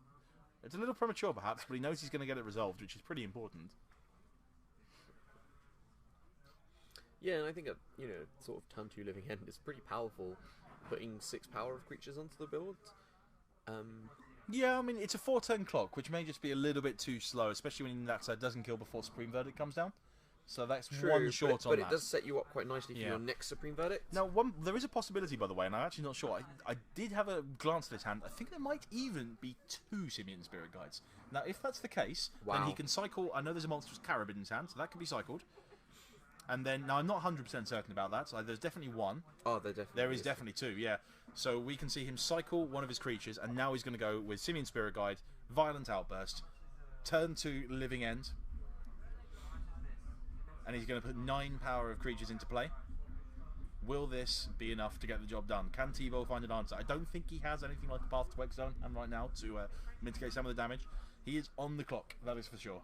[SPEAKER 2] It's a little premature, perhaps, but he knows he's going to get it resolved, which is pretty important.
[SPEAKER 1] Yeah, and I think sort of turn 2 Living End is pretty powerful, putting 6 power of creatures onto the build.
[SPEAKER 2] Yeah, I mean, it's a 4-turn clock, which may just be a little bit too slow, especially when that doesn't kill before Supreme Verdict comes down. So that's one short on that.
[SPEAKER 1] But it does set you up quite nicely for your next Supreme Verdict.
[SPEAKER 2] Now, there is a possibility, by the way, and I'm actually not sure. I did have a glance at this hand. I think there might even be 2 Simian Spirit Guides. Now, if that's the case, then he can cycle... I know there's a Monstrous Carabid in his hand, so that can be cycled. And then... Now, I'm not 100% certain about that. So there's definitely 1.
[SPEAKER 1] Oh, there
[SPEAKER 2] is definitely 2, yeah. So we can see him cycle one of his creatures, and now he's going to go with Simian Spirit Guide, Violent Outburst, turn 2 Living End, and he's going to put 9 power of creatures into play. Will this be enough to get the job done? Can T-Bow find an answer? I don't think he has anything like a Path to Exile and right now to mitigate some of the damage. He is on the clock, that is for sure.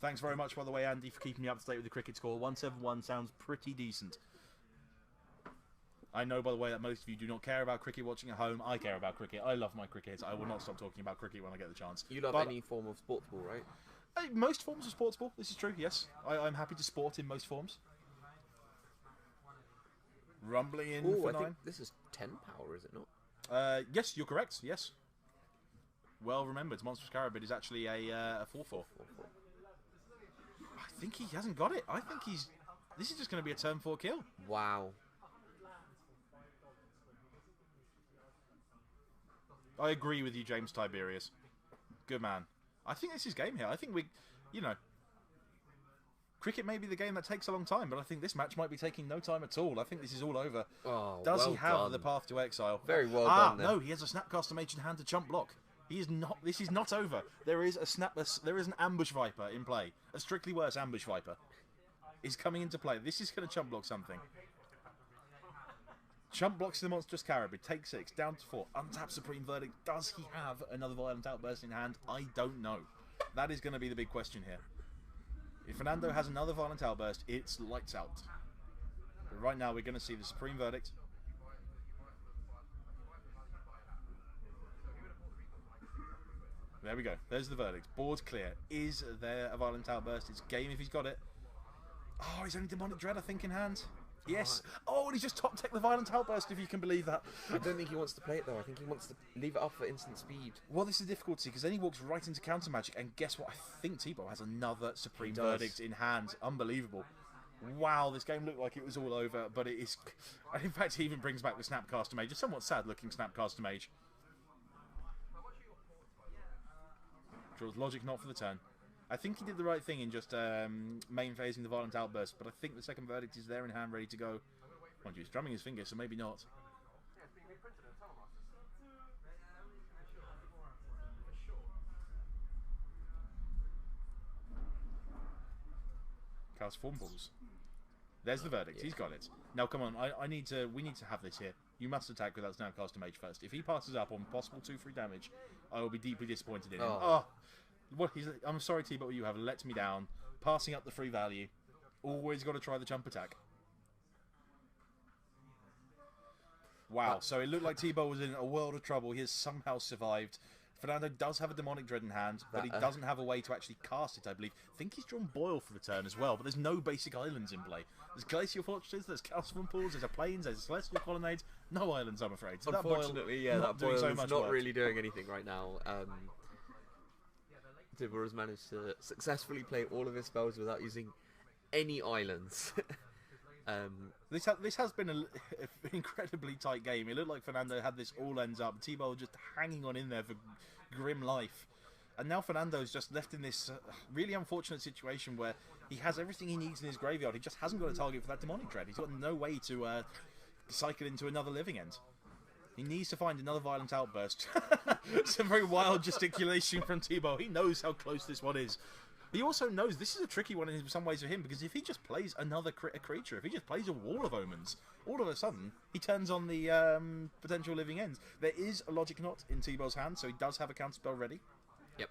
[SPEAKER 2] Thanks very much, by the way, Andy, for keeping me up to date with the cricket score. 171 sounds pretty decent. I know, by the way, that most of you do not care about cricket watching at home. I care about cricket. I love my cricket. I will not stop talking about cricket when I get the chance.
[SPEAKER 1] You love any form of sports ball, right?
[SPEAKER 2] Most forms of sports ball. This is true, yes. I'm happy to sport in most forms. Rumbling in for 9.
[SPEAKER 1] I think this is 10 power, is it not?
[SPEAKER 2] Yes, you're correct, yes. Well remembered. Monstrous Carabid is actually a 4/4. I think he hasn't got it. I think this is just going to be a turn 4 kill.
[SPEAKER 1] Wow.
[SPEAKER 2] I agree with you, James Tiberius. Good man. I think this is game here. I think cricket may be the game that takes a long time, but I think this match might be taking no time at all. I think this is all over.
[SPEAKER 1] Oh,
[SPEAKER 2] Does he have the Path to Exile?
[SPEAKER 1] Very well done.
[SPEAKER 2] No, he has a Snapcaster Mage in hand to chump block. He is not. This is not over. There is there is an Ambush Viper in play. A strictly worse Ambush Viper is coming into play. This is going to chump block something. Chump blocks the Monstrous Carabid, take 6, down to 4, untap Supreme Verdict. Does he have another Violent Outburst in hand? I don't know. That is going to be the big question here. If Fernando has another Violent Outburst, it's lights out. But right now we're going to see the Supreme Verdict. There we go. There's the verdict. Board's clear. Is there a Violent Outburst? It's game if he's got it. Oh, he's only Demonic Dread, I think, in hand. Yes. Oh, and he's just top tech the Violent Outburst, if you can believe that.
[SPEAKER 1] I don't think he wants to play it, though. I think he wants to leave it up for instant speed.
[SPEAKER 2] Well, this is the difficulty, because then he walks right into Counter Magic, and guess what? I think T-Bow has another Supreme Verdict in hand. Unbelievable. Wow, this game looked like it was all over, but it is... In fact, he even brings back the Snapcaster Mage. A somewhat sad-looking Snapcaster Mage. Draws Logic not for the turn. I think he did the right thing in just main phasing the Violent Outburst, but I think the second Verdict is there in hand, ready to go. Mind you, he's drumming his fingers, so maybe not. Cast Form Balls. There's the Verdict. He's got it. Now, come on. We need to have this here. You must attack without Snapcaster Mage first. If he passes up on possible 2/3 damage, I will be deeply disappointed in him. I'm sorry, T, but you have let me down. Passing up the free value. Always got to try the jump attack. Wow, so it looked like T-Bow was in a world of trouble. He has somehow survived. Fernando does have a Demonic Dread in hand, but he doesn't have a way to actually cast it, I believe. I think he's drawn Boil for the turn as well, but there's no basic islands in play. There's Glacial Fortresses, there's Calcium Pools, there's a Plains, there's Celestial Colonnades. No islands, I'm afraid. So
[SPEAKER 1] unfortunately, that Boil is not really doing anything right now. Tibor has managed to successfully play all of his spells without using any islands.
[SPEAKER 2] This has been an incredibly tight game. It looked like Fernando had this all ends up. T-Bow just hanging on in there for grim life. And now Fernando's just left in this really unfortunate situation where he has everything he needs in his graveyard. He just hasn't got a target for that Demonic Dread. He's got no way to cycle into another Living End. He needs to find another Violent Outburst. Some very wild gesticulation from T-Bow. He knows how close this one is. He also knows this is a tricky one in some ways for him, because if he just plays another creature, if he just plays a Wall of Omens, all of a sudden he turns on the potential Living Ends. There is a Logic Knot in T-Bow's hand, so he does have a counterspell ready.
[SPEAKER 1] Yep.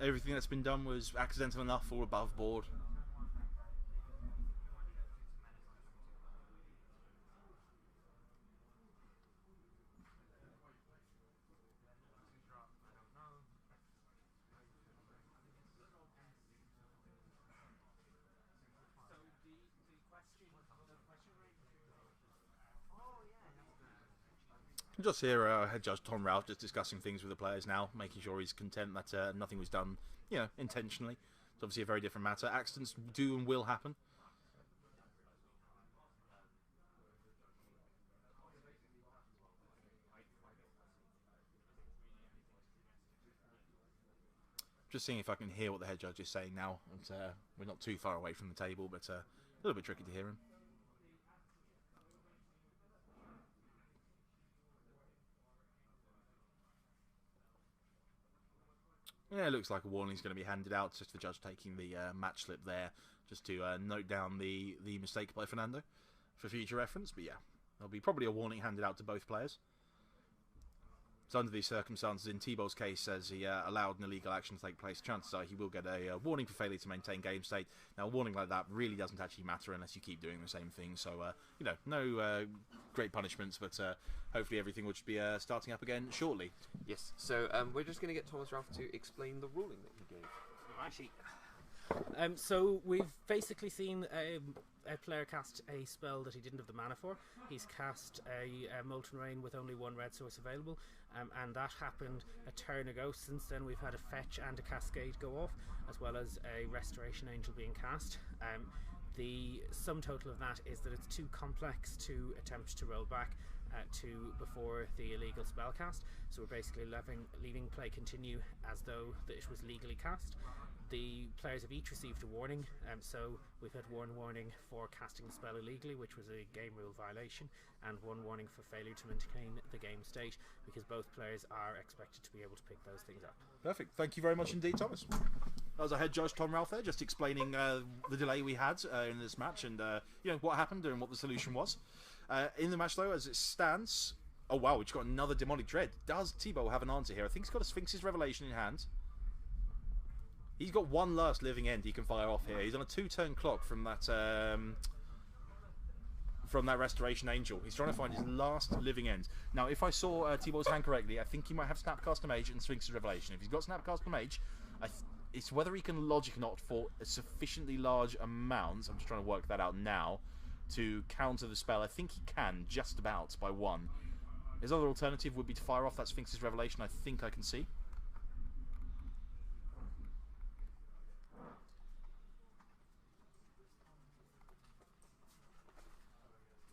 [SPEAKER 2] everything that's been done was accidental enough or above board? Just here, head judge Tom Ralph just discussing things with the players now, making sure he's content that nothing was done, intentionally. It's obviously a very different matter. Accidents do and will happen. Just seeing if I can hear what the head judge is saying now. And, we're not too far away from the table, but a little bit tricky to hear him. Yeah, it looks like a warning's going to be handed out. Just the judge taking the match slip there, just to note down the mistake by Fernando for future reference. But yeah, there'll be probably a warning handed out to both players. So under these circumstances, in T-Bow's case, as he allowed an illegal action to take place, chances are he will get a warning for failure to maintain game state. Now, a warning like that really doesn't actually matter unless you keep doing the same thing. So, no great punishments, but hopefully everything will just be starting up again shortly.
[SPEAKER 1] Yes, so we're just going to get Thomas Ralph to explain the ruling that he gave.
[SPEAKER 9] Actually, so we've basically seen a player cast a spell that he didn't have the mana for. He's cast a Molten Rain with only one red source available, and that happened a turn ago. Since then we've had a Fetch and a Cascade go off, as well as a Restoration Angel being cast. The sum total of that is that it's too complex to attempt to roll back to before the illegal spell cast, so we're basically leaving play continue as though that it was legally cast. The players have each received a warning, so we've had one warning for casting the spell illegally, which was a game rule violation, and one warning for failure to maintain the game state, because both players are expected to be able to pick those things up.
[SPEAKER 2] Perfect. Thank you very much indeed, Thomas. That was our head judge, Tom Ralph, there, just explaining the delay we had in this match and what happened and what the solution was. In the match, though, as it stands... Oh, wow, we've got another Demonic Dread. Does T-Bow have an answer here? I think he's got a Sphinx's Revelation in hand. He's got one last living end he can fire off here. He's on a 2-turn clock from that Restoration Angel. He's trying to find his last living end. Now, if I saw T-Bow's hand correctly, I think he might have Snapcaster Mage and Sphinx's Revelation. If he's got Snapcaster Mage, it's whether he can Logic Knot for a sufficiently large amount. I'm just trying to work that out now to counter the spell. I think he can, just about, by one. His other alternative would be to fire off that Sphinx's Revelation. I think I can see.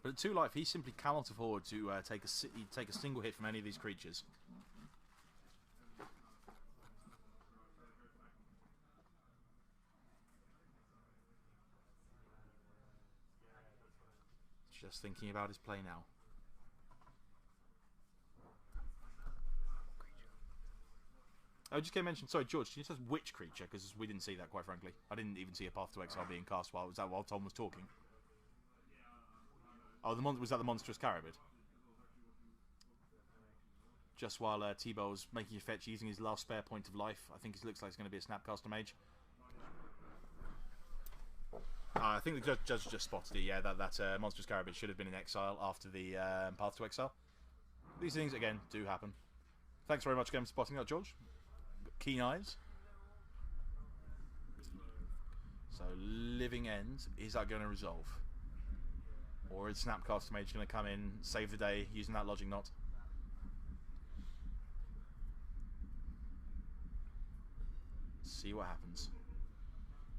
[SPEAKER 2] But at 2 life, he simply cannot afford to take a single hit from any of these creatures. Just thinking about his play now. I just came mention. Sorry, George. Can you tell us which creature? Because we didn't see that, quite frankly. I didn't even see a Path to Exile being cast while Tom was talking. Oh, was that the Monstrous Carabid? Just while T-Bow's making a fetch using his last spare point of life. I think it looks like it's going to be a Snapcaster Mage. I think the judge just spotted it. Yeah, that Monstrous Carabid should have been in exile after the Path to Exile. These things, again, do happen. Thanks very much again for spotting that, George. Got keen eyes. So, living end. Is that going to resolve? Or is Snapcaster Mage going to come in, save the day, using that Logic Knot? See what happens.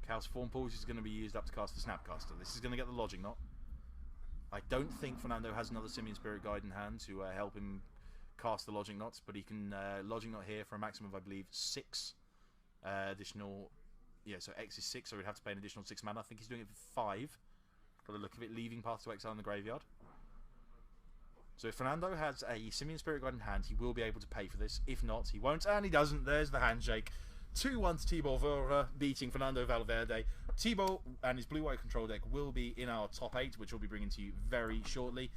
[SPEAKER 2] Chaos Form Pulse is going to be used up to cast the Snapcaster. This is going to get the Logic Knot. I don't think Fernando has another Simian Spirit Guide in hand to help him cast the Logic Knots, but he can Logic Knot here for a maximum of, I believe, 6 additional... Yeah, so X is 6, so we'd have to pay an additional 6 mana. I think he's doing it for 5. By the look of it, leaving Path to Exile in the graveyard. So if Fernando has a Simian Spirit Guide in hand, he will be able to pay for this. If not, he won't, and he doesn't. There's the handshake. 2-1 to T-Bow Vora, beating Fernando Valverde. T-Bow and his blue-white control deck will be in our top 8, which we'll be bringing to you very shortly.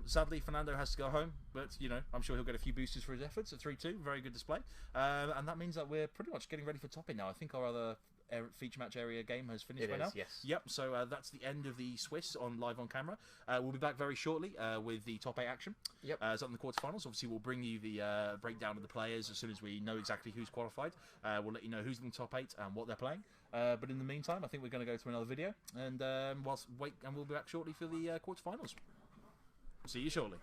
[SPEAKER 7] Sadly, Fernando has to go home, but you know, I'm sure he'll get a few boosters for his efforts at 3-2. Very good display, and that means that we're pretty much getting ready for topping now. I think our other feature match area game has finished by now.
[SPEAKER 1] Yes.
[SPEAKER 7] Yep. So that's the end of the Swiss on live on camera. We'll be back very shortly with the top 8 action.
[SPEAKER 1] Yep.
[SPEAKER 7] So in the quarterfinals, obviously we'll bring you the breakdown of the players as soon as we know exactly who's qualified. We'll let you know who's in the top 8 and what they're playing. But in the meantime, I think we're going to go to another video, and we'll be back shortly for the quarterfinals. See you shortly.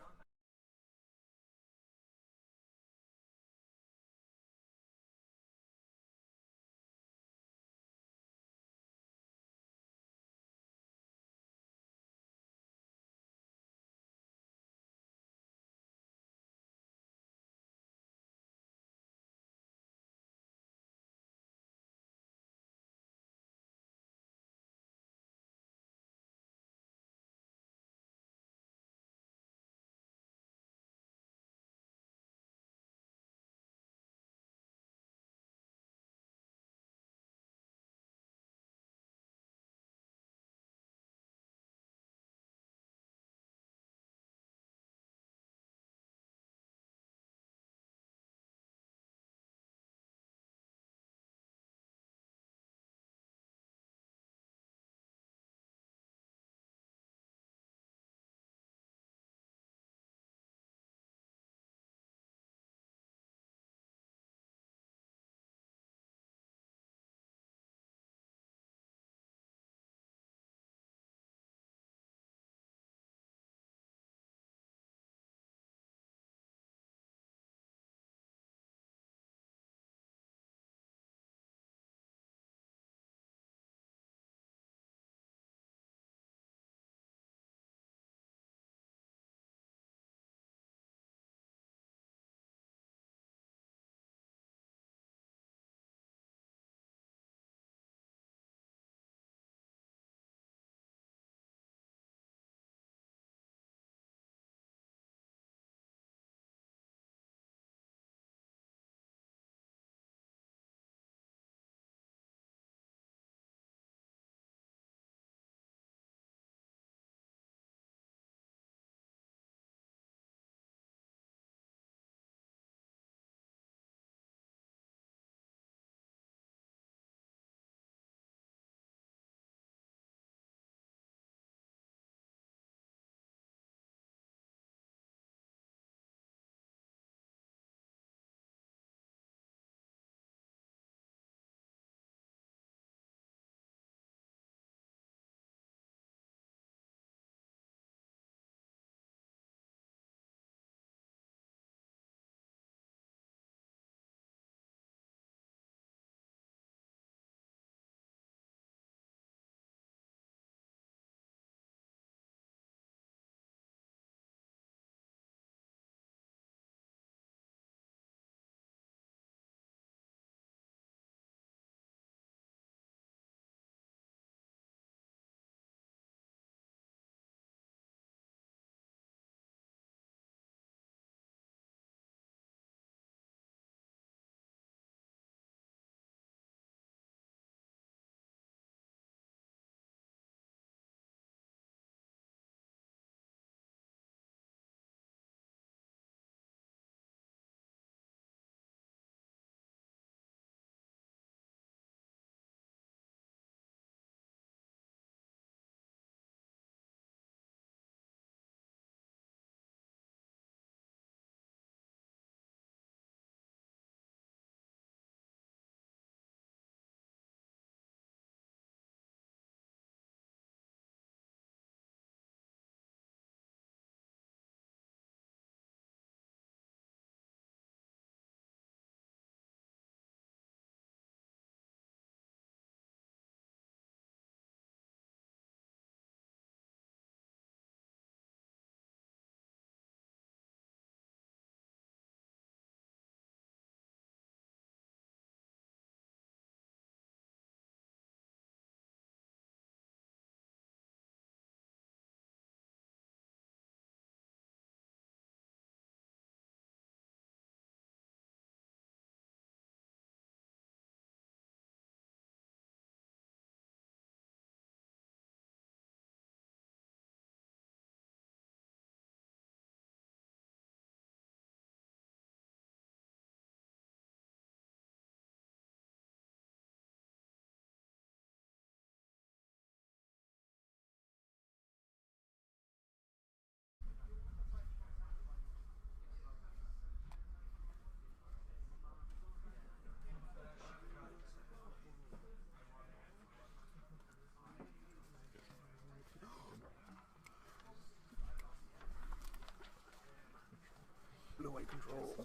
[SPEAKER 1] control.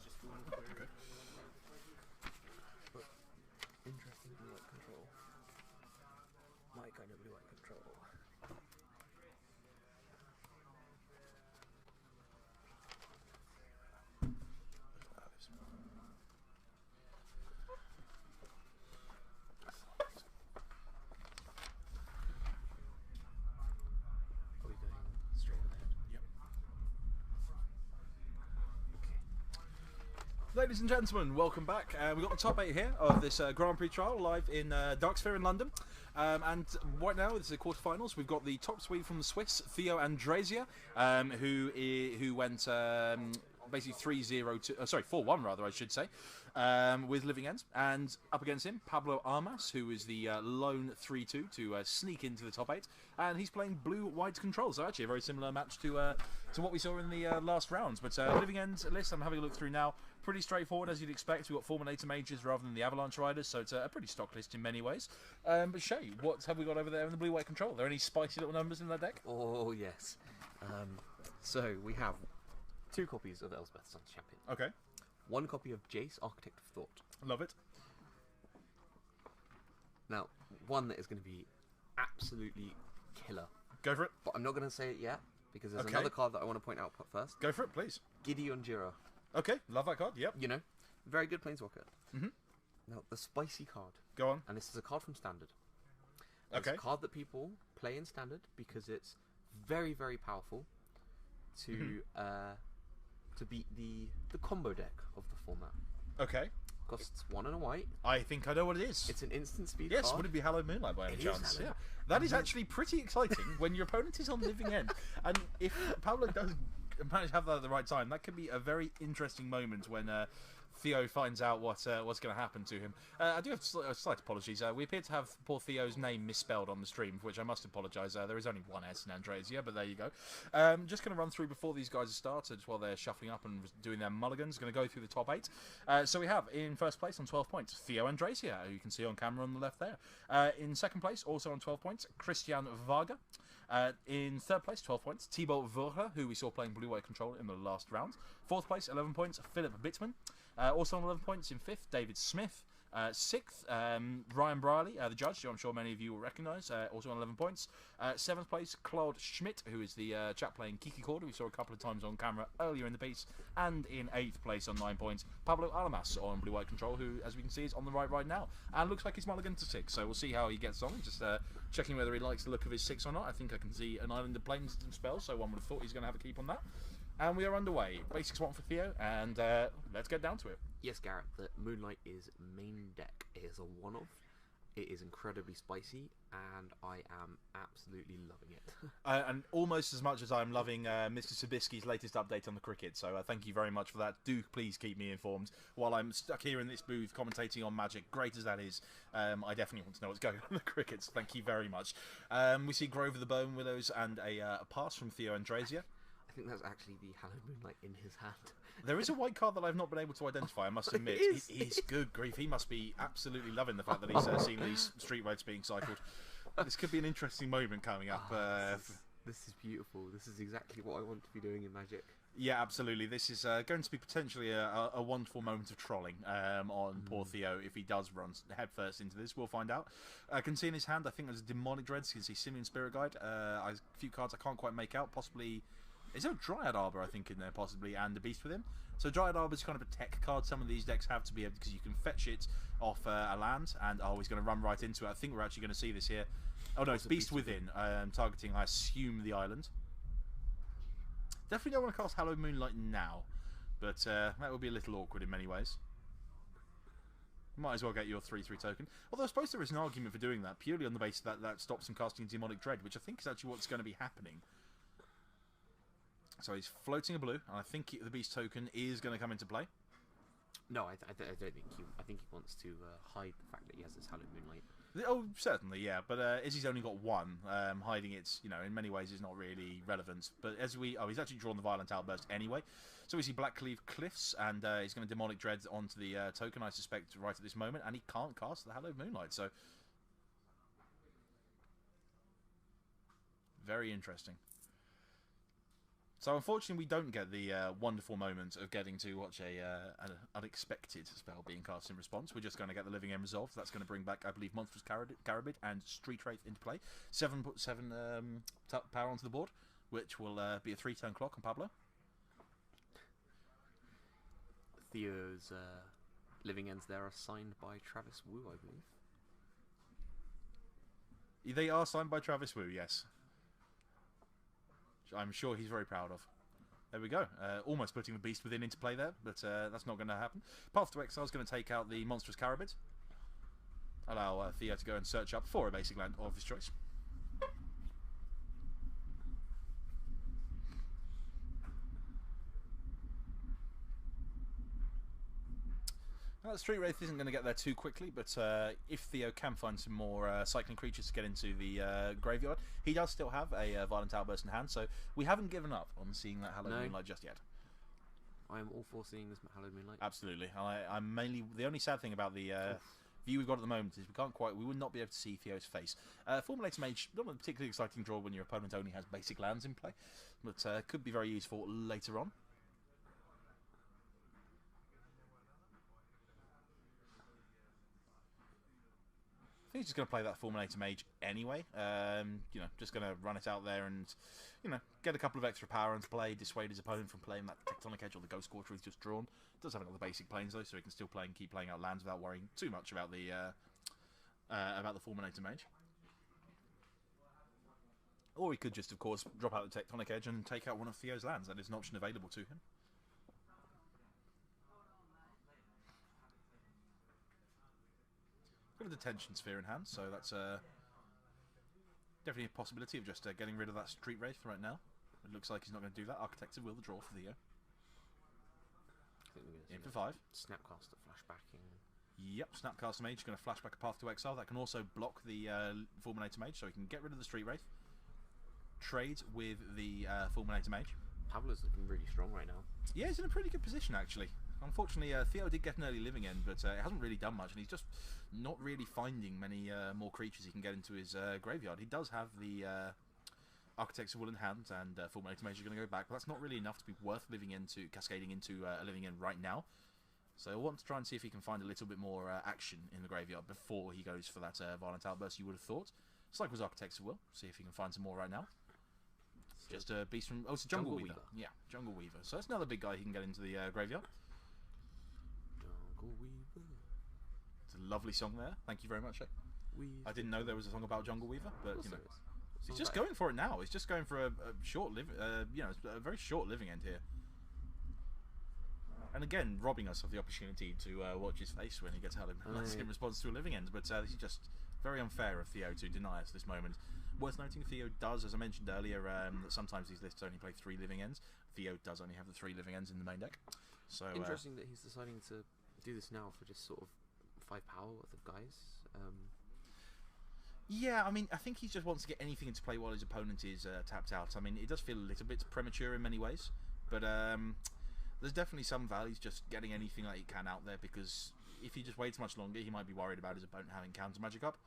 [SPEAKER 1] But interesting blue-white control. My kind of blue-white control. Are we going straight ahead?
[SPEAKER 7] Yep.
[SPEAKER 1] Okay.
[SPEAKER 7] Ladies and gentlemen, welcome back. We've got the top 8 here of this Grand Prix trial live in Darksphere in London. And right now, this is the quarterfinals. We've got the top Swede from the Swiss, Theo Andresia, who went basically 4-1 rather, I should say, with Living Ends. And up against him, Pablo Armas, who is the lone 3-2 to sneak into the top 8. And he's playing blue-white controls. So actually a very similar match to what we saw in the last rounds. But Living Ends list, I'm having a look through now. Pretty straightforward, as you'd expect. We've got Fulminator Mages rather than the Avalanche Riders, so it's a pretty stock list in many ways. But Shea, what have we got over there in the blue-white control? Are there any spicy little numbers in that deck?
[SPEAKER 1] Oh, yes. So we have 2 copies of Elspeth's Sun's Champion.
[SPEAKER 7] Okay.
[SPEAKER 1] 1 copy of Jace, Architect of Thought.
[SPEAKER 7] Love it.
[SPEAKER 1] Now, one that is going to be absolutely killer.
[SPEAKER 7] Go for it.
[SPEAKER 1] But I'm not going to say it yet, because there's
[SPEAKER 7] Okay.
[SPEAKER 1] another card that I want to point out first.
[SPEAKER 7] Go for it, please.
[SPEAKER 1] Gideon Jira.
[SPEAKER 7] Okay, love that card, yep.
[SPEAKER 1] You know, very good Planeswalker.
[SPEAKER 7] Mhm.
[SPEAKER 1] Now, the spicy card.
[SPEAKER 7] Go on.
[SPEAKER 1] And this is a card from Standard. It's
[SPEAKER 7] Okay.
[SPEAKER 1] a card that people play in Standard because it's very, very powerful to beat the combo deck of the format.
[SPEAKER 7] Okay.
[SPEAKER 1] Costs 1 and a white.
[SPEAKER 7] I think I know what it is.
[SPEAKER 1] It's an instant speed
[SPEAKER 7] Yes,
[SPEAKER 1] card.
[SPEAKER 7] would it be Hallowed Moonlight by any
[SPEAKER 1] It is
[SPEAKER 7] chance?
[SPEAKER 1] Hallowed.
[SPEAKER 7] Yeah. That is actually pretty exciting when your opponent is on Living End. And if Pablo does manage to have that at the right time, that could be a very interesting moment when Theo finds out what's going to happen to him. I do have slight apologies. We appear to have poor Theo's name misspelled on the stream, for which I must apologise. There is only one S in Andresia, but there you go. Just going to run through before these guys have started, while they're shuffling up and doing their mulligans. Going to go through the top 8. So we have in first place on 12 points, Theo Andresia, who you can see on camera on the left there. In second place, also on 12 points, Christian Varga. In third place, 12 points, Thibaut Verhe, who we saw playing blue-white control in the last round. Fourth place, 11 points, Philip Bittman. Also on 11 points in fifth, David Smith. Sixth, Ryan Briley, the judge, who I'm sure many of you will recognise, also on 11 points. Seventh place, Claude Schmidt, who is the chap playing Kiki Cord, who we saw a couple of times on camera earlier in the piece. And in 8th place on 9 points, Pablo Alamas on blue-white control, who, as we can see, is on the right now. And looks like he's mulligan to 6, so we'll see how he gets on. Just checking whether he likes the look of his 6 or not. I think I can see an Island of Plains spell, so one would have thought he's going to have a keep on that. And we are underway. Basics 1 for Theo, and let's get down to it.
[SPEAKER 1] Yes, Garrett, the Moonlight is main deck. It is a one-off. It is incredibly spicy, and I am absolutely loving it.
[SPEAKER 7] And almost as much as I'm loving Mr. Sabisky's latest update on the cricket, so thank you very much for that. Do please keep me informed while I'm stuck here in this booth commentating on Magic, great as that is. I definitely want to know what's going on in the crickets. Thank you very much. We see Grove of the Bone Willows and a pass from Theo Andresia.
[SPEAKER 1] I think that's actually the Hallowed Moonlight in his hand.
[SPEAKER 7] There is a white card that I've not been able to identify, I must admit. He's good grief. He must be absolutely loving the fact that he's seen these street roads being cycled. This could be an interesting moment coming up.
[SPEAKER 1] This is beautiful. This is exactly what I want to be doing in Magic.
[SPEAKER 7] Yeah, absolutely. This is going to be potentially a wonderful moment of trolling on poor Theo if he does run headfirst into this. We'll find out. I can see in his hand, I think there's a Demonic Dreads. You can see Simeon Spirit Guide. A few cards I can't quite make out. Possibly... Is there a Dryad Arbor, I think, in there, possibly, and a Beast with him? So Dryad Arbor is kind of a tech card. Some of these decks have to be able, because you can fetch it off a land, and he's going to run right into it. I think we're actually going to see this here. Oh no, it's Beast Within, targeting, I assume, the island. Definitely don't want to cast Hallowed Moonlight now, but that would be a little awkward in many ways. Might as well get your 3/3 token. Although I suppose there is an argument for doing that, purely on the basis that that stops him casting Demonic Dread, which I think is actually what's going to be happening. So he's floating a blue, and I think the Beast token is going to come into play.
[SPEAKER 1] No, I don't think he. I think he wants to hide the fact that he has this Hallowed Moonlight.
[SPEAKER 7] Oh, certainly, yeah. But as he's only got one, hiding it, in many ways is not really relevant. But as he's actually drawn the Violent Outburst anyway. So we see Blackcleave Cliffs, and he's going to Demonic Dread onto the token, I suspect, right at this moment, and he can't cast the Hallowed Moonlight. So very interesting. So unfortunately, we don't get the wonderful moment of getting to watch an unexpected spell being cast in response. We're just going to get the living end resolved. That's going to bring back, I believe, Monstrous Carabid and Street Wraith into play. 7 power onto the board, which will be a 3-turn clock on Pablo.
[SPEAKER 1] Theo's living ends there are signed by Travis Wu, I believe.
[SPEAKER 7] They are signed by Travis Wu, yes. I'm sure he's very proud of. There we go. Almost putting the Beast Within into play there, but that's not going to happen. Path to Exile is going to take out the Monstrous Carabid. Allow Theo to go and search up for a basic land of his choice. Street Wraith isn't going to get there too quickly, but if Theo can find some more cycling creatures to get into the graveyard, he does still have a Violent Outburst in hand, so we haven't given up on seeing that Hallowed Moonlight just yet.
[SPEAKER 1] I am all for seeing this Hallowed Moonlight.
[SPEAKER 7] Absolutely. I'm mainly... The only sad thing about the view we've got at the moment is we would not be able to see Theo's face. Formulator Mage, not a particularly exciting draw when your opponent only has basic lands in play, but could be very useful later on. I think he's just going to play that Fulminator Mage anyway. You know, just going to run it out there and, you know, get a couple of extra power into play, dissuade his opponent from playing that Tectonic Edge or the Ghost Quarter he's just drawn. Does have another basic planes though, so he can still play and keep playing out lands without worrying too much about the Fulminator Mage. Or he could just, of course, drop out the Tectonic Edge and take out one of Theo's lands. That is an option available to him. Got a Detention Sphere in hand, so that's definitely a possibility of just getting rid of that Street Wraith right now. It looks like he's not going to do that. Architect of Will, the draw for Theo. In for 5.
[SPEAKER 1] Snapcaster flashbacking.
[SPEAKER 7] Yep, Snapcaster Mage is going to flashback a Path to Exile. That can also block the Fulminator Mage, so he can get rid of the Street Wraith. Trade with the Fulminator Mage.
[SPEAKER 1] Pablo's looking really strong right now.
[SPEAKER 7] Yeah, he's in a pretty good position actually. Unfortunately, Theo did get an early living end, but it hasn't really done much, and he's just not really finding many more creatures he can get into his graveyard. He does have the Architects of Will in hand, and Fulminator Mage is going to go back, but that's not really enough to be worth cascading into a living end right now. So I want to try and see if he can find a little bit more action in the graveyard before he goes for that Violent Outburst, you would have thought. Just like with Architects of Will, see if he can find some more right now. Just a beast from... Oh, it's a Jungle Weaver. Yeah, Jungle Weaver. So that's another big guy he can get into the graveyard.
[SPEAKER 1] Jungle Weaver.
[SPEAKER 7] It's a lovely song there. Thank you very much, Shea. I didn't know there was a song about Jungle Weaver, but you know, he's just going for it now. He's just going for a short a very short living end here. And again, robbing us of the opportunity to watch his face when he gets held in response to a living end. But this is just very unfair of Theo to deny us this moment. Worth noting, Theo does, as I mentioned earlier, that sometimes these lists only play 3 living ends. Theo does only have the 3 living ends in the main deck. So
[SPEAKER 1] interesting that he's deciding to do this now for just sort of 5 power worth of guys.
[SPEAKER 7] Yeah, I mean, I think he just wants to get anything into play while his opponent is tapped out. I mean, it does feel a little bit premature in many ways, but there's definitely some values just getting anything that he can out there, because if he just waits much longer, he might be worried about his opponent having counter magic up.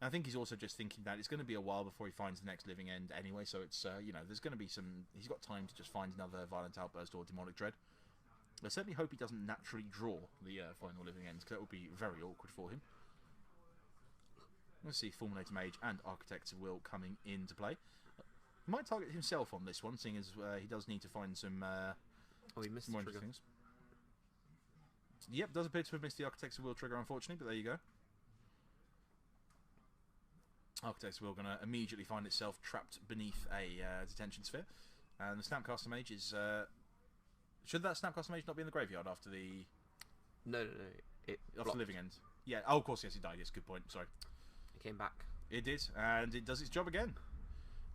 [SPEAKER 7] And I think he's also just thinking that it's going to be a while before he finds the next living end anyway, so it's, you know, there's going to be some... He's got time to just find another Violent Outburst or Demonic Dread. I certainly hope he doesn't naturally draw the final living ends, because that would be very awkward for him. Let's see Fulminator Mage and Architects of Will coming into play. He might target himself on this one, seeing as he does need to find some
[SPEAKER 1] he missed
[SPEAKER 7] more
[SPEAKER 1] the trigger.
[SPEAKER 7] things. Yep, does appear to have missed the Architects of Will trigger, unfortunately, but there you go. Architects of Will going to immediately find itself trapped beneath a Detention Sphere. And the Snapcaster Mage is... should that Snapcaster Mage not be in the graveyard after the...
[SPEAKER 1] No. It
[SPEAKER 7] after the living end? Yeah, oh, of course, yes, it died. Yes, good point. Sorry.
[SPEAKER 1] It came back.
[SPEAKER 7] It did, and it does its job again.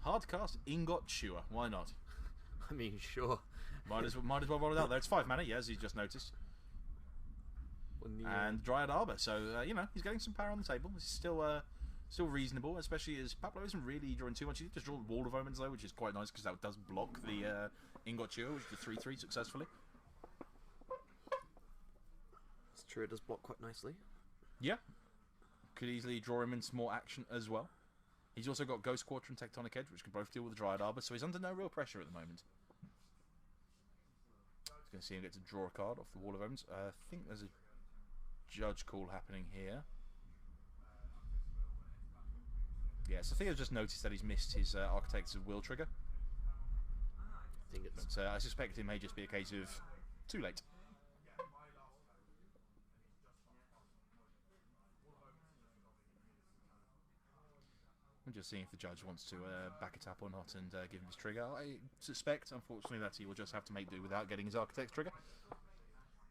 [SPEAKER 7] Hard cast Ingot Chewer. Why not?
[SPEAKER 1] I mean, sure.
[SPEAKER 7] Might as well roll it out there. It's 5 mana, yeah, as you just noticed. And Dryad Arbor. So, you know, he's getting some power on the table. This is still reasonable, especially as Pablo isn't really drawing too much. He just draw Wall of Omens, though, which is quite nice, because that does block the Ingot Chewer, which is a 3/3 successfully.
[SPEAKER 1] It's true, it does block quite nicely.
[SPEAKER 7] Yeah. Could easily draw him into more action as well. He's also got Ghost Quarter and Tectonic Edge, which can both deal with the Dryad Arbor, so he's under no real pressure at the moment. going to see him get to draw a card off the Wall of Omens. I think there's a judge call happening here. Yeah, so Theo's just noticed that he's missed his Architects of Will trigger.
[SPEAKER 1] I think it's...
[SPEAKER 7] But I suspect it may just be a case of too late. I'm just seeing if the judge wants to back it up or not and give him his trigger. I suspect, unfortunately, that he will just have to make do without getting his Architect's trigger.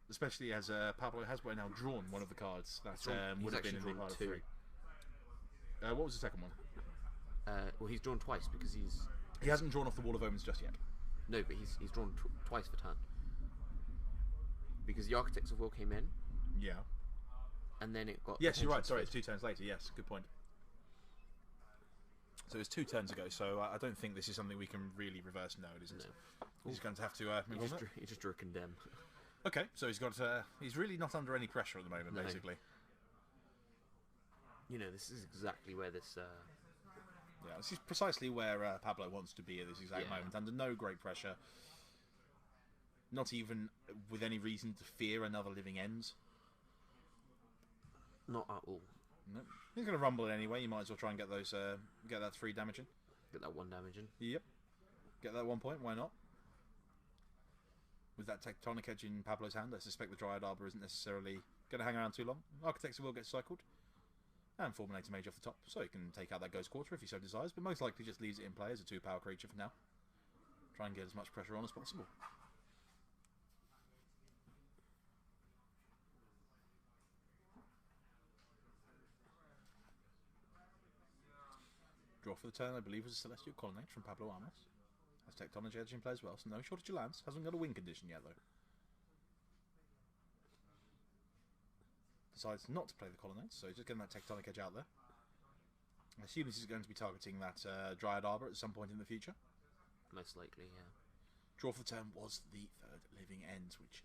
[SPEAKER 7] Especially as Pablo has by now drawn one of the cards that would have been in the pile of 3. What was the second one?
[SPEAKER 1] Well, he's drawn twice because
[SPEAKER 7] he hasn't drawn off the Wall of Omens just yet.
[SPEAKER 1] No, but he's drawn twice for turn. Because the Architects of Will came in.
[SPEAKER 7] Yeah.
[SPEAKER 1] And then it got...
[SPEAKER 7] Yes, you're right. Sorry, it's 2 turns later. Yes, good point. So it's 2 turns ago, so I don't think this is something we can really reverse. No, it isn't. No. He's going to have to move on.
[SPEAKER 1] He just drew a Condemn.
[SPEAKER 7] Okay, so he's got... he's really not under any pressure at the moment, basically.
[SPEAKER 1] You know, this is exactly where this...
[SPEAKER 7] Yeah, this is precisely where Pablo wants to be at this exact moment, under no great pressure. Not even with any reason to fear another living end.
[SPEAKER 1] Not at all.
[SPEAKER 7] No. He's going to rumble it anyway. You might as well try and get those, get that 3 damage in.
[SPEAKER 1] Get that 1 damage in.
[SPEAKER 7] Yep. Get that 1 point. Why not? With that Tectonic Edge in Pablo's hand, I suspect the Dryad Arbor isn't necessarily going to hang around too long. Architects will get cycled. And Fulminator Mage off the top, so he can take out that Ghost Quarter if he so desires, but most likely just leaves it in play as a 2-power creature for now. Try and get as much pressure on as possible. Draw for the turn, I believe, was a Celestial Colonnade from Pablo Amos. Has Tectonic Edge in play as well, so no shortage of lands. Hasn't got a win condition yet, though. Decides not to play the Colonnades, so he's just getting that Tectonic Edge out there. I assume this is going to be targeting that Dryad Arbor at some point in the future.
[SPEAKER 1] Most likely, yeah.
[SPEAKER 7] Draw for the turn was the 3rd living end, which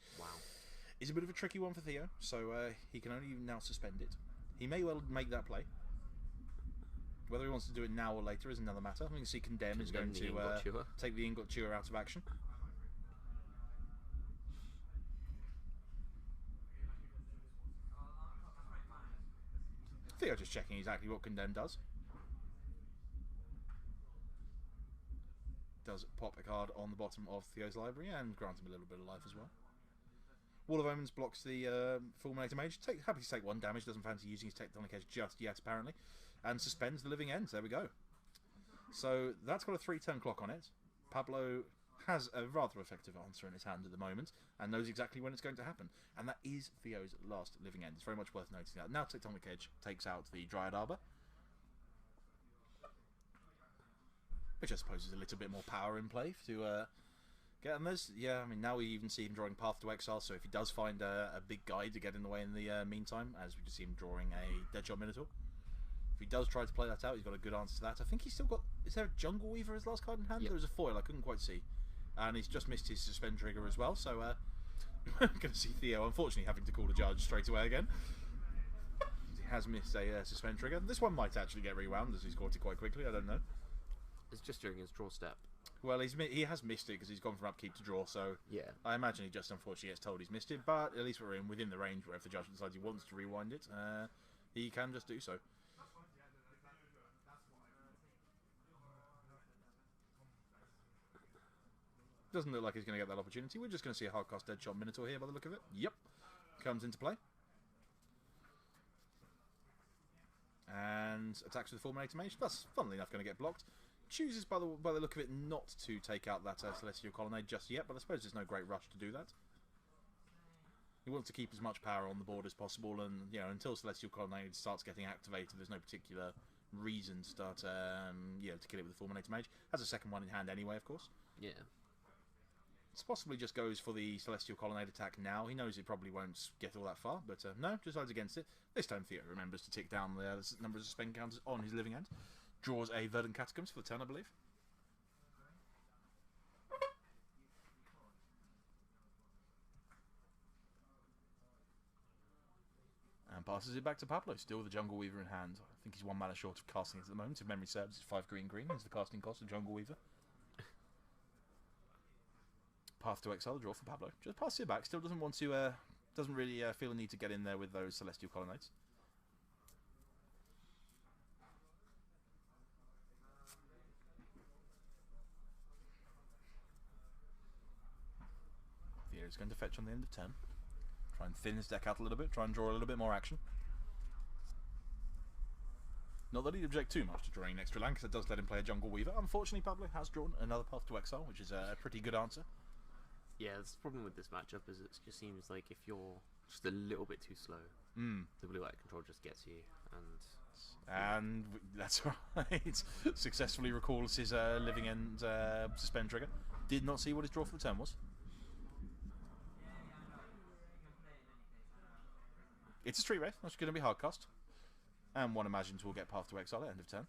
[SPEAKER 7] is a bit of a tricky one for Theo, so he can only now suspend it. He may well make that play. Whether he wants to do it now or later is another matter. I think see Condemn is going to take the Ingot Chewer out of action. Theo just checking exactly what Condemn does. Does pop a card on the bottom of Theo's library and grant him a little bit of life as well. Wall of Omens blocks the Fulminator Mage. Happy to take 1 damage, doesn't fancy using his Tectonic Edge just yet apparently. And suspends the living end. There we go. So that's got a 3-turn clock on it. Pablo has a rather effective answer in his hand at the moment and knows exactly when it's going to happen. And that is Theo's last living end. It's very much worth noting that. Now Tectonic Edge takes out the Dryad Arbor, which I suppose is a little bit more power in play to get on this. Yeah, I mean, now we even see him drawing Path to Exile, so if he does find a big guide to get in the way in the meantime, as we just see him drawing a Deadshot Minotaur. If he does try to play that out, he's got a good answer to that. I think he's still got... Is there a Jungle Weaver as last card in hand? Yep. There was a foil, I couldn't quite see. And he's just missed his Suspend trigger as well, so I'm going to see Theo, unfortunately, having to call the judge straight away again. He has missed a Suspend trigger. This one might actually get rewound, as he's caught it quite quickly, I don't know.
[SPEAKER 1] It's just during his draw step.
[SPEAKER 7] Well, he has missed it because he's gone from upkeep to draw, so
[SPEAKER 1] yeah.
[SPEAKER 7] I imagine he just unfortunately gets told he's missed it, but at least we're within the range where if the judge decides he wants to rewind it, he can just do so. Doesn't look like he's going to get that opportunity. We're just going to see a hard cost Deadshot Minotaur here by the look of it. Yep. Comes into play. And attacks with the Fulminator Mage. That's, funnily enough, going to get blocked. Chooses, by the look of it, not to take out that Celestial Colonnade just yet, but I suppose there's no great rush to do that. He wants to keep as much power on the board as possible, and you know, until Celestial Colonnade starts getting activated, there's no particular reason to start, to kill it with the Fulminator Mage. Has a second one in hand anyway, of course.
[SPEAKER 1] Yeah.
[SPEAKER 7] It's possibly just goes for the Celestial Colonnade attack now. He knows it probably won't get all that far, but no, decides against it. This time Theo remembers to tick down the number of suspend counters on his living end. Draws a Verdant Catacombs for the turn, I believe. And passes it back to Pablo, still with the Jungle Weaver in hand. I think he's 1 mana short of casting it at the moment. If memory serves, it's 5 green is the casting cost of Jungle Weaver.
[SPEAKER 2] Path to Exile, draw for Pablo. Just passes it back. Still doesn't want to. Doesn't really feel a need to get in there with those Celestial Colonnades. Theo's going to fetch on the end of turn. Try and thin his deck out a little bit. Try and draw a little bit more action. Not that he'd object too much to drawing an extra land, because it does let him play a Jungle Weaver. Unfortunately, Pablo has drawn another Path to Exile, which is a pretty good answer.
[SPEAKER 1] Yeah, the problem with this matchup is it just seems like if you're just a little bit too slow, the blue-white control just gets you,
[SPEAKER 2] and that's right. Successfully recalls his Living End suspend trigger. Did not see what his draw for the turn was. It's a Street Wraith. That's going to be hard cast. And one imagines we'll get Path to Exile at end of turn.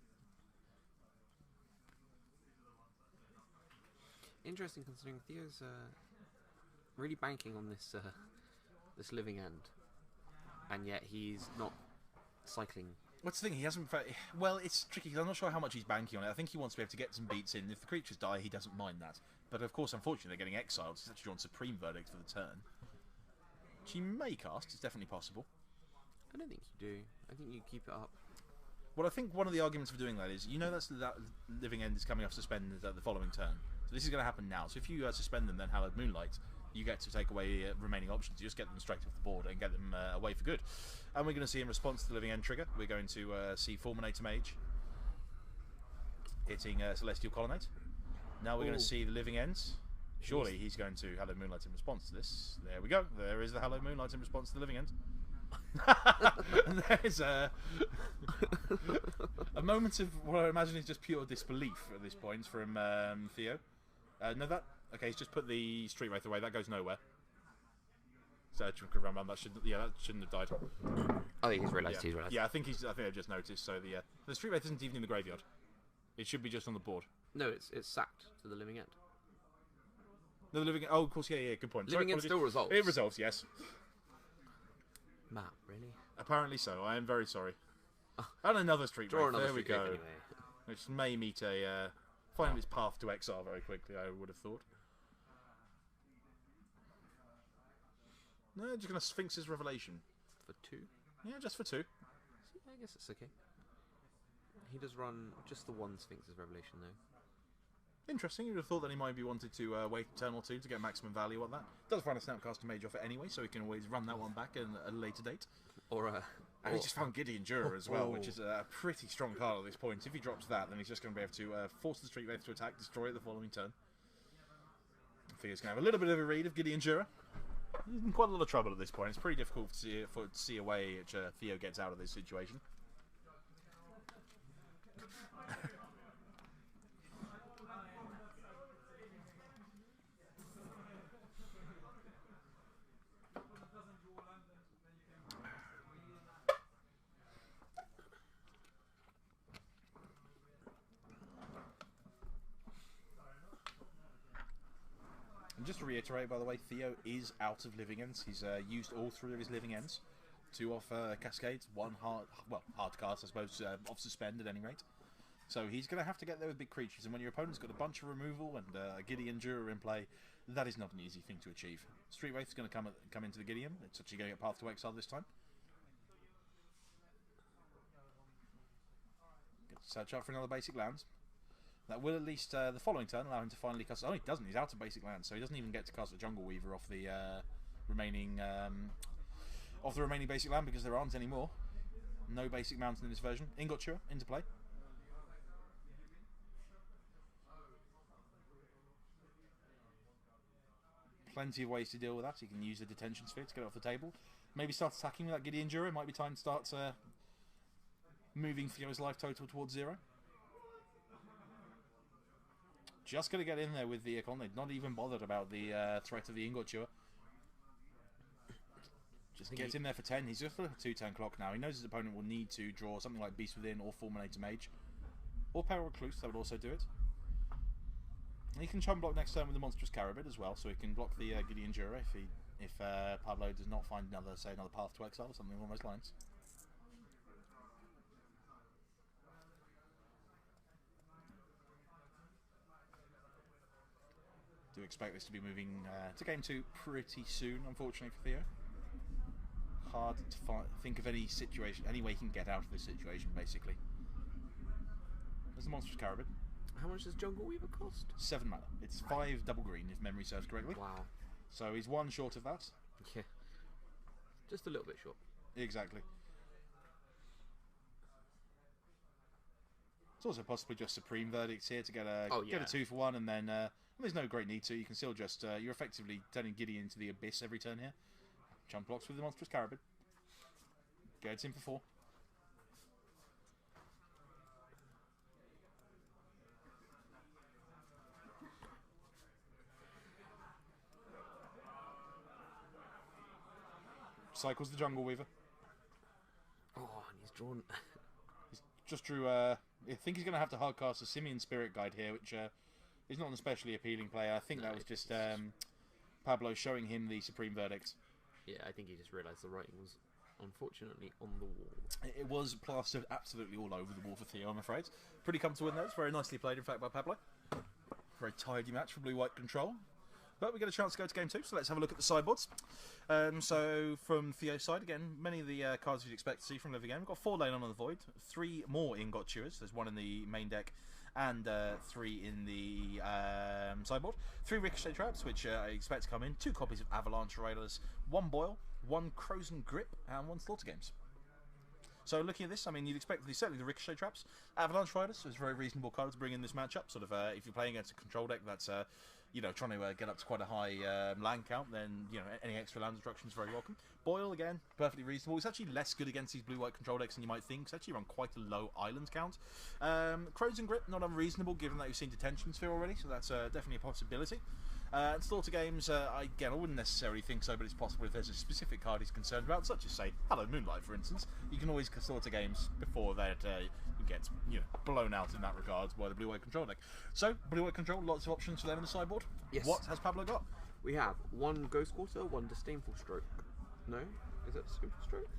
[SPEAKER 1] Interesting, considering Theo's really banking on this this Living End, and yet he's not cycling.
[SPEAKER 2] What's the thing? He hasn't. Well, it's tricky because I'm not sure how much he's banking on it. I think he wants to be able to get some beats in. If the creatures die, he doesn't mind that. But of course, unfortunately, they're getting exiled. He's actually drawn Supreme Verdict for the turn, which he may cast. It's definitely possible.
[SPEAKER 1] I don't think you do. I think you keep it up.
[SPEAKER 2] Well, I think one of the arguments for doing that is, you know, that Living End is coming off suspended at the following turn. So this is going to happen now. So if you suspend them, then Hallowed Moonlight, you get to take away remaining options. You just get them straight off the board and get them away for good. And we're going to see in response to the Living End trigger, we're going to see Fulminator Mage hitting Celestial Colonnade. Now we're going to see the Living Ends. Surely he's going to Hallowed Moonlight in response to this. There we go. There is the Hallowed Moonlight in response to the Living End. And there's a moment of what I imagine is just pure disbelief at this point from Theo. No, that okay. He's just put the Street Wraith away. That goes nowhere. So that shouldn't have died.
[SPEAKER 1] I think he's realised. He's realised.
[SPEAKER 2] Yeah, I think I've just noticed. So the Street Wraith isn't even in the graveyard. It should be just on the board.
[SPEAKER 1] No, it's sacked to the Living End.
[SPEAKER 2] No, the Living. Oh, of course, yeah. Good point.
[SPEAKER 1] Living End still resolves.
[SPEAKER 2] It resolves, yes.
[SPEAKER 1] Matt, really?
[SPEAKER 2] Apparently so. I am very sorry. And another Street Wraith. There we go. Anyway. Which may meet find its path to exile very quickly, I would have thought. No, just going to Sphinx's Revelation.
[SPEAKER 1] For 2?
[SPEAKER 2] Yeah, just for 2.
[SPEAKER 1] I guess it's okay. He does run just the one Sphinx's Revelation, though.
[SPEAKER 2] Interesting. You would have thought that he might be wanted to wait a turn or two to get maximum value on that. Does find a Snapcaster Mage off it anyway, so he can always run that one back at a later date. And he just found Gideon Jura as well, which is a pretty strong card at this point. If he drops that, then he's just going to be able to force the Street Wraith to attack, destroy it the following turn. Theo's going to have a little bit of a read of Gideon Jura. He's in quite a lot of trouble at this point. It's pretty difficult to see a way which Theo gets out of this situation. And just to reiterate, by the way, Theo is out of Living Ends. He's used all 3 of his Living Ends. 2 off Cascades, 1 hard cast, I suppose, off Suspend at any rate. So he's going to have to get there with big creatures, and when your opponent's got a bunch of removal and Gideon Jura in play, that is not an easy thing to achieve. Street Wraith is going to come into the Gideon. It's actually going to get Path to Exile this time. Search out for another basic land. That will at least the following turn allow him to finally cast. Oh, he doesn't. He's out of basic land, so he doesn't even get to cast a Jungle Weaver off the remaining basic land because there aren't any more. No basic mountain in this version. Ingot Chewer into play. Plenty of ways to deal with that. You can use the Detention Sphere to get it off the table. Maybe start attacking with that Gideon Jura. It might be time to start moving Theo's life total towards 0. Just going to get in there with the Colonnade. Not even bothered about the threat of the Ingot Chewer. Just gets in there for 10. He's just got a 2-turn clock now. He knows his opponent will need to draw something like Beast Within or Fulminator Mage. Or Power Recluse, that would also do it. He can chum block next turn with the Monstrous Carabid as well, so he can block the Gideon Jura if Pablo does not find another Path to Exile or something along those lines. Do
[SPEAKER 7] expect this to be moving to game 2 pretty soon, unfortunately for Theo. Hard to think of any situation, any way he can get out of this situation, basically. There's the Monstrous Carabin.
[SPEAKER 1] How much does Jungle Weaver cost?
[SPEAKER 7] 7 mana. It's 5 double green, if memory serves correctly.
[SPEAKER 1] Wow.
[SPEAKER 7] So he's 1 short of that.
[SPEAKER 1] Yeah. Just a little bit short.
[SPEAKER 7] Exactly. It's also possibly just Supreme Verdicts here to get a 2 for 1, and then there's no great need to. You can still just you're effectively turning Gideon into the Abyss every turn here. Jump blocks with the Monstrous Carabin. Gets in for 4. Cycles the Jungle Weaver.
[SPEAKER 1] Oh, and he's drawn.
[SPEAKER 7] He's just drew. I think he's going to have to hardcast a Simian Spirit Guide here, which is not an especially appealing play. I think that was just Pablo showing him the Supreme Verdict.
[SPEAKER 1] Yeah, I think he just realised the writing was unfortunately on the wall.
[SPEAKER 7] It was plastered absolutely all over the wall for Theo, I'm afraid. Pretty comfortable in there. It's very nicely played, in fact, by Pablo. Very tidy match for blue-white control. But we get a chance to go to game 2, so let's have a look at the sideboards. So from Theo's side, again, many of the cards you'd expect to see from Live Again. We've got 4 Lane on the Void, 3 more Ingot Chewers. There's 1 in the main deck and 3 in the sideboard. 3 Ricochet Traps, which I expect to come in. 2 copies of Avalanche Raiders, 1 Boil, 1 Crozen Grip, and 1 Slaughter Games. So looking at this, I mean, you'd expect certainly the Ricochet Traps. Avalanche Riders is a very reasonable card to bring in this matchup. Sort of, if you're playing against a control deck that's, trying to get up to quite a high land count, then, any extra land destruction is very welcome. Boil, again, perfectly reasonable. It's actually less good against these blue-white control decks than you might think. It's actually run quite a low island count. Crozen Grip, not unreasonable, given that you've seen Detention Sphere already, so that's definitely a possibility. And Slaughter Games, again, I wouldn't necessarily think so, but it's possible if there's a specific card he's concerned about, such as, say, Hello Moonlight, for instance. You can always Slaughter Games before that gets blown out in that regard by the blue-white control deck. So, blue-white control, lots of options for them in the sideboard.
[SPEAKER 1] Yes.
[SPEAKER 7] What has Pablo got?
[SPEAKER 1] We have 1 Ghost Quarter, 1 Disdainful Stroke. No? Is that Disdainful Stroke?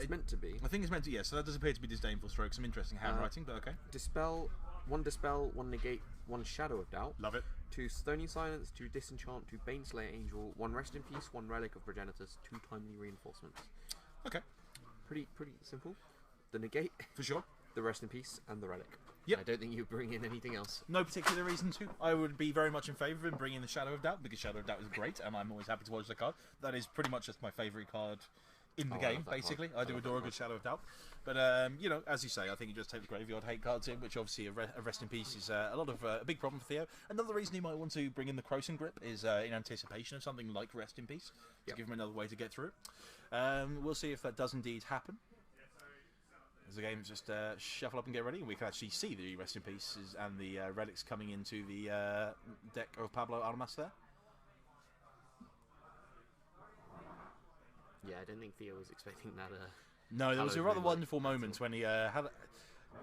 [SPEAKER 1] It's meant to be.
[SPEAKER 7] I think it's meant to, yes. So that does appear to be Disdainful Stroke. Some interesting handwriting, but okay.
[SPEAKER 1] Dispel, 1 Dispel, 1 Negate, 1 Shadow of Doubt.
[SPEAKER 7] Love it.
[SPEAKER 1] 2 Stony Silence, 2 Disenchant, 2 Baneslayer Angel, 1 Rest in Peace, 1 Relic of Progenitus, 2 Timely Reinforcements.
[SPEAKER 7] Okay.
[SPEAKER 1] Pretty simple. The Negate.
[SPEAKER 7] For sure.
[SPEAKER 1] The Rest in Peace, and the Relic.
[SPEAKER 7] Yep.
[SPEAKER 1] I don't think you bring in anything else.
[SPEAKER 7] No particular reason to. I would be very much in favour of him bringing the Shadow of Doubt, because Shadow of Doubt is great, and I'm always happy to watch the card. That is pretty much just my favourite card in the game, basically. I do adore a good Shadow of Doubt. But, as you say, I think you just take the graveyard hate cards in, which obviously a Rest in Peace is a big problem for Theo. Another reason he might want to bring in the Croson Grip is in anticipation of something like Rest in Peace, to give him another way to get through. We'll see if that does indeed happen. As the games just shuffle up and get ready, and we can actually see the Rest in Peaces and the relics coming into the deck of Pablo Almas there.
[SPEAKER 1] Yeah, I don't think Theo was expecting that.
[SPEAKER 7] No, there was a rather wonderful moment when he had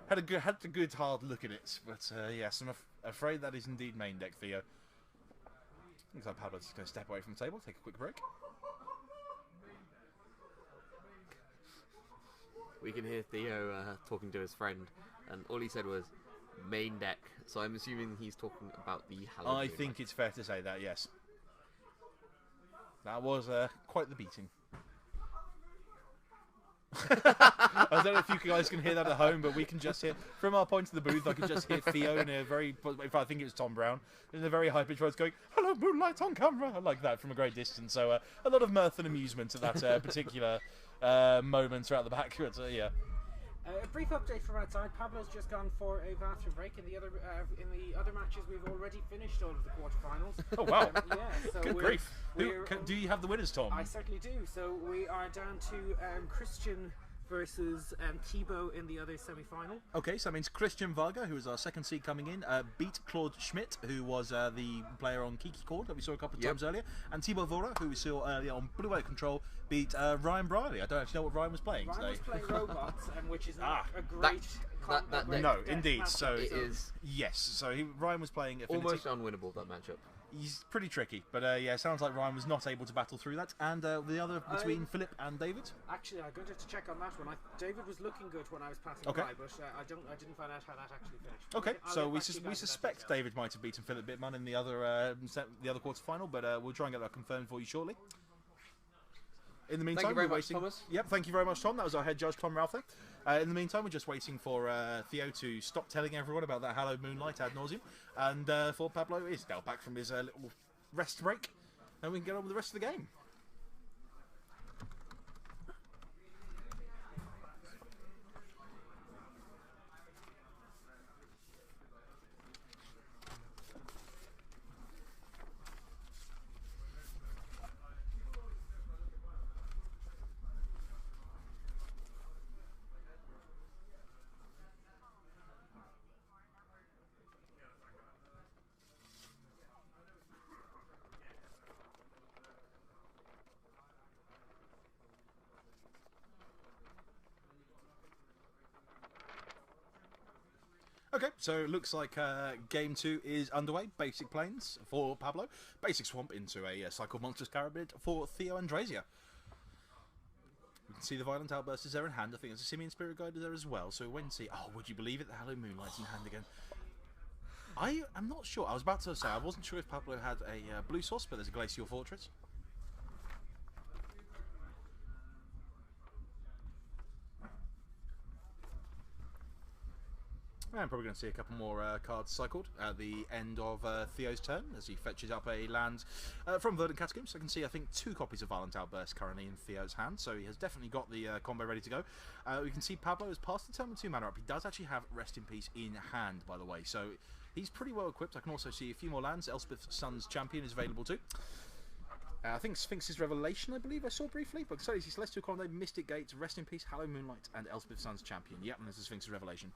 [SPEAKER 7] a good hard look at it. But yes, I'm afraid that is indeed main deck Theo. Looks like Pablo's just going to step away from the table, take a quick break.
[SPEAKER 1] We can hear Theo talking to his friend, and all he said was main deck. So I'm assuming he's talking about the Halloween.
[SPEAKER 7] I think it's fair to say that, yes. That was quite the beating. I don't know if you guys can hear that at home, but we can just hear, from our point of the booth, I could just hear Theo in a very, if I think it was Tom Brown, in a very high-pitched voice going, "Hello, Moonlight on camera," like that from a great distance. So a lot of mirth and amusement at that particular moment throughout the back. But, yeah.
[SPEAKER 9] A brief update from outside. Pablo's just gone for a bathroom break. In the other matches, we've already finished all of the quarterfinals.
[SPEAKER 7] Oh wow!
[SPEAKER 9] So
[SPEAKER 7] good grief! Do you have the winners, Tom?
[SPEAKER 9] I certainly do. So we are down to Christian versus Thibaut in the other semi-final.
[SPEAKER 7] Okay, so that means Christian Varga, who is our second seed coming in, beat Claude Schmidt, who was the player on Kiki Cord that we saw a couple of times earlier, and Thibaut Vora, who we saw earlier on Blue White Control, beat Ryan Briley. I don't actually know what Ryan was playing today.
[SPEAKER 9] Ryan was playing robots, which is not a great...
[SPEAKER 7] No, indeed. So
[SPEAKER 1] it is.
[SPEAKER 7] Yes, so Ryan was playing Affinity.
[SPEAKER 1] Almost unwinnable, that matchup.
[SPEAKER 2] He's pretty tricky, but yeah, it sounds like Ryan was not able to battle through that. And the other between Philip and David.
[SPEAKER 9] Actually, I'm going to check on that one. David was looking good when I was passing by, but I didn't find out how that actually finished.
[SPEAKER 2] Okay,
[SPEAKER 9] I'll
[SPEAKER 2] so
[SPEAKER 9] get
[SPEAKER 2] we
[SPEAKER 9] back to you guys with that
[SPEAKER 2] suspect
[SPEAKER 9] detail.
[SPEAKER 2] David might have beaten Philip Bittman in the other quarterfinal, but we'll try and get that confirmed for you shortly. In the meantime,
[SPEAKER 1] Thank you very
[SPEAKER 2] we're
[SPEAKER 1] much,
[SPEAKER 2] waiting.
[SPEAKER 1] Thomas.
[SPEAKER 2] Yep, thank you very much, Tom. That was our head judge, Tom Ralphie. In the meantime, we're just waiting for Theo to stop telling everyone about that Hallowed Moonlight ad nauseum, and for Pablo is now back from his little rest break, and we can get on with the rest of the game. Okay, so it looks like game 2 is underway. Basic Plains for Pablo. Basic Swamp into a Cycle Monstrous Carabid for Theo Andresia. We can see the Violent Outburst is there in hand. I think there's a Simian Spirit Guide there as well. So when see... Oh, would you believe it? The Hallowed Moonlight's in hand again. I am not sure. I was about to say, I wasn't sure if Pablo had a blue source, but there's a Glacial Fortress. I'm probably going to see a couple more cards cycled at the end of Theo's turn as he fetches up a land from Verdant Catacombs. So I can see, I think, 2 copies of Violent Outburst currently in Theo's hand, so he has definitely got the combo ready to go. We can see Pablo has passed the turn with 2 mana up. He does actually have Rest in Peace in hand, by the way, so he's pretty well equipped. I can also see a few more lands. Elspeth's Sun's Champion is available too. I think Sphinx's Revelation, I believe I saw briefly, but sorry, see Celestial Colonnade, Mystic Gates, Rest in Peace, Hallowed Moonlight, and Elspeth's Sun's Champion. Yep, and there's the Sphinx's Revelation.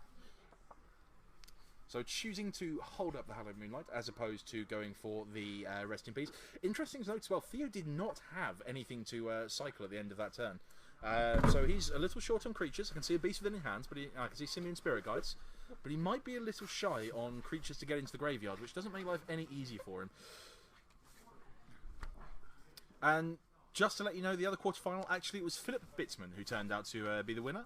[SPEAKER 2] So choosing to hold up the Hallowed Moonlight as opposed to going for the Rest in Peace. Interesting to note as well, Theo did not have anything to cycle at the end of that turn. So he's a little short on creatures. I can see a Beast Within his hands, but I can see Simian Spirit Guides. But he might be a little shy on creatures to get into the graveyard, which doesn't make life any easier for him. And just to let you know, the other quarterfinal, actually, it was Philip Bittman who turned out to be the winner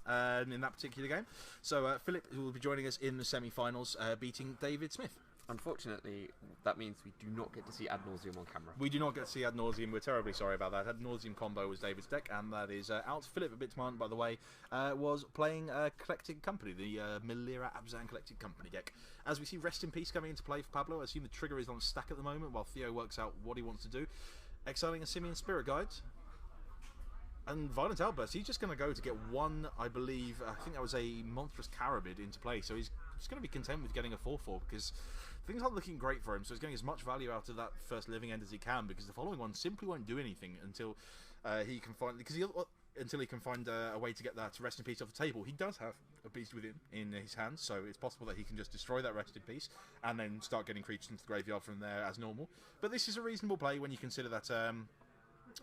[SPEAKER 2] in that particular game. So Philip, who will be joining us in the semi-finals, beating David Smith.
[SPEAKER 1] Unfortunately, that means we do not get to see Ad Nauseum on camera.
[SPEAKER 2] We do not get to see Ad Nauseum. We're terribly sorry about that. Ad Nauseum combo was David's deck, and that is out. Philip Bittman, by the way, was playing Collected Company, the Milira Abzan Collected Company deck. As we see Rest in Peace coming into play for Pablo, I assume the trigger is on stack at the moment while Theo works out what he wants to do. Exiling a Simian Spirit Guide. And Violent Outburst, he's just going to go to get 1, I believe, I think that was a Monstrous Carabid into play, so he's just going to be content with getting a 4/4 because things aren't looking great for him, so he's getting as much value out of that first living end as he can, because the following one simply won't do anything until he can find, until he can find a way to get that Rest in Peace off the table. He does have a Beast Within in his hands, so it's possible that he can just destroy that Rest in Peace and then start getting creatures into the graveyard from there as normal. But this is a reasonable play when you consider that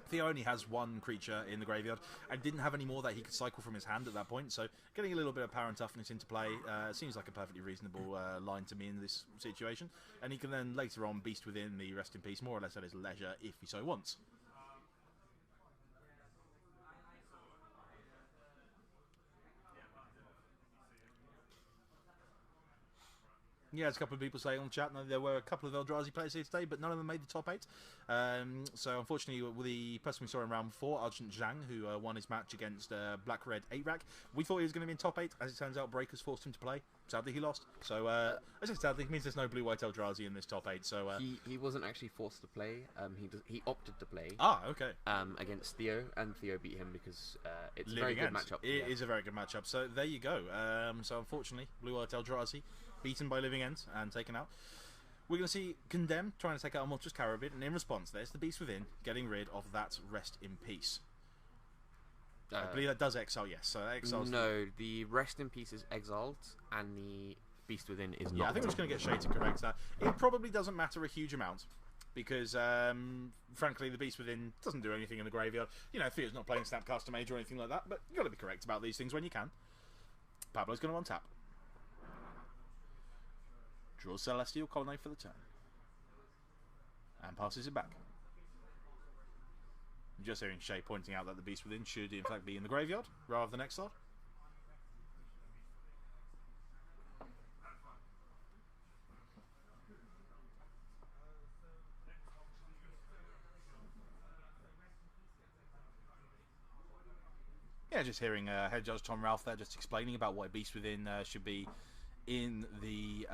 [SPEAKER 2] Theo only has 1 creature in the graveyard and didn't have any more that he could cycle from his hand at that point, so getting a little bit of power and toughness into play seems like a perfectly reasonable line to me in this situation, and he can then later on Beast Within the Rest in Peace more or less at his leisure if he so wants. Yeah, there's a couple of people saying on the chat, no, there were a couple of Eldrazi players here today, but none of them made the top 8. So unfortunately, the person we saw in round 4, Argent Zhang, who won his match against Black Red 8-Rack, we thought he was going to be in top 8. As it turns out, Breakers forced him to play. Sadly, he lost. So, I say sadly, it means there's no blue-white Eldrazi in this top 8. So
[SPEAKER 1] He wasn't actually forced to play. He opted to play.
[SPEAKER 2] Okay.
[SPEAKER 1] Against Theo, and Theo beat him because it's a
[SPEAKER 2] Living
[SPEAKER 1] very good
[SPEAKER 2] Ends.
[SPEAKER 1] matchup.
[SPEAKER 2] It is a very good matchup. So there you go. So unfortunately, blue-white Eldrazi beaten by Living End and taken out. We're going to see Condemned trying to take out a Monstrous Carabid, and in response, there's the Beast Within getting rid of that Rest in Peace. I believe that does exile, yes. So that exiles.
[SPEAKER 1] No, the Rest in Peace is exiled, and the Beast Within is not.
[SPEAKER 2] Yeah, I think we're just going to get Shea to correct that. It probably doesn't matter a huge amount, because, frankly, the Beast Within doesn't do anything in the graveyard. You know, Theo's not playing Snapcaster Mage or anything like that, but you've got to be correct about these things when you can. Pablo's going to untap. Draws Celestial Colonnade for the turn. and passes it back. I'm just hearing Shea pointing out that the Beast Within should in fact be in the graveyard rather than exiled. Yeah, just hearing Head Judge Tom Ralph there just explaining about why Beast Within should be in the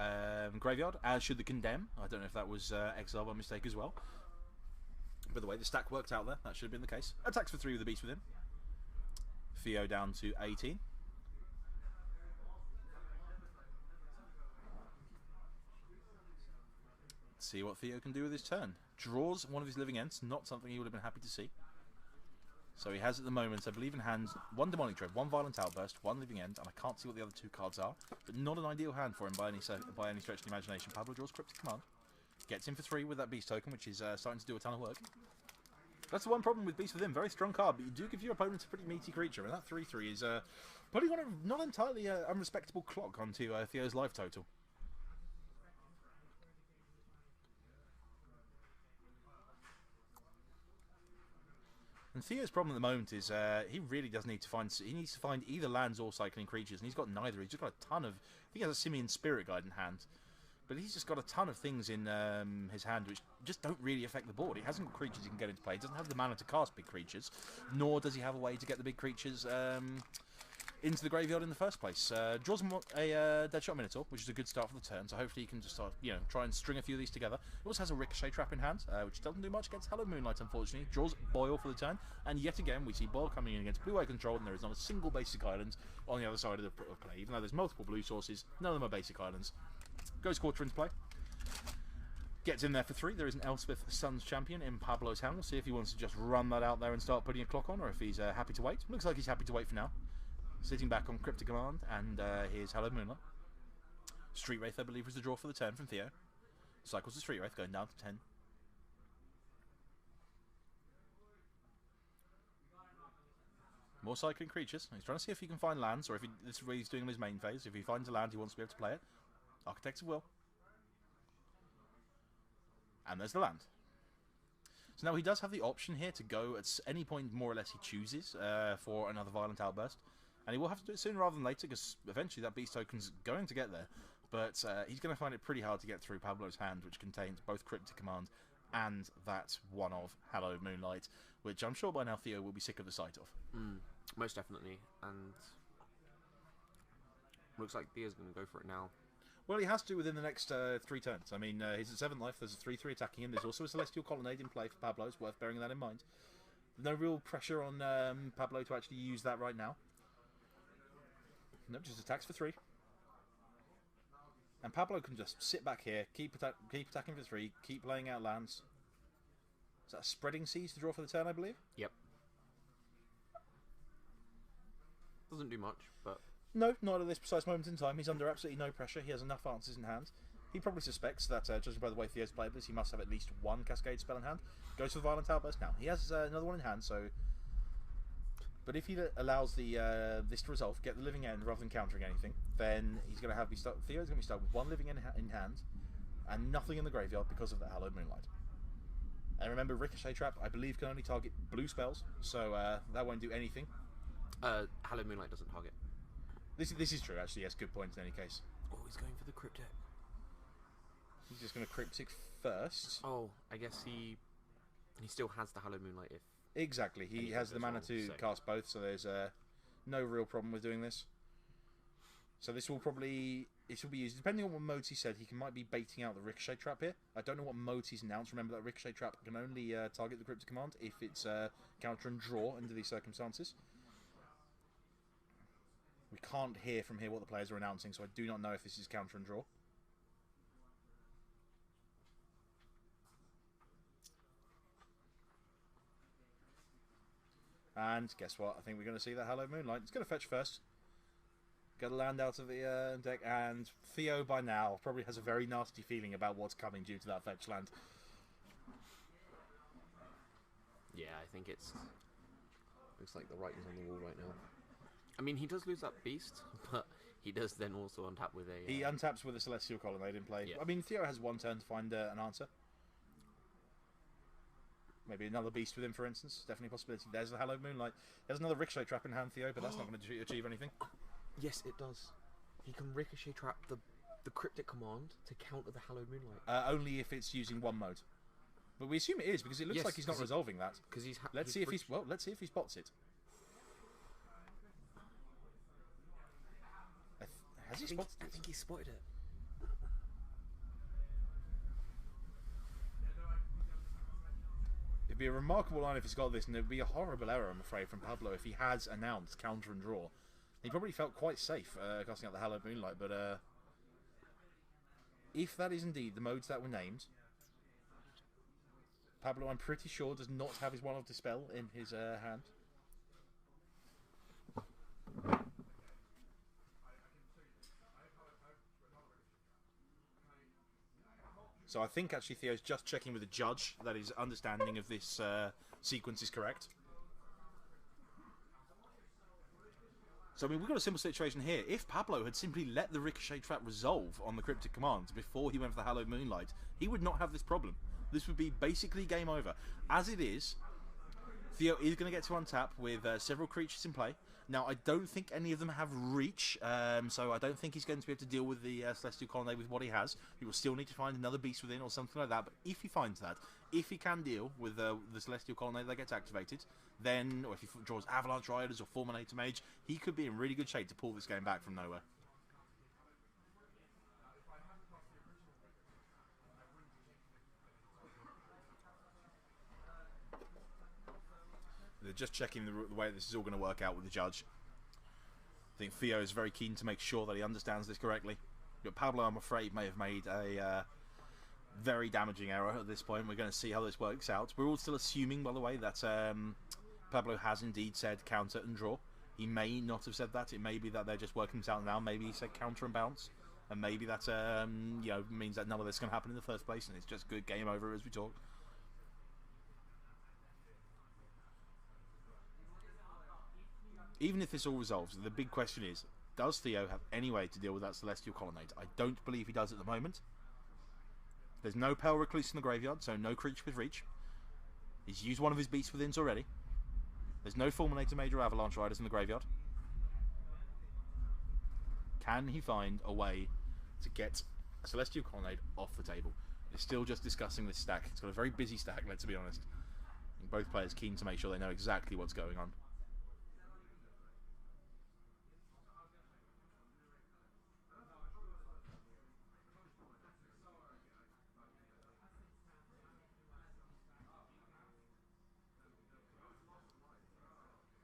[SPEAKER 2] graveyard, as should the Condemn. I don't know if that was exiled by mistake as well. By the way, the stack worked out there. That should have been the case. Attacks for 3 with the Beast Within. Theo down to 18. Let's see what Theo can do with his turn. Draws one of his living ends. Not something he would have been happy to see. So he has at the moment, I believe in hand, 1 Demonic Tread, 1 Violent Outburst, 1 Living End, and I can't see what the other 2 cards are, but not an ideal hand for him by any stretch of the imagination. Pablo draws Cryptic Command, gets him for 3 with that Beast token, which is starting to do a ton of work. That's the one problem with Beast Within, very strong card, but you do give your opponent a pretty meaty creature, and that 3/3 is putting on a not entirely unrespectable clock onto Theo's life total. And Theo's problem at the moment is he really does need to find. He needs to find either lands or cycling creatures, and he's got neither. He's just got a ton of. I think he has a Simian Spirit Guide in hand, but he's just got a ton of things in his hand which just don't really affect the board. He hasn't got creatures he can get into play. He doesn't have the mana to cast big creatures, nor does he have a way to get the big creatures into the graveyard in the first place. Draws a Deadshot Minotaur, which is a good start for the turn, so hopefully he can just start, try and string a few of these together. He also has a Ricochet Trap in hand, which doesn't do much against Hallowed Moonlight, unfortunately. Draws Boil for the turn, and yet again we see Boil coming in against Blue Eye Control, and there is not a single basic island on the other side of the play. Even though there's multiple blue sources, none of them are basic islands. Goes Quarter into play. Gets in there for 3. There is an Elspeth Suns champion in Pablo's hand. We'll see if he wants to just run that out there and start putting a clock on, or if he's happy to wait. Looks like he's happy to wait for now. Sitting back on Cryptic Command, and here's Hallowed Moonlight. Street Wraith, I believe, was the draw for the turn from Theo. Cycles the Street Wraith, going down to 10. More cycling creatures. He's trying to see if he can find lands, or if this is what he's doing in his main phase. If he finds a land, he wants to be able to play it. Architects of Will. And there's the land. So now he does have the option here to go at any point, more or less, he chooses for another Violent Outburst. And he will have to do it sooner rather than later, because eventually that Beast token's going to get there. But he's going to find it pretty hard to get through Pablo's hand, which contains both Cryptic Command and that one of Hallowed Moonlight, which I'm sure by now Theo will be sick of the sight of.
[SPEAKER 1] Most definitely. And looks like Theo's going to go for it now.
[SPEAKER 2] Well, he has to within the next 3 turns. I mean, he's at 7th life. There's a 3/3 attacking him. There's also a Celestial Colonnade in play for Pablo. It's worth bearing that in mind. No real pressure on Pablo to actually use that right now. Nope, just attacks for 3. And Pablo can just sit back here, keep attacking for 3, keep laying out lands. Is that a Spreading Seas to draw for the turn, I believe?
[SPEAKER 1] Yep. Doesn't do much, but...
[SPEAKER 2] No, not at this precise moment in time. He's under absolutely no pressure. He has enough answers in hand. He probably suspects that, judging by the way Theo's played this, he must have at least 1 Cascade spell in hand. Goes for the Violent Outburst now. He has another one in hand, so... But if he allows this to resolve, get the living end rather than countering anything, then he's going to have Theo's going to be stuck with 1 living end in hand and nothing in the graveyard because of the Hallowed Moonlight. And remember, Ricochet Trap, I believe, can only target blue spells, so that won't do anything.
[SPEAKER 1] Hallowed Moonlight doesn't target.
[SPEAKER 2] This is true, actually. Yes, good point in any case.
[SPEAKER 1] Oh, he's going for the Cryptic.
[SPEAKER 2] He's just going to Cryptic first.
[SPEAKER 1] Oh, I guess he still has the Hallowed Moonlight if...
[SPEAKER 2] Exactly, he has the mana to cast both, so there's no real problem with doing this. So this will be used, depending on what modes he said, he might be baiting out the Ricochet Trap here. I don't know what modes he's announced. Remember that Ricochet Trap can only target the Cryptic Command if it's counter and draw under these circumstances. We can't hear from here what the players are announcing, so I do not know if this is counter and draw. And guess what? I think we're going to see that Hallowed Moonlight. It's going to fetch first. Get a land out of the deck, and Theo by now probably has a very nasty feeling about what's coming due to that fetch land.
[SPEAKER 1] Yeah, I think it's... Looks like the writing's on the wall right now. I mean, he does lose that beast, but he does then also untap with a...
[SPEAKER 2] He untaps with a Celestial Colonnade in play.
[SPEAKER 1] Yeah.
[SPEAKER 2] I mean, Theo has 1 turn to find an answer. Maybe another beast with him, for instance. Definitely a possibility. There's the Hallowed Moonlight. There's another Ricochet trap in hand, Theo, but that's not going to achieve anything.
[SPEAKER 1] Yes, it does. He can Ricochet trap the Cryptic Command to counter the Hallowed Moonlight.
[SPEAKER 2] Only if it's using one mode. But we assume it is, because it looks like he's not resolving that.
[SPEAKER 1] Because
[SPEAKER 2] let's see if he spots it. Has he spotted it?
[SPEAKER 1] I think he spotted it.
[SPEAKER 2] It'd be a remarkable line if he's got this, and it'd be a horrible error, I'm afraid, from Pablo if he has announced counter and draw. He probably felt quite safe casting out the Hallowed Moonlight, but if that is indeed the modes that were named, Pablo, I'm pretty sure, does not have his one-off Dispel in his hand. So I think actually Theo's just checking with the judge that his understanding of this sequence is correct. So I mean, we've got a simple situation here. If Pablo had simply let the Ricochet trap resolve on the Cryptic Command before he went for the Hallowed Moonlight, he would not have this problem. This would be basically game over. As it is, Theo is going to get to untap with several creatures in play. Now, I don't think any of them have reach, so I don't think he's going to be able to deal with the Celestial Colonnade with what he has. He will still need to find another beast within or something like that, but if he finds that, if he can deal with the Celestial Colonnade that gets activated, then, or if he draws Avalanche Riders or Fulminator Mage, he could be in really good shape to pull this game back from nowhere. They're just checking the way this is all going to work out with the judge. I think Theo is very keen to make sure that he understands this correctly. But Pablo, I'm afraid, may have made a very damaging error at this point. We're going to see how this works out. We're all still assuming, by the way, that Pablo has indeed said counter and draw. He may not have said that. It may be that they're just working this out now. Maybe he said counter and bounce. And maybe that means that none of this is going to happen in the first place, and it's just good game over as we talk. Even if this all resolves, the big question is, does Theo have any way to deal with that Celestial Colonnade? I don't believe he does at the moment. There's no Pale Recluse in the graveyard, so no creature with reach. He's used one of his Beast Withins already. There's no Fulminator Mage or Avalanche Riders in the graveyard. Can he find a way to get a Celestial Colonnade off the table? He's still just discussing this stack. It's got a very busy stack, let's be honest. And both players keen to make sure they know exactly what's going on.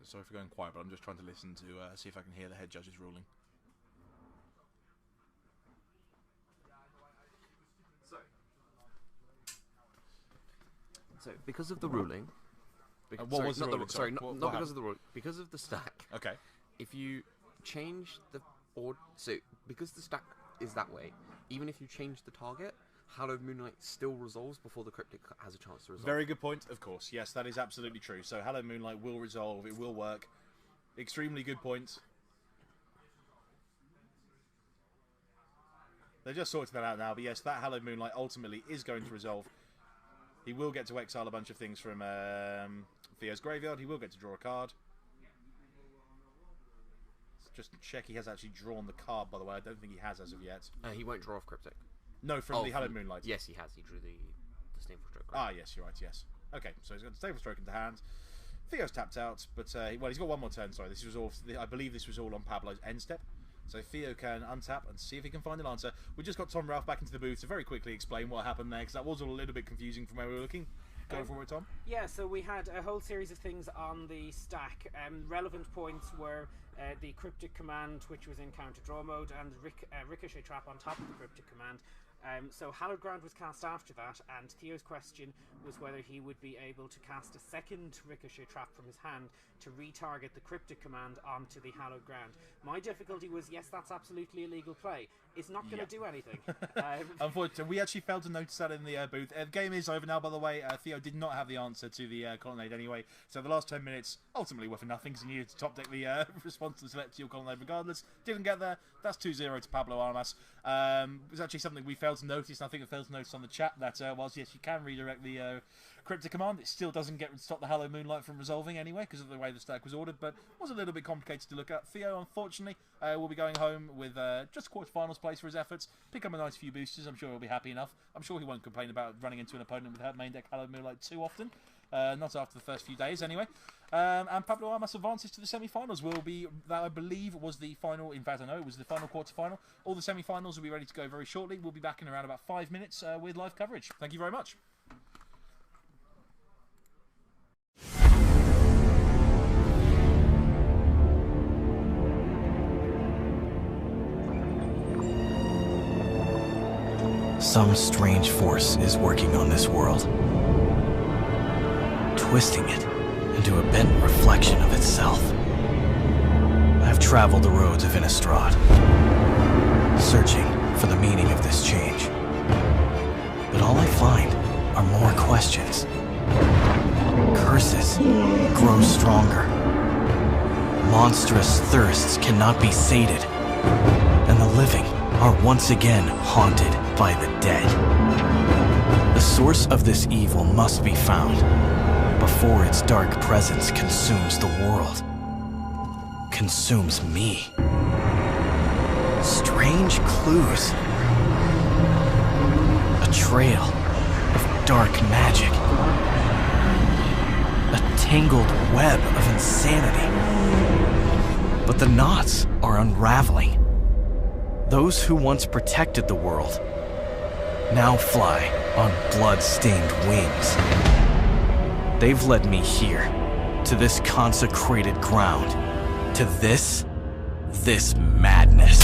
[SPEAKER 2] Sorry for going quiet, but I'm just trying to listen to see if I can hear the head judge's ruling.
[SPEAKER 1] So because of the ruling...
[SPEAKER 2] What was the ruling?
[SPEAKER 1] Sorry, not
[SPEAKER 2] what
[SPEAKER 1] because
[SPEAKER 2] happened?
[SPEAKER 1] of the ruling. Because of the stack.
[SPEAKER 2] Okay.
[SPEAKER 1] If you change the... So, because the stack is that way, even if you change the target, Hallowed Moonlight still resolves before the Cryptic has a chance to resolve.
[SPEAKER 2] Very good point, of course. Yes, that is absolutely true. So Hallowed Moonlight will resolve, it will work. Extremely good point. They're just sorting that out now, but yes, that Hallowed Moonlight ultimately is going to resolve. He will get to exile a bunch of things from Theo's graveyard. He will get to draw a card. Just to check he has actually drawn the card, by the way. I don't think he has as of yet.
[SPEAKER 1] He won't draw off Cryptic.
[SPEAKER 2] No, from the Hallowed Moonlight.
[SPEAKER 1] Yes, he has. He drew the Stainful Stroke.
[SPEAKER 2] Right? Ah, yes, you're right, yes. Okay, so he's got the Stainful Stroke into hand. Theo's tapped out, but, well, he's got one more turn, sorry. This was all, I believe this was all on Pablo's end step. So Theo can untap and see if he can find an answer. We just got Tom Ralph back into the booth to very quickly explain what happened there, because that was all a little bit confusing from where we were looking. Go for it, Tom.
[SPEAKER 9] Yeah, so we had a whole series of things on the stack. Relevant points were the Cryptic Command, which was in counter draw mode, and the Ricochet Trap on top of the Cryptic Command. So Hallowed Ground was cast after that, and Theo's question was whether he would be able to cast a second Ricochet Trap from his hand to retarget the Cryptic Command onto the Hallowed Ground. My difficulty was, yes, that's absolutely illegal play. It's not going to do anything.
[SPEAKER 2] Unfortunately, we actually failed to notice that in the booth. The game is over now, by the way. Theo did not have the answer to the Colonnade anyway, so the last 10 minutes ultimately were for nothing, because he needed to top deck the response to the Celestial Colonnade regardless. Didn't get there. That's 2-0 to Pablo Armas. It was actually something we failed
[SPEAKER 7] failed to notice, and I think I failed to notice on the chat that whilst yes, you can redirect the cryptic command, it still doesn't stop the Hello Moonlight from resolving anyway because of the way the stack was ordered, but was a little bit complicated to look at. Theo, unfortunately, will be going home with just quarterfinals place for his efforts. Pick up a nice few boosters. I'm sure he'll be happy enough. I'm sure he won't complain about running into an opponent with her main deck Hello Moonlight too often. Not after the first few days, anyway. And Pablo Armas advances to the semi-finals. That I believe was the final. In fact, I know it was the final quarter-final. All the semi-finals will be ready to go very shortly. We'll be back in around about 5 minutes with live coverage. Thank you very much.
[SPEAKER 10] Some strange force is working on this world, twisting it into a bent reflection of itself. I've traveled the roads of Innistrad, searching for the meaning of this change. But all I find are more questions. Curses grow stronger. Monstrous thirsts cannot be sated, and the living are once again haunted by the dead. The source of this evil must be found before its dark presence consumes the world, consumes me. Strange clues. A trail of dark magic. A tangled web of insanity. But the knots are unraveling. Those who once protected the world now fly on blood-stained wings. They've led me here, to this consecrated ground, to this madness.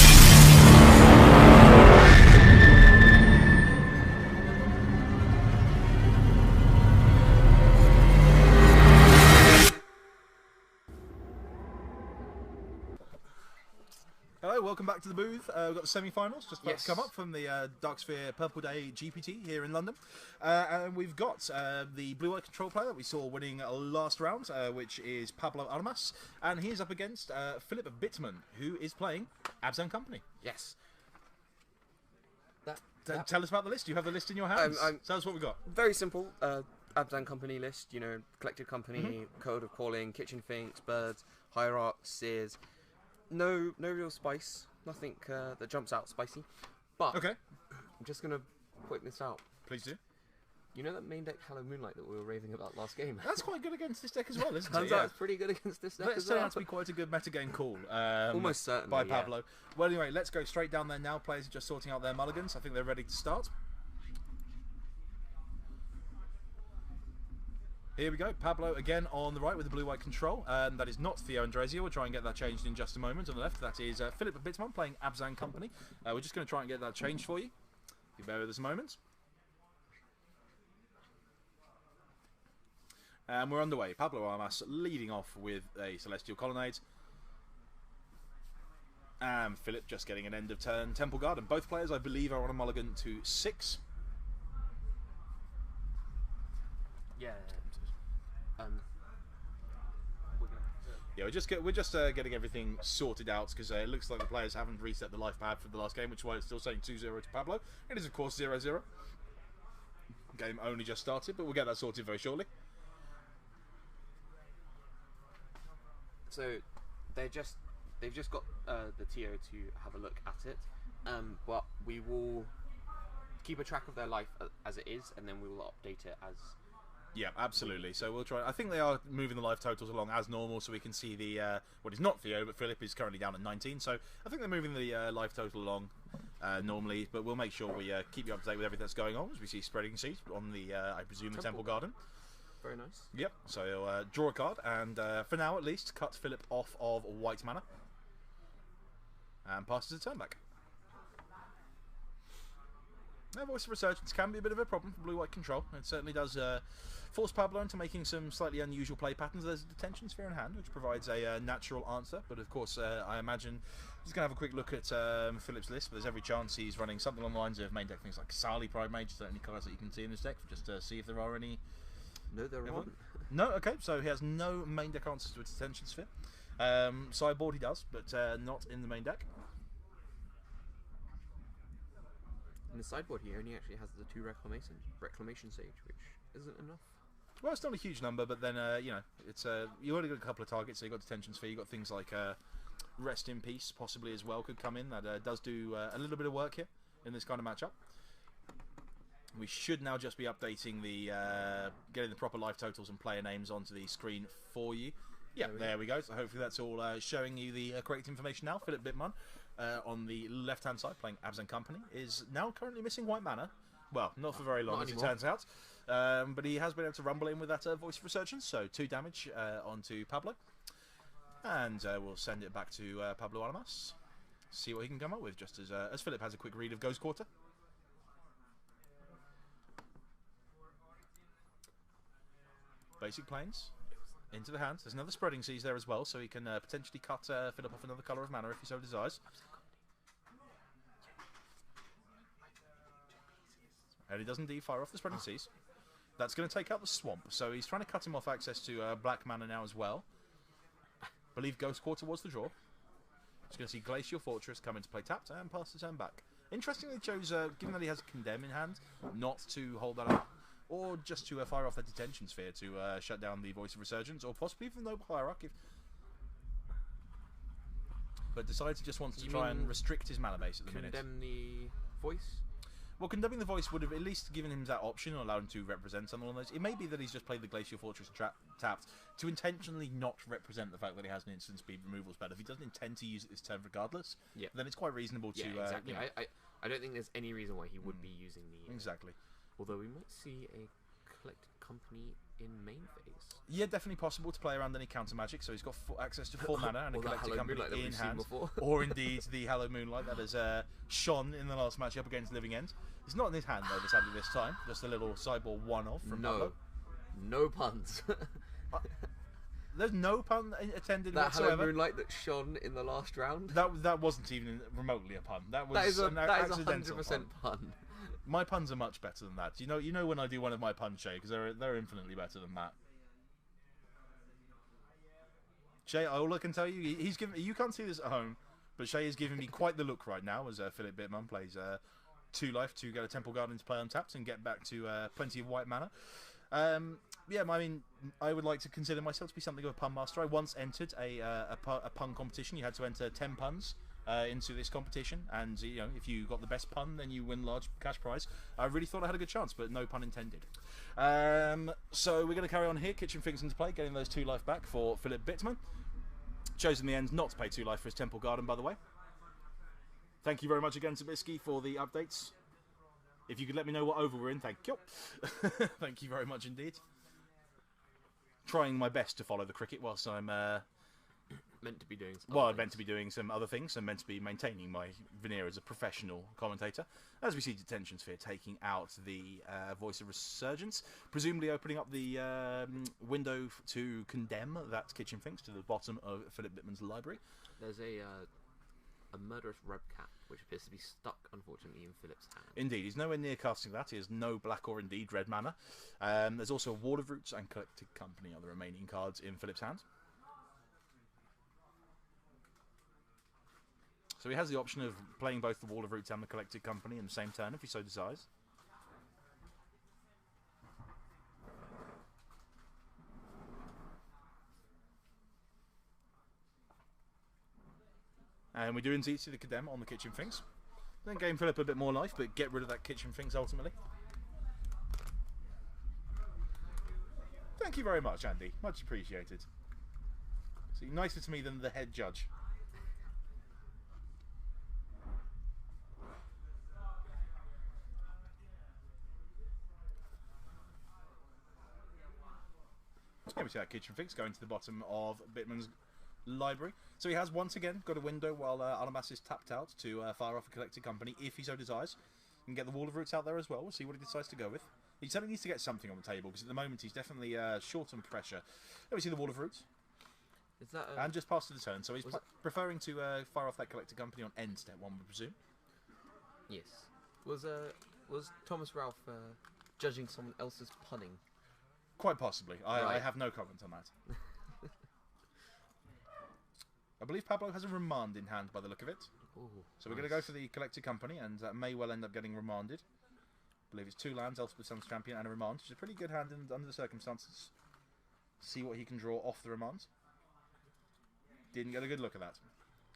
[SPEAKER 2] Hello, welcome back to the booth. We've got the semi-finals just about to come up from the Dark Sphere Purple Day GPT here in London. And we've got the blue-white control player that we saw winning last round, which is Pablo Armas. And he is up against Philip Bittman, who is playing Abzan Company.
[SPEAKER 1] Yes.
[SPEAKER 2] Tell us about the list. You have the list in your hands. Tell us what we've got.
[SPEAKER 1] Very simple. Abzan Company list, you know, collected company, code of calling, kitchen finks, birds, hierarchs, seers. No real spice. Nothing that jumps out spicy. But
[SPEAKER 2] okay,
[SPEAKER 1] I'm just gonna point this out.
[SPEAKER 2] Please do.
[SPEAKER 1] You know that main deck Hello Moonlight that we were raving about last game?
[SPEAKER 2] That's quite good against this deck as well, isn't it?
[SPEAKER 1] Turns out it's pretty good against this deck
[SPEAKER 2] Let's
[SPEAKER 1] as
[SPEAKER 2] say
[SPEAKER 1] well.
[SPEAKER 2] that to be quite a good metagame call.
[SPEAKER 1] Almost certainly,
[SPEAKER 2] by Pablo. Well, anyway, let's go straight down there now. Players are just sorting out their mulligans. I think they're ready to start. Here we go, Pablo again on the right with the blue-white control. That is not Theo Andrezio. We'll try and get that changed in just a moment. On the left, that is Philip Bittman playing Abzan Company. We're just going to try and get that changed for you. If you bear with us a moment. And we're underway. Pablo Armas leading off with a Celestial Colonnade. And Philip just getting an end of turn Temple Garden. Both players, I believe, are on a mulligan to 6.
[SPEAKER 1] Yeah.
[SPEAKER 2] Yeah, we're just getting everything sorted out because it looks like the players haven't reset the life pad for the last game, which is why it's still saying 2-0 to Pablo. It is, of course, 0-0. Game only just started, but we'll get that sorted very shortly.
[SPEAKER 1] So they've just got the TO to have a look at it, but we will keep a track of their life as it is, and then we will update it as.
[SPEAKER 2] Yeah, absolutely. So we'll try. I think they are moving the life totals along as normal, so we can see the what is not Theo, but Philip is currently down at 19. So I think they're moving the life total along normally, but we'll make sure we keep you up to date with everything that's going on as we see spreading seed on the I presume the Temple Garden.
[SPEAKER 1] Very nice.
[SPEAKER 2] Yep. So draw a card, and for now at least, cut Philip off of white mana and passes a turn back. Now, Voice of Resurgence can be a bit of a problem for blue-white control. It certainly does force Pablo into making some slightly unusual play patterns. There's a Detention Sphere in hand, which provides a natural answer. But of course, I imagine he's going to have a quick look at Philip's list. But there's every chance he's running something along the lines of main deck things like Kasali, Pride Mage, certainly cards that you can see in this deck, just to see if there are any.
[SPEAKER 1] No, there aren't.
[SPEAKER 2] No, okay, so he has no main deck answers to a Detention Sphere. Sideboard he does, but not in the main deck.
[SPEAKER 1] In the sideboard, he only actually has the 2 reclamation sage, which isn't enough.
[SPEAKER 7] Well, it's not a huge number, but then you know, it's you already got a couple of targets. So you got detention sphere. You got things like rest in peace, possibly as well, could come in. That does do a little bit of work here in this kind of matchup. We should now just be updating the getting the proper life totals and player names onto the screen for you. Yeah, there we go. So hopefully that's all showing you the correct information now. Philip Bittman on the left-hand side, playing Abs and Company, is now currently missing white mana. Well, not for very long, as it turns out. But he has been able to rumble in with that Voice of Resurgence, so 2 damage onto Pablo. And we'll send it back to Pablo Alamas. See what he can come up with, just as Philip has a quick read of Ghost Quarter. Basic planes into the hand. There's another Spreading Seas there as well, so he can potentially cut Philip off another colour of mana if he so desires. And he does indeed fire off the Spreading Seas. That's going to take out the Swamp, so he's trying to cut him off access to black mana now as well. I believe Ghost Quarter was the draw. He's going to see Glacial Fortress come into play tapped and pass the turn back. Interestingly, he chose, given that he has Condemn in hand, not to hold that up, or just to fire off the Detention Sphere to shut down the Voice of Resurgence, or possibly even Noble Hierarch. But decided to just wants to try and restrict his mana base at the minute.
[SPEAKER 1] Condemn the Voice?
[SPEAKER 7] Well, Condemning the Voice would have at least given him that option or allowed him to represent some of those. It may be that he's just played the Glacial Fortress tapped to intentionally not represent the fact that he has an instant speed removal spell. If he doesn't intend to use it this turn regardless, then it's quite reasonable to...
[SPEAKER 1] exactly.
[SPEAKER 7] You know.
[SPEAKER 1] I don't think there's any reason why he would be using the...
[SPEAKER 7] Exactly.
[SPEAKER 1] Although we might see a Collected Company in main phase.
[SPEAKER 7] Yeah, definitely possible to play around any counter magic, so he's got access to 4 mana and a Collected Company in hand. Or indeed the Hallowed Moonlight that has shone in the last matchup against Living End. It's not in his hand though, sadly this time. Just a little sideboard one-off from Pablo.
[SPEAKER 1] No puns.
[SPEAKER 7] There's no pun attended
[SPEAKER 1] that
[SPEAKER 7] whatsoever.
[SPEAKER 1] Hallowed Moonlight that shone in the last round?
[SPEAKER 7] That wasn't even remotely a pun. That was
[SPEAKER 1] an
[SPEAKER 7] accidental
[SPEAKER 1] 100% pun.
[SPEAKER 7] My puns are much better than that. You know when I do one of my puns, Shea, because they're infinitely better than that. Shea, all I can tell you, he's given. You can't see this at home, but Shea is giving me quite the look right now as Philip Bittman plays 2 life to get a Temple Garden to play untapped and get back to plenty of white mana. Yeah, I mean, I would like to consider myself to be something of a pun master. I once entered a pun competition. You had to enter 10 puns into this competition, and you know, if you got the best pun, then you win large cash prize. I really thought I had a good chance, but no pun intended. So we're going to carry on here. Kitchen Finks into play, getting those 2 life back for Philip Bittman. Chose in the end not to pay 2 life for his Temple Garden, by the way. Thank you very much again, Sabisky, for the updates. If you could let me know what over we're in, thank you. Thank you very much indeed. Trying my best to follow the cricket whilst I'm
[SPEAKER 1] meant to be doing some
[SPEAKER 7] meant to be doing some other things. I'm meant to be maintaining my veneer as a professional commentator. As we see Detention Sphere taking out the Voice of Resurgence, presumably opening up the window to condemn that Kitchen Finks to the bottom of Philip Bittman's library.
[SPEAKER 1] There's a murderous red cat, which appears to be stuck, unfortunately, in Philip's hand.
[SPEAKER 7] Indeed, he's nowhere near casting that. He has no black or indeed red mana. There's also a Wall of Roots and Collected Company are the remaining cards in Philip's hand. So he has the option of playing both the Wall of Roots and the Collected Company in the same turn if he so desires. And we do indeed see the Condemn on the Kitchen Finks. Then gain Philip a bit more life, but get rid of that Kitchen Finks ultimately. Thank you very much, Andy. Much appreciated. So you're nicer to me than the head judge. Here we see that Kitchen Finks going to the bottom of Bittman's library. So he has once again got a window while Alamas is tapped out to fire off a Collected Company if he so desires. You can get the Wall of Roots out there as well. We'll see what he decides to go with. He certainly needs to get something on the table because at the moment he's definitely short on pressure. Let me see the Wall of Roots.
[SPEAKER 1] Is that
[SPEAKER 7] and just past the turn. So he's preferring to fire off that Collected Company on end step, one would presume.
[SPEAKER 1] Yes. Was Thomas Ralph judging someone else's punning?
[SPEAKER 7] Quite possibly.
[SPEAKER 1] Right.
[SPEAKER 7] I have no comment on that. I believe Pablo has a Remand in hand by the look of it.
[SPEAKER 2] So we're going to go for the Collected Company, and that may well end up getting remanded. I believe it's 2 lands, Elspeth Sun's Champion, and a remand, which is a pretty good hand under the circumstances. See what he can draw off the remand. Didn't get a good look at that.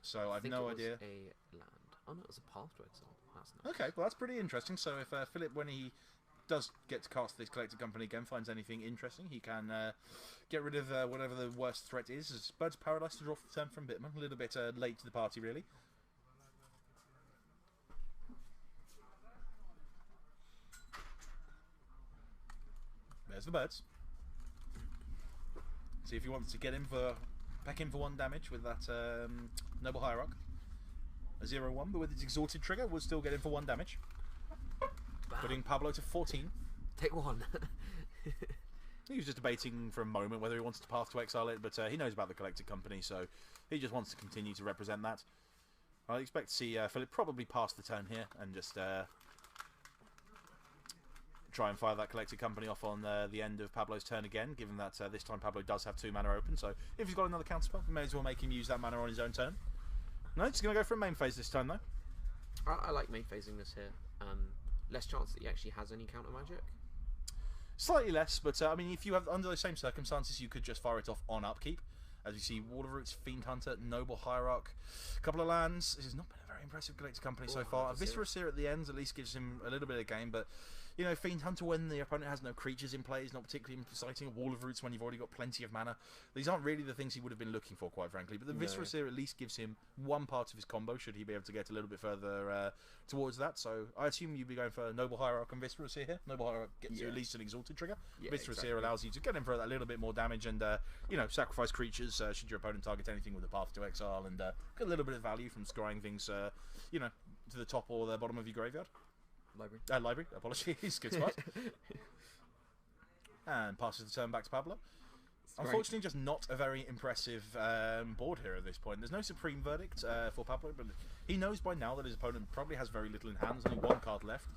[SPEAKER 2] So I've no idea.
[SPEAKER 1] A land. Oh no, it was a Path to Exile. That's nice.
[SPEAKER 2] Okay, well that's pretty interesting. So if Philip, when he does get to cast this Collected Company again, finds anything interesting, he can get rid of whatever the worst threat is. As Birds of Paradise to draw for the turn from Bitman. A little bit late to the party, really. There's the birds. See if he wants to get him for back in for 1 damage with that Noble Hierarch. A 0/1, but with its exalted trigger, we'll still get him for 1 damage. Bam. Putting Pablo to 14.
[SPEAKER 1] Take 1.
[SPEAKER 2] He was just debating for a moment whether he wants to Path to Exile it, but he knows about the Collected Company, so he just wants to continue to represent that. I expect to see Philip probably pass the turn here and just try and fire that Collected Company off on the end of Pablo's turn again, given that this time Pablo does have 2 mana open, so if he's got another counterspell, we may as well make him use that mana on his own turn. No, he's going to go for a main phase this time, though.
[SPEAKER 1] I like main phasing this here. Less chance that he actually has any counter magic.
[SPEAKER 2] Slightly less, but I mean, if you have under the same circumstances, you could just fire it off on upkeep. As you see, Wall of Roots, Fiend Hunter, Noble Hierarch, a couple of lands. This has not been a very impressive Collected Company so far. Viscera Seer at the end at least gives him a little bit of game, but you know, Fiend Hunter when the opponent has no creatures in play is not particularly exciting. A Wall of Roots when you've already got plenty of mana. These aren't really the things he would have been looking for, quite frankly. But the Viscera Seer at least gives him one part of his combo, should he be able to get a little bit further towards that. So I assume you'd be going for Noble Hierarch and Viscera Seer here. Noble Hierarch gets you at least an exalted trigger. Viscera Seer allows you to get him for that little bit more damage and, you know, sacrifice creatures should your opponent target anything with a Path to Exile and get a little bit of value from scrying things, you know, to the top or the bottom of your graveyard. Library, apologies, good spot. And passes the turn back to Pablo. Unfortunately, just not a very impressive board here at this point. There's no Supreme Verdict for Pablo, but he knows by now that his opponent probably has very little in hand. There's only 1 card left.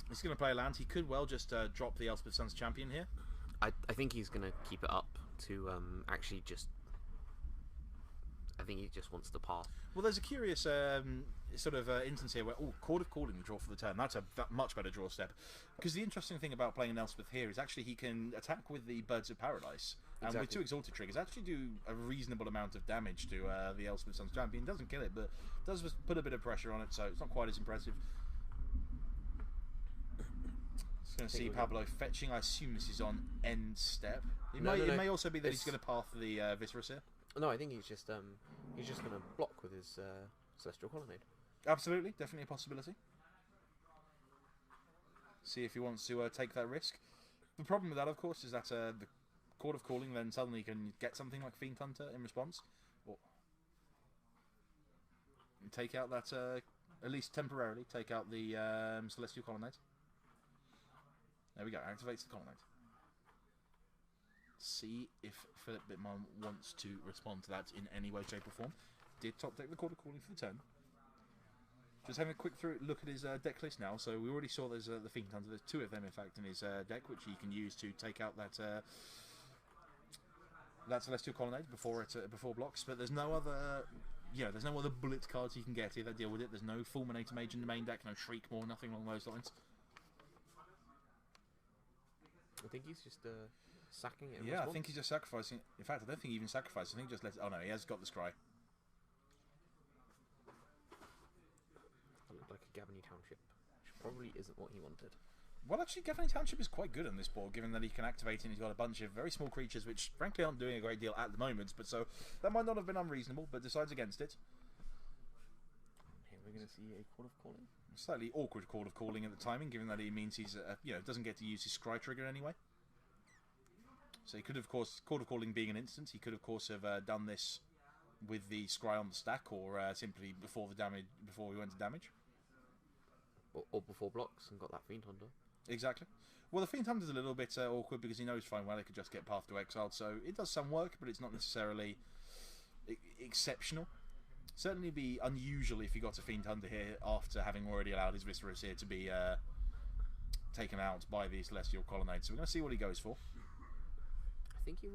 [SPEAKER 2] He's going to play a land. He could well just drop the Elspeth Sun's Champion here.
[SPEAKER 1] I think he's going to keep it up to actually just... I think he just wants the path.
[SPEAKER 2] Well, there's a curious sort of instance here where, Chord of Calling, the draw for the turn. That's a much better draw step. Because the interesting thing about playing an Elspeth here is actually he can attack with the Birds of Paradise. And with 2 exalted triggers, actually do a reasonable amount of damage to the Elspeth Sun's Champion. Doesn't kill it, but does put a bit of pressure on it, so it's not quite as impressive. Just going to see Pablo fetching. I assume this is on end step. It may also be that he's going to path the Viscera Seer.
[SPEAKER 1] No, I think he's just going to block with his Celestial Colonnade.
[SPEAKER 2] Absolutely, definitely a possibility. See if he wants to take that risk. The problem with that, of course, is that the Chord of Calling then suddenly can get something like Fiend Hunter in response, or take out that at least temporarily take out the Celestial Colonnade. There we go. Activates the Colonnade. See if Philip Bitman wants to respond to that in any way, shape or form. Did top deck the Chord of Calling for the turn. Just having a quick look at his deck list now. So we already saw there's the Fiend Hunter. There's 2 of them in fact in his deck, which he can use to take out that that Celestial Colonnade before blocks. But there's no other, there's no other bullet cards you can get here that deal with it. There's no Fulminator Mage in the main deck, no Shriekmaw, nothing along those lines.
[SPEAKER 1] I think he's just sacking it.
[SPEAKER 2] Yeah, I think he's just sacrificing. In fact, I don't think he even sacrificed. I think he just lets. Oh no, he has got the scry.
[SPEAKER 1] That looked like a Gavany Township, which probably isn't what he wanted.
[SPEAKER 2] Well, actually, Gavany Township is quite good on this board, given that he can activate it and he's got a bunch of very small creatures, which frankly aren't doing a great deal at the moment. But so that might not have been unreasonable, but decides against it.
[SPEAKER 1] Here we're going to see a Chord of Calling.
[SPEAKER 2] Slightly awkward Chord of Calling at the timing, given that he means he's doesn't get to use his scry trigger anyway. So he could, of course, Chord of Calling being an instance, he could, of course, have done this with the scry on the stack, or simply before we went to damage,
[SPEAKER 1] or before blocks and got that Fiend Hunter.
[SPEAKER 2] Exactly. Well, the Fiend Hunter's a little bit awkward because he knows fine well it could just get Path to Exile, so it does some work, but it's not necessarily exceptional. Certainly be unusual if you got a Fiend Hunter here after having already allowed his Viscera Seer to be taken out by the Celestial Colonnade. So we're going to see what he goes for.
[SPEAKER 1] I think does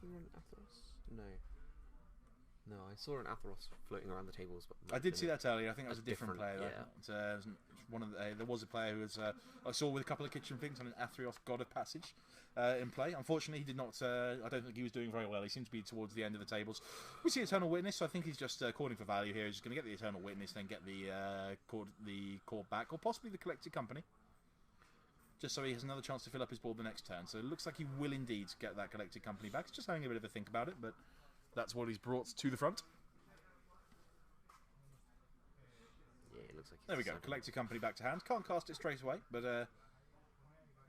[SPEAKER 1] he run Athos? No. No, I saw an Atheros floating around the tables, but
[SPEAKER 2] I did see that earlier. I think that was a different player.
[SPEAKER 1] Yeah.
[SPEAKER 2] It was one of there was a player who was I saw with a couple of kitchen things on an Atheros God of Passage in play. Unfortunately, he did not. I don't think he was doing very well. He seemed to be towards the end of the tables. We see Eternal Witness. So I think he's just calling for value here. He's going to get the Eternal Witness, then get the cord back, or possibly the Collected Company. Just so he has another chance to fill up his board the next turn. So it looks like he will indeed get that Collected Company back. He's just having a bit of a think about it, but that's what he's brought to the front.
[SPEAKER 1] Yeah, it looks like
[SPEAKER 2] there we go. Collected Company back to hand. Can't cast it straight away, but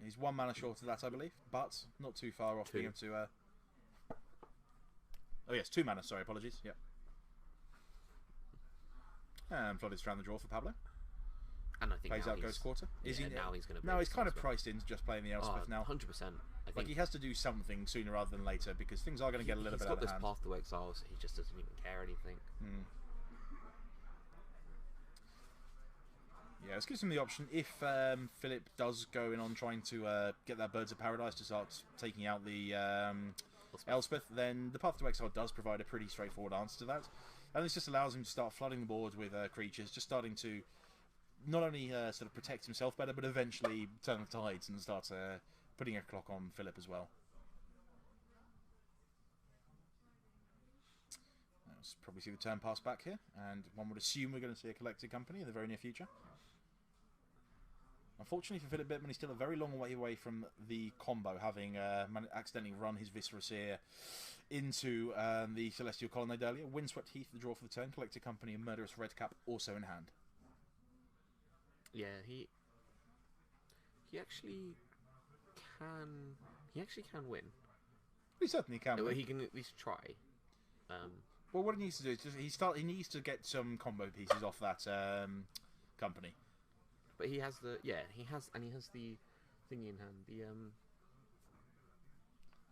[SPEAKER 2] he's 1 mana short of that, I believe. But not too far off being able to... Oh yes, 2 mana. Sorry, apologies. Yep. And Flooded's around the draw for Pablo.
[SPEAKER 1] And I think
[SPEAKER 2] plays out Ghost Quarter. Is he
[SPEAKER 1] now he's going to.
[SPEAKER 2] No, he's kind of priced into just playing the Elspeth now.
[SPEAKER 1] 100%.
[SPEAKER 2] Like he has to do something sooner rather than later because things are going to get a little bit out of hand.
[SPEAKER 1] He's got this Path to Exile, so he just doesn't even care anything.
[SPEAKER 2] Yeah, this gives him the option if Philip does go in on trying to get that Birds of Paradise to start taking out the Elspeth, then the Path to Exile does provide a pretty straightforward answer to that. And this just allows him to start flooding the board with creatures, just starting to not only sort of protect himself better, but eventually turn the tides and start putting a clock on Philip as well. Let's probably see the turn pass back here, and one would assume we're going to see a Collected Company in the very near future. Unfortunately for Philip Bittman, he's still a very long way away from the combo, having accidentally run his Viscera Seer into the Celestial Colonnade earlier. Windswept Heath, the draw for the turn. Collected Company and Murderous Redcap also in hand.
[SPEAKER 1] Yeah, he actually can win.
[SPEAKER 2] He certainly can win.
[SPEAKER 1] He can at least try.
[SPEAKER 2] Well, what he needs to do is he needs to get some combo pieces off that company.
[SPEAKER 1] But he has the he has the thingy in hand.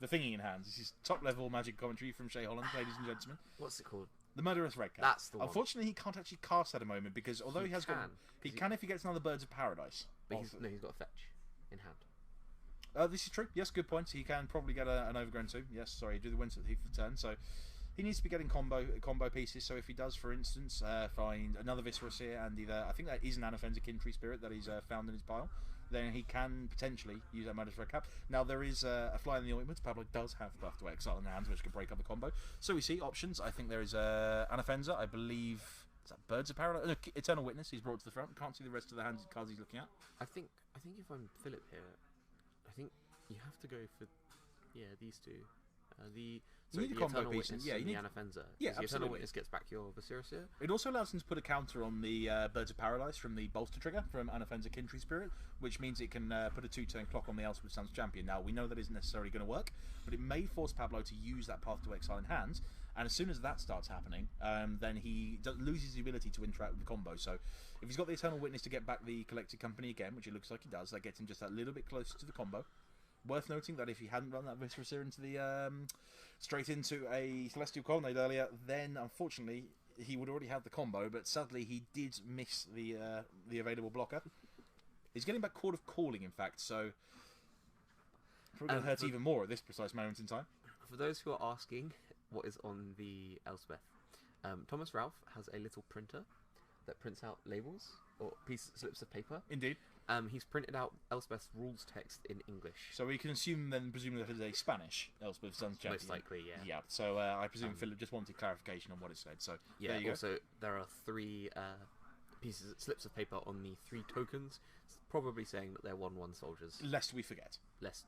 [SPEAKER 2] The thingy in hand. This is top level Magic commentary from Shea, Holland, ladies and gentlemen.
[SPEAKER 1] What's it called?
[SPEAKER 2] The Murderous Redcap.
[SPEAKER 1] That's the one.
[SPEAKER 2] Unfortunately, he can't actually cast at the moment because although he can if he gets another Birds of Paradise.
[SPEAKER 1] But he's got a fetch in hand.
[SPEAKER 2] This is true. Yes, good point. He can probably get an Overgrown too. Yes, sorry, do the Windswept Heath for the turn. So he needs to be getting combo pieces. So if he does, for instance, find another Viscera Seer and either I think that is an Anafenza Kintry Spirit that he's found in his pile, then he can potentially use that Murderous Redcap. Now there is a fly in the ointment. Pablo does have Path to Exile in hands, which can break up the combo. So we see options. I think there is Anafenza. I believe is that Birds of Paradise. No, Eternal Witness. He's brought to the front. Can't see the rest of the cards he's looking at.
[SPEAKER 1] I think if I'm Philip here, I think you have to go for these two.
[SPEAKER 2] You need the combo piece.
[SPEAKER 1] Yeah, you need the Anafenza.
[SPEAKER 2] Yeah,
[SPEAKER 1] the Eternal Witness gets back your Viscera Seer.
[SPEAKER 2] It also allows him to put a counter on the Birds of Paradise from the bolster trigger from Anafenza Kintry Spirit, which means it can put a 2-turn clock on the Elspeth Sun's Champion. Now, we know that isn't necessarily going to work, but it may force Pablo to use that Path to Exile in hands, and as soon as that starts happening, then he loses the ability to interact with the combo. So, if he's got the Eternal Witness to get back the Collected Company again, which it looks like he does, that gets him just that little bit closer to the combo. Worth noting that if he hadn't run that Viscera Seer into the straight into a Celestial Colonnade earlier, then unfortunately he would already have the combo. But sadly, he did miss the available blocker. He's getting back Chord of Calling, in fact, so probably going to hurt even more at this precise moment in time.
[SPEAKER 1] For those who are asking what is on the Elspeth, Thomas Ralph has a little printer that prints out labels or slips of paper.
[SPEAKER 2] Indeed.
[SPEAKER 1] He's printed out Elspeth's rules text in English.
[SPEAKER 2] So we can assume then, presumably that it is a Spanish Elspeth Sun's Champion.
[SPEAKER 1] Most likely, yeah.
[SPEAKER 2] Yeah, so I presume Philip just wanted clarification on what it said. So
[SPEAKER 1] yeah,
[SPEAKER 2] there you
[SPEAKER 1] also
[SPEAKER 2] go.
[SPEAKER 1] There are 3 slips of paper on the 3 tokens, probably saying that they're 1/1 soldiers.
[SPEAKER 2] Lest we forget.
[SPEAKER 1] Lest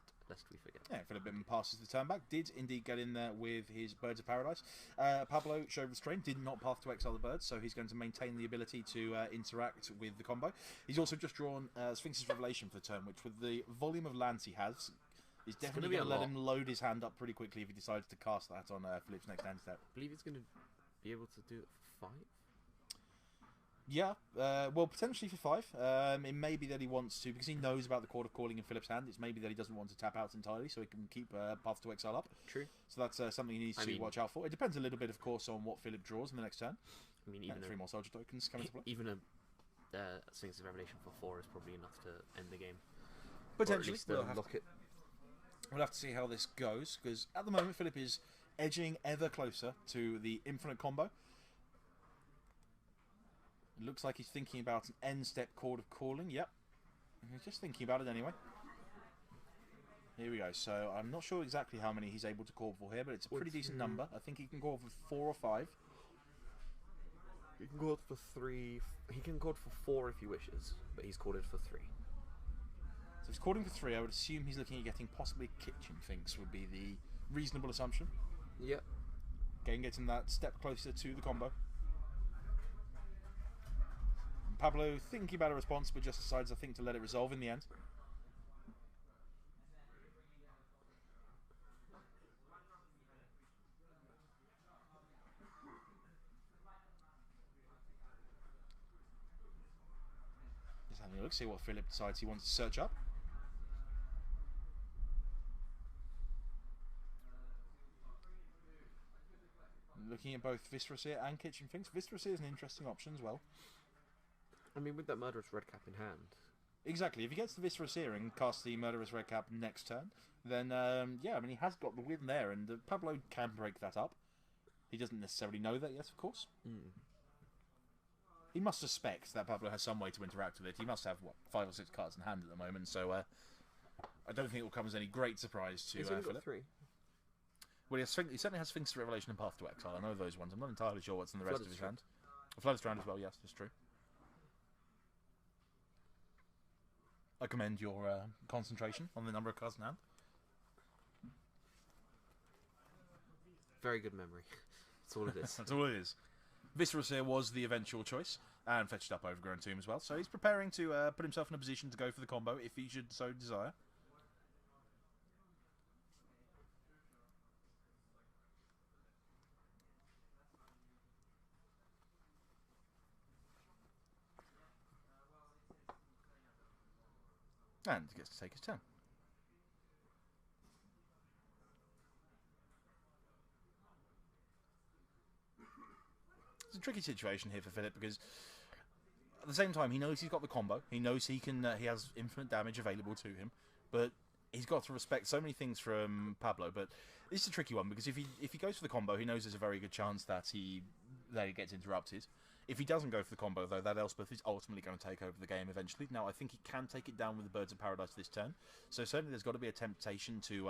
[SPEAKER 1] we forget.
[SPEAKER 2] Yeah, Philip Bittman passes the turn back. Did indeed get in there with his Birds of Paradise. Pablo showed restraint, did not Path to Exile the birds, so he's going to maintain the ability to interact with the combo. He's also just drawn Sphinx's Revelation for the turn, which with the volume of lands he has, is definitely going to let him load his hand up pretty quickly if he decides to cast that on Philip's next hand step.
[SPEAKER 1] I believe he's going to be able to do it for 5.
[SPEAKER 2] Yeah, well, potentially for 5. It may be that he wants to, because he knows about the Chord of Calling in Philip's hand, it's maybe that he doesn't want to tap out entirely, so he can keep Path to Exile up.
[SPEAKER 1] True.
[SPEAKER 2] So that's something he needs to watch out for. It depends a little bit, of course, on what Philip draws in the next turn.
[SPEAKER 1] I mean, even
[SPEAKER 2] 3 more soldier tokens come into play.
[SPEAKER 1] Even a Sphinx's Revelation for 4 is probably enough to end the game.
[SPEAKER 2] Potentially.
[SPEAKER 1] Or at least lock it.
[SPEAKER 2] We'll have to see how this goes, because at the moment Philip is
[SPEAKER 7] edging ever closer to the infinite combo. It looks like he's thinking about an end-step chord of calling. Yep. He's just thinking about it anyway. Here we go. So I'm not sure exactly how many he's able to call for here, but it's a pretty decent number. I think he can call for 4 or 5.
[SPEAKER 1] He can call for 3. He can call for 4 if he wishes, but he's called it for 3.
[SPEAKER 7] So if he's calling for 3, I would assume he's looking at getting possibly kitchen finks would be the reasonable assumption.
[SPEAKER 1] Yep.
[SPEAKER 7] Again, getting that step closer to the combo. Pablo thinking about a response, but just decides, I think, to let it resolve in the end. Just having a look, see what Philip decides he wants to search up. Looking at both Viscera Seer and Kitchen Finks. Viscera Seer is an interesting option as well.
[SPEAKER 1] I mean, with that murderous red cap in hand.
[SPEAKER 7] Exactly. If he gets the Viscera Seer and casts the murderous red cap next turn, then yeah, I mean, he has got the win there, and Pablo can break that up. He doesn't necessarily know that, yes, of course. He must suspect that Pablo has some way to interact with it. He must have, what, 5 or 6 cards in hand at the moment, so I don't think it will come as any great surprise to
[SPEAKER 1] He's only got
[SPEAKER 7] Philip.
[SPEAKER 1] 3.
[SPEAKER 7] Well, he certainly has Sphinx to Revelation and Path to Exile. I know those ones. I'm not entirely sure what's in the rest of his hand. Flooded Strand as well, yes, that's true. I commend your concentration on the number of cards in hand.
[SPEAKER 1] Very good memory. That's all it is.
[SPEAKER 7] That's all it is. Viscera Seer was the eventual choice, and fetched up Overgrown Tomb as well. So he's preparing to put himself in a position to go for the combo if he should so desire. And he gets to take his turn. It's a tricky situation here for Philip because at the same time he knows he's got the combo. He knows he can. He has infinite damage available to him, but he's got to respect so many things from Pablo. But this is a tricky one because if he goes for the combo, he knows there's a very good chance that he gets interrupted. If he doesn't go for the combo, though, that Elspeth is ultimately going to take over the game eventually. Now, I think he can take it down with the Birds of Paradise this turn. So certainly there's got to be a temptation to,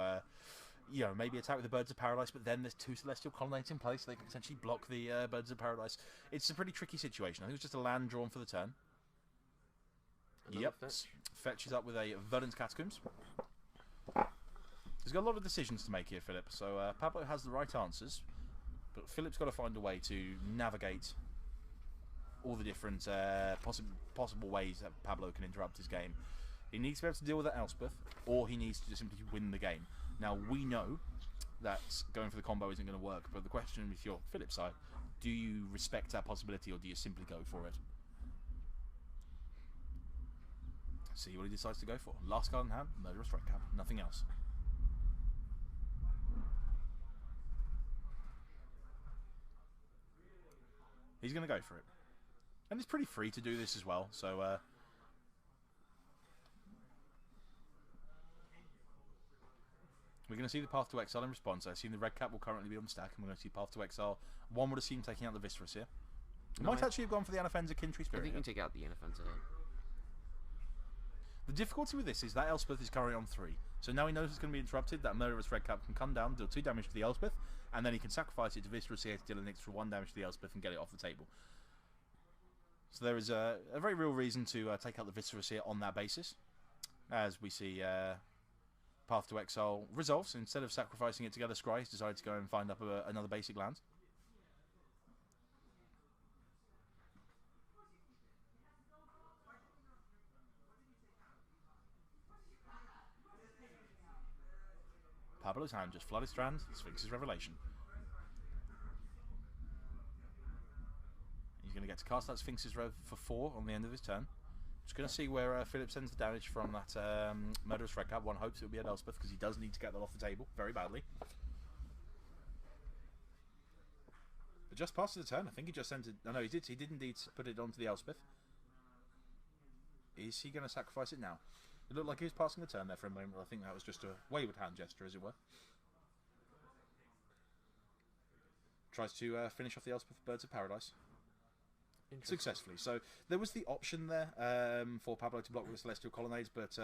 [SPEAKER 7] maybe attack with the Birds of Paradise, but then there's 2 Celestial Colonnades in place. So they can potentially block the Birds of Paradise. It's a pretty tricky situation. I think it's just a land drawn for the turn.
[SPEAKER 1] Another fetch.
[SPEAKER 7] Fetches up with a Verdant's Catacombs. He's got a lot of decisions to make here, Philip. So Pablo has the right answers, but Philip's got to find a way to navigate all the different possible ways that Pablo can interrupt his game. He needs to be able to deal with that Elspeth, or he needs to just simply win the game. Now, we know that going for the combo isn't going to work, but the question with your Philip side, do you respect that possibility, or do you simply go for it? See what he decides to go for. Last card in hand, Murderous Red Cap, nothing else. He's going to go for it. And it's pretty free to do this as well, so we're going to see the Path to Exile in response. I assume the red cap will currently be on the stack, and we're going to see Path to Exile. One would assume taking out the Viscera Seer. Might actually have gone for the Anafenza Kintree Spirit.
[SPEAKER 1] I think you can take out the Anafenza.
[SPEAKER 7] The difficulty with this is that Elspeth is currently on 3. So now he knows it's going to be interrupted. That Murderous Red Cap can come down, deal 2 damage to the Elspeth, and then he can sacrifice it to Viscera Seer to deal an extra 1 damage to the Elspeth and get it off the table. So there is a very real reason to take out the Viscera Seer on that basis. As we see Path to Exile resolves. Instead of sacrificing it together, Scry has decided to go and find up another basic land. Pablo's hand just Flooded Strand, Sphinx's Revelation. He's going to get to cast that Sphinx's Rev for 4 on the end of his turn. Just going to see where Philip sends the damage from that Murderous Red Cap. One hopes it will be at Elspeth because he does need to get that off the table very badly. But just past the turn, I think he just sent it. No, he did. He did indeed put it onto the Elspeth. Is he going to sacrifice it now? It looked like he was passing the turn there for a moment. I think that was just a wayward hand gesture, as it were. tries to finish off the Elspeth Birds of Paradise. Successfully. So there was the option there for Pablo to block with the Celestial Colonnades, but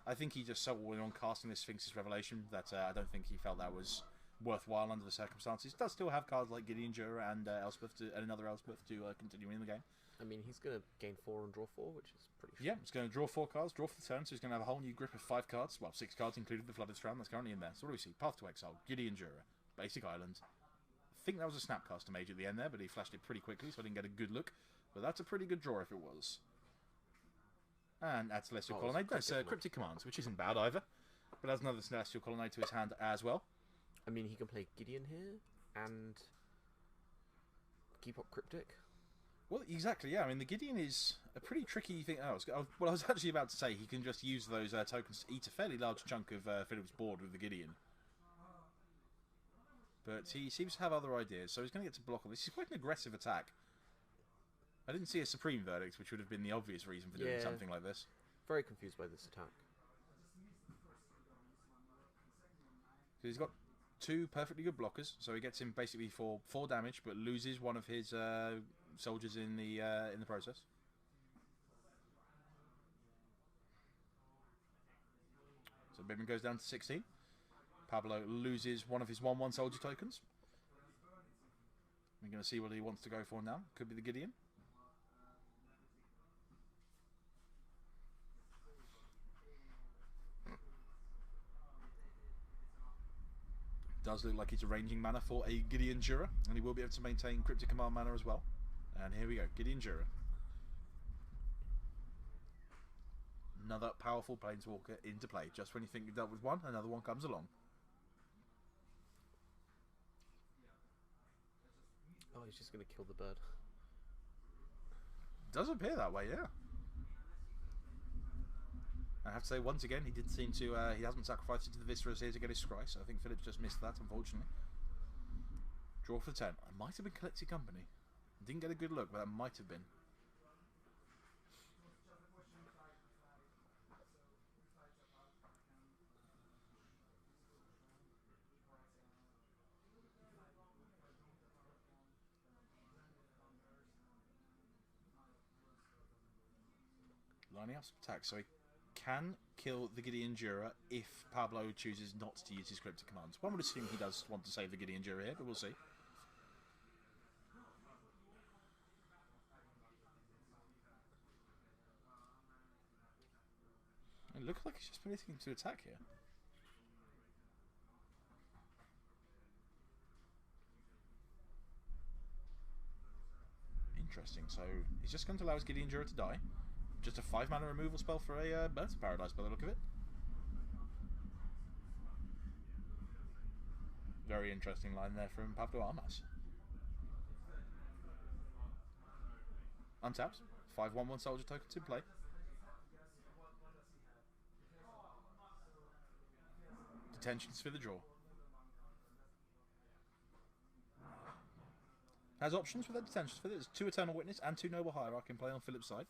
[SPEAKER 7] I think he just so went on casting this Sphinx's Revelation that I don't think he felt that was worthwhile under the circumstances. Does still have cards like Gideon Jura and Elspeth and another Elspeth to continue in the game.
[SPEAKER 1] I mean, he's going to gain 4 and draw 4, which is pretty.
[SPEAKER 7] Yeah, he's going to draw 4 cards, draw for the turn, so he's going to have a whole new grip of 5 cards. Well, 6 cards including the Flooded Strand that's currently in there. So what do we see? Path to Exile, Gideon Jura, Basic Island. I think that was a Snapcaster Mage at the end there, but he flashed it pretty quickly, so I didn't get a good look. But that's a pretty good draw if it was. And adds Celestial Colonnade. That's Cryptic Commands, which isn't bad either. But adds another Celestial Colonnade to his hand as well.
[SPEAKER 1] I mean, he can play Gideon here and keep up Cryptic.
[SPEAKER 7] Well, exactly, yeah. I mean, the Gideon is a pretty tricky thing. I was actually about to say he can just use those tokens to eat a fairly large chunk of Philip's board with the Gideon. But he seems to have other ideas, so he's going to get to block on this. He's quite an aggressive attack. I didn't see a Supreme Verdict, which would have been the obvious reason for doing something like this.
[SPEAKER 1] Very confused by this attack.
[SPEAKER 7] So he's got 2 perfectly good blockers, so he gets him basically for 4 damage, but loses one of his soldiers in the process. So Bibin goes down to 16. Pablo loses one of his 1/1 soldier tokens. We're going to see what he wants to go for now. Could be the Gideon. Does look like he's arranging mana for a Gideon Jura, and he will be able to maintain Cryptic Command mana as well. And here we go, Gideon Jura. Another powerful Planeswalker into play. Just when you think you've dealt with one, another one comes along.
[SPEAKER 1] Oh, he's just going to kill the bird.
[SPEAKER 7] Does appear that way, yeah. I have to say, once again, he didn't seem to. He hasn't sacrificed it to the Visceras here to get his scry, so I think Philip's just missed that, unfortunately. Draw for 10. I might have been Collected Company. Didn't get a good look, but that might have been. Lining up some attacks, so he can kill the Gideon Jura if Pablo chooses not to use his Cryptic Commands. One would assume he does want to save the Gideon Jura here, but we'll see. It looks like he's just permitting him to attack here. Interesting, so he's just going to allow his Gideon Jura to die. Just a 5 mana removal spell for a Birds of Paradise by the look of it. Very interesting line there from Pablo Armas. Untapped. 5/1/1 soldier tokens in play. Detentions for the draw. Has options for the detentions for this. 2 Eternal Witness and 2 Noble Hierarch in play on Philip's side.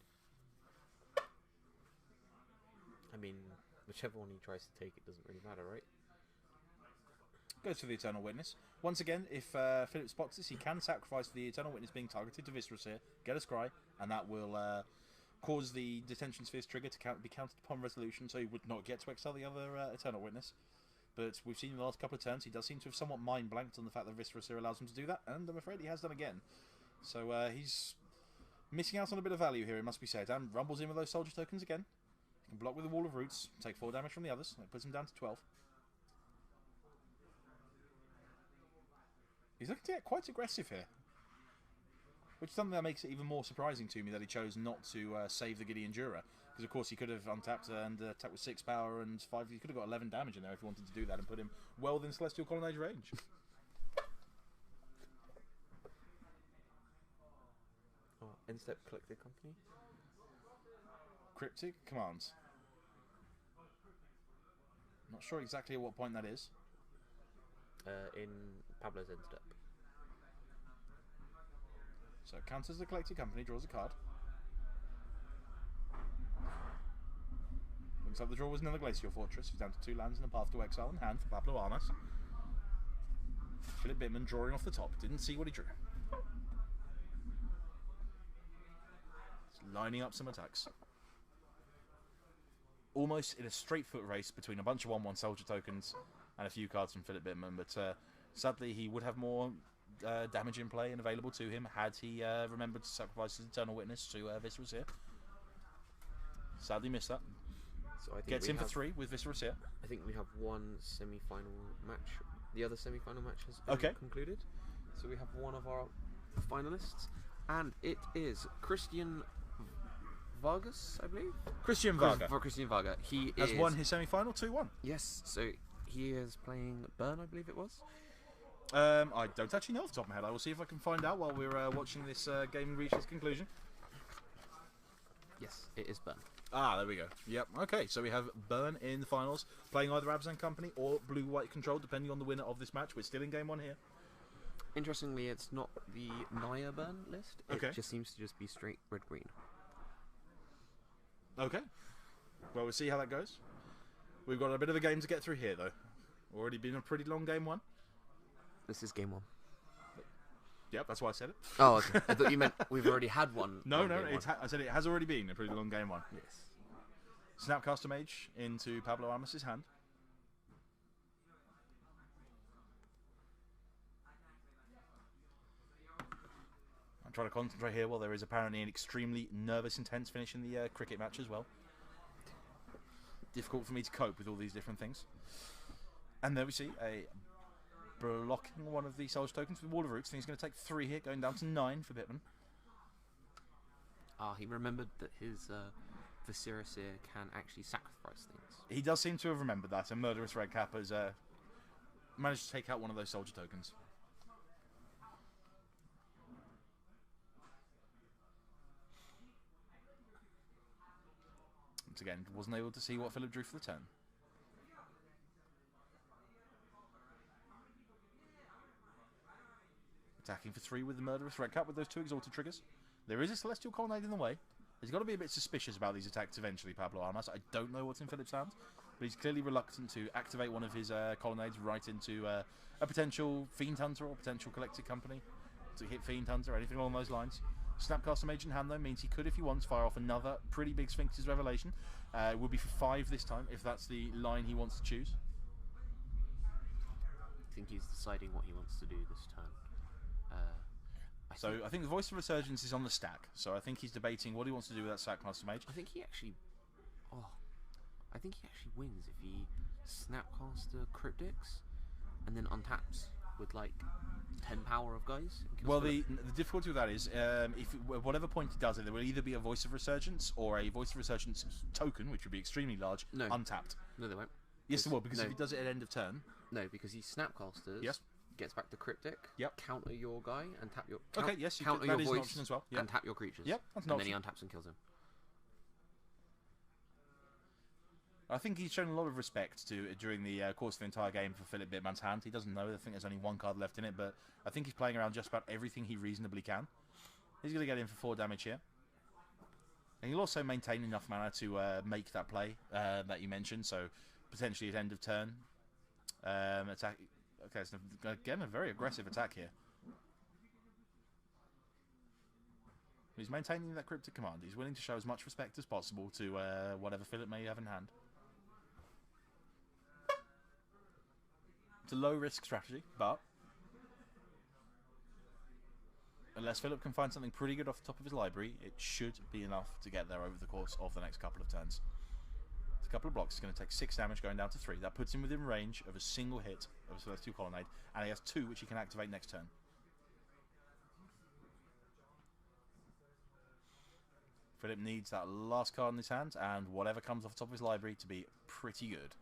[SPEAKER 1] I mean, whichever one he tries to take, it doesn't really matter, right?
[SPEAKER 7] Goes for the Eternal Witness. Once again, if Philip spots this, he can sacrifice the Eternal Witness being targeted to Visceras here, get a scry, and that will cause the Detention Sphere's trigger to be counted upon resolution, so he would not get to exile the other Eternal Witness. But we've seen in the last couple of turns, he does seem to have somewhat mind-blanked on the fact that Visceras here allows him to do that, and I'm afraid he has done again. So he's missing out on a bit of value here, it must be said, and rumbles in with those soldier tokens again. He can block with the Wall of Roots, take 4 damage from the others. That puts him down to 12. He's looking to get quite aggressive here. Which is something that makes it even more surprising to me that he chose not to save the Gideon Jura. Because of course he could have untapped and attacked with 6 power and 5. He could have got 11 damage in there if he wanted to do that and put him well within Celestial Colonnade range.
[SPEAKER 1] Oh, Instep Collected Company.
[SPEAKER 7] Cryptic Commands. Not sure exactly at what point that is.
[SPEAKER 1] In Pablo's end step.
[SPEAKER 7] So it counters the Collected Company, draws a card. Looks like the draw was another Glacial Fortress. He's down to 2 lands and a Path to Exile in hand for Pablo Armas. Philip Bittman drawing off the top. Didn't see what he drew. Lining up some attacks. Almost in a straight foot race between a bunch of 1/1 soldier tokens and a few cards from Philip Bittman, but sadly he would have more damage in play and available to him had he remembered to sacrifice his Eternal Witness to Viscera Seer. Sadly missed that.
[SPEAKER 1] So I think
[SPEAKER 7] Gets
[SPEAKER 1] we
[SPEAKER 7] in for
[SPEAKER 1] have-
[SPEAKER 7] 3 with Viscera Seer.
[SPEAKER 1] I think we have one semi-final match. The other semi-final match has been
[SPEAKER 7] Okay.
[SPEAKER 1] concluded. So we have one of our finalists, and it is Christian Vargas, I believe.
[SPEAKER 7] Christian Varga
[SPEAKER 1] For Christian Varga. He
[SPEAKER 7] has
[SPEAKER 1] is,
[SPEAKER 7] won his semi-final 2-1.
[SPEAKER 1] Yes, so he is playing Burn, I believe it was.
[SPEAKER 7] I don't actually know off the top of my head. I will see if I can find out while we're watching this game reach its conclusion.
[SPEAKER 1] Yes, it is Burn.
[SPEAKER 7] Ah, there we go. Yep. Okay, so we have Burn in the finals, playing either Abzan Company or Blue-White Control, depending on the winner of this match. We're still in game 1 here.
[SPEAKER 1] Interestingly, it's not the Naya Burn list. It
[SPEAKER 7] Okay.
[SPEAKER 1] just seems to just be straight red-green.
[SPEAKER 7] Okay. Well, we'll see how that goes. We've got a bit of a game to get through here, though. Already been a pretty long game 1.
[SPEAKER 1] This is game 1.
[SPEAKER 7] Yep, that's why I said it.
[SPEAKER 1] Oh, okay. I thought you meant we've already had one.
[SPEAKER 7] No,
[SPEAKER 1] on
[SPEAKER 7] no,
[SPEAKER 1] game one.
[SPEAKER 7] I said it has already been a pretty long game 1.
[SPEAKER 1] Yes.
[SPEAKER 7] Snapcaster Mage into Pablo Almas's hand. I'm trying to concentrate here while there is apparently an extremely nervous, intense finish in the cricket match as well. Difficult for me to cope with all these different things. And there we see a blocking one of the Soldier tokens with Wall of Roots. I think he's going to take 3 here, going down to 9 for Bittman.
[SPEAKER 1] Ah, he remembered that his Viscera Seer can actually sacrifice things.
[SPEAKER 7] He does seem to have remembered that, and Murderous Redcap has managed to take out one of those Soldier tokens. Once again, wasn't able to see what Philip drew for the turn. Attacking for 3 with the Murderous Redcap with those 2 Exalted triggers. There is a Celestial Colonnade in the way. He's got to be a bit suspicious about these attacks eventually, Pablo Almas. I don't know what's in Philip's hands, but he's clearly reluctant to activate one of his colonnades right into a potential Fiend Hunter or potential Collected Company to hit Fiend Hunter, anything along those lines. Snapcaster Mage in hand, though, means he could, if he wants, fire off another pretty big Sphinx's Revelation. It would be for 5 this time, if that's the line he wants to choose.
[SPEAKER 1] I think he's deciding what he wants to do this turn.
[SPEAKER 7] I think the Voice of Resurgence is on the stack, so I think he's debating what he wants to do with that Snapcaster Mage.
[SPEAKER 1] I think he actually wins if he Snapcaster Cryptics and then untaps with like 10 power of guys.
[SPEAKER 7] Well, the difficulty with that is, whatever point he does it, there will either be a Voice of Resurgence or a Voice of Resurgence token, which would be extremely large, untapped.
[SPEAKER 1] No, they won't.
[SPEAKER 7] Yes, they will, because if he does it at end of turn...
[SPEAKER 1] No, because he Snapcasters,
[SPEAKER 7] yes,
[SPEAKER 1] gets back to Cryptic,
[SPEAKER 7] yep,
[SPEAKER 1] counter your guy, and tap your...
[SPEAKER 7] Okay, yes,
[SPEAKER 1] counter
[SPEAKER 7] that
[SPEAKER 1] your
[SPEAKER 7] is
[SPEAKER 1] voice,
[SPEAKER 7] an option as well. Yep.
[SPEAKER 1] And tap your creatures.
[SPEAKER 7] Yep, that's an
[SPEAKER 1] and
[SPEAKER 7] option.
[SPEAKER 1] then he untaps and kills him.
[SPEAKER 7] I think he's shown a lot of respect during the course of the entire game for Philip Bittman's hand. He doesn't know. I think there's only 1 card left in it, but I think he's playing around just about everything he reasonably can. He's going to get in for 4 damage here. And he'll also maintain enough mana to make that play that you mentioned, so potentially at end of turn. Attack. Okay, so again, a very aggressive attack here. He's maintaining that Cryptic Command. He's willing to show as much respect as possible to whatever Philip may have in hand. It's a low-risk strategy, but unless Philip can find something pretty good off the top of his library, it should be enough to get there over the course of the next couple of turns. It's a couple of blocks. He's going to take 6 damage going down to 3. That puts him within range of a single hit of a Celestial Colonnade, and he has 2 which he can activate next turn. Philip needs that last card in his hand, and whatever comes off the top of his library to be pretty good.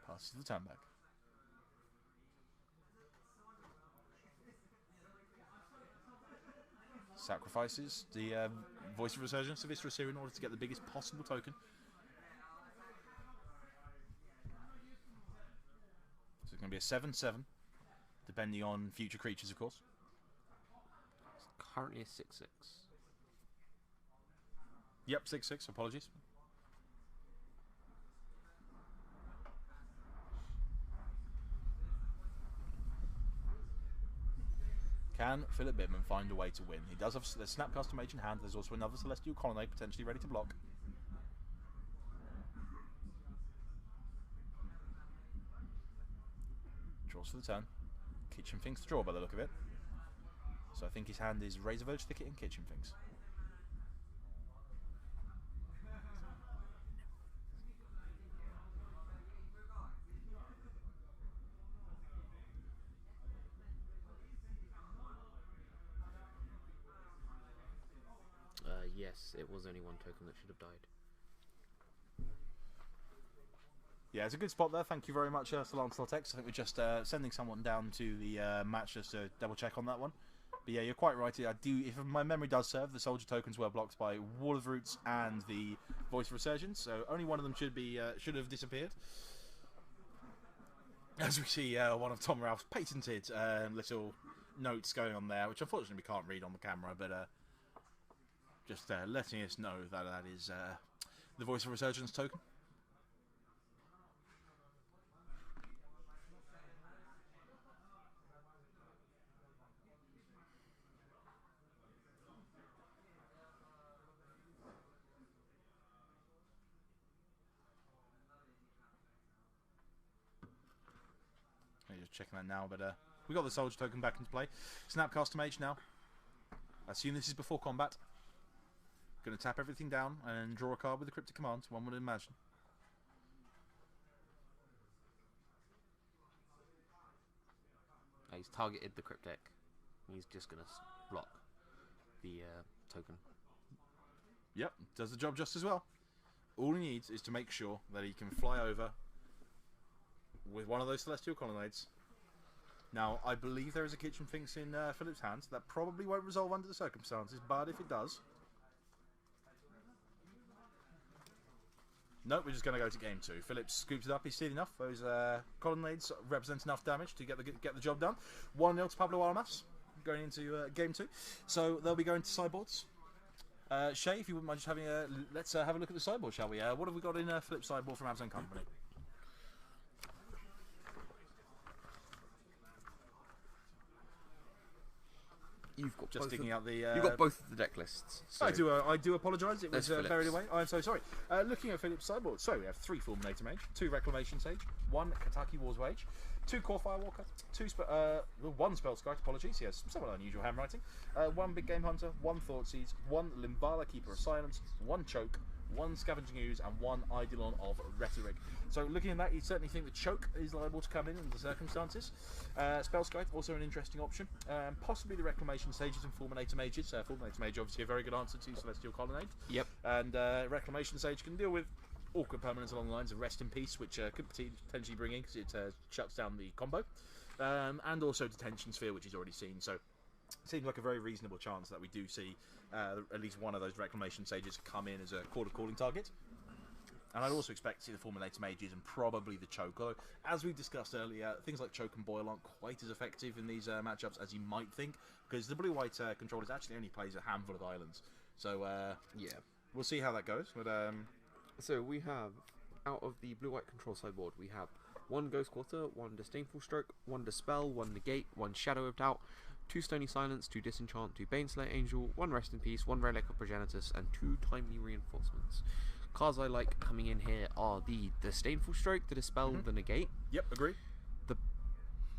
[SPEAKER 7] Passes the turn back. Sacrifices the Voice of Resurgence to Viscera Seer in order to get the biggest possible token. So it's going to be a 7/7, depending on future creatures, of course.
[SPEAKER 1] It's currently a 6/6.
[SPEAKER 7] Yep, 6/6. Apologies. Can Philip Bidman find a way to win? He does have the Snapcaster Mage in hand. There's also another Celestial Colonnade potentially ready to block. Draws for the turn. Kitchen Finks to draw by the look of it. So I think his hand is Razor Verge Thicket and Kitchen Finks.
[SPEAKER 1] Yes, it was only one token that should have died.
[SPEAKER 7] Yeah, it's a good spot there. Thank you very much, Sir Lancelot X. I think we're just sending someone down to the match just to double check on that one. But yeah, you're quite right. I do, if my memory does serve, the soldier tokens were blocked by Wall of Roots and the Voice of Resurgence, so only one of them should have disappeared. As we see one of Tom Ralph's patented little notes going on there, which unfortunately we can't read on the camera, but just letting us know that that is the Voice of Resurgence token. Just checking that now, but we got the soldier token back into play. Snapcaster Mage now. I assume this is before combat. Going to tap everything down and draw a card with the Cryptic Command, one would imagine.
[SPEAKER 1] He's targeted the Cryptic. He's just going to block the token.
[SPEAKER 7] Yep, does the job just as well. All he needs is to make sure that he can fly over with one of those Celestial Colonnades. Now, I believe there is a Kitchen Finks in Philip's hands. That probably won't resolve under the circumstances, but if it does... Nope, we're just going to go to game 2. Philip scoops it up. He's seen enough. Those colonnades represent enough damage to get the job done. 1-0 to Pablo Almas going into game 2. So they'll be going to sideboards. Shea, if you wouldn't mind just having a... Let's have a look at the sideboard, shall we? What have we got in Philip's sideboard from Abzan Company?
[SPEAKER 1] You've got
[SPEAKER 7] just digging out the.
[SPEAKER 1] You've got both of the deck lists. So
[SPEAKER 7] I do apologise. It was buried away. I'm so sorry. Looking at Philip's sideboard, so we have 3 Fulminator Mage, 2 Reclamation Sage, 1 Kataki War's Wage, 2 Core Firewalker, 1 Spell Scribe. Apologies, he has somewhat unusual handwriting. 1 Big Game Hunter, 1 Thoughtseize, 1 Limbala Keeper of Silence, 1 Choke, 1 Scavenging Ooze, and 1 Eidolon of Rhetoric. So looking at that, you certainly think the Choke is liable to come in under the circumstances. Spell Scythe, also an interesting option. Possibly the Reclamation Sages and Fulminator Mages. Fulminator Mage, obviously a very good answer to Celestial Colonnade.
[SPEAKER 1] Yep.
[SPEAKER 7] And Reclamation Sage can deal with awkward permanents along the lines of Rest in Peace, which could potentially bring in because it shuts down the combo. And also Detention Sphere, which he's already seen. So seems like a very reasonable chance that we do see at least one of those Reclamation Sages come in as a Quarter Calling target. And I'd also expect to see the Fulminator Mages and probably the Choke. Although, as we discussed earlier, things like Choke and Boil aren't quite as effective in these matchups as you might think, because the blue-white controllers actually only plays a handful of islands. So, yeah, we'll see how that goes. But
[SPEAKER 1] so we have, out of the blue-white control sideboard, we have 1 Ghost Quarter, 1 Disdainful Stroke, 1 Dispel, 1 Negate, 1 Shadow of Doubt, 2 Stony Silence, 2 Disenchant, 2 Baneslayer Angel, 1 Rest in Peace, 1 Relic of Progenitus, and 2 Timely Reinforcements. Cards I like coming in here are the Disdainful Stroke, the Dispel, the Negate.
[SPEAKER 7] Yep, agree.
[SPEAKER 1] The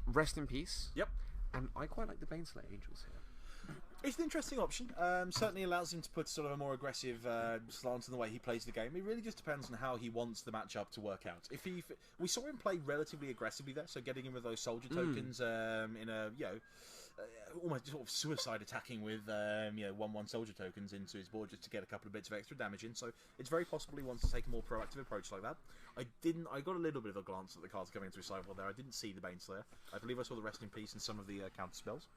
[SPEAKER 1] Rest in Peace.
[SPEAKER 7] Yep.
[SPEAKER 1] And I quite like the Baneslayer Angels here.
[SPEAKER 7] It's an interesting option. Certainly allows him to put sort of a more aggressive slant in the way he plays the game. It really just depends on how he wants the matchup to work out. We saw him play relatively aggressively there, so getting in with those soldier tokens in a almost sort of suicide attacking with 1/1 soldier tokens into his board just to get a couple of bits of extra damage in. So it's very possible he wants to take a more proactive approach like that. I got a little bit of a glance at the cards coming into his sideboard there. I didn't see the Baneslayer. I believe I saw the Rest in Peace and some of the counter spells.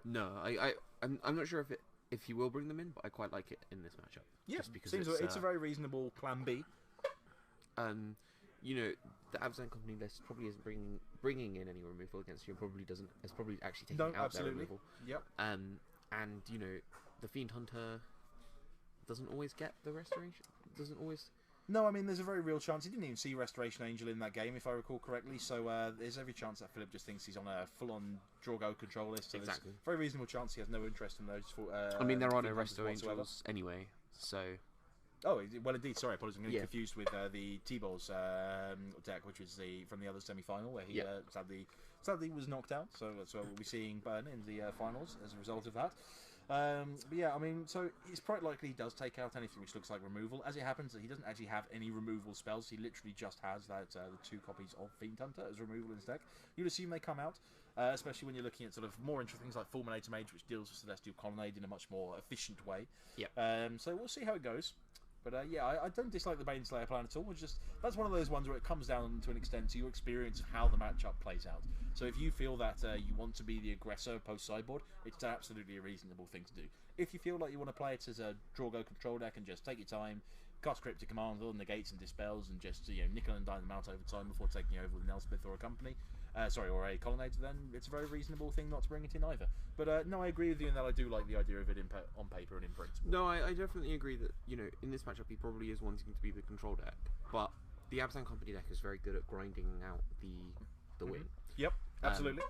[SPEAKER 1] No, I'm not sure if he will bring them in, but I quite like it in this matchup.
[SPEAKER 7] Yeah,
[SPEAKER 1] just because
[SPEAKER 7] it's a very reasonable plan B.
[SPEAKER 1] The Abzan Company list probably isn't bringing in any removal against you, and probably doesn't. It's probably actually taking out their removal.
[SPEAKER 7] Yep.
[SPEAKER 1] And the Fiend Hunter doesn't always get the restoration. Doesn't always
[SPEAKER 7] No, I mean, there's a very real chance. He didn't even see Restoration Angel in that game, if I recall correctly, so there's every chance that Philip just thinks he's on a full-on Draw-Go control list. So
[SPEAKER 1] Exactly.
[SPEAKER 7] There's a very reasonable chance he has no interest in those.
[SPEAKER 1] I mean, there are no
[SPEAKER 7] Fiend Hunters
[SPEAKER 1] Resto
[SPEAKER 7] whatsoever.
[SPEAKER 1] Angels anyway, so...
[SPEAKER 7] Oh, well, indeed. Sorry, I apologize. I'm getting
[SPEAKER 1] Yeah.
[SPEAKER 7] confused with the T-Balls deck, which was from the other semi-final, where he sadly was knocked out. So that's what we'll be seeing Burn in the finals as a result of that. But yeah, I mean, so it's quite likely he does take out anything which looks like removal. As it happens, he doesn't actually have any removal spells. He literally just has that the 2 copies of Fiend Hunter as removal in his deck. You'd assume they come out, especially when you're looking at sort of more interesting things like Fulminator Mage, which deals with Celestial Colonnade in a much more efficient way.
[SPEAKER 1] Yep.
[SPEAKER 7] So we'll see how it goes. But yeah, I don't dislike the Baneslayer plan at all. It's just that's one of those ones where it comes down to an extent to your experience of how the matchup plays out. So if you feel that you want to be the aggressor post-sideboard, it's absolutely a reasonable thing to do. If you feel like you want to play it as a draw-go control deck and just take your time, cast Cryptic Command, all negates and dispels, and just nickel and dime them out over time before taking over with an Elspeth or a company, or a Colonnade, then it's a very reasonable thing not to bring it in either. But no, I agree with you in that I do like the idea of it on paper and in print.
[SPEAKER 1] No, I definitely agree that, in this matchup he probably is wanting to be the control deck, but the Abzan Company deck is very good at grinding out the win.
[SPEAKER 7] Yep, absolutely.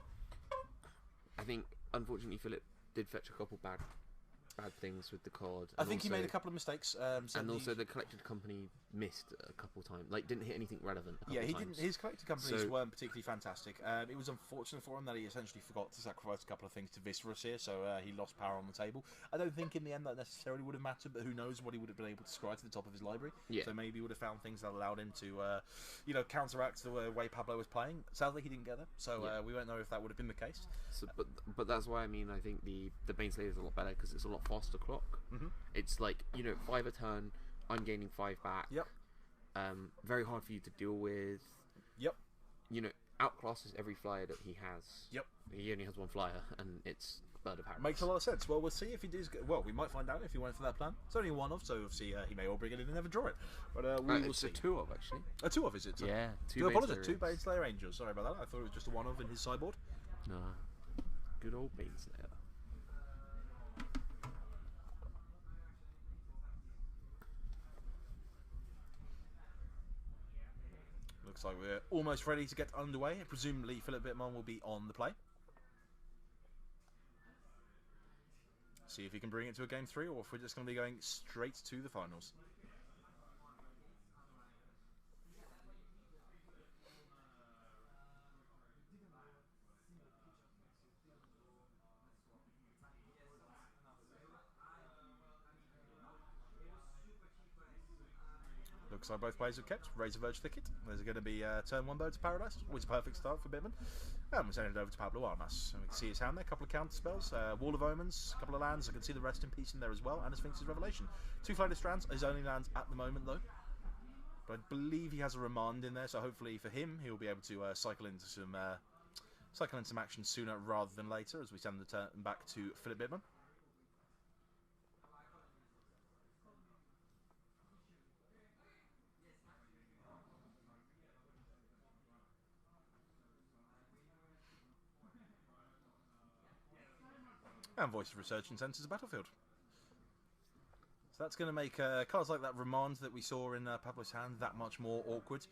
[SPEAKER 1] I think, unfortunately, Philip did fetch a couple bad things with the card.
[SPEAKER 7] I think he made a couple of mistakes.
[SPEAKER 1] And also the Collected Company missed a couple times. Like, didn't hit anything relevant a couple
[SPEAKER 7] he
[SPEAKER 1] times.
[SPEAKER 7] didn't. His Collected Companies weren't particularly fantastic. It was unfortunate for him that he essentially forgot to sacrifice a couple of things to Viscerous here, so he lost power on the table. I don't think in the end that necessarily would have mattered, but who knows what he would have been able to scry to the top of his library.
[SPEAKER 1] Yeah.
[SPEAKER 7] So maybe he would have found things that allowed him to, counteract the way Pablo was playing. Sadly, he didn't get there, so we won't know if that would have been the case.
[SPEAKER 1] So, but that's why I think the Baneslayer is a lot better because it's a lot faster clock.
[SPEAKER 7] Mm-hmm.
[SPEAKER 1] It's like 5 a turn. I'm gaining 5 back.
[SPEAKER 7] Yep.
[SPEAKER 1] Very hard for you to deal with.
[SPEAKER 7] Yep.
[SPEAKER 1] Outclasses every flyer that he has.
[SPEAKER 7] Yep.
[SPEAKER 1] He only has 1 flyer, and it's Bird of Paradise.
[SPEAKER 7] Makes a lot of sense. Well, we'll see if he does. We might find out if he went for that plan. It's only one of, so obviously he may well bring it in and never draw it. But we will
[SPEAKER 1] it's
[SPEAKER 7] see.
[SPEAKER 1] a 2 of actually.
[SPEAKER 7] A 2 of is it?
[SPEAKER 1] Yeah. 2
[SPEAKER 7] Do apologise.
[SPEAKER 1] Baneslayer
[SPEAKER 7] 2
[SPEAKER 1] is.
[SPEAKER 7] Baneslayer Angels. Sorry about that. I thought it was just a 1 of in his sideboard.
[SPEAKER 1] No. Good old Baneslayer.
[SPEAKER 7] Looks like we're almost ready to get underway. Presumably, Philip Bittman will be on the play. See if he can bring it to a game 3, or if we're just going to be going straight to the finals. Looks like both players have kept Razor Verge Thicket. There's going to be turn 1 Bird to Paradise, which is a perfect start for Bittman. And we're sending it over to Pablo Armas. And we can see his hand there, a couple of counter spells, Wall of Omens, a couple of lands. I can see the Rest in Peace in there as well, and a Sphinx's Revelation. 2 Floated Strands, his only lands at the moment though. But I believe he has a Remand in there, so hopefully for him he'll be able to cycle into some action sooner rather than later as we send the turn back to Philip Bittman. And Voice of Resurgence enters the battlefield. So that's going to make cards like that Remand that we saw in Pablo's hand that much more awkward.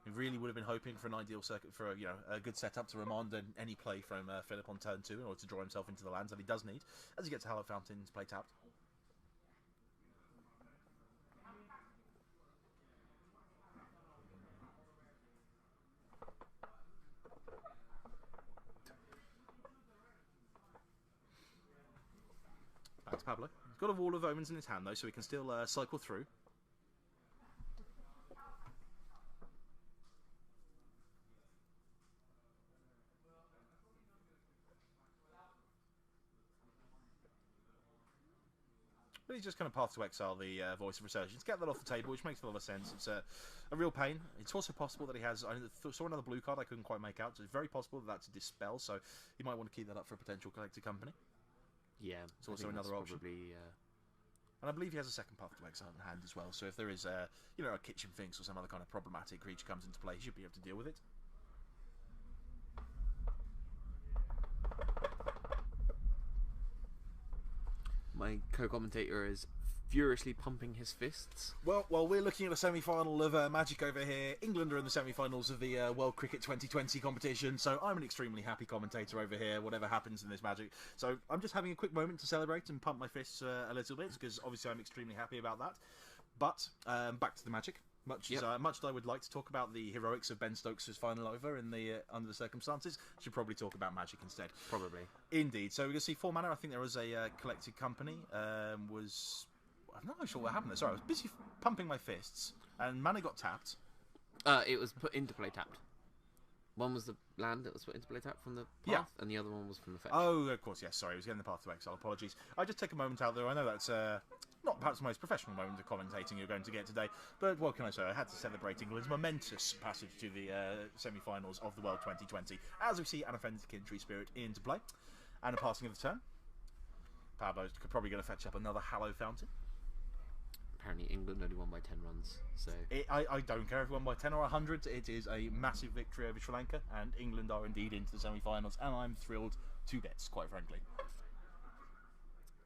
[SPEAKER 7] He really would have been hoping for an ideal circuit for a good setup to Remand and any play from Philip on turn 2 in order to draw himself into the lands that he does need as he gets Hallowed Fountains play tapped. Back to Pablo. He's got a Wall of Omens in his hand though, so he can still cycle through. But he's just going to path to exile the Voice of Resurgence, get that off the table, which makes a lot of sense. It's a real pain. It's also possible that he has. I saw another blue card I couldn't quite make out, so it's very possible that that's a Dispel, so you might want to keep that up for a potential Collected Company.
[SPEAKER 1] Yeah,
[SPEAKER 7] it's also another option.
[SPEAKER 1] Probably,
[SPEAKER 7] and I believe he has a second path to exile in hand as well, so if there is a Kitchen Finks or some other kind of problematic creature comes into play, he should be able to deal with it.
[SPEAKER 1] My co-commentator is furiously pumping his fists.
[SPEAKER 7] Well, we're looking at a semi-final of Magic over here. England are in the semi-finals of the World Cricket 2020 competition, so I'm an extremely happy commentator over here, whatever happens in this Magic. So I'm just having a quick moment to celebrate and pump my fists a little bit, because obviously I'm extremely happy about that. But back to the Magic. Much as I would like to talk about the heroics of Ben Stokes' final over in the under the circumstances, should probably talk about Magic instead.
[SPEAKER 1] Probably.
[SPEAKER 7] Indeed. So we're going to see 4 mana. I think there was a collected company. I'm not really sure what happened there. Sorry, I was busy pumping my fists, and mana got tapped.
[SPEAKER 1] It was put into play tapped. One was the land that was put into play tapped from the path, and the other one was from the fetch.
[SPEAKER 7] Oh, of course, yes. Sorry, it was getting the path to exile. Apologies. I just take a moment out there. I know that's not perhaps the most professional moment of commentating you're going to get today, but what can I say? I had to celebrate England's momentous passage to the semi-finals of the World 2020, as we see an offended Kindred Spirit into play, and a passing of the turn. Pablo's probably going to fetch up another Hallow Fountain.
[SPEAKER 1] Apparently England only won by 10 runs, so...
[SPEAKER 7] I don't care if we won by 10 or 100, it is a massive victory over Sri Lanka, and England are indeed into the semi-finals, and I'm thrilled to bits, quite frankly.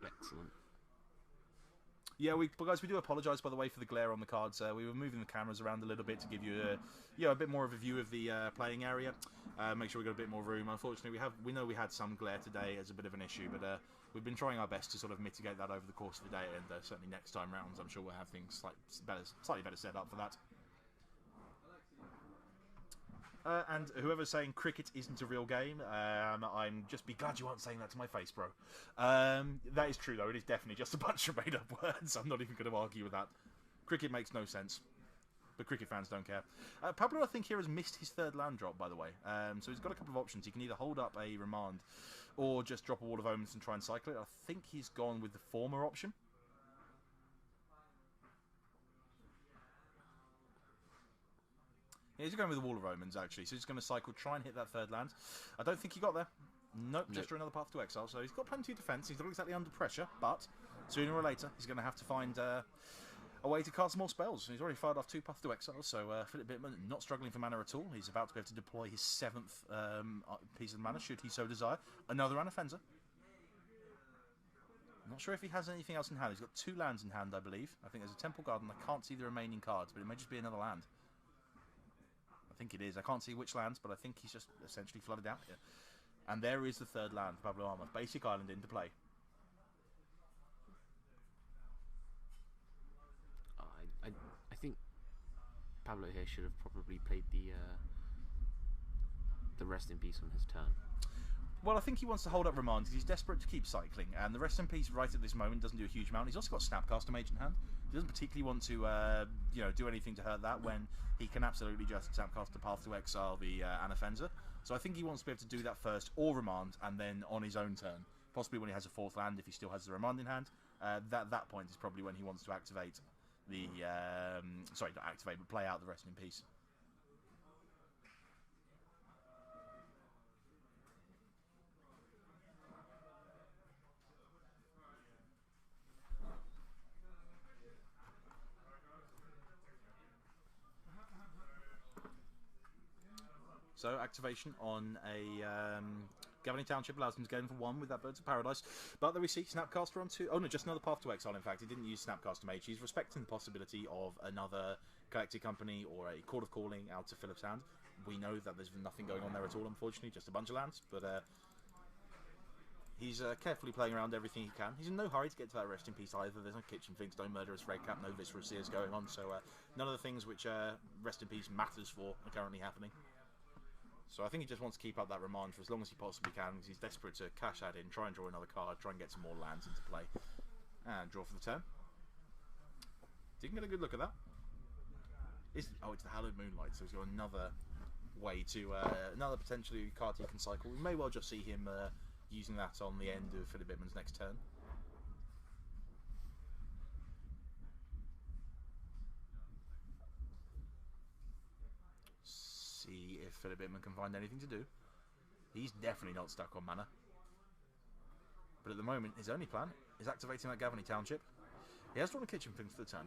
[SPEAKER 1] Excellent.
[SPEAKER 7] Yeah, guys, we do apologise, by the way, for the glare on the cards. We were moving the cameras around a little bit to give you a bit more of a view of the playing area. Make sure we got a bit more room. Unfortunately, we know we had some glare today as a bit of an issue, but we've been trying our best to sort of mitigate that over the course of the day, and certainly next time rounds, I'm sure we'll have things slightly better set up for that. And whoever's saying cricket isn't a real game, I'm just be glad you aren't saying that to my face, bro. That is true, though. It is definitely just a bunch of made-up words. I'm not even going to argue with that. Cricket makes no sense. But cricket fans don't care. Pablo, I think, here has missed his 3rd land drop, by the way. So he's got a couple of options. He can either hold up a Remand or just drop a Wall of Omens and try and cycle it. I think he's gone with the former option. Yeah, he's going with the Wall of Omens, actually. So he's going to cycle, try and hit that 3rd land. I don't think he got there. Nope, just for another path to exile. So he's got plenty of defence. He's not exactly under pressure, but sooner or later he's going to have to find a way to cast more spells. He's already fired off 2 paths to exile, so Philip Bittman not struggling for mana at all. He's about to be able to deploy his 7th piece of mana, should he so desire. Another Anafenza. I'm not sure if he has anything else in hand. He's got 2 lands in hand, I believe. I think there's a Temple Garden. I can't see the remaining cards, but it may just be another land. I think it is. I can't see which lands, but I think he's just essentially flooded out here. And there is the 3rd land for Pablo Armour. Basic Island into play.
[SPEAKER 1] I think Pablo here should have probably played the Rest in Peace on his turn.
[SPEAKER 7] Well, I think he wants to hold up Remand because he's desperate to keep cycling, and the Rest in Peace right at this moment doesn't do a huge amount. He's also got Snapcaster Mage in hand. He doesn't particularly want to do anything to hurt that when he can absolutely just Snapcaster Path to Exile the Anafenza. So I think he wants to be able to do that first, or Remand, and then on his own turn, possibly when he has a 4th land, if he still has the Remand in hand, that point is probably when he wants to activate the... sorry, not activate, but play out the Rest in Peace. So activation on a Governing Township allows him to gain for 1 with that Birds of Paradise. But there we see Snapcaster on 2. Oh no, just another Path to Exile, in fact. He didn't use Snapcaster Mage. He's respecting the possibility of another Collected Company or a Court of Calling out to Philip's hand. We know that there's nothing going on there at all, unfortunately, just a bunch of lands. But he's carefully playing around everything he can. He's in no hurry to get to that Rest in Peace either. There's no Kitchen Finks, no Murderous Red Cap, no Visceral Seers going on. So none of the things which Rest in Peace matters for are currently happening. So I think he just wants to keep up that Remand for as long as he possibly can, because he's desperate to cash that in, try and draw another card, try and get some more lands into play. And draw for the turn. Didn't get a good look at that. It's the Hallowed Moonlight, so he's got another way to, another potentially card he can cycle. We may well just see him using that on the end of Philip Bittman's next turn. See if Philip Bittman can find anything to do. He's definitely not stuck on mana. But at the moment, his only plan is activating that Governing Township. He has drawn a Kitchen Finks for the turn.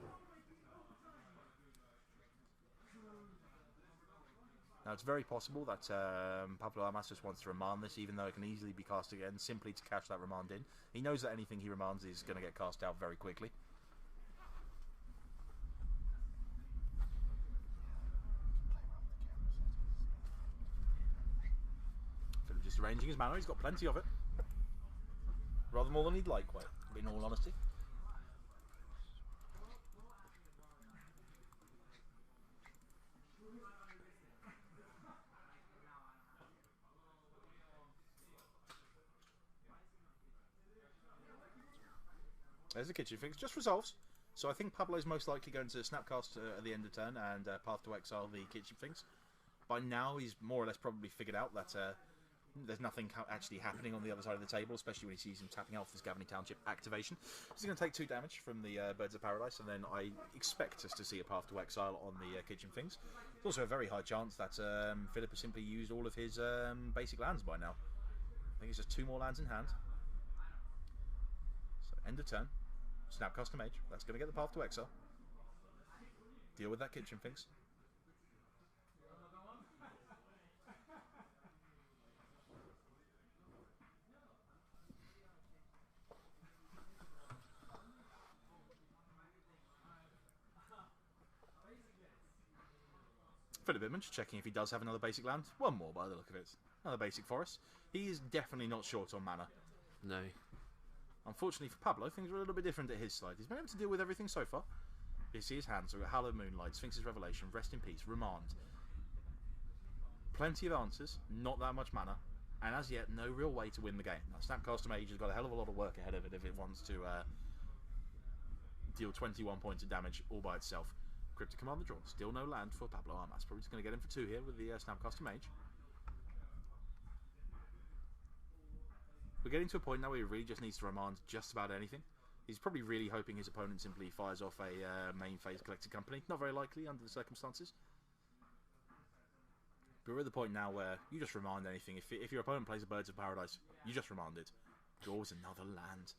[SPEAKER 7] Now, it's very possible that Pablo Armas just wants to remand this, even though it can easily be cast again, simply to cash that remand in. He knows that anything he remands is going to get cast out very quickly. He's arranging his mana. He's got plenty of it. Rather more than he'd like, quite, in all honesty. There's the kitchen fix. Just resolves. So I think Pablo's most likely going to Snapcast at the end of turn and Path to Exile the kitchen things. By now, he's more or less probably figured out that there's nothing actually happening on the other side of the table, especially when he sees him tapping out this Gavany Township activation. He's going to take 2 damage from the Birds of Paradise, and then I expect us to see a Path to Exile on the kitchen things. There's also a very high chance that Philip has simply used all of his basic lands by now. I think it's just 2 more lands in hand. So end of turn. Snapcaster Mage. That's going to get the Path to Exile. Deal with that kitchen things. Philip Bittman just checking if he does have another basic land. One more by the look of it. Another basic forest. He is definitely not short on mana.
[SPEAKER 1] No.
[SPEAKER 7] Unfortunately for Pablo, things are a little bit different at his side. He's been able to deal with everything so far. You see his hands. We've got Hallowed Moonlight, Sphinx's Revelation, Rest in Peace, Remand. Plenty of answers, not that much mana, and as yet, no real way to win the game. Now, Snapcaster Mage has got a hell of a lot of work ahead of it if it wants to deal 21 points of damage all by itself. Cryptic Command the draw. Still no land for Pablo Armas. Probably just going to get him for 2 here with the Snapcaster Mage. We're getting to a point now where he really just needs to remand just about anything. He's probably really hoping his opponent simply fires off a main phase Collected Company. Not very likely under the circumstances. But we're at the point now where you just remand anything. If your opponent plays a Birds of Paradise, you just remand it. Draws another land.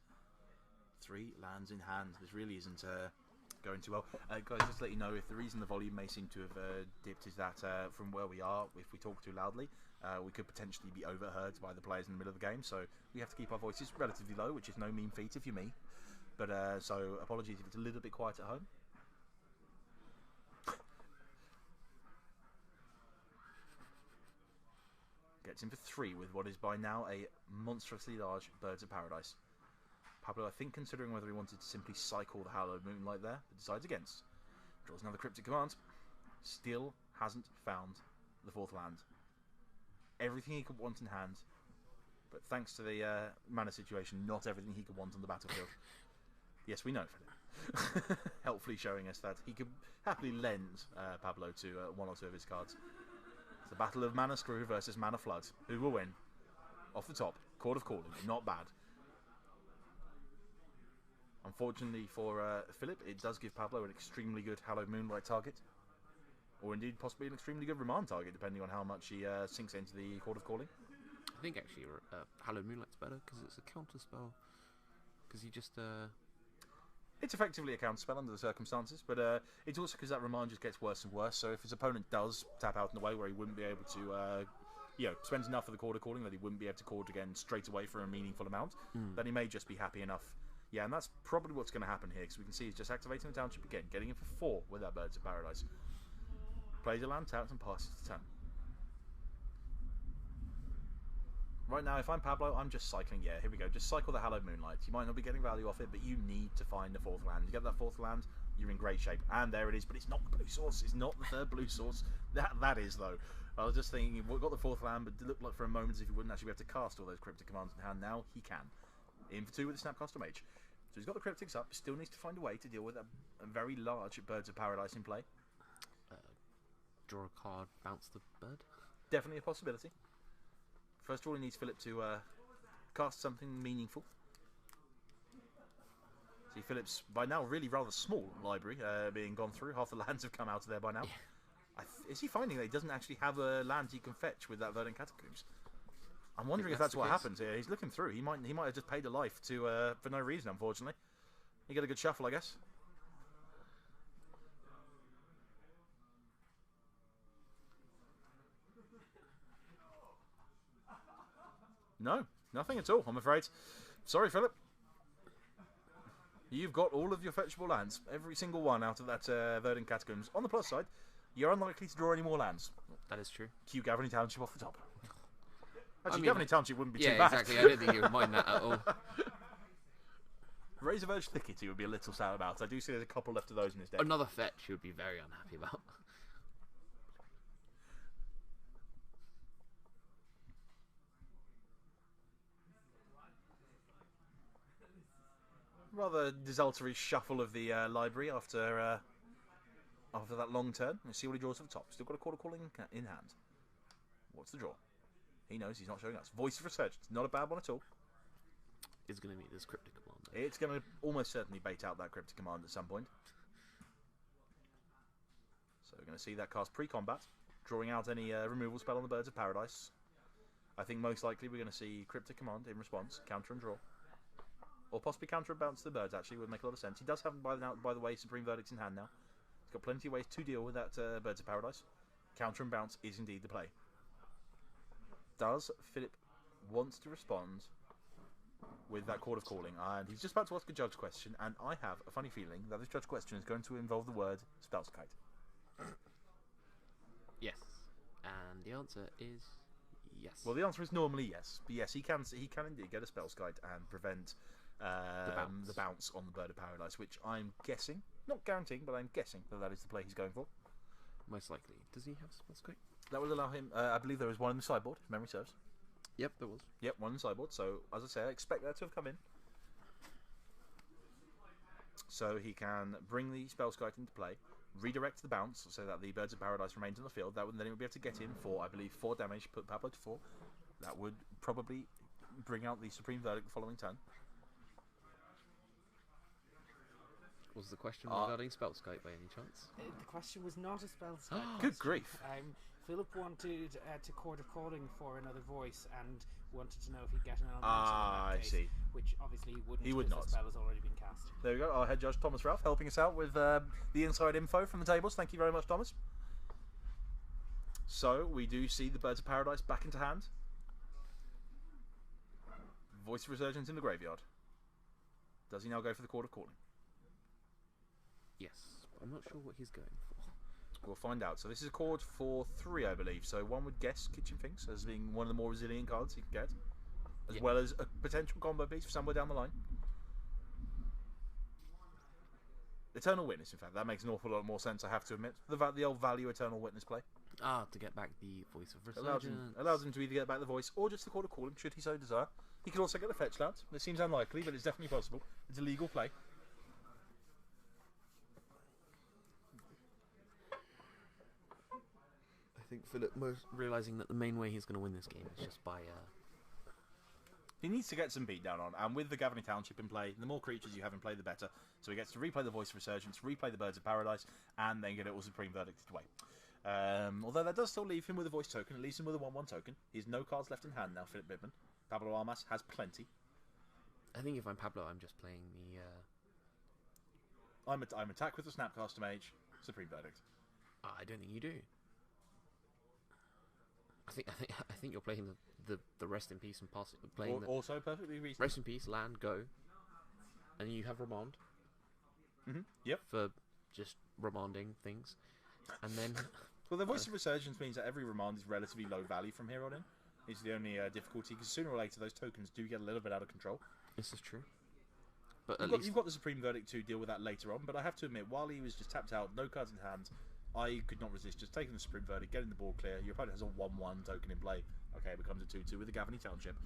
[SPEAKER 7] 3 lands in hand. This really isn't going too well. Guys, just to let you know, if the reason the volume may seem to have dipped is that from where we are, if we talk too loudly, we could potentially be overheard by the players in the middle of the game, so we have to keep our voices relatively low, which is no mean feat if you're me. But so apologies if it's a little bit quiet at home. Gets in for 3 with what is by now a monstrously large Birds of Paradise. Pablo, I think, considering whether he wanted to simply cycle the Hallowed Moonlight there, but decides against. Draws another Cryptic Command. Still hasn't found the 4th land. Everything he could want in hand, but thanks to the mana situation, not everything he could want on the battlefield. Yes, we know, Philip. Helpfully showing us that he could happily lend Pablo to 1 or 2 of his cards. It's the battle of Mana Screw versus Mana Flood. Who will win? Off the top, Court of Calling. Not bad. Unfortunately for Philip, it does give Pablo an extremely good Hallowed Moonlight target. Or indeed possibly an extremely good Remand target, depending on how much he sinks into the Court of Calling.
[SPEAKER 1] I think actually Hallowed Moonlight's better because it's a counter spell. Because you just...
[SPEAKER 7] It's effectively a counter spell under the circumstances, but it's also because that Remand just gets worse and worse. So if his opponent does tap out in a way where he wouldn't be able to, spends enough of the Court of Calling that he wouldn't be able to Court again straight away for a meaningful amount, then he may just be happy enough. Yeah, and that's probably what's going to happen here, because we can see he's just activating the Township again, getting him for 4 with that Birds of Paradise. Plays a land, taps, and passes the turn. Right now, if I'm Pablo, I'm just cycling. Yeah, here we go. Just cycle the Hallowed Moonlight. You might not be getting value off it, but you need to find the 4th land. You get that 4th land, you're in great shape. And there it is, but it's not the blue source. It's not the 3rd blue source. That is, though. I was just thinking, we've got the 4th land, but it looked like for a moment as if he wouldn't actually be able to cast all those Cryptic Commands in hand. Now he can. In for 2 with the Snapcaster Mage. So he's got the Cryptics up, still needs to find a way to deal with a very large Birds of Paradise in play.
[SPEAKER 1] Draw a card, bounce the bird.
[SPEAKER 7] Definitely a possibility. First of all, he needs Philip to cast something meaningful. See, Philip's by now really rather small library being gone through. Half the lands have come out of there by now. Yeah. Is he finding that he doesn't actually have a land he can fetch with that Verdant Catacombs? I'm wondering if that's what happens here. He's looking through. He might have just paid a life to for no reason, unfortunately. You get a good shuffle, I guess. No, nothing at all, I'm afraid. Sorry, Philip. You've got all of your fetchable lands. Every single one out of that Verdant Catacombs. On the plus side, you're unlikely to draw any more lands.
[SPEAKER 1] That is true.
[SPEAKER 7] Cue Gavany Township off the top.
[SPEAKER 2] Actually,
[SPEAKER 1] mean,
[SPEAKER 2] Governor Township wouldn't be
[SPEAKER 1] yeah,
[SPEAKER 2] too bad.
[SPEAKER 1] exactly. I don't think you would mind that at all.
[SPEAKER 2] Razor Verge Thickety would be a little sad about. I do see there's a couple left of those in his deck.
[SPEAKER 1] Another fetch he would be very unhappy about.
[SPEAKER 2] Rather desultory shuffle of the library after that long turn. Let's see what he draws at the top. Still got a quarter calling in hand. What's the draw? He knows he's not showing us. Voice of Resurgence, not a bad one at all.
[SPEAKER 1] It's going to be this Cryptic Commander.
[SPEAKER 2] It's going to almost certainly bait out that Cryptic Command at some point. So we're going to see that cast pre-combat, drawing out any removal spell on the Birds of Paradise. I think most likely we're going to see Cryptic Command in response, counter and draw. Or possibly counter and bounce to the Birds, actually, would make a lot of sense. He does have, by the way, Supreme Verdicts in hand now. He's got plenty of ways to deal with that Birds of Paradise. Counter and bounce is indeed the play. Does Philip want to respond with that Court of Calling? And he's just about to ask a judge question, and I have a funny feeling that this judge question is going to involve the word Spellskite.
[SPEAKER 1] Yes. And the answer is yes.
[SPEAKER 2] Well, the answer is normally yes. But yes, he can indeed get a Spellskite and prevent the bounce on the Bird of Paradise, which I'm guessing, not guaranteeing, but I'm guessing that is the play he's going for.
[SPEAKER 1] Most likely. Does he have Spellskite?
[SPEAKER 2] That would allow him, I believe there was one in the sideboard, if memory serves.
[SPEAKER 1] Yep, there was.
[SPEAKER 2] Yep, one in the sideboard. So, as I say, I expect that to have come in. So he can bring the Spellskite into play, redirect the bounce so that the Birds of Paradise remains on the field. Then he would be able to get in for, I believe, 4 damage, put Pablo to 4. That would probably bring out the Supreme Verdict the following turn.
[SPEAKER 1] Was the question regarding Spellskite by any chance?
[SPEAKER 9] The question was not a Spellskite.
[SPEAKER 2] Good grief.
[SPEAKER 9] Philip wanted to Court of Calling for another voice and wanted to know if he'd get an elemental in that case,
[SPEAKER 2] I see.
[SPEAKER 9] which obviously he wouldn't.
[SPEAKER 2] He would
[SPEAKER 9] because
[SPEAKER 2] not.
[SPEAKER 9] The spell has already been cast.
[SPEAKER 2] There we go. Our head judge Thomas Ralph helping us out with the inside info from the tables. Thank you very much, Thomas. So we do see the Birds of Paradise back into hand. Voice of Resurgence in the graveyard. Does he now go for the Court of Calling?
[SPEAKER 1] Yes. I'm not sure what he's going for.
[SPEAKER 2] We'll find out. So this is a chord for 3, I believe. So one would guess Kitchen Finks as being one of the more resilient cards he can get, as well as a potential combo piece for somewhere down the line. Eternal Witness, in fact, that makes an awful lot more sense, I have to admit. The old value Eternal Witness play.
[SPEAKER 1] To get back the Voice of Resurgence.
[SPEAKER 2] Allows him to either get back the voice or just the Court of Calling, should he so desire. He could also get the Fetch Land. It seems unlikely, but it's definitely possible. It's a legal play.
[SPEAKER 1] I think Philip realising that the main way he's going to win this game is just by...
[SPEAKER 2] He needs to get some beat down on, and with the Governing Township in play, the more creatures you have in play, the better. So he gets to replay the Voice of Resurgence, replay the Birds of Paradise, and then get it all Supreme Verdicted away. Although that does still leave him with a voice token, it leaves him with a 1/1 token. He has no cards left in hand now, Philip Bidman. Pablo Armas has plenty.
[SPEAKER 1] I think if I'm Pablo, I'm just playing the...
[SPEAKER 2] I'm attack with the Snapcaster Mage, Supreme Verdict.
[SPEAKER 1] I don't think you do. I think you're playing the Rest in Peace and pass it. Playing
[SPEAKER 2] also perfectly reasonable.
[SPEAKER 1] Rest in Peace, land, go, and you have Remand.
[SPEAKER 2] Yep.
[SPEAKER 1] For just remanding things, and then.
[SPEAKER 2] Well, the Voice of Resurgence means that every remand is relatively low value from here on in. It's the only difficulty, because sooner or later those tokens do get a little bit out of control.
[SPEAKER 1] This is true. But
[SPEAKER 2] you've got the Supreme Verdict to deal with that later on, but I have to admit, while he was just tapped out, no cards in hand, I could not resist just taking the Supreme Verdict, getting the board clear. Your opponent has a 1/1 token in play. Okay, it becomes a 2/2 with the Governing Township.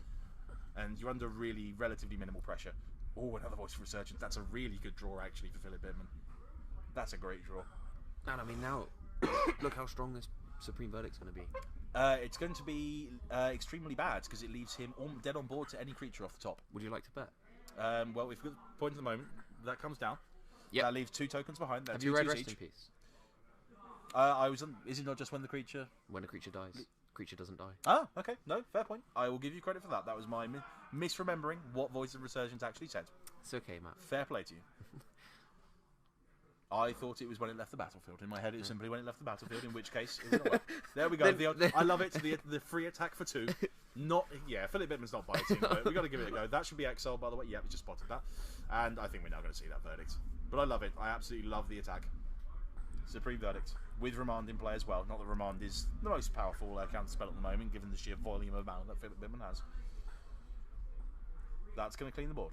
[SPEAKER 2] And you're under really relatively minimal pressure. Oh, another Voice of Resurgence. That's a really good draw, actually, for Philip Bidman. That's a great draw.
[SPEAKER 1] And I mean, now, look how strong this Supreme Verdict's going to be.
[SPEAKER 2] It's going to be extremely bad, because it leaves him dead on board to any creature off the top.
[SPEAKER 1] Would you like to bet?
[SPEAKER 2] Well, if we've got the point at the moment, that comes down.
[SPEAKER 1] Yeah.
[SPEAKER 2] That leaves 2 tokens behind.
[SPEAKER 1] Have you read Rest in Peace?
[SPEAKER 2] Is it not just when the creature...
[SPEAKER 1] When a creature dies. Creature doesn't die.
[SPEAKER 2] Ah, okay. No, fair point. I will give you credit for that. That was my misremembering what Voice of Resurgence actually said.
[SPEAKER 1] It's okay, Matt.
[SPEAKER 2] Fair play to you. I thought it was when it left the battlefield. In my head, it was simply when it left the battlefield, in which case... It was there we go. I love it. The free attack for 2. Philip Bidman's not biting, but we've got to give it a go. That should be exiled, by the way. Yeah, we just spotted that. And I think we're now going to see that verdict. But I love it. I absolutely love the attack. Supreme Verdict. with Remand in play as well. Not that Remand is the most powerful counter spell at the moment, given the sheer volume of mana that Philip Bidman has. That's going to clean the board.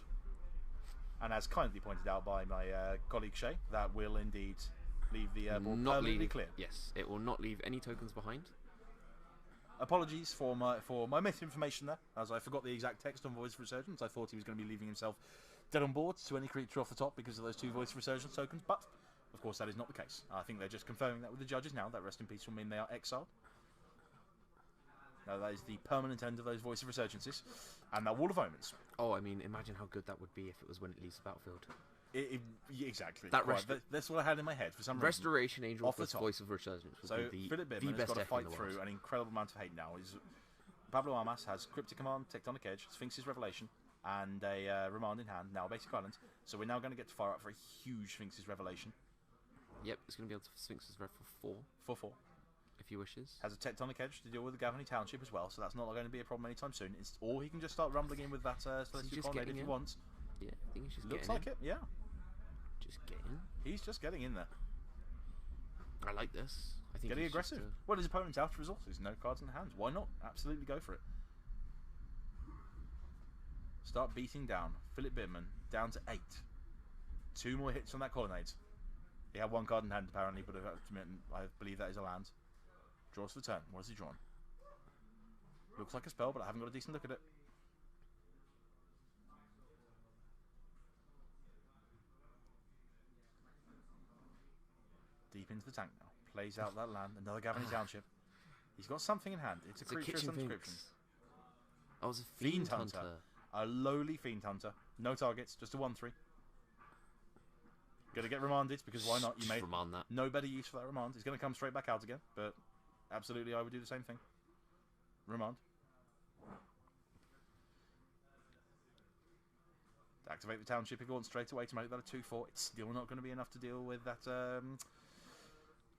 [SPEAKER 2] And as kindly pointed out by my colleague Shea, that will indeed leave the board permanently clear.
[SPEAKER 1] Yes, it will not leave any tokens behind.
[SPEAKER 2] Apologies for my misinformation there, as I forgot the exact text on Voice of Resurgence. I thought he was going to be leaving himself dead on board to any creature off the top because of those 2 Voice of Resurgence tokens, but of course that is not the case. I think they're just confirming that with the judges now. That Rest in Peace will mean they are exiled. Now that is the permanent end of those Voice of Resurgences. And now Wall of Omens.
[SPEAKER 1] Oh, I mean, imagine how good that would be if it was when it leaves the battlefield.
[SPEAKER 2] Exactly.
[SPEAKER 1] That
[SPEAKER 2] that's what I had in my head for some reason.
[SPEAKER 1] Restoration Angel
[SPEAKER 2] Off the
[SPEAKER 1] plus
[SPEAKER 2] top.
[SPEAKER 1] Voice of Resurgence would be
[SPEAKER 2] Philip
[SPEAKER 1] the
[SPEAKER 2] Bidman has
[SPEAKER 1] best
[SPEAKER 2] got to
[SPEAKER 1] deck
[SPEAKER 2] fight
[SPEAKER 1] in the
[SPEAKER 2] through
[SPEAKER 1] world.
[SPEAKER 2] an incredible amount of hate now. Pablo Armas has Cryptic Command, Tectonic Edge, Sphinx's Revelation, and a Remand in hand, now a Basic Island. So we're now going to get to fire up for a huge Sphinx's Revelation.
[SPEAKER 1] Yep, it's going to be able to Sphinx's Rev for 4.
[SPEAKER 2] For 4.
[SPEAKER 1] If he wishes.
[SPEAKER 2] Has a Tectonic Edge to deal with the Gavany Township as well, so that's not going to be a problem anytime soon. Or he can just start rumbling in with that Celestial Colonnade if he wants.
[SPEAKER 1] Yeah, I think he's just
[SPEAKER 2] Looks
[SPEAKER 1] getting
[SPEAKER 2] like it, yeah.
[SPEAKER 1] Just getting.
[SPEAKER 2] He's just getting in there.
[SPEAKER 1] I like this. I think
[SPEAKER 2] Getting
[SPEAKER 1] he's
[SPEAKER 2] aggressive.
[SPEAKER 1] just,
[SPEAKER 2] Well, his opponent's out of resources, no cards in the hand. Why not? Absolutely go for it. Start beating down. Philip Bidman down to 8. 2 more hits on that Colonnade. He had 1 card in hand apparently, but I believe that is a land. Draws for the turn. What has he drawn? Looks like a spell, but I haven't got a decent look at it. Deep into the tank now. Plays out that land. Another Gavany Township. He's got something in hand. It's a creature of some description.
[SPEAKER 1] I was a Fiend Hunter.
[SPEAKER 2] A lowly Fiend Hunter. No targets, just a 1/3. Gonna get remanded because why not? You made
[SPEAKER 1] remand that.
[SPEAKER 2] No better use for that remand. It's gonna come straight back out again, but absolutely I would do the same thing. Remand. Activate the township if you want straight away to make that a 2/4. It's still not going to be enough to deal with that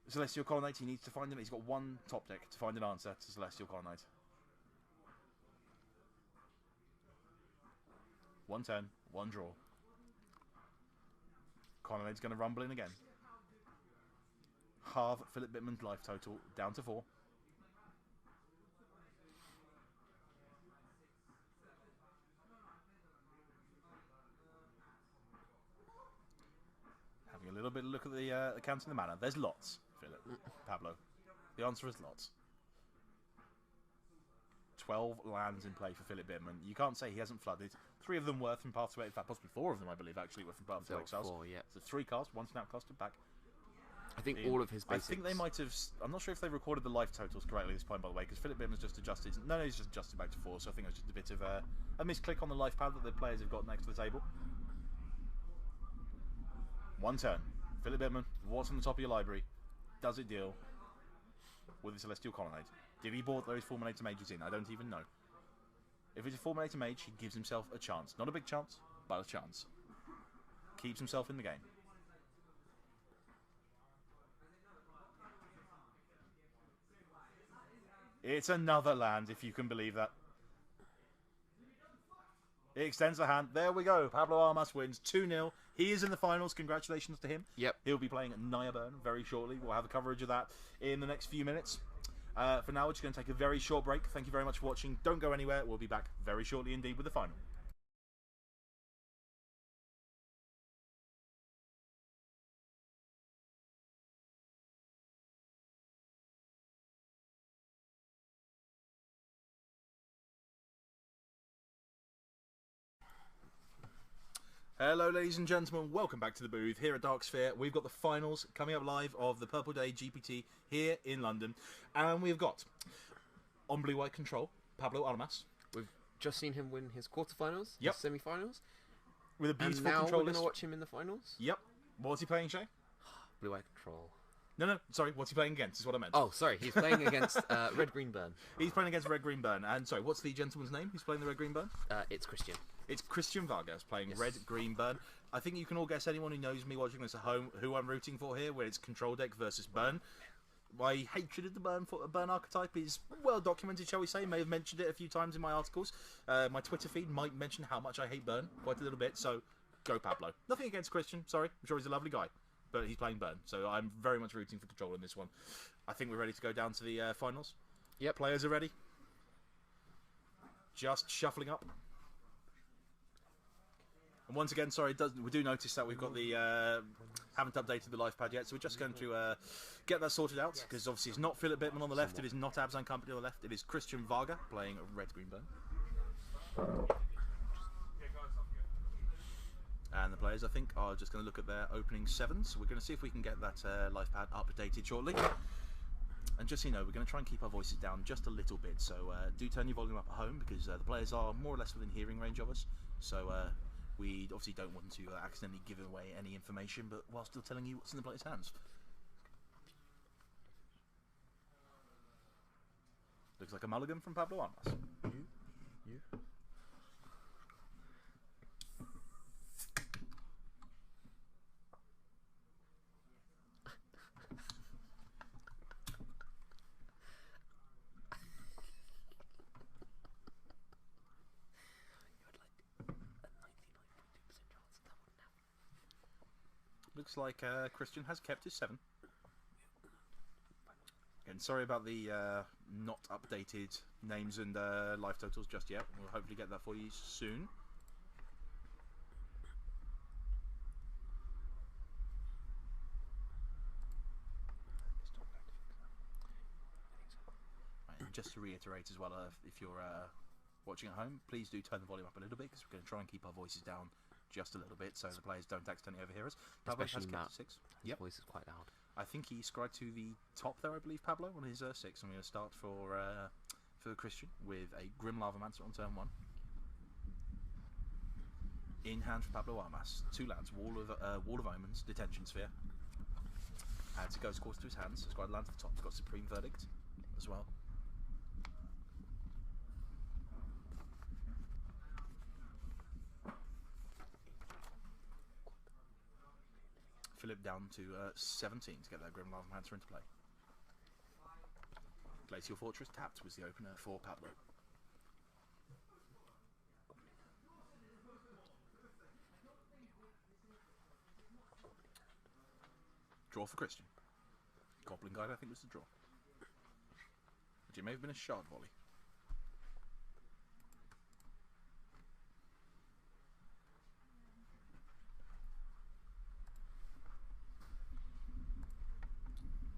[SPEAKER 2] Celestial Colonnade. He needs to find it. He's got 1 top deck to find an answer to Celestial Colonnade. 1 turn, 1 draw. Colonnade's going to rumble in again. Halve Philip Bidman's life total down to 4. Having a little bit of look at the counting the mana. There's lots, Philip. Pablo. The answer is lots. 12 lands in play for Philip Bidman. You can't say he hasn't flooded. 3 of them were from Path to Exile. In fact, possibly 4 of them, I believe, actually were from Path to Exile.
[SPEAKER 1] 4, yeah.
[SPEAKER 2] So 3 cards, 1 snap costed back.
[SPEAKER 1] I think all of his basics.
[SPEAKER 2] I think they might have. I'm not sure if they recorded the life totals correctly at this point, by the way, because Philip Bidman's just adjusted. No, he's just adjusted back to 4. So I think it was just a bit of a misclick on the life pad that the players have got next to the table. 1 turn. Philip Bidman, what's on the top of your library? Does it deal with the Celestial Colonnade? Did he bought those Fulminator Mages in? I don't even know. If it's a Fulminator Mage, he gives himself a chance. Not a big chance, but a chance. Keeps himself in the game. It's another land, if you can believe that. He extends the hand. There we go. Pablo Armas wins 2-0. He is in the finals. Congratulations to him.
[SPEAKER 1] Yep.
[SPEAKER 2] He'll be playing Naya Burn very shortly. We'll have a coverage of that in the next few minutes. For now, we're just going to take a very short break. Thank you very much for watching. Don't go anywhere. We'll be back very shortly indeed with the final. Hello ladies and gentlemen, welcome back to the booth here at Dark Sphere. We've got the finals coming up live of the Purple Day GPT here in London. And we've got, on blue-white control, Pablo Armas.
[SPEAKER 1] We've just seen him win his quarterfinals,
[SPEAKER 2] Yep.
[SPEAKER 1] his semi-finals.
[SPEAKER 2] With a beautiful
[SPEAKER 1] and now
[SPEAKER 2] control
[SPEAKER 1] we're going to
[SPEAKER 2] list.
[SPEAKER 1] watch him in the finals.
[SPEAKER 2] Yep. What's he playing, Shea?
[SPEAKER 1] Blue-white control.
[SPEAKER 2] No, sorry, what's he playing against is what I meant.
[SPEAKER 1] Oh, sorry, he's playing against Red Green Burn.
[SPEAKER 2] He's playing against Red Green Burn. And sorry, what's the gentleman's name who's playing the Red Green Burn?
[SPEAKER 1] It's Christian.
[SPEAKER 2] It's Christian Vargas playing
[SPEAKER 1] Yes.
[SPEAKER 2] Red Green Burn. I think you can all guess, anyone who knows me watching this at home, who I'm rooting for here, where it's control deck versus Burn. My hatred of the Burn archetype is well documented, shall we say. May have mentioned it a few times in my articles. My Twitter feed might mention how much I hate Burn quite a little bit, so go Pablo. Nothing against Christian, sorry. I'm sure he's a lovely guy. but he's playing Burn, so I'm very much rooting for Control in this one. I think we're ready to go down to the finals.
[SPEAKER 1] Yep.
[SPEAKER 2] Players are ready. Just shuffling up. And once again, sorry, we do notice that we've got the haven't updated the life pad yet, so we're just going to get that sorted out, because obviously it's not Philip Bittman on the left, it is not Abzan Company on the left, it is Christian Varga playing Red Green Burn. And the players, I think, are just going to look at their opening sevens. We're going to see if we can get that life pad updated shortly. And just so you know, we're going to try and keep our voices down just a little bit, so do turn your volume up at home, because the players are more or less within hearing range of us, so we obviously don't want to accidentally give away any information, but while still telling you what's in the players' hands. Looks like a mulligan from Pablo Armas. You. Looks like Christian has kept his 7. Again, sorry about the not updated names and life totals just yet. We'll hopefully get that for you soon. Right, and just to reiterate as well, if you're watching at home, please do turn the volume up a little bit, because we're going to try and keep our voices down just a little bit, so the players don't accidentally overhear us. Pablo has kept
[SPEAKER 1] Matt.
[SPEAKER 2] 6.
[SPEAKER 1] His voice is quite loud.
[SPEAKER 2] I think he scried to the top there, I believe, Pablo, on his 6. I'm going to start for Christian with a Grim Lavamancer on turn 1. In hand for Pablo Armas. 2 lands, Wall of Omens, Detention Sphere. Adds a Ghost Quarter to his hands. It's got a land to the top. It's got Supreme Verdict as well. Philip down to 17 to get that Grim Lavamancer into play. Glacial Fortress tapped was the opener for Pablo. Draw for Christian. Goblin Guide, I think, was the draw. But it may have been a Shard Volley.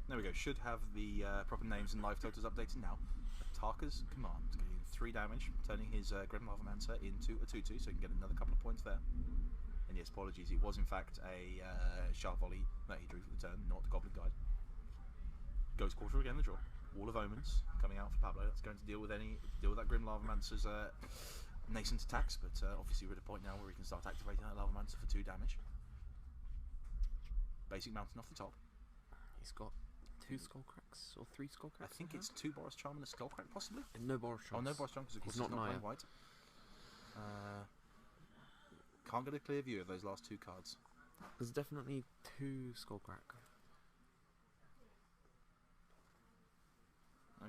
[SPEAKER 2] There we go, should have the proper names and life totals updated now. Tarka's Command, getting 3 damage, turning his Grim Lavamancer into a 2-2, so he can get another couple of points there. And yes, apologies, it was in fact a Sharp Volley that he drew for the turn, not the Goblin Guide. Ghost Quarter again, the draw. Wall of Omens coming out for Pablo. That's going to deal with that Grim Lavamancer's nascent attacks, but obviously we're at a point now where he can start activating that Lavamancer for 2 damage. Basic Mountain off the top.
[SPEAKER 1] He's got 2 Skullcracks or 3 Skullcracks.
[SPEAKER 2] I think it's 2 Boros Charm and a Skullcrack, possibly.
[SPEAKER 1] And no Boros Charm.
[SPEAKER 2] Oh, no Boros Charm, because of course
[SPEAKER 1] he's not
[SPEAKER 2] playing white. Can't get a clear view of those last 2 cards.
[SPEAKER 1] There's definitely 2 Skullcrack.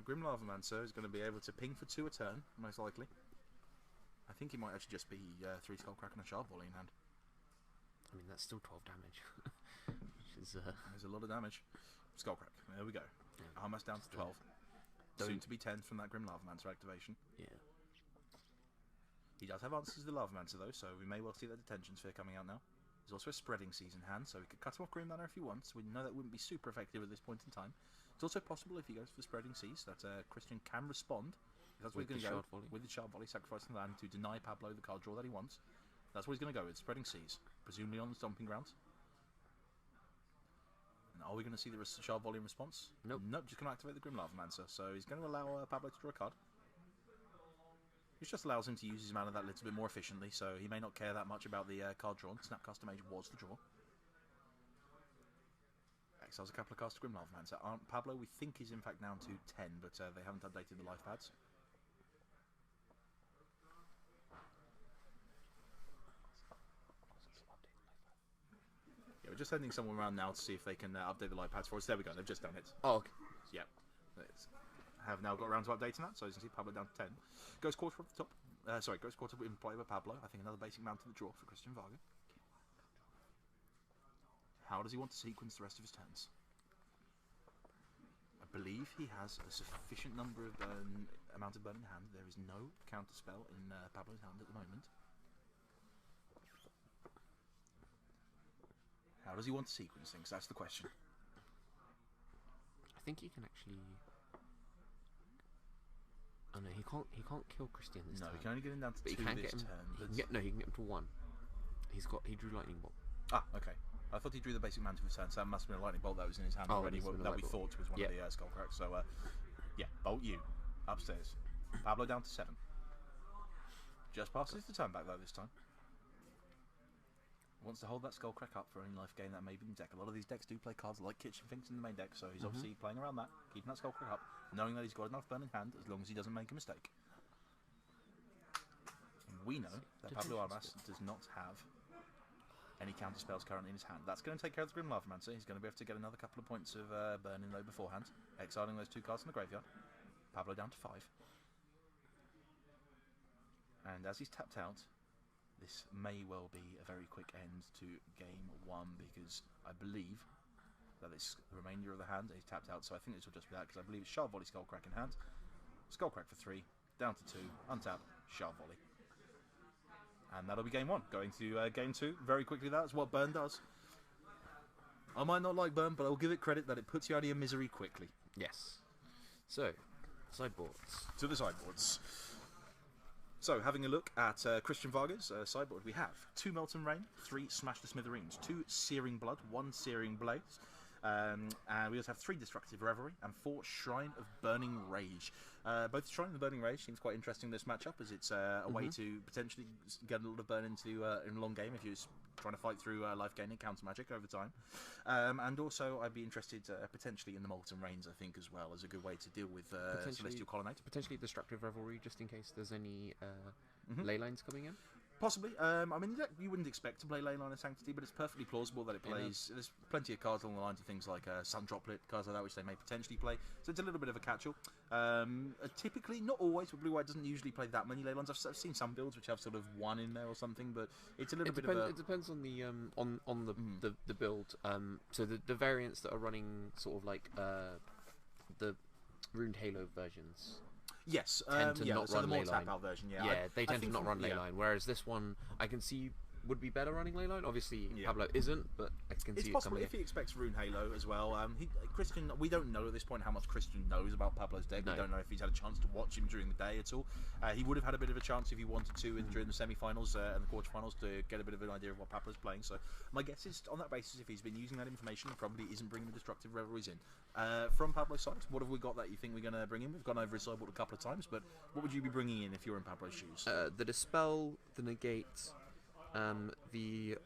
[SPEAKER 2] Grim Lavamancer is going to be able to ping for 2 a turn, most likely. I think he might actually just be 3 Skullcrack and a Sharp Volley in hand.
[SPEAKER 1] I mean, that's still 12 damage. Which is,
[SPEAKER 2] there's a lot of damage. Skullcrack, there we go. Yeah. Almost down to 12. Soon to be 10 from that Grim Lavamancer activation.
[SPEAKER 1] Yeah.
[SPEAKER 2] He does have answers to the Lavamancer though, so we may well see that Detention Sphere coming out now. There's also a Spreading Seas in hand, so we could cut him off Green Banner if he wants. We know that wouldn't be super effective at this point in time. It's also possible if he goes for Spreading Seas that Christian can respond. That's what he's going to go with the Shard Volley, sacrificing the land to deny Pablo the card draw that he wants. That's what he's going to go with, Spreading Seas, presumably on the Stomping Grounds. And are we going to see the Shard Volley in response?
[SPEAKER 1] Nope.
[SPEAKER 2] Nope, just going to activate the Grim Lavamancer. So he's going to allow Pablo to draw a card. Which just allows him to use his mana that little bit more efficiently, so he may not care that much about the card drawn. Snapcaster Mage was the draw. Exiles a couple of cards to Grim Lavamancer. Pablo, we think, is in fact down to 10, but they haven't updated the life pads. Yeah, we're just sending someone around now to see if they can update the life pads for us. There we go, they've just done it.
[SPEAKER 1] Oh, okay.
[SPEAKER 2] Yep. Have now got around to updating that, so as you can see, Pablo down to 10. Ghost Quarter at the top. Ghost Quarter in play by Pablo. I think another basic mount to the draw for Christian Varga.
[SPEAKER 7] How does he want to sequence the rest of his turns? I believe he has a sufficient number of amount of burn in hand. There is no counter spell in Pablo's hand at the moment. How does he want to sequence things? That's the question.
[SPEAKER 1] I think he can actually. Oh no, he can't kill Christian this
[SPEAKER 7] No,
[SPEAKER 1] turn.
[SPEAKER 7] he can only get him down to
[SPEAKER 1] But
[SPEAKER 7] 2
[SPEAKER 1] he can
[SPEAKER 7] this
[SPEAKER 1] get him.
[SPEAKER 7] turn.
[SPEAKER 1] He can get him to 1. He drew lightning bolt.
[SPEAKER 7] Ah, okay. I thought he drew the basic mantle for turn, so that must have been a lightning bolt that was in his hand already, that we thought was one of the skull cracks. So, yeah, bolt you upstairs. Pablo down to 7. Just passes the turn back though this time. Wants to hold that skull crack up for any life gain that may be in the deck. A lot of these decks do play cards like Kitchen Finks in the main deck, so he's obviously playing around that, keeping that skull crack up, knowing that he's got enough burn in hand as long as he doesn't make a mistake. We know that Pablo Armas does not have any counter spells currently in his hand. That's going to take care of the Grim Lavamancer. He's going to be able to get another couple of points of burning though beforehand, exiling those 2 cards from the graveyard. Pablo down to 5. And as he's tapped out, this may well be a very quick end to game 1, because I believe that this remainder of the hand is tapped out, so I think this will just be that, because I believe it's Sharp Volley, Skullcrack in hand. Skullcrack for 3, down to 2, untap, Sharp Volley. And that'll be game 1. Going to game 2 very quickly. That's what burn does. I might not like burn, but I'll give it credit that it puts you out of your misery quickly.
[SPEAKER 1] Yes. So, sideboards.
[SPEAKER 7] To the sideboards. So, having a look at Christian Varga's sideboard, we have 2 Melton Rain, 3 Smash the Smithereens, 2 Searing Blood, 1 Searing Blaze, and we also have 3 Destructive Revelry and 4 Shrine of Burning Rage. Both Shrine of Burning Rage seems quite interesting in this matchup, as it's a way to potentially get a lot of burn into in a long game if you're trying to fight through life gain and counter magic over time. And also, I'd be interested potentially in the Molten Rains, I think, as well, as a good way to deal with Celestial Colonnade.
[SPEAKER 1] Potentially Destructive Revelry, just in case there's any ley lines coming in.
[SPEAKER 7] Possibly. I mean, you wouldn't expect to play Leyline of Sanctity, but it's perfectly plausible that it plays. There's plenty of cards along the lines of things like Sun Droplet, cards like that, which they may potentially play. So it's a little bit of a catch-all. Typically, not always, but Blue-White doesn't usually play that many Leylines. I've seen some builds which have sort of 1 in there or something, but it's a little bit of a...
[SPEAKER 1] It depends on the the build. So the variants that are running sort of like the Runed Halo versions.
[SPEAKER 7] Yes,
[SPEAKER 1] tend to not
[SPEAKER 7] so
[SPEAKER 1] run
[SPEAKER 7] the more
[SPEAKER 1] Leyline.
[SPEAKER 7] tap-out version, yeah.
[SPEAKER 1] They tend to not run Leyline, whereas this one I can see would be better running Leyline. Obviously,
[SPEAKER 7] Yeah.
[SPEAKER 1] Pablo isn't, but I can
[SPEAKER 7] It's
[SPEAKER 1] see
[SPEAKER 7] possible
[SPEAKER 1] it coming
[SPEAKER 7] if he expects Rune Halo as well. Christian, we don't know at this point how much Christian knows about Pablo's deck.
[SPEAKER 1] No.
[SPEAKER 7] We don't know if he's had a chance to watch him during the day at all. He would have had a bit of a chance if he wanted to during the semi-finals and the quarter-finals to get a bit of an idea of what Pablo's playing. So my guess is, on that basis, if he's been using that information, he probably isn't bringing the Destructive Revelries in. From Pablo's side, what have we got that you think we're going to bring in? We've gone over his sideboard a couple of times, but what would you be bringing in if you're in Pablo's shoes?
[SPEAKER 1] The Dispel, the Negate, the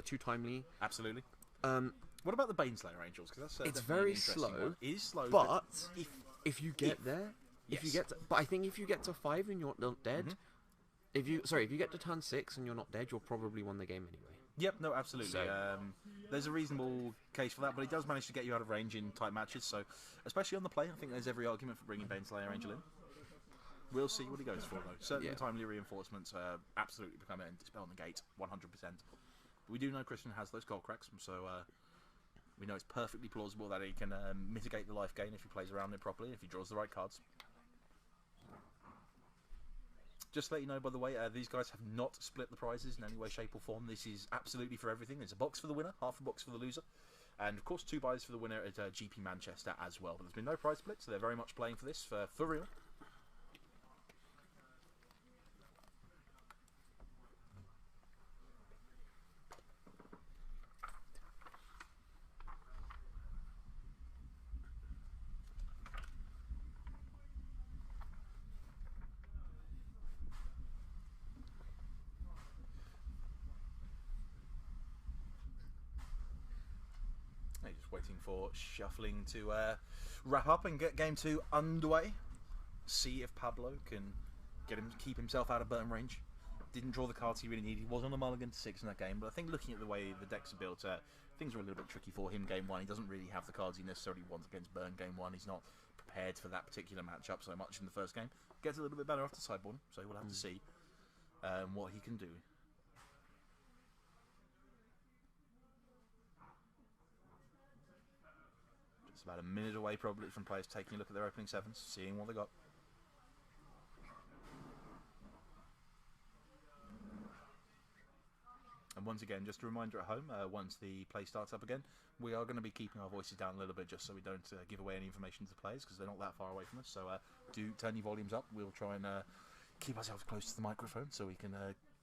[SPEAKER 1] 2 Timely.
[SPEAKER 7] Absolutely. What about the Baneslayer Angels? Because that's
[SPEAKER 1] It's
[SPEAKER 7] definitely
[SPEAKER 1] very
[SPEAKER 7] an interesting
[SPEAKER 1] slow.
[SPEAKER 7] one. It is slow,
[SPEAKER 1] But if you get there,
[SPEAKER 7] Yes.
[SPEAKER 1] if you get, but I think if you get to 5 and you're not dead, if you get to turn 6 and you're not dead, you'll probably win the game anyway.
[SPEAKER 7] Yep, no, absolutely.
[SPEAKER 1] So-
[SPEAKER 7] There's a reasonable case for that, but he does manage to get you out of range in tight matches, so especially on the play, I think there's every argument for bringing Baneslayer Angel in. We'll see what he goes for, though. Certainly
[SPEAKER 1] Yeah.
[SPEAKER 7] the timely reinforcements absolutely become a Dispel Negate, 100%. But we do know Christian has those gold cracks, so we know it's perfectly plausible that he can mitigate the life gain if he plays around it properly, if he draws the right cards. Just to let you know, by the way, these guys have not split the prizes in any way, shape or form. This is absolutely for everything. There's a box for the winner, half a box for the loser, and of course 2 buys for the winner at GP Manchester as well. But there's been no prize split, so they're very much playing for this, for real. Just waiting for shuffling to wrap up and get game 2 underway. See if Pablo can keep himself out of burn range. Didn't draw the cards he really needed. He was on a mulligan to 6 in that game, but I think looking at the way the decks are built, things are a little bit tricky for him game 1. He doesn't really have the cards he necessarily wants against burn game 1. He's not prepared for that particular matchup so much in the first game. Gets a little bit better after sideboard, so we'll have to see what he can do.
[SPEAKER 2] about a minute away probably from players taking a look at their opening sevens, seeing what they got. And once again, just a reminder at home, once the play starts up again, we are going to be keeping our voices down a little bit just so we don't give away any information to the players because they're not that far away from us. So do turn your volumes up. We'll try and keep ourselves close to the microphone so we can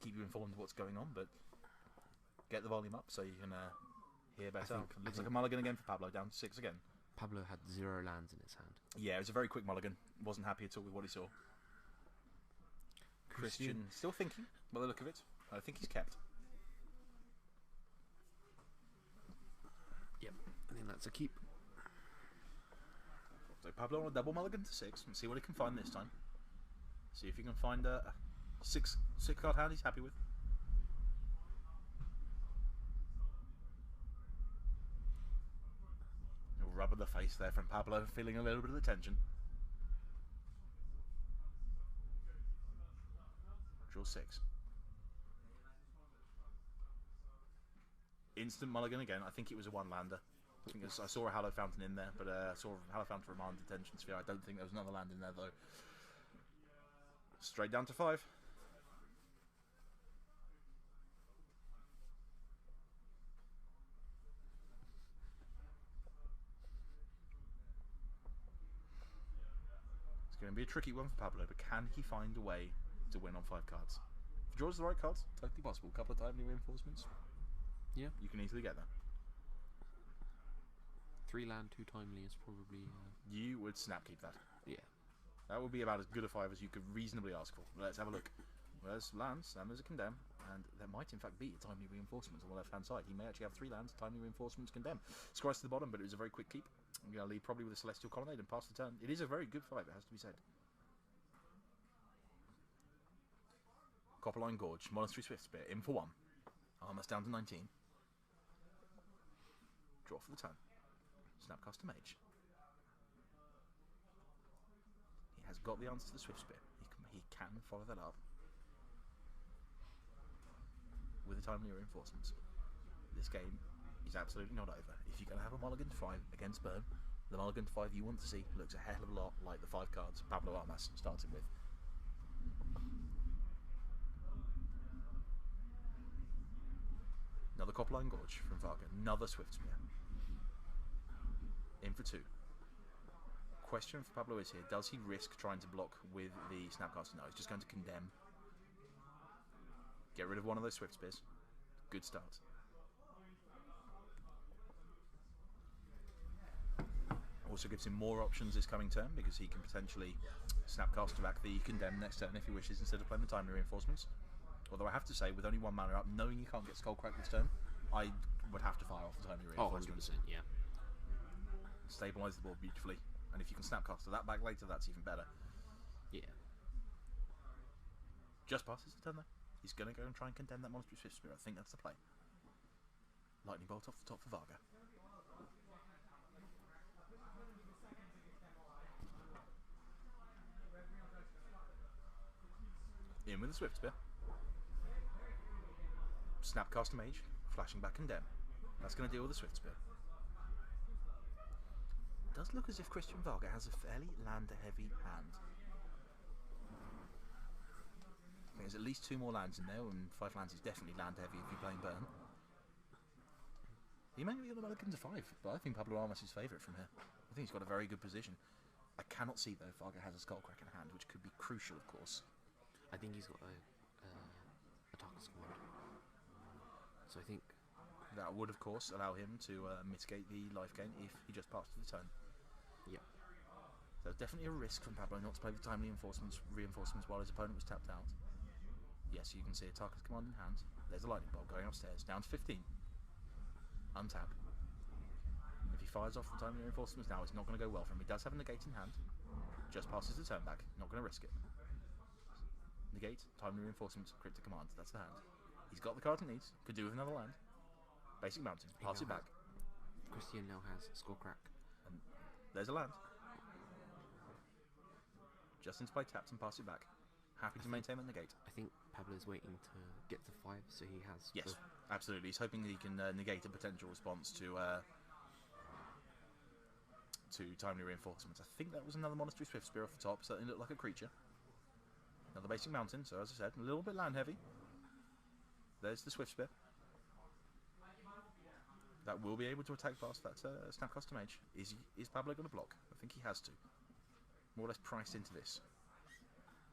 [SPEAKER 2] keep you informed of what's going on, but get the volume up so you can hear better. Looks like a mulligan again for Pablo, down to 6 again.
[SPEAKER 1] Pablo had 0 lands in his hand.
[SPEAKER 2] Yeah, it was a very quick mulligan. Wasn't happy at all with what he saw. Christian still thinking by the look of it. I think he's kept.
[SPEAKER 1] Yep, I think that's a keep.
[SPEAKER 2] So Pablo on a double mulligan to 6 and see what he can find this time. See if he can find a 6 card hand he's happy with. A rub of the face there from Pablo, feeling a little bit of the tension. Draw 6. Instant mulligan again. I think it was a 1-lander. I saw a Hallow Fountain in there, but I saw a Hallow Fountain for a Remand Detention Sphere. I don't think there was another land in there though. Straight down to 5. It's going to be a tricky one for Pablo, but can he find a way to win on 5 cards? If he draws the right cards, totally possible. A couple of timely reinforcements.
[SPEAKER 1] Yeah.
[SPEAKER 2] You can easily get there.
[SPEAKER 1] 3 land, 2 timely is probably...
[SPEAKER 2] You would snap keep that.
[SPEAKER 1] Yeah.
[SPEAKER 2] That would be about as good a 5 as you could reasonably ask for. Let's have a look. Well, there's lands, and there's a condemn, and there might in fact be a timely reinforcement on the left-hand side. He may actually have 3 lands, timely reinforcements, condemn. Scries to the bottom, but it was a very quick keep. I'm going to lead probably with a Celestial Colonnade and pass the turn. It is a very good 5, it has to be said. Copperline Gorge, Monastery Swiftspear, in for 1. Armor's down to 19. Draw for the turn. Snapcaster Mage. He has got the answer to the Swiftspear. He can follow that up with the timely reinforcements. This game is absolutely not over. If you're going to have a mulligan to 5 against Burn, the mulligan to 5 you want to see looks a hell of a lot like the 5 cards Pablo Armas started with. Another Copperline Gorge from Varga. Another Swiftspear. In for 2. Question for Pablo is here, does he risk trying to block with the Snapcaster? No, he's just going to condemn. Get rid of one of those Swiftspears. Good start. Also gives him more options this coming turn because he can potentially Snapcaster back the condemn next turn if he wishes instead of playing the timely reinforcements. Although I have to say, with only 1 mana up, knowing you can't get Skullcrack this turn, I would have to fire off the timely reinforcements.
[SPEAKER 1] 100%, yeah.
[SPEAKER 2] Stabilise the board beautifully, and if you can Snapcaster that back later, that's even better.
[SPEAKER 1] Yeah.
[SPEAKER 2] Just passes the turn though. He's going to go and try and condemn that Monastery Swiftspear. I think that's the play. Lightning Bolt off the top for Varga. In with the Swiftspear. Snapcaster Mage, flashing back condemn. That's going to deal with the Swiftspear. Does look as if Christian Varga has a fairly lander-heavy hand. I think there's at least 2 more lands in there, and 5 lands is definitely land-heavy if you're playing Burn. He may be on the mulligan to 5, but I think Pablo Armas is favourite from here. I think he's got a very good position. I cannot see, though, if Varga has a Skullcrack in hand, which could be crucial, of course.
[SPEAKER 1] I think he's got a Tarkus Command. So I think...
[SPEAKER 2] That would, of course, allow him to mitigate the life gain if he just passed to the turn.
[SPEAKER 1] Yeah.
[SPEAKER 2] So definitely a risk from Pablo not to play the timely reinforcements while his opponent was tapped out. Yes, you can see a Tarkus Command in hand. There's a Lightning Bolt going upstairs, down to 15. Untap. If he fires off the timely reinforcements now, it's not going to go well for him. He does have a Negate in hand. Just passes the turn back. Not going to risk it. Negate, timely reinforcements, Cryptic Command. That's the hand. He's got the card he needs. Could do with another land. Basic Mountain. Pass it back.
[SPEAKER 1] Christian now has Skullcrack.
[SPEAKER 2] And there's a land. Just into play, taps and pass it back. Happy to maintain that negate.
[SPEAKER 1] I think Pablo's waiting to get to 5, so he has...
[SPEAKER 2] Yes, absolutely. He's hoping he can negate a potential response to 2 timely reinforcements. I think that was another Monastery Swift Spear off the top. Certainly looked like a creature. Another basic mountain, so as I said, a little bit land heavy. There's the Swift Spear. That will be able to attack past that Snapcaster Mage. Is Pablo going to block? I think he has to. More or less priced into this.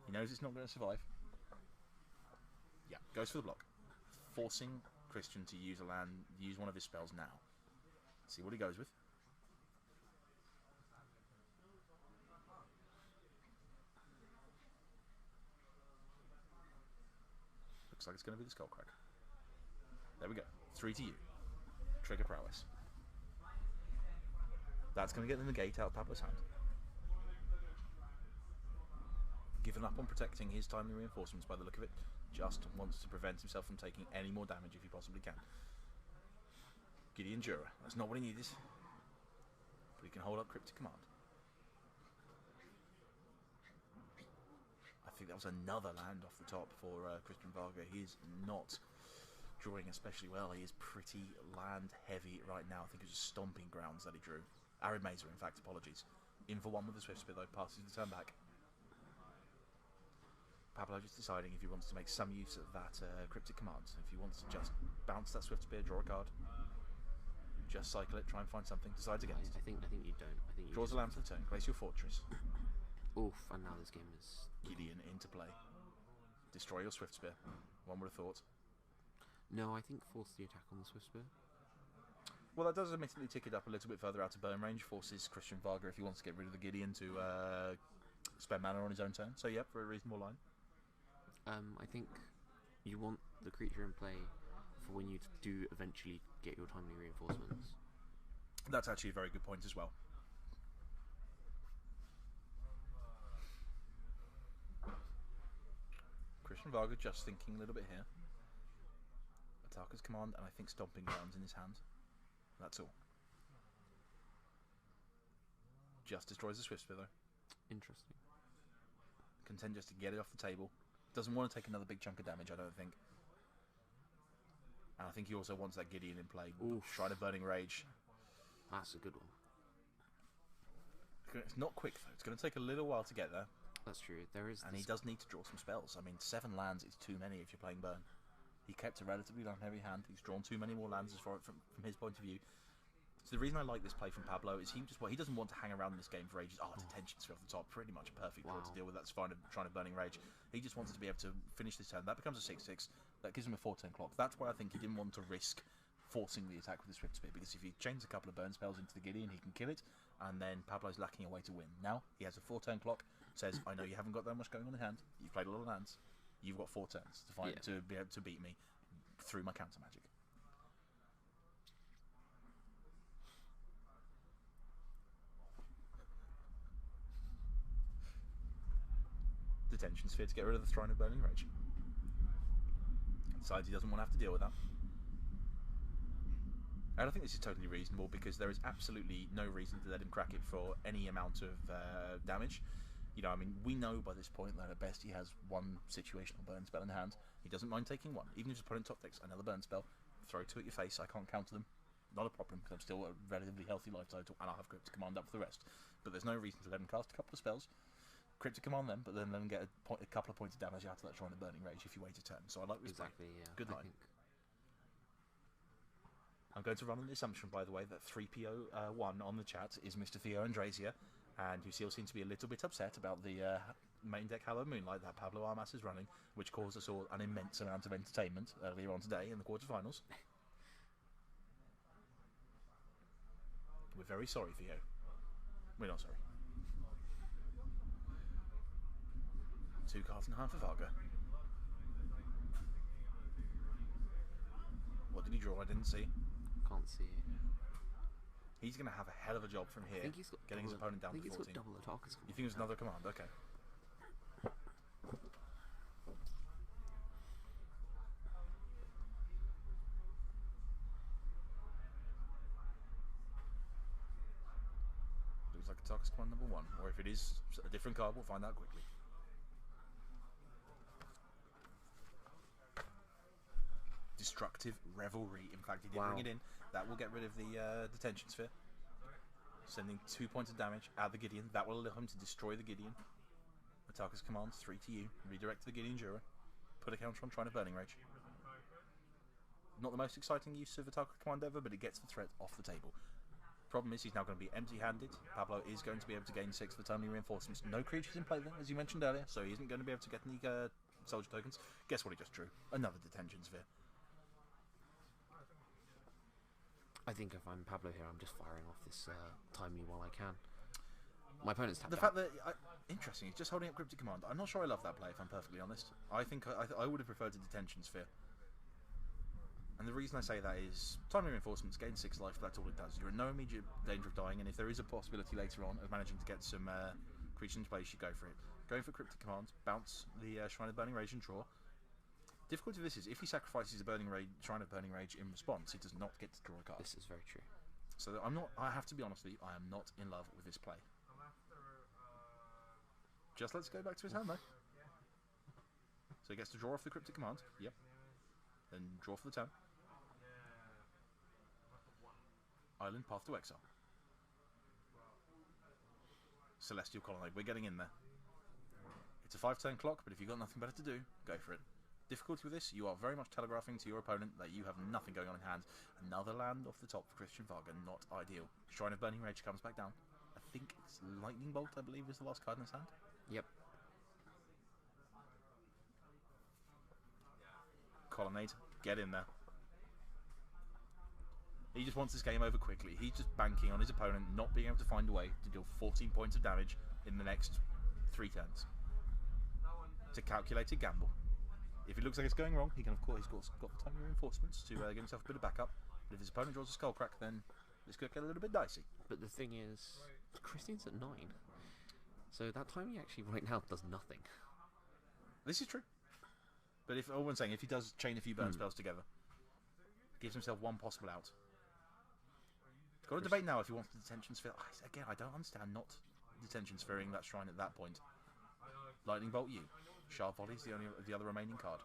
[SPEAKER 2] He knows it's not going to survive. Yeah, goes for the block. Forcing Christian to use one of his spells now. See what he goes with. Looks like it's going to be the Skullcrack. There we go. 3 to you. Trigger prowess. That's going to get the negate out of Pablo's hand. Given up on protecting his timely reinforcements by the look of it, just wants to prevent himself from taking any more damage if he possibly can. Gideon Jura, that's not what he needed, but he can hold up Cryptic Command. I think that was another land off the top for Christian Varga. He is not drawing especially well. He is pretty land heavy right now. I think it was Stomping Grounds that he drew. Arid Mazer, in fact, apologies. In for 1 with the Swift Spear though, passes the turn back. Pablo just deciding if he wants to make some use of that Cryptic Command. If he wants to just bounce that Swift Spear, draw a card, just cycle it, try and find something, decides against.
[SPEAKER 1] I think you don't. I think you
[SPEAKER 2] draws a land for the turn, place your fortress.
[SPEAKER 1] Oof, and now this game is...
[SPEAKER 2] Gideon into play. Destroy your Swift Spear. One would have thought.
[SPEAKER 1] No, I think force the attack on the Swift Spear.
[SPEAKER 2] Well, that does admittedly tick it up a little bit further out of burn range. Forces Christian Varga, if he wants to get rid of the Gideon, to spend mana on his own turn. So, yep, for a reasonable line.
[SPEAKER 1] I think you want the creature in play for when you do eventually get your timely reinforcements.
[SPEAKER 2] That's actually a very good point as well. Christian Varga just thinking a little bit here. Attacker's Command, and I think Stomping Grounds in his hand. That's all. Just destroys the Swift Spear though.
[SPEAKER 1] Interesting.
[SPEAKER 2] Content just to get it off the table. Doesn't want to take another big chunk of damage, I don't think. And I think he also wants that Gideon in play.
[SPEAKER 1] Oof.
[SPEAKER 2] Shrine of Burning Rage.
[SPEAKER 1] That's a good one.
[SPEAKER 2] It's not quick though. It's going to take a little while to get there.
[SPEAKER 1] That's true. There is,
[SPEAKER 2] and he does need to draw some spells. I mean, 7 lands is too many if you're playing Burn. He kept a relatively land-heavy hand. He's drawn too many more lands as far from his point of view. So the reason I like this play from Pablo is he doesn't want to hang around in this game for ages. Oh, detention's off the top, pretty much a perfect card to deal with. That's fine. Trying to Burning Rage. He just wants to be able to finish this turn. That becomes a 6/6. That gives him a 4-turn clock. That's why I think he didn't want to risk forcing the attack with the Swift Spear, because if he chains a couple of burn spells into the Gideon, he can kill it, and then Pablo's lacking a way to win. Now he has a 4-turn clock. Says, I know you haven't got that much going on in hand. You've played a lot of lands. You've got 4 turns to be able to beat me through my counter magic. Detention Sphere to get rid of the Throne of Burning Rage. Decides he doesn't want to have to deal with that. And I think this is totally reasonable, because there is absolutely no reason to let him crack it for any amount of damage. You know, I mean, we know by this point that at best he has 1 situational burn spell in hand. He doesn't mind taking 1. Even if his opponent top decks another burn spell, throw 2 at your face. I can't counter them. Not a problem, because I'm still a relatively healthy life total, and I'll have Cryptic Command up for the rest. But there's no reason to let him cast a couple of spells, Cryptic Command them, but then let him get a couple of points of damage out of that Shrine of Burning Rage if you wait a turn. So I like this play.
[SPEAKER 1] Yeah.
[SPEAKER 2] Good line. I'm going to run on the assumption, by the way, that 3PO1 on the chat is Mr. Theo Andresia, and you still seem to be a little bit upset about the main deck Hallowed Moonlight that Pablo Armas is running, which caused us all an immense amount of entertainment earlier on today in the quarterfinals. We're very sorry, Theo. We're not sorry. 2 cards and a half of Varga. What did he draw? I didn't see.
[SPEAKER 1] Can't see it.
[SPEAKER 2] He's going to have a hell of a job from here,
[SPEAKER 1] I think he's got
[SPEAKER 2] getting his opponent down to 14.
[SPEAKER 1] He's got double attackers.
[SPEAKER 2] You think it's another command? Okay. Looks like attackers command number 1, or if it is a different card, we'll find out quickly. Destructive Revelry. In fact, he did bring it in. That will get rid of the Detention Sphere. sending 2 points of damage at the Gideon. That will allow him to destroy the Gideon. Ataka's commands 3 to you. Redirect to the Gideon Jura. Put a counter on Shrine of Burning Rage. Not the most exciting use of Ataka command ever, but it gets the threat off the table. Problem is, he's now going to be empty-handed. Pablo is going to be able to gain 6 for timely reinforcements. No creatures in play then, as you mentioned earlier, so he isn't going to be able to get any soldier tokens. Guess what he just drew? Another detention sphere.
[SPEAKER 1] I think if I'm Pablo here, I'm just firing off this timely while I can. My opponent's tapped
[SPEAKER 2] The
[SPEAKER 1] out.
[SPEAKER 2] fact that interesting, he's just holding up Cryptic Command. I'm not sure I love that play, if I'm perfectly honest. I think I would have preferred a detention sphere. And the reason I say that is timely reinforcements gain 6 life. That's all it does. You're in no immediate danger of dying, and if there is a possibility later on of managing to get some creatures into play, you should go for it. Going for Cryptic Command, bounce the Shrine of Burning Rage and draw. Difficulty of this is if he sacrifices a Shrine of Burning Rage in response, he does not get to draw a card.
[SPEAKER 1] This is very true.
[SPEAKER 2] So I have to be honest with you, I am not in love with this play. Just let's go back to his hand though. So he gets to draw off the Cryptic Command. Yep. Then draw for the 10. Island, Path to Exile. Celestial Colonnade. We're getting in there. It's a 5-turn clock, but if you've got nothing better to do, go for it. Difficulty with this, you are very much telegraphing to your opponent that you have nothing going on in hand. Another land off the top for Christian Varga, not ideal. Shrine of Burning Rage comes back down. I think it's Lightning Bolt, I believe, is the last card in his hand.
[SPEAKER 1] Yep.
[SPEAKER 2] Colonnade, get in there. He just wants this game over quickly. He's just banking on his opponent not being able to find a way to deal 14 points of damage in the next 3 turns. It's a calculated gamble. If it looks like it's going wrong, he can, of course, he's got the timely reinforcements to give himself a bit of backup. But if his opponent draws a Skullcrack, then this could get a little bit dicey.
[SPEAKER 1] But the thing is, Christian's at 9. So that timing actually right now does nothing.
[SPEAKER 2] This is true. But if all I'm saying, if he does chain a few burn spells together, gives himself one possible out. Got to debate now if he wants the detention sphere. Again, I don't understand not detention sphereing that shrine at that point. Lightning Bolt you. Sharp Volley's the other remaining card.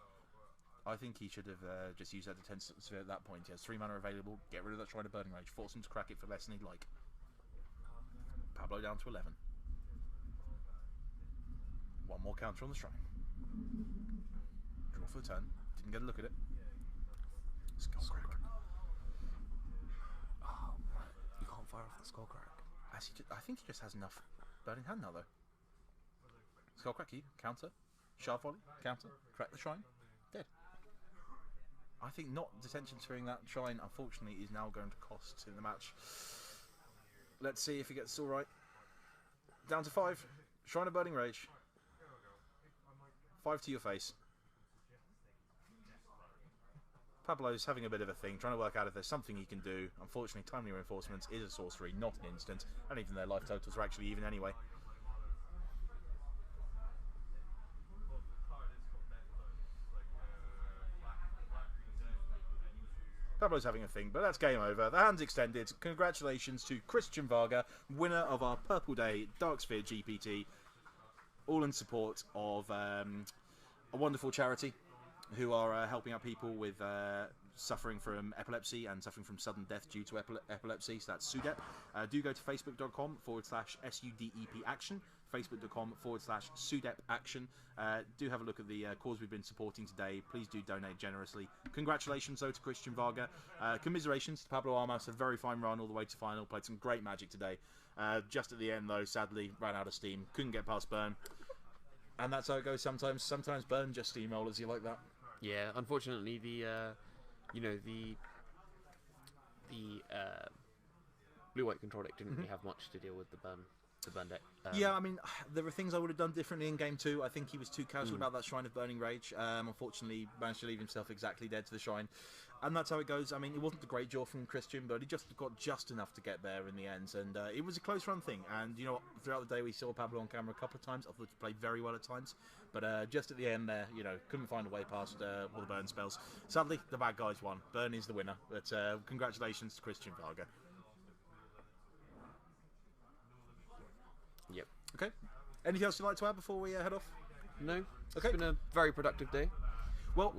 [SPEAKER 2] I think he should have just used that detention sphere at that point. He has 3 mana available. Get rid of that Shrine of Burning Rage. Force him to crack it for less than he'd like. Pablo down to 11. One more counter on the shrine. Draw for the turn. Didn't get a look at it. Skullcrack.
[SPEAKER 1] Oh, you can't fire off the Skullcrack.
[SPEAKER 2] I think he just has enough burning hand now, though. Skullcrack you, counter. Sharp Volley, counter. Crack the shrine. Dead. I think not detention sphering that shrine, unfortunately, is now going to cost in the match. Let's see if he gets all right. Down to 5. Shrine of Burning Rage. 5 to your face. Pablo's having a bit of a thing, trying to work out if there's something he can do. Unfortunately, timely reinforcements is a sorcery, not an instant, and even their life totals are actually even anyway. Pablo's having a thing, but that's game over. The hand's extended. Congratulations to Christian Varga, winner of our Purple Day Dark Sphere GPT, all in support of a wonderful charity who are helping out people with suffering from epilepsy and suffering from sudden death due to epilepsy. So that's SUDEP. Do go to facebook.com/SUDEP action, facebook.com/SUDEP action. Do have a look at the cause we've been supporting today. Please do donate generously. Congratulations, though, to Christian Varga. Commiserations to Pablo Armas. A very fine run all the way to final. Played some great Magic today. Just at the end, though, sadly, ran out of steam. Couldn't get past Burn. And that's how it goes sometimes. Sometimes Burn just steamrollers you like that.
[SPEAKER 1] Yeah, unfortunately, the blue-white control deck didn't really have much to deal with the burn deck.
[SPEAKER 2] Yeah, I mean, there are things I would have done differently in game 2. I think he was too casual about that Shrine of Burning Rage. Unfortunately, managed to leave himself exactly dead to the shrine. And that's how it goes. I mean, it wasn't a great draw from Christian, but he just got just enough to get there in the end. And it was a close run thing. And, you know, throughout the day, we saw Pablo on camera a couple of times. I thought he played very well at times. But just at the end there, you know, couldn't find a way past all the burn spells. Sadly, the bad guys won. Burn is the winner. But congratulations to Christian Varga.
[SPEAKER 1] Yep.
[SPEAKER 2] Okay. Anything else you'd like to add before we head off?
[SPEAKER 1] No.
[SPEAKER 2] Okay.
[SPEAKER 1] It's been a very productive day.
[SPEAKER 2] Well,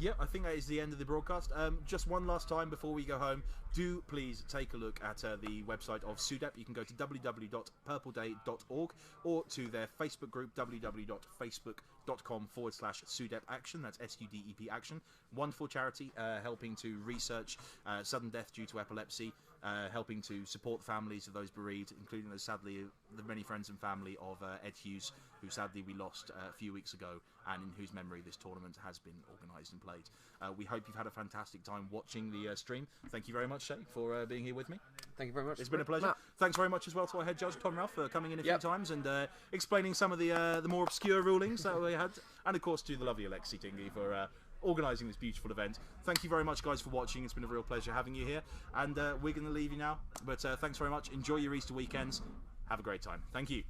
[SPEAKER 2] Yeah, I think that is the end of the broadcast. Just one last time before we go home, do please take a look at the website of SUDEP. You can go to www.purpleday.org or to their Facebook group, www.facebook.com/SUDEP Action. That's SUDEP Action. Wonderful charity helping to research sudden death due to epilepsy, helping to support the families of those bereaved, including those, sadly, the many friends and family of Ed Hughes, who sadly we lost a few weeks ago, and in whose memory this tournament has been organised and played. We hope you've had a fantastic time watching the stream. Thank you very much, Shea, for being here with me.
[SPEAKER 1] Thank you very much.
[SPEAKER 2] It's been a pleasure.
[SPEAKER 1] Matt.
[SPEAKER 2] Thanks very much as well to our head judge, Tom Ralph, for coming in a few times and explaining some of the more obscure rulings that we had. And, of course, to the lovely Alexi Tingy for organising this beautiful event. Thank you very much, guys, for watching. It's been a real pleasure having you here. And we're going to leave you now. But thanks very much. Enjoy your Easter weekends. Have a great time. Thank you.